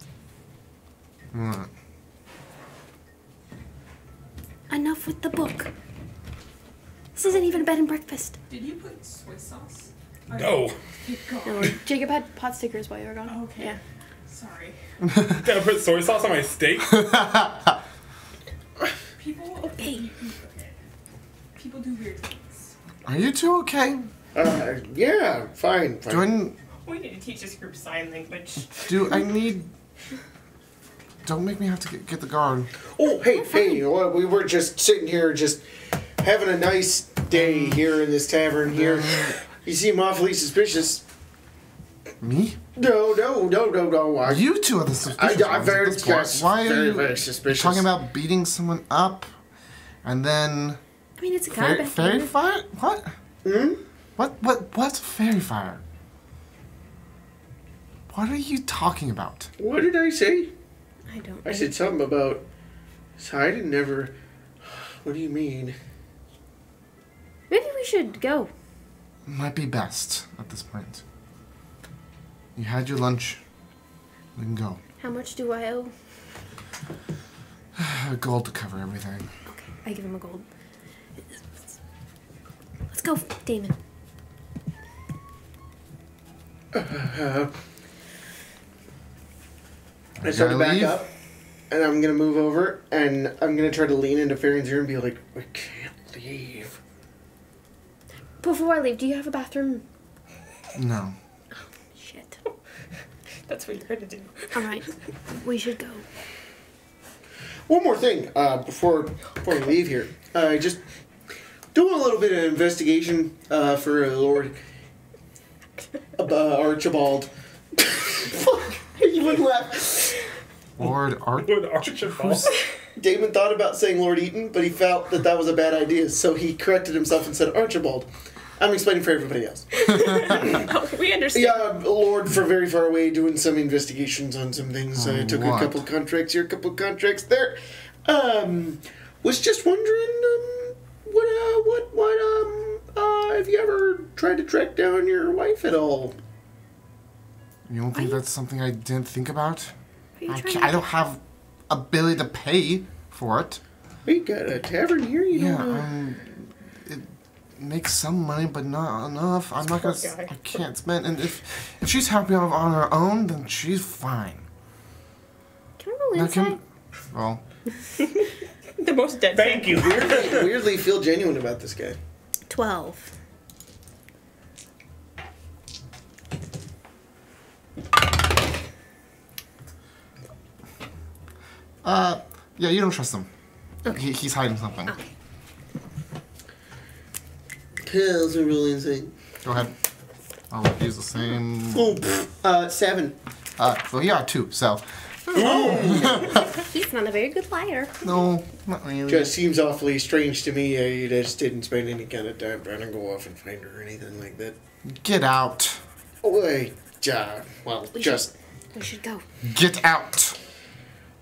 What? Enough with the book. This isn't even a bed and breakfast. Did you put soy sauce? No. No, Jacob had pot stickers while you were gone. Okay. Yeah. Sorry. Did I put soy sauce on my steak? People. Hey. People do weird things. Are you two okay? yeah, fine. We need to teach this group sign language. I need... Don't make me have to get the guard. Oh, hey, well, we were just sitting here, just having a nice day here in this tavern here. You seem awfully suspicious. Me? No. You two are the suspicious I'm ones very, at this point. yes, Why are you very suspicious. talking about beating someone up, and then I mean, it's a guy back fairy there. fire? What? Hmm? What's fairy fire? What are you talking about? What did I say? I don't. I said something about. So I didn't never. What do you mean? Maybe we should go. Might be best at this point. You had your lunch. We can go. How much do I owe? Gold to cover everything. Okay, I give him a gold. Let's go, Damon. I started gotta back leave. up, and I'm gonna move over, and I'm gonna try to lean into Farron's ear and be like, "I can't leave." Before I leave, do you have a bathroom? No. Shit. That's what you're gonna do. All right, we should go. One more thing before we leave here. Just doing a little bit of investigation for Lord Archibald. Fuck, you wouldn't laugh. Lord Art. Lord Archibald. Damon thought about saying Lord Eaton, but he felt that was a bad idea, so he corrected himself and said Archibald. I'm explaining for everybody else. Oh, we understand. Yeah, Lord for very far away doing some investigations on some things. I took what? a couple contracts here, a couple contracts there. Was just wondering, have you ever tried to track down your wife at all? You don't think that's something I didn't think about? Are you I trying I don't have ability to pay for it. We got a tavern here, you Yeah, know. it makes some money, but not enough. I'm not gonna. guy. I can't spend. And if she's happy on her own, then she's fine. Can I roll Now inside? well, The most dead. Thank you. Weirdly feel genuine about this guy. 12. yeah, you don't trust him. Okay. He's hiding something. Okay. Kills are really insane. Go ahead. I'll use the same. Oh, 7. Well, he got 2, so. He's not a very good liar. No, not really. Just seems awfully strange to me. You just didn't spend any kind of time trying to go off and find her or anything like that. Get out. Wait, well, We just... should go. Get out.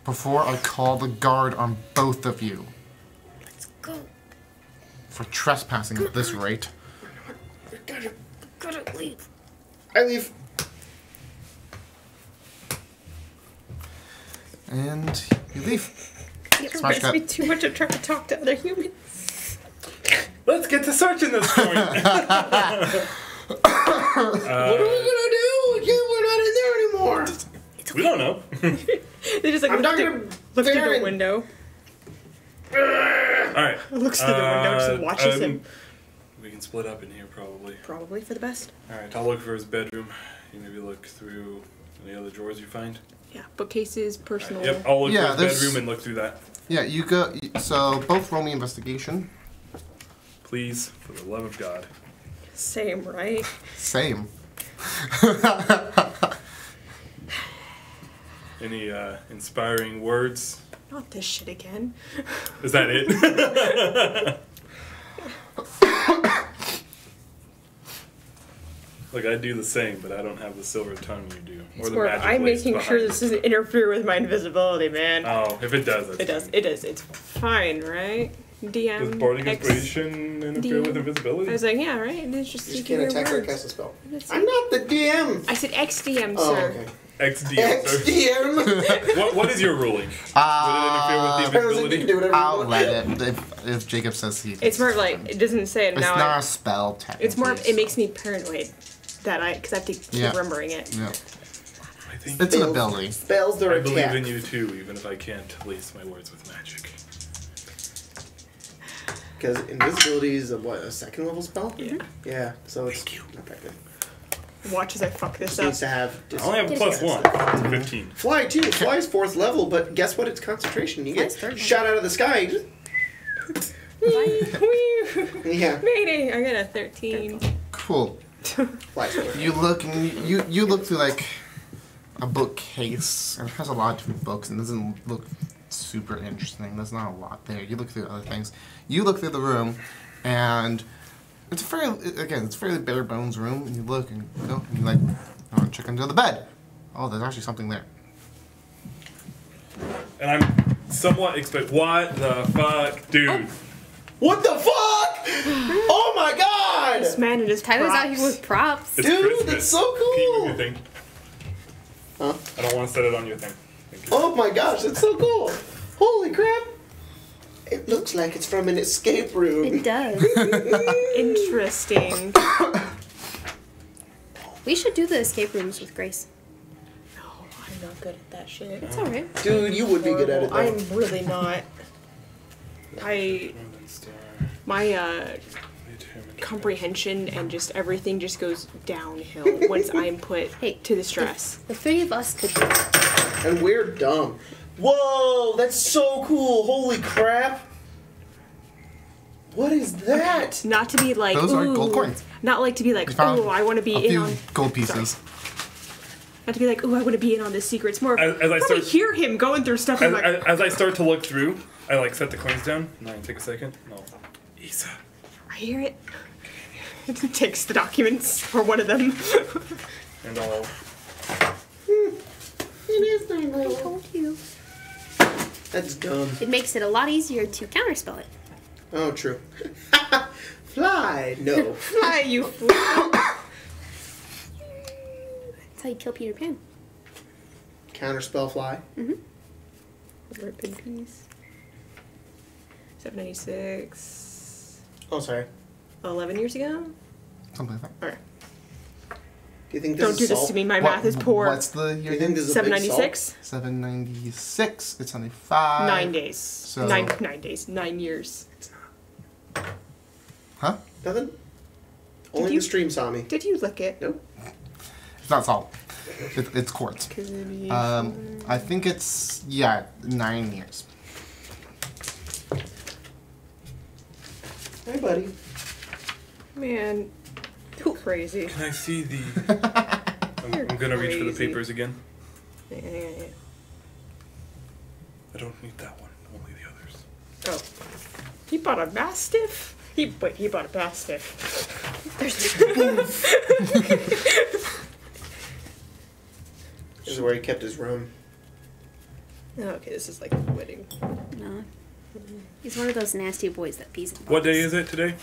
Before I call the guard on both of you. Let's go. For trespassing at this rate. Gotta leave. I leave. And you leave. It Smash reminds me cut. too much of trying to talk to other humans. Let's get to searching this joint. What are we gonna do? We're not in there anymore. We don't know. They just like I'm look talking through the Farron. window. Alright. Looks through the window, just watches him. We can split up in here probably. Probably for the best. Alright, I'll look for his bedroom. You maybe look through any other drawers you find. Yeah, bookcases, personal. Yep, I'll look Yeah, for his there's- bedroom and look through that. Yeah, you go. So both roll me investigation. Please, for the love of God. Same, right? Same. Any inspiring words? Not this shit again. Is that it? Look, I do the same, but I don't have the silver tongue you do. It's the more magic I'm lace making sure behind this doesn't interfere with my invisibility, man. Oh, if it does, that's It does. fine. It does. It's fine, right? DM. Does bardic X- inspiration interfere with invisibility? I was like, yeah, right. And it's just You just speaking can't your attack or words. cast a spell. That's I'm not the DM. I said XDM, Oh, sir. okay. XD. sir. XDM. What is your ruling? Would it interfere with the Apparently you invisibility? can do whatever you I'll want. let it. If Jacob says he. It's more of like it doesn't say it It's now. not a spell, technically. It's more. It makes me paranoid that because I have to keep Yeah. remembering it. Yeah. I think It's an Spells- ability. Spells their I attack. believe in you too, even if I can't lace my words with magic. Because invisibility is a second level spell? Yeah. Yeah, so it's Thank you. not that good. Watch as I fuck this Just up. needs to have I only have a plus one. It's 15. Fly too. Fly is 4th level, but guess what? It's concentration. You get Fly's third shot out of the sky. Yeah, Mayday! I got a 13. Cool. fly's 4th. You look and you look through like a bookcase, and it has a lot of different books, and doesn't look super interesting. There's not a lot there. You look through other things. You look through the room, and it's it's a fairly bare bones room. And you look and you go and you like, I want to check under the bed. Oh, there's actually something there. And I'm somewhat what the fuck, dude? What the fuck? Oh my god! This man and his Tyler's out props. here with props. It's Dude, Christmas. that's so Can you move cool. your thing? Huh? I don't want to set it on your thing. Thank you. Oh my gosh, that's so cool. Holy crap. It looks like it's from an escape room. It does. Interesting. We should do the escape rooms with Grace. No, I'm not good at that shit. It's alright. Dude, you would be good at it though. I'm really not. My comprehension and just everything just goes downhill once I'm put Hey, to the stress. The three of us could do it. And we're dumb. Whoa, that's so cool. Holy crap. What is that? Not to be like, Those are ooh, gold coins. Not like to be like, You found oh, I want to be a in few on. gold pieces. Not to be like, oh, I want to be in on this secret. It's more of, As I I start- hear him going through stuff. I'm like, As I start to look through, I like set the coins down. And I take a second. No. Isa. I hear it. It takes the documents or one of them. And I'll. It is nice. I told you. That's dumb. It makes it a lot easier to counterspell it. Oh, true. Fly. No. Fly, you fool. That's how you kill Peter Pan. Counterspell fly. Rip in peace. 796. Oh, sorry. 11 years ago? Something like that. Alright. Do you think this Don't is do this salt? to me. My math is poor. What's the Do year you think again? this is a big salt? 796? 796. It's only 5. 9 days. So- 9 days. 9 years. Huh? Nothing? Only you- the stream saw me. Did you lick it? Nope. It's not salt. It's quartz. I think it's 9 years. Hey, buddy. Man, Crazy. Can I see the... I'm gonna reach for the papers again. Yeah. I don't need that one. Only the others. Oh. He bought a Mastiff? He bought a Mastiff. This is where he kept his room. Oh, okay, this is like a wedding. No. He's one of those nasty boys that pees in boxes. What day is it today?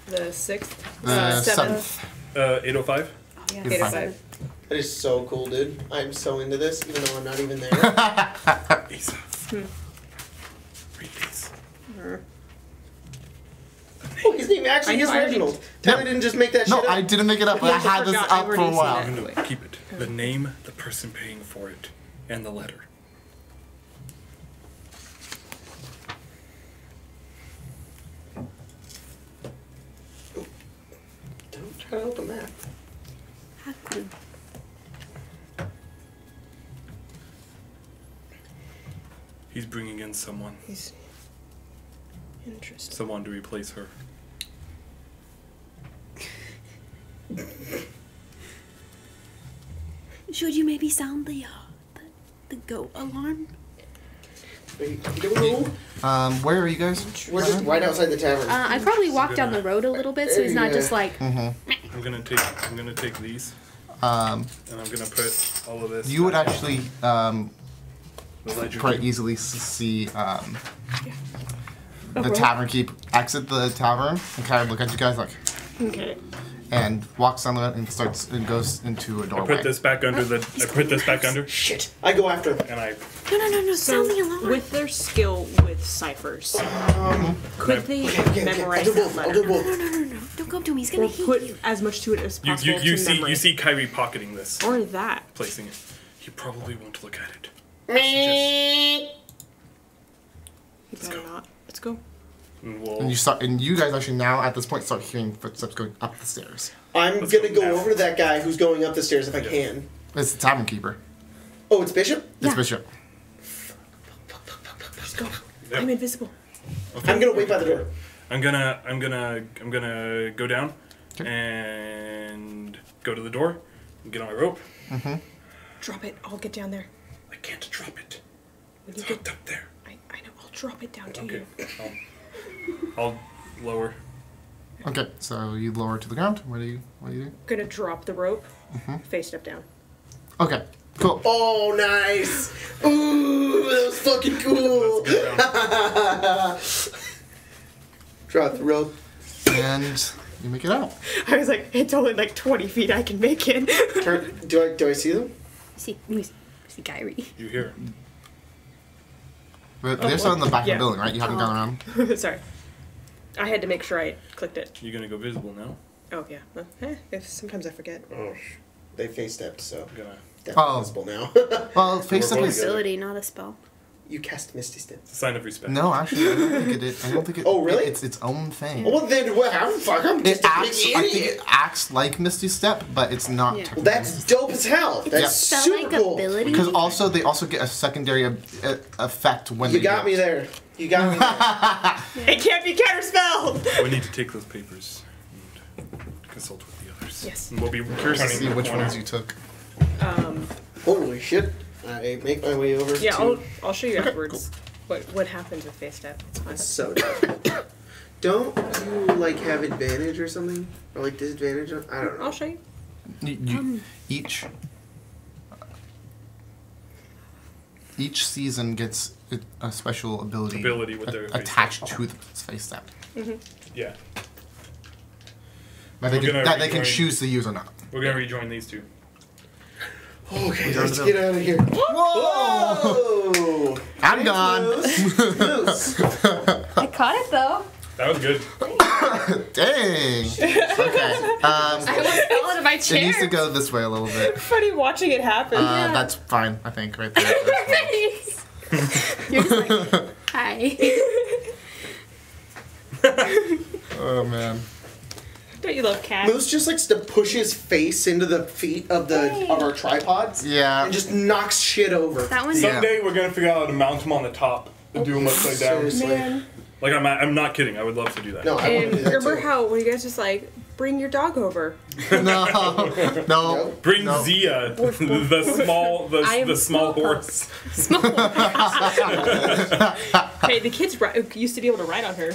The 6th? 7th. 8:05? Oh, yeah, 8:05. That is so cool, dude. I'm so into this, even though I'm not even there. Asa. Read these. Oh, his name actually is Reginald. Tell me didn't just make that shit No, up. I didn't make it up. I had this up for a while. No, keep it. The name, the person paying for it, and the letter. Don't try to open that. How cool. He's bringing in someone. He's interesting. Someone to replace her. Should you maybe sound the goat alarm? Wait, you don't know? Where are you guys? We're just right outside the tavern. I'd probably walk down the road a little bit so he's not just like. I'm gonna take these. And I'm gonna put all of this. You would actually the ledger. quite easily see the tavern keep exit the tavern and kind of look at you guys like, Okay. and walks down the road and starts and goes into a I doorway. put this back under the. I put this back under. Shit. I go after him. And I. No, So, sound the alarm. with their skill with ciphers, could they memorize I'll do that both. I'll do letter? both. No. Don't go up to him. He's gonna Or hit put you. as much to it as You possible you to see memory. you see Kyrie pocketing this, Or that. placing it. He probably won't look at it. He Let's better go. not. Let's go. And you guys actually now at this point start hearing footsteps going up the stairs. I'm Let's gonna go go now. over to that guy who's going up the stairs if I can. It's the tavern keeper. Oh, it's Bishop? It's Yeah. Bishop. Let's go. Yep. I'm invisible. Okay. I'm gonna wait by the door. I'm gonna go down Okay. and go to the door and get on my rope. Drop it. I'll get down there. I can't drop it. When It's you get, hooked up there. I know. I'll drop it down to Okay. you. I'll lower. Okay, so you lower to the ground. What do you do? Gonna drop the rope. Face step down. Okay, cool. Oh, nice. Ooh, that was fucking cool. Let's go down. Drop the rope. And you make it out. I was like, it's only like 20 feet I can make it. Do I see them? See Kyrie. You hear? But they're still in the back of Yeah. the building, right? You haven't gone around. Sorry. I had to make sure I clicked it. You're gonna go visible now. Oh, yeah. Sometimes I forget. Oh, they face stepped, so I'm gonna. definitely visible now. Well, face We're up both is. together. Ability, not a spell. You cast Misty Step. It's a sign of respect. No, actually, I don't think it is. I don't think it. Oh, really? It's its own thing. Well, then, how fuck? I'm It just a acts. big I think idiot. it acts like Misty Step, but it's not. Yeah. technically Well, that's Misty dope as hell. That's Spell-like super cool. ability. Because also they also get a secondary effect when You they got do me it. there. You got me there. It can't be counterspelled! We need to take those papers and consult with the others. Yes. And we'll be Curious to turning see the which corner. ones you took. Holy shit. I make my way over Yeah, to... I'll show you afterwards what happens with face step. It's fine. So dope. Don't you, like, have advantage or something? Or, like, disadvantage? I don't know. I'll show you. Each season gets a special ability with their face attached to the face step Yeah. that they We're can, gonna that they can rejoin- choose to use or not. We're gonna rejoin these two. Okay, down let's to get out of here. Whoa! I'm gone. Moose. I caught it though. That was good. Dang. Okay. I almost fell out of my It chair. needs to go this way a little bit. Funny watching it happen. That's fine, I think, right there. You're just like, hi. Oh man. Don't you love cats? Moose just likes to push his face into the feet of our tripods Yeah. and just knocks shit over. That one. Yeah. Someday we're gonna figure out how to mount them on the top and do them upside down. Seriously. Man. Like I'm not kidding. I would love to do that. No, I want to And do that remember too. how when you guys just like bring your dog over. No. Bring No. Zia, the small horse. Small. Hey, the kids used to be able to ride on her.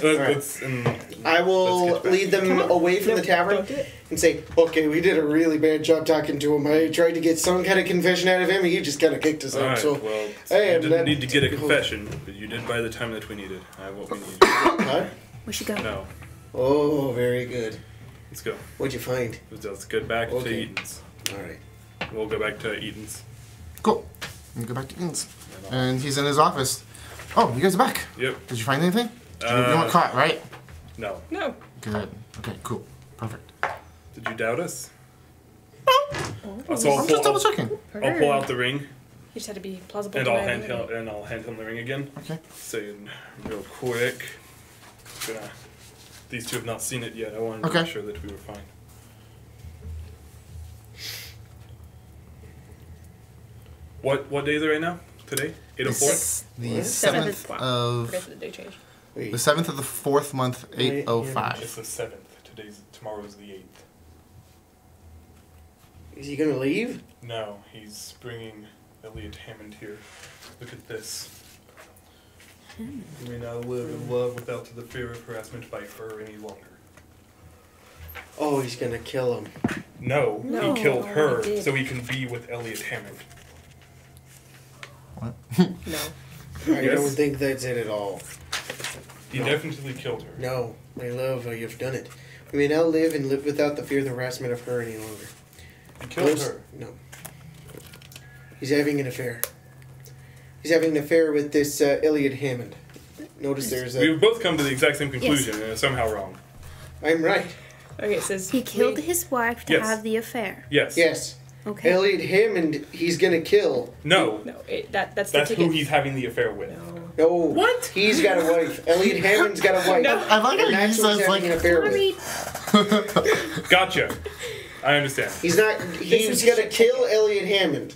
I will lead them away from the tavern and say, okay, we did a really bad job talking to him. I tried to get some kind of confession out of him, and he just kind of kicked us out. Alright, So, well, hey, you didn't need to get a confession, but you did buy the time that we needed. I have what we need. Huh? We should go. No. Oh, very good. Let's go. What'd you find? Let's get back to Okay. Eaton's. Alright. We'll go back to Eaton's. Cool. You go back to Ian's. And he's in his office. Oh, you guys are back. Yep. Did you find anything? You weren't caught, right? No. No. Good. Okay, cool. Perfect. Did you doubt us? Oh. So I'm just double checking. I'll pull out the ring, You just had to be plausible. and to I'll my hand him the ring again. Okay. Saying real quick. These two have not seen it yet. I wanted to Okay. make sure that we were fine. What day is it right now? Today? 8:04? The 7th Wow. of Forget the day change. Wait. the 7th of the 4th month, It's 8:05. the 7th. Tomorrow's the 8th. Is he gonna leave? No, he's bringing Elliot Hammond here. Look at this. You may not live in love without the fear of harassment by her any longer. Oh, he's gonna kill him. No, No, he killed her he did. so he can be with Elliot Hammond. What? No. I Yes. don't think that's it at all. He definitely killed her. No, my love, you've done it. We may now live and live without the fear of the harassment of her any longer. He killed her. No. He's having an affair. He's having an affair with this Elliot Hammond. Notice there's We've a... both come to the exact same conclusion and it's somehow wrong. I'm right. Okay, it says He killed his wife to Yes. have the affair. Yes. Yes. Okay. Elliot Hammond, he's gonna kill. No. no. That's the That's ticket. who he's having the affair with. No. No. What? He's got a wife. Elliot Hammond's got a wife. I like how And that's he who he's says, having like, an affair with. Sorry. Gotcha. I understand. He's not... He's is gonna a kill Elliot Hammond.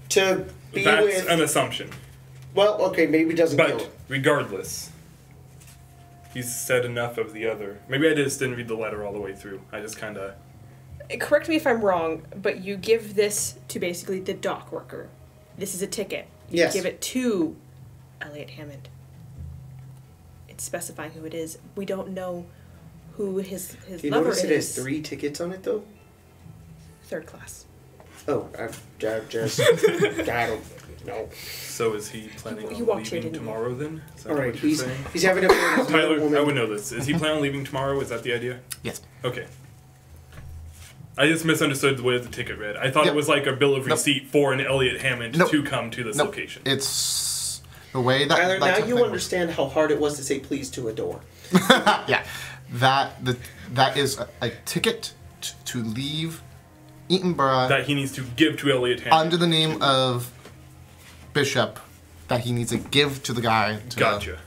To be That's with... an assumption. Well, okay, maybe he doesn't kill But him. regardless, he's said enough of the other. Maybe I just didn't read the letter all the way through. I just kind of... Correct me if I'm wrong, but you give this to basically the dock worker. This is a ticket. You Yes. give it to Elliot Hammond. It's specifying who it is. We don't know who his You lover notice is. it has 3 tickets on it, though? Third class. Oh, I've just... I don't know. So is he planning You on walked here, leaving didn't you? tomorrow then? Is that All right, what you're he's saying? having a affair with another Tyler, woman. I would know this. Is he planning on leaving tomorrow? Is that the idea? Yes. Okay. I just misunderstood the way the ticket read. I thought Yep. it was like a bill of Nope. receipt for an Elliot Hammond Nope. to come to this Nope. location. It's the way that. Tyler, that now type you thing understand how hard it was to say please to a door. works. Yeah. That is a ticket to leave Eatonborough That he needs to give to Elliot Hammond. under the name of Bishop that he needs to give to the guy to, Gotcha.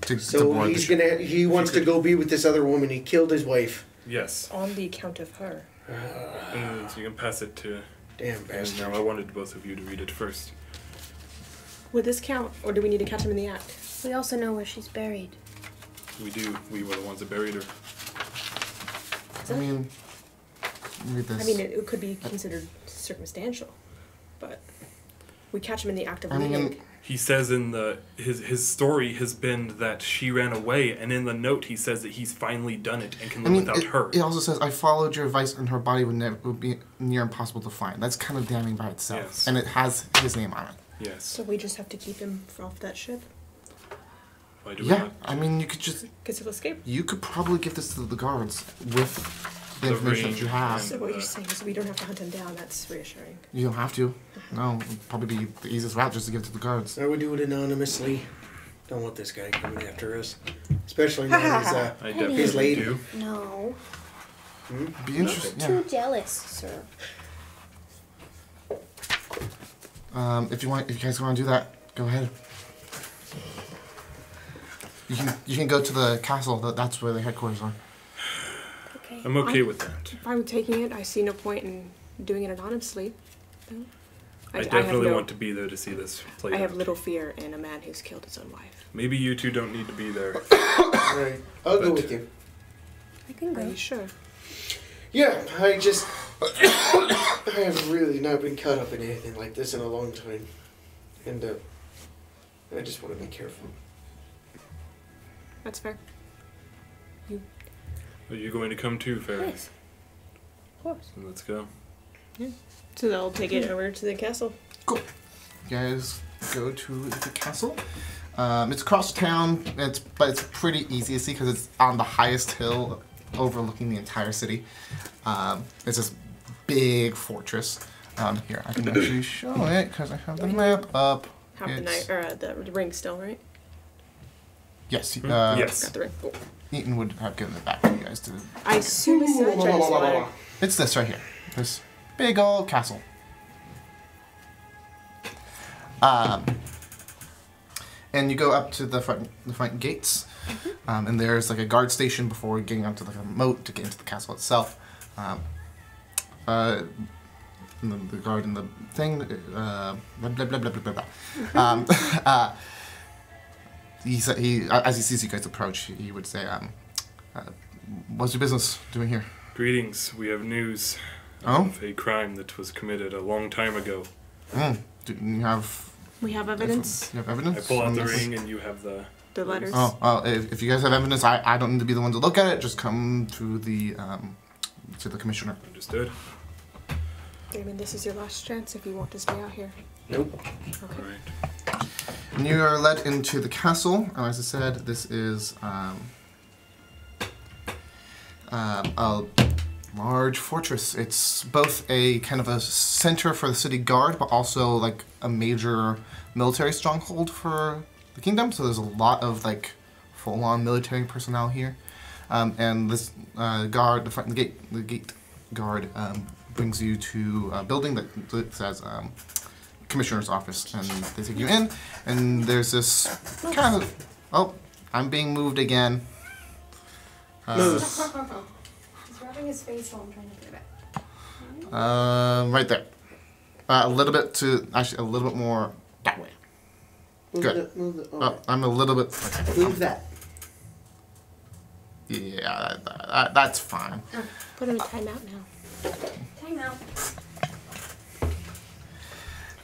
to So board the he's ship. he wants to go be with this other woman. He killed his wife. Yes. On the account of her. And so you can pass it to... Damn And bastard. now I wanted both of you to read it first. Would this count, or do we need to catch him in the act? We also know where she's buried. We do. We were the ones that buried her. I mean, read this. I mean, it could be considered circumstantial, but we catch him in the act of I mean, leaving. He says in the his story has been that she ran away, and in the note he says that he's finally done it and can live without her. It also says, I followed your advice and her body would be near impossible to find. That's kind of damning by itself. Yes. And it has his name on it. Yes. So we just have to keep him off that ship? Why do we Yeah, not? I mean, you could just... Because he'll escape. You could probably give this to the guards with the The information that ring you have. So what you're saying is we don't have to hunt him down. That's reassuring. You don't have to. No, it would probably be the easiest route just to give it to the guards. I would do it anonymously. Don't want this guy coming after us. Especially now he's, I definitely His lady. do. No. It'd be interesting. Yeah. Too jealous, sir. If you guys want to do that, go ahead. You can go to the castle. That's where the headquarters are. Okay. I'm okay with that. If I'm taking it, I see no point in doing it anonymously. No. I have definitely no- want to be there to see this play I have out. little fear in a man who's killed his own wife. Maybe you two don't need to be there. Alright, I'll go But- with you. I can Are go. you sure? Yeah, I have really not been caught up in anything like this in a long time. And, I just want to be careful. That's fair. Are you going to come too, Fairy? Yes. Of course. So let's go. Yeah. So they'll take it over to the castle. Cool. You guys go to the castle. It's across town, but it's pretty easy to see because it's on the highest hill overlooking the entire city. It's this big fortress. Here, I can actually show it because I have the map up. Have the knight or the ring still, right? Yes. Yes. Got the ring. Cool. Eaton would have given it back to you guys to. I assume it's such. I just wanted. It's this right here. This big old castle. And you go up to the front gates, and there's like a guard station before getting onto the moat to get into the castle itself. The guard in the thing, blah blah blah blah blah blah. As he sees you guys approach, he would say, "What's your business doing here?" Greetings. We have news of a crime that was committed a long time ago. Do you have? We have evidence. You have evidence? I pull out the ring, and you have the letters. If you guys have evidence, I don't need to be the one to look at it. Just come to the commissioner. Understood. Damon, this is your last chance if you want to stay out here. Nope. Okay. All right. And you are led into the castle, and as I said, this is a large fortress. It's both a kind of a center for the city guard, but also like a major military stronghold for the kingdom. So there's a lot of like full-on military personnel here, and this guard, the gate guard, brings you to a building that says. Commissioner's office, and they take you in, and there's this kind of, oh, I'm being moved again. He's rubbing his face while I'm trying to put it back. Right there. A little bit more that way. Good. I'm a little bit. Okay. Move that. Yeah, that's fine. Put him in timeout now. Timeout.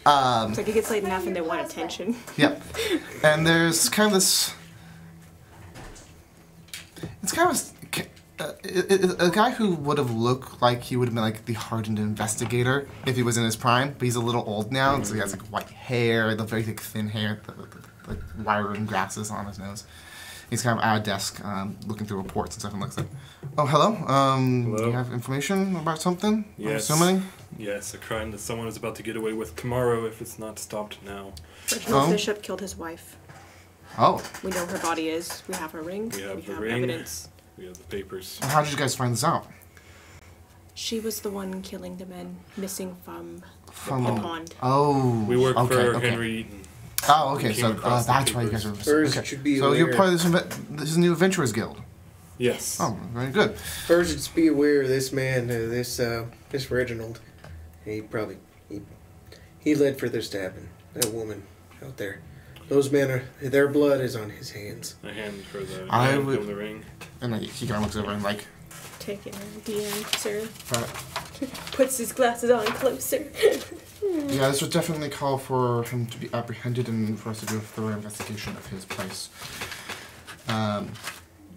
It's like it gets late enough and they want attention. Yep. And there's kind of this. It's kind of a guy who would have looked like he would have been like the hardened investigator if he was in his prime, but he's a little old now, so he has like white hair, the very thick, thin hair, the wire and grasses on his nose. He's kind of at a desk, looking through reports and stuff, and looks like, "Oh, hello. Hello. Do you have information about something? Yes. So many? Yes, a crime that someone is about to get away with tomorrow if it's not stopped now. Reginald Bishop killed his wife. Oh. We know her body is. We have her ring. We have the ring. Evidence. We have the papers. How did you guys find this out? She was the one killing the men missing from the pond. Oh. We work for Henry Eaton. Oh, okay. So that's why you guys are. First, okay. should be So aware. you're part of this new Adventurers Guild. Yes. Oh, very good. First, just be aware of this man, this Reginald. He led for their stabbing. That woman out there. Those men their blood is on his hands. I hand her the ring. And he kind of looks over and like. Take it, DM, sir. Right. Puts his glasses on closer. Yeah, this would definitely call for him to be apprehended and for us to do a thorough investigation of his place.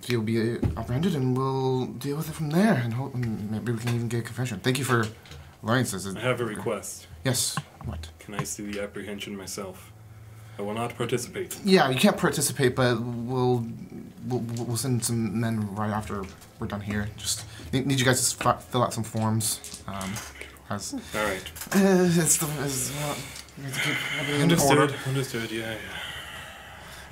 He'll be apprehended and we'll deal with it from there, and maybe we can even get a confession. Thank you for learning this. I have a request. Yes. What? Can I see the apprehension myself? I will not participate. Yeah, you can't participate, but we'll send some men right after we're done here. Just need you guys to fill out some forms. All right. Understood. Yeah.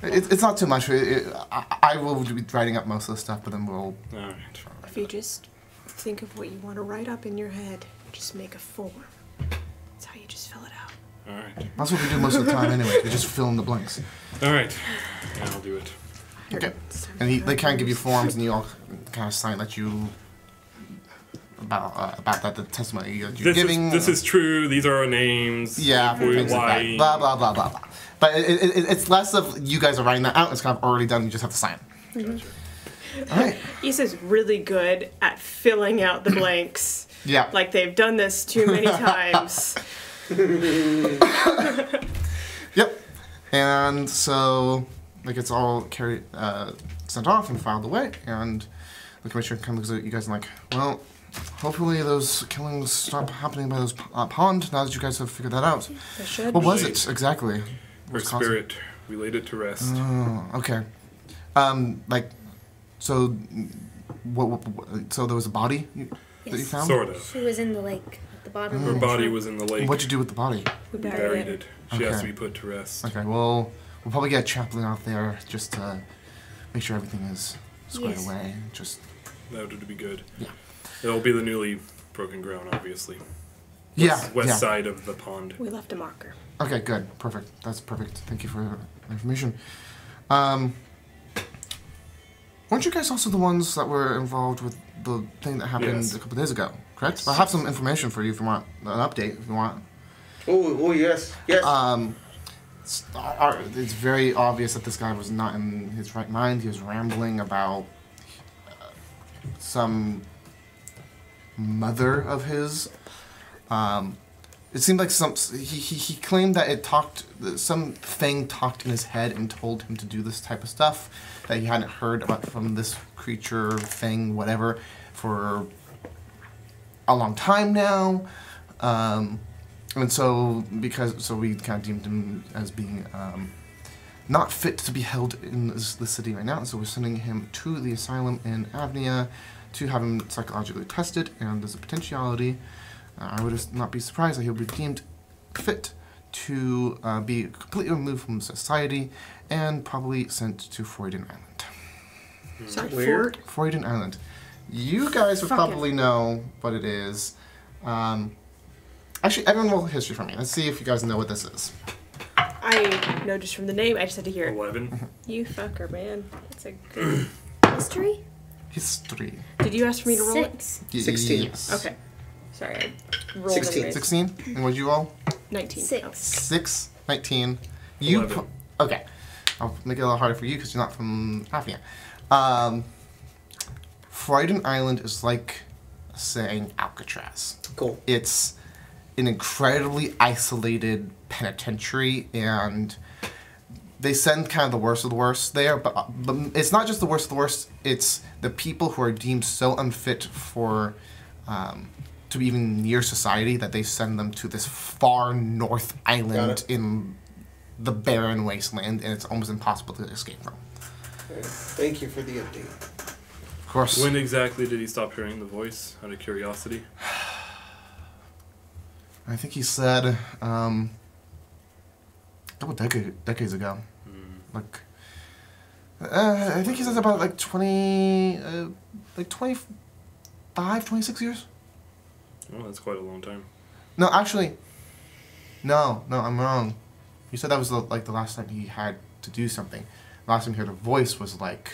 It's not too much. I will be writing up most of the stuff, but then we'll. All right. If you just think of what you want to write up in your head, just make a form. That's how you just fill it out. All right. That's what we do most of the time anyway. We just fill in the blanks. All right. Yeah, I'll do it. Okay. And they kind of give you forms, and you all kind of sign that you about that the testimony that you're giving. This is true. These are our names. Yeah. Things like that. Blah blah blah blah blah. But it's less of you guys are writing that out. It's kind of already done. You just have to sign it. Mm-hmm. All right. Issa's really good at filling out the blanks. Yeah. Like they've done this too many times. Yep. And so, like, it's all sent off and filed away, and the commissioner kind of looks at you guys and like, well, hopefully those killings stop happening by those pond now that you guys have figured that out. There should What be. was it exactly? Her spirit, we laid it to rest. Oh, okay. Like, so, so there was a body that you found? Sort of. She was in the lake at the bottom. Her body was in the lake. What'd you do with the body? We We buried buried it. it. She has to Okay. be put to rest. Okay, well, we'll probably get a chaplain out there just to make sure everything is squared Yes. away. Just That would be good. Yeah. It'll be the newly broken ground, obviously. yeah, West yeah. side of the pond. We left a marker. Okay, good, perfect. That's perfect. Thank you for the information. Weren't you guys also the ones that were involved with the thing that happened Yes. a couple days ago? Correct. I have some information for you if you want an update. If you want. Oh, yes, yes. It's very obvious that this guy was not in his right mind. He was rambling about some mother of his. It seemed like he claimed that something talked in his head and told him to do this type of stuff that he hadn't heard about from this creature, thing, whatever, for a long time now. And so we kind of deemed him as being not fit to be held in the city right now. So we're sending him to the asylum in AVNIA to have him psychologically tested, and there's a potentiality. I would not be surprised that he'll be deemed fit to be completely removed from society and probably sent to Freudian Island. Sorry, Where? Fort. Freudian Island. You guys would Fuck probably know what it is. Actually, everyone roll history for me. Let's see if you guys know what this is. I know just from the name. I just had to hear it. 11. You fucker, man. That's a good. History? History. Did you ask for me to roll it? 6. 16. Yes. Okay. Sorry, I rolled 16. anyways. 16? And what'd you roll? 19. 6. 6, 19. You 11. okay. I'll make it a little harder for you because you're not from AVNIA. Freudian Island is like saying Alcatraz. Cool. It's an incredibly isolated penitentiary, and they send kind of the worst of the worst there, but it's not just the worst of the worst, it's the people who are deemed so unfit for to be even near society that they send them to this far north island in the barren wasteland, and it's almost impossible to escape from. Okay. Thank you for the update. Of course. When exactly did he stop hearing the voice, out of curiosity? I think he said a couple decades ago. Like, I think he said about like 25, 26 years. Oh, that's quite a long time. No, actually, no, I'm wrong. You said that was the last time he had to do something. Last time he heard a voice was like,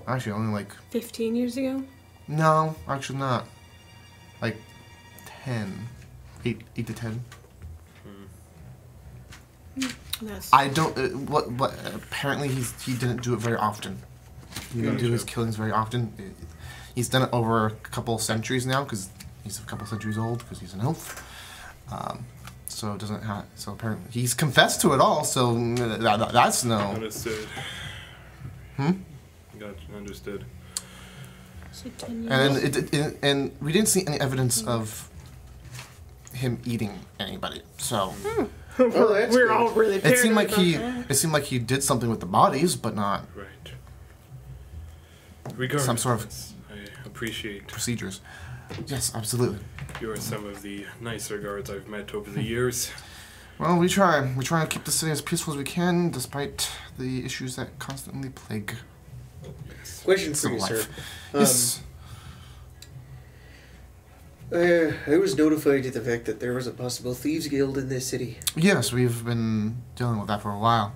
actually only like 15 years ago? no, actually not. Like 10, 8 to 10. That's I don't. What? Apparently, he didn't do it very often. He didn't do his killings very often. He's done it over a couple centuries now because he's a couple centuries old because he's an elf. So it doesn't have. So apparently, he's confessed to it all. So that's no. Understood. Got understood. so 10 years. And then and we didn't see any evidence of him eating anybody. So Oh, that's We're good. all really it paranoid seemed like about he. that. It seemed like he did something with the bodies, but not Right. Regardless, Some sort of- I appreciate procedures. Yes, absolutely. you are some of the nicer guards I've met over the years. Well, we try. We try to keep the city as peaceful as we can, despite the issues that constantly plague Question for civil you, sir. life. Yes. I was notified of the fact that there was a possible thieves guild in this city. Yes, we've been dealing with that for a while.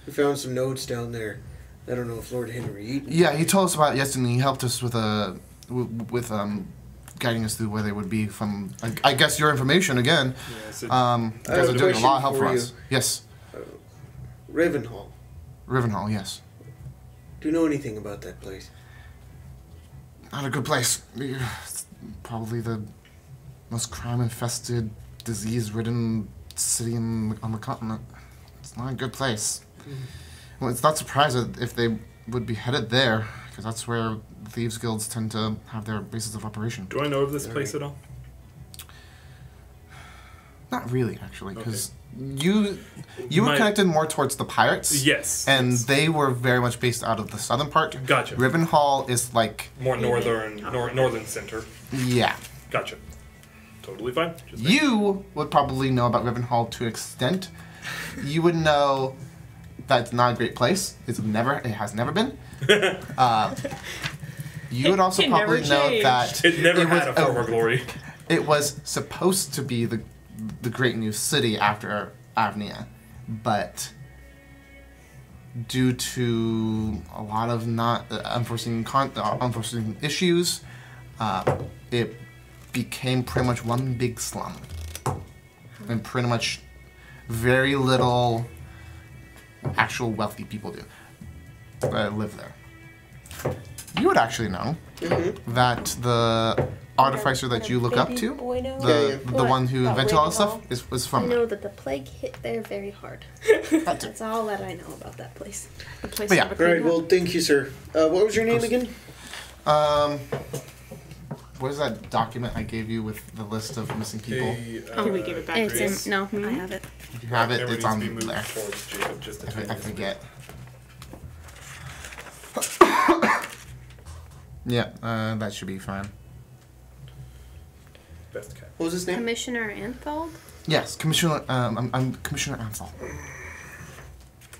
We found some notes down there. I don't know if Lord Henry Eaton. Yeah, he told us about it yesterday. He helped us with guiding us through where they would be from. I guess your information again. Yes, You it, guys have are a doing a lot of question help for for us. Yes, Ravenhall. Rivenhall. Yes. Do you know anything about that place? Not a good place. It's probably the most crime-infested, disease-ridden city on the continent. It's not a good place. Well, it's not surprising if they would be headed there, because that's where thieves guilds tend to have their bases of operation. Do I know of this place at all? Not really, actually, because you were connected more towards the pirates. Yes. And they were very much based out of the southern part. Gotcha. Rivenhall is like... more northern center. Yeah. Gotcha. Totally fine. You would probably know about Rivenhall to an extent. You would know that it's not a great place. It has never been. You would also probably know that... It never had a former glory. It was supposed to be the great new city after AVNIA, but due to a lot of unforeseen issues, it became pretty much one big slum, and pretty much very little actual wealthy people live there. You would actually know that the artificer that you look up to, the one who invented all this stuff, was from there. I know that the plague hit there very hard. That's all that I know about that place. The place. But yeah. Alright, well, thank you, sir. What was your name again? What is that document I gave you with the list of missing people? Can we give it back to you? No, I have it. If you have it, it's on there. Jacob, just I forget. Yeah, that should be fine. Best cat. What was his name? Commissioner Anthold? Yes, Commissioner. I'm Commissioner Ansel.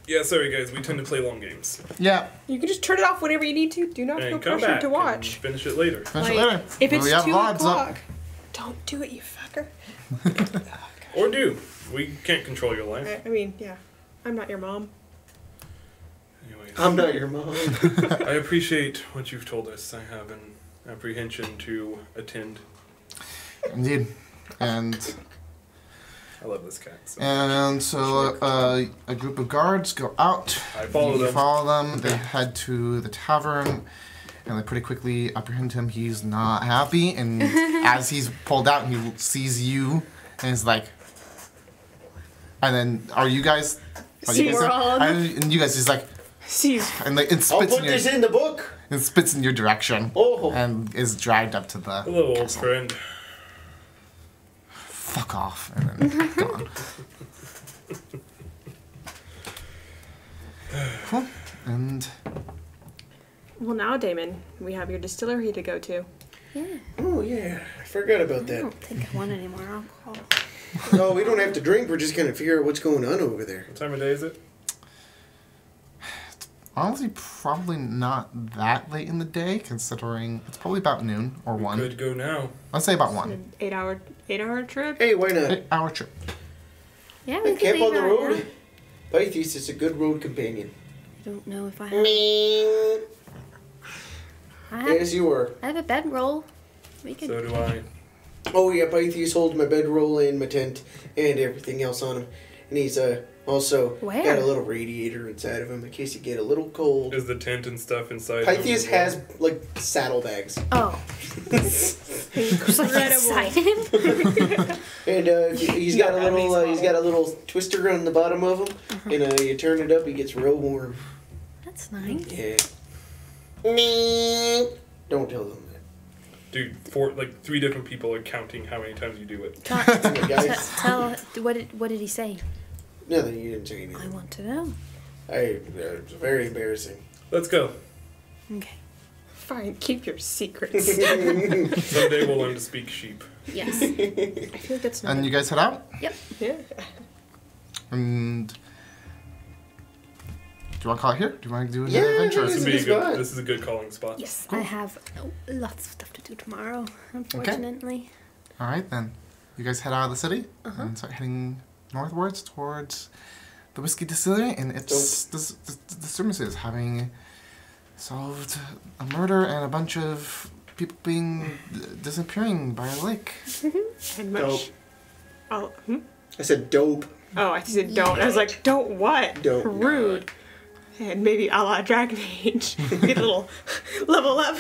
Yeah, sorry guys, we tend to play long games. Yeah. You can just turn it off whenever you need to. Do not feel And come pressured back to and watch. finish it later. Finish it later. If it's We have 2 VODs o'clock, up. don't do it, you fucker. Or do. We can't control your life. I mean, yeah. I'm not your mom. Anyways, I'm not your mom. I appreciate what you've told us. I have an apprehension to attend. Indeed. And I love this cat. so a group of guards go out. I follow You them. follow them. They head to the tavern, and they pretty quickly apprehend him. He's not happy, and as he's pulled out, he sees you, and he's like, and then are you guys? And you guys, he's like, and like, I'll put this in the book. and spits in your direction, Oh. and is dragged up to the. Hello, old friend. Fuck off, and then gone. Cool. And Well, now, Damon, we have your distillery to go to. Yeah. Oh, yeah. I forgot about I that. don't think I want any more alcohol. No, we don't have to drink. We're just going to figure out what's going on over there. What time of day is it? honestly, probably not that late in the day, considering it's probably about noon or 1. Could go now. Let's say about 1. An 8-hour trip? Hey, why not? 8-hour trip. Yeah, I we camp could on the leave right road. Pythes is a good road companion. now. I don't know if I have. Me. Yes, you are. I have a bedroll. We could. So do I. Oh yeah, Pythes holds my bedroll and my tent and everything else on him, and he's also Where? got a little radiator inside of him in case you get a little cold. Is the tent and stuff inside? Pythes has like saddlebags, Oh. Incredible. and he's got a little twister on the bottom of him, and you turn it up, he gets real warm. That's nice. Yeah. Me. Don't tell them that. Dude, 3 different people are counting how many times you do it. Guys. Tell. What did he say? Nothing. You didn't say anything. I want to know. It's very embarrassing. Let's go. Okay. Fine, keep your secrets. Someday we'll learn to speak sheep. Yes. I feel like that's not. And you guys head out? Yep. Yeah. And do you want to call it here? Do you want to do another Yeah, adventure? this This is is a good calling spot. Yes. I have lots of stuff to do tomorrow. Unfortunately. All right, then. You guys head out of the city and start heading northwards towards the whiskey distillery and its disturbances, having solved a murder and a bunch of people disappearing by a lake. And much. Dope. Oh, I said dope. oh, I said don't. I was like, don't what? Don't. Rude. And maybe a la Dragon Age, get a little level up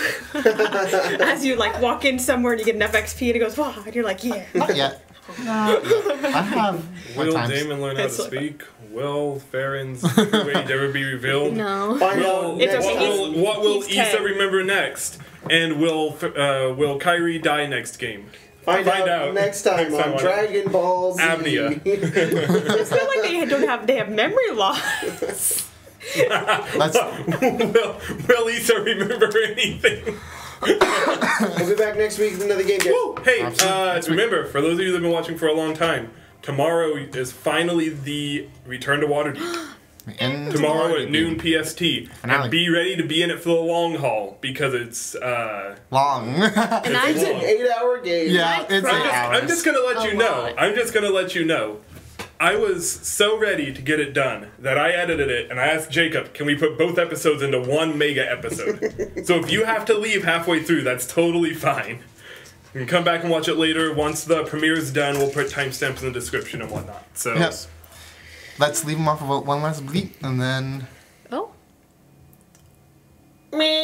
as you like walk in somewhere and you get enough XP and it goes, wow, and you're like, yeah. Not yet. I have. Will Damon learn how to speak? Will Farron's age ever be revealed? No. What will Issa remember next? And will Kyrie die next game? Find out next time on Dragon Ball Z. AVNIA. It's not like they have memory loss. Will Issa remember anything? We'll be back next week with another game. Woo! Hey, remember, for those of you that have been watching for a long time, tomorrow is finally the Return to Waterdeep. Tomorrow at noon PST. And be ready to be in it for the long haul, because it's long. It's an 8-hour game. Yeah, it's 8 hours. I'm just gonna let you know. I was so ready to get it done that I edited it and I asked Jacob, can we put both episodes into one mega episode? So if you have to leave halfway through, that's totally fine. You can come back and watch it later. Once the premiere is done, we'll put timestamps in the description and whatnot. So yes. Let's leave them off about one last bleep and then... Oh. Me.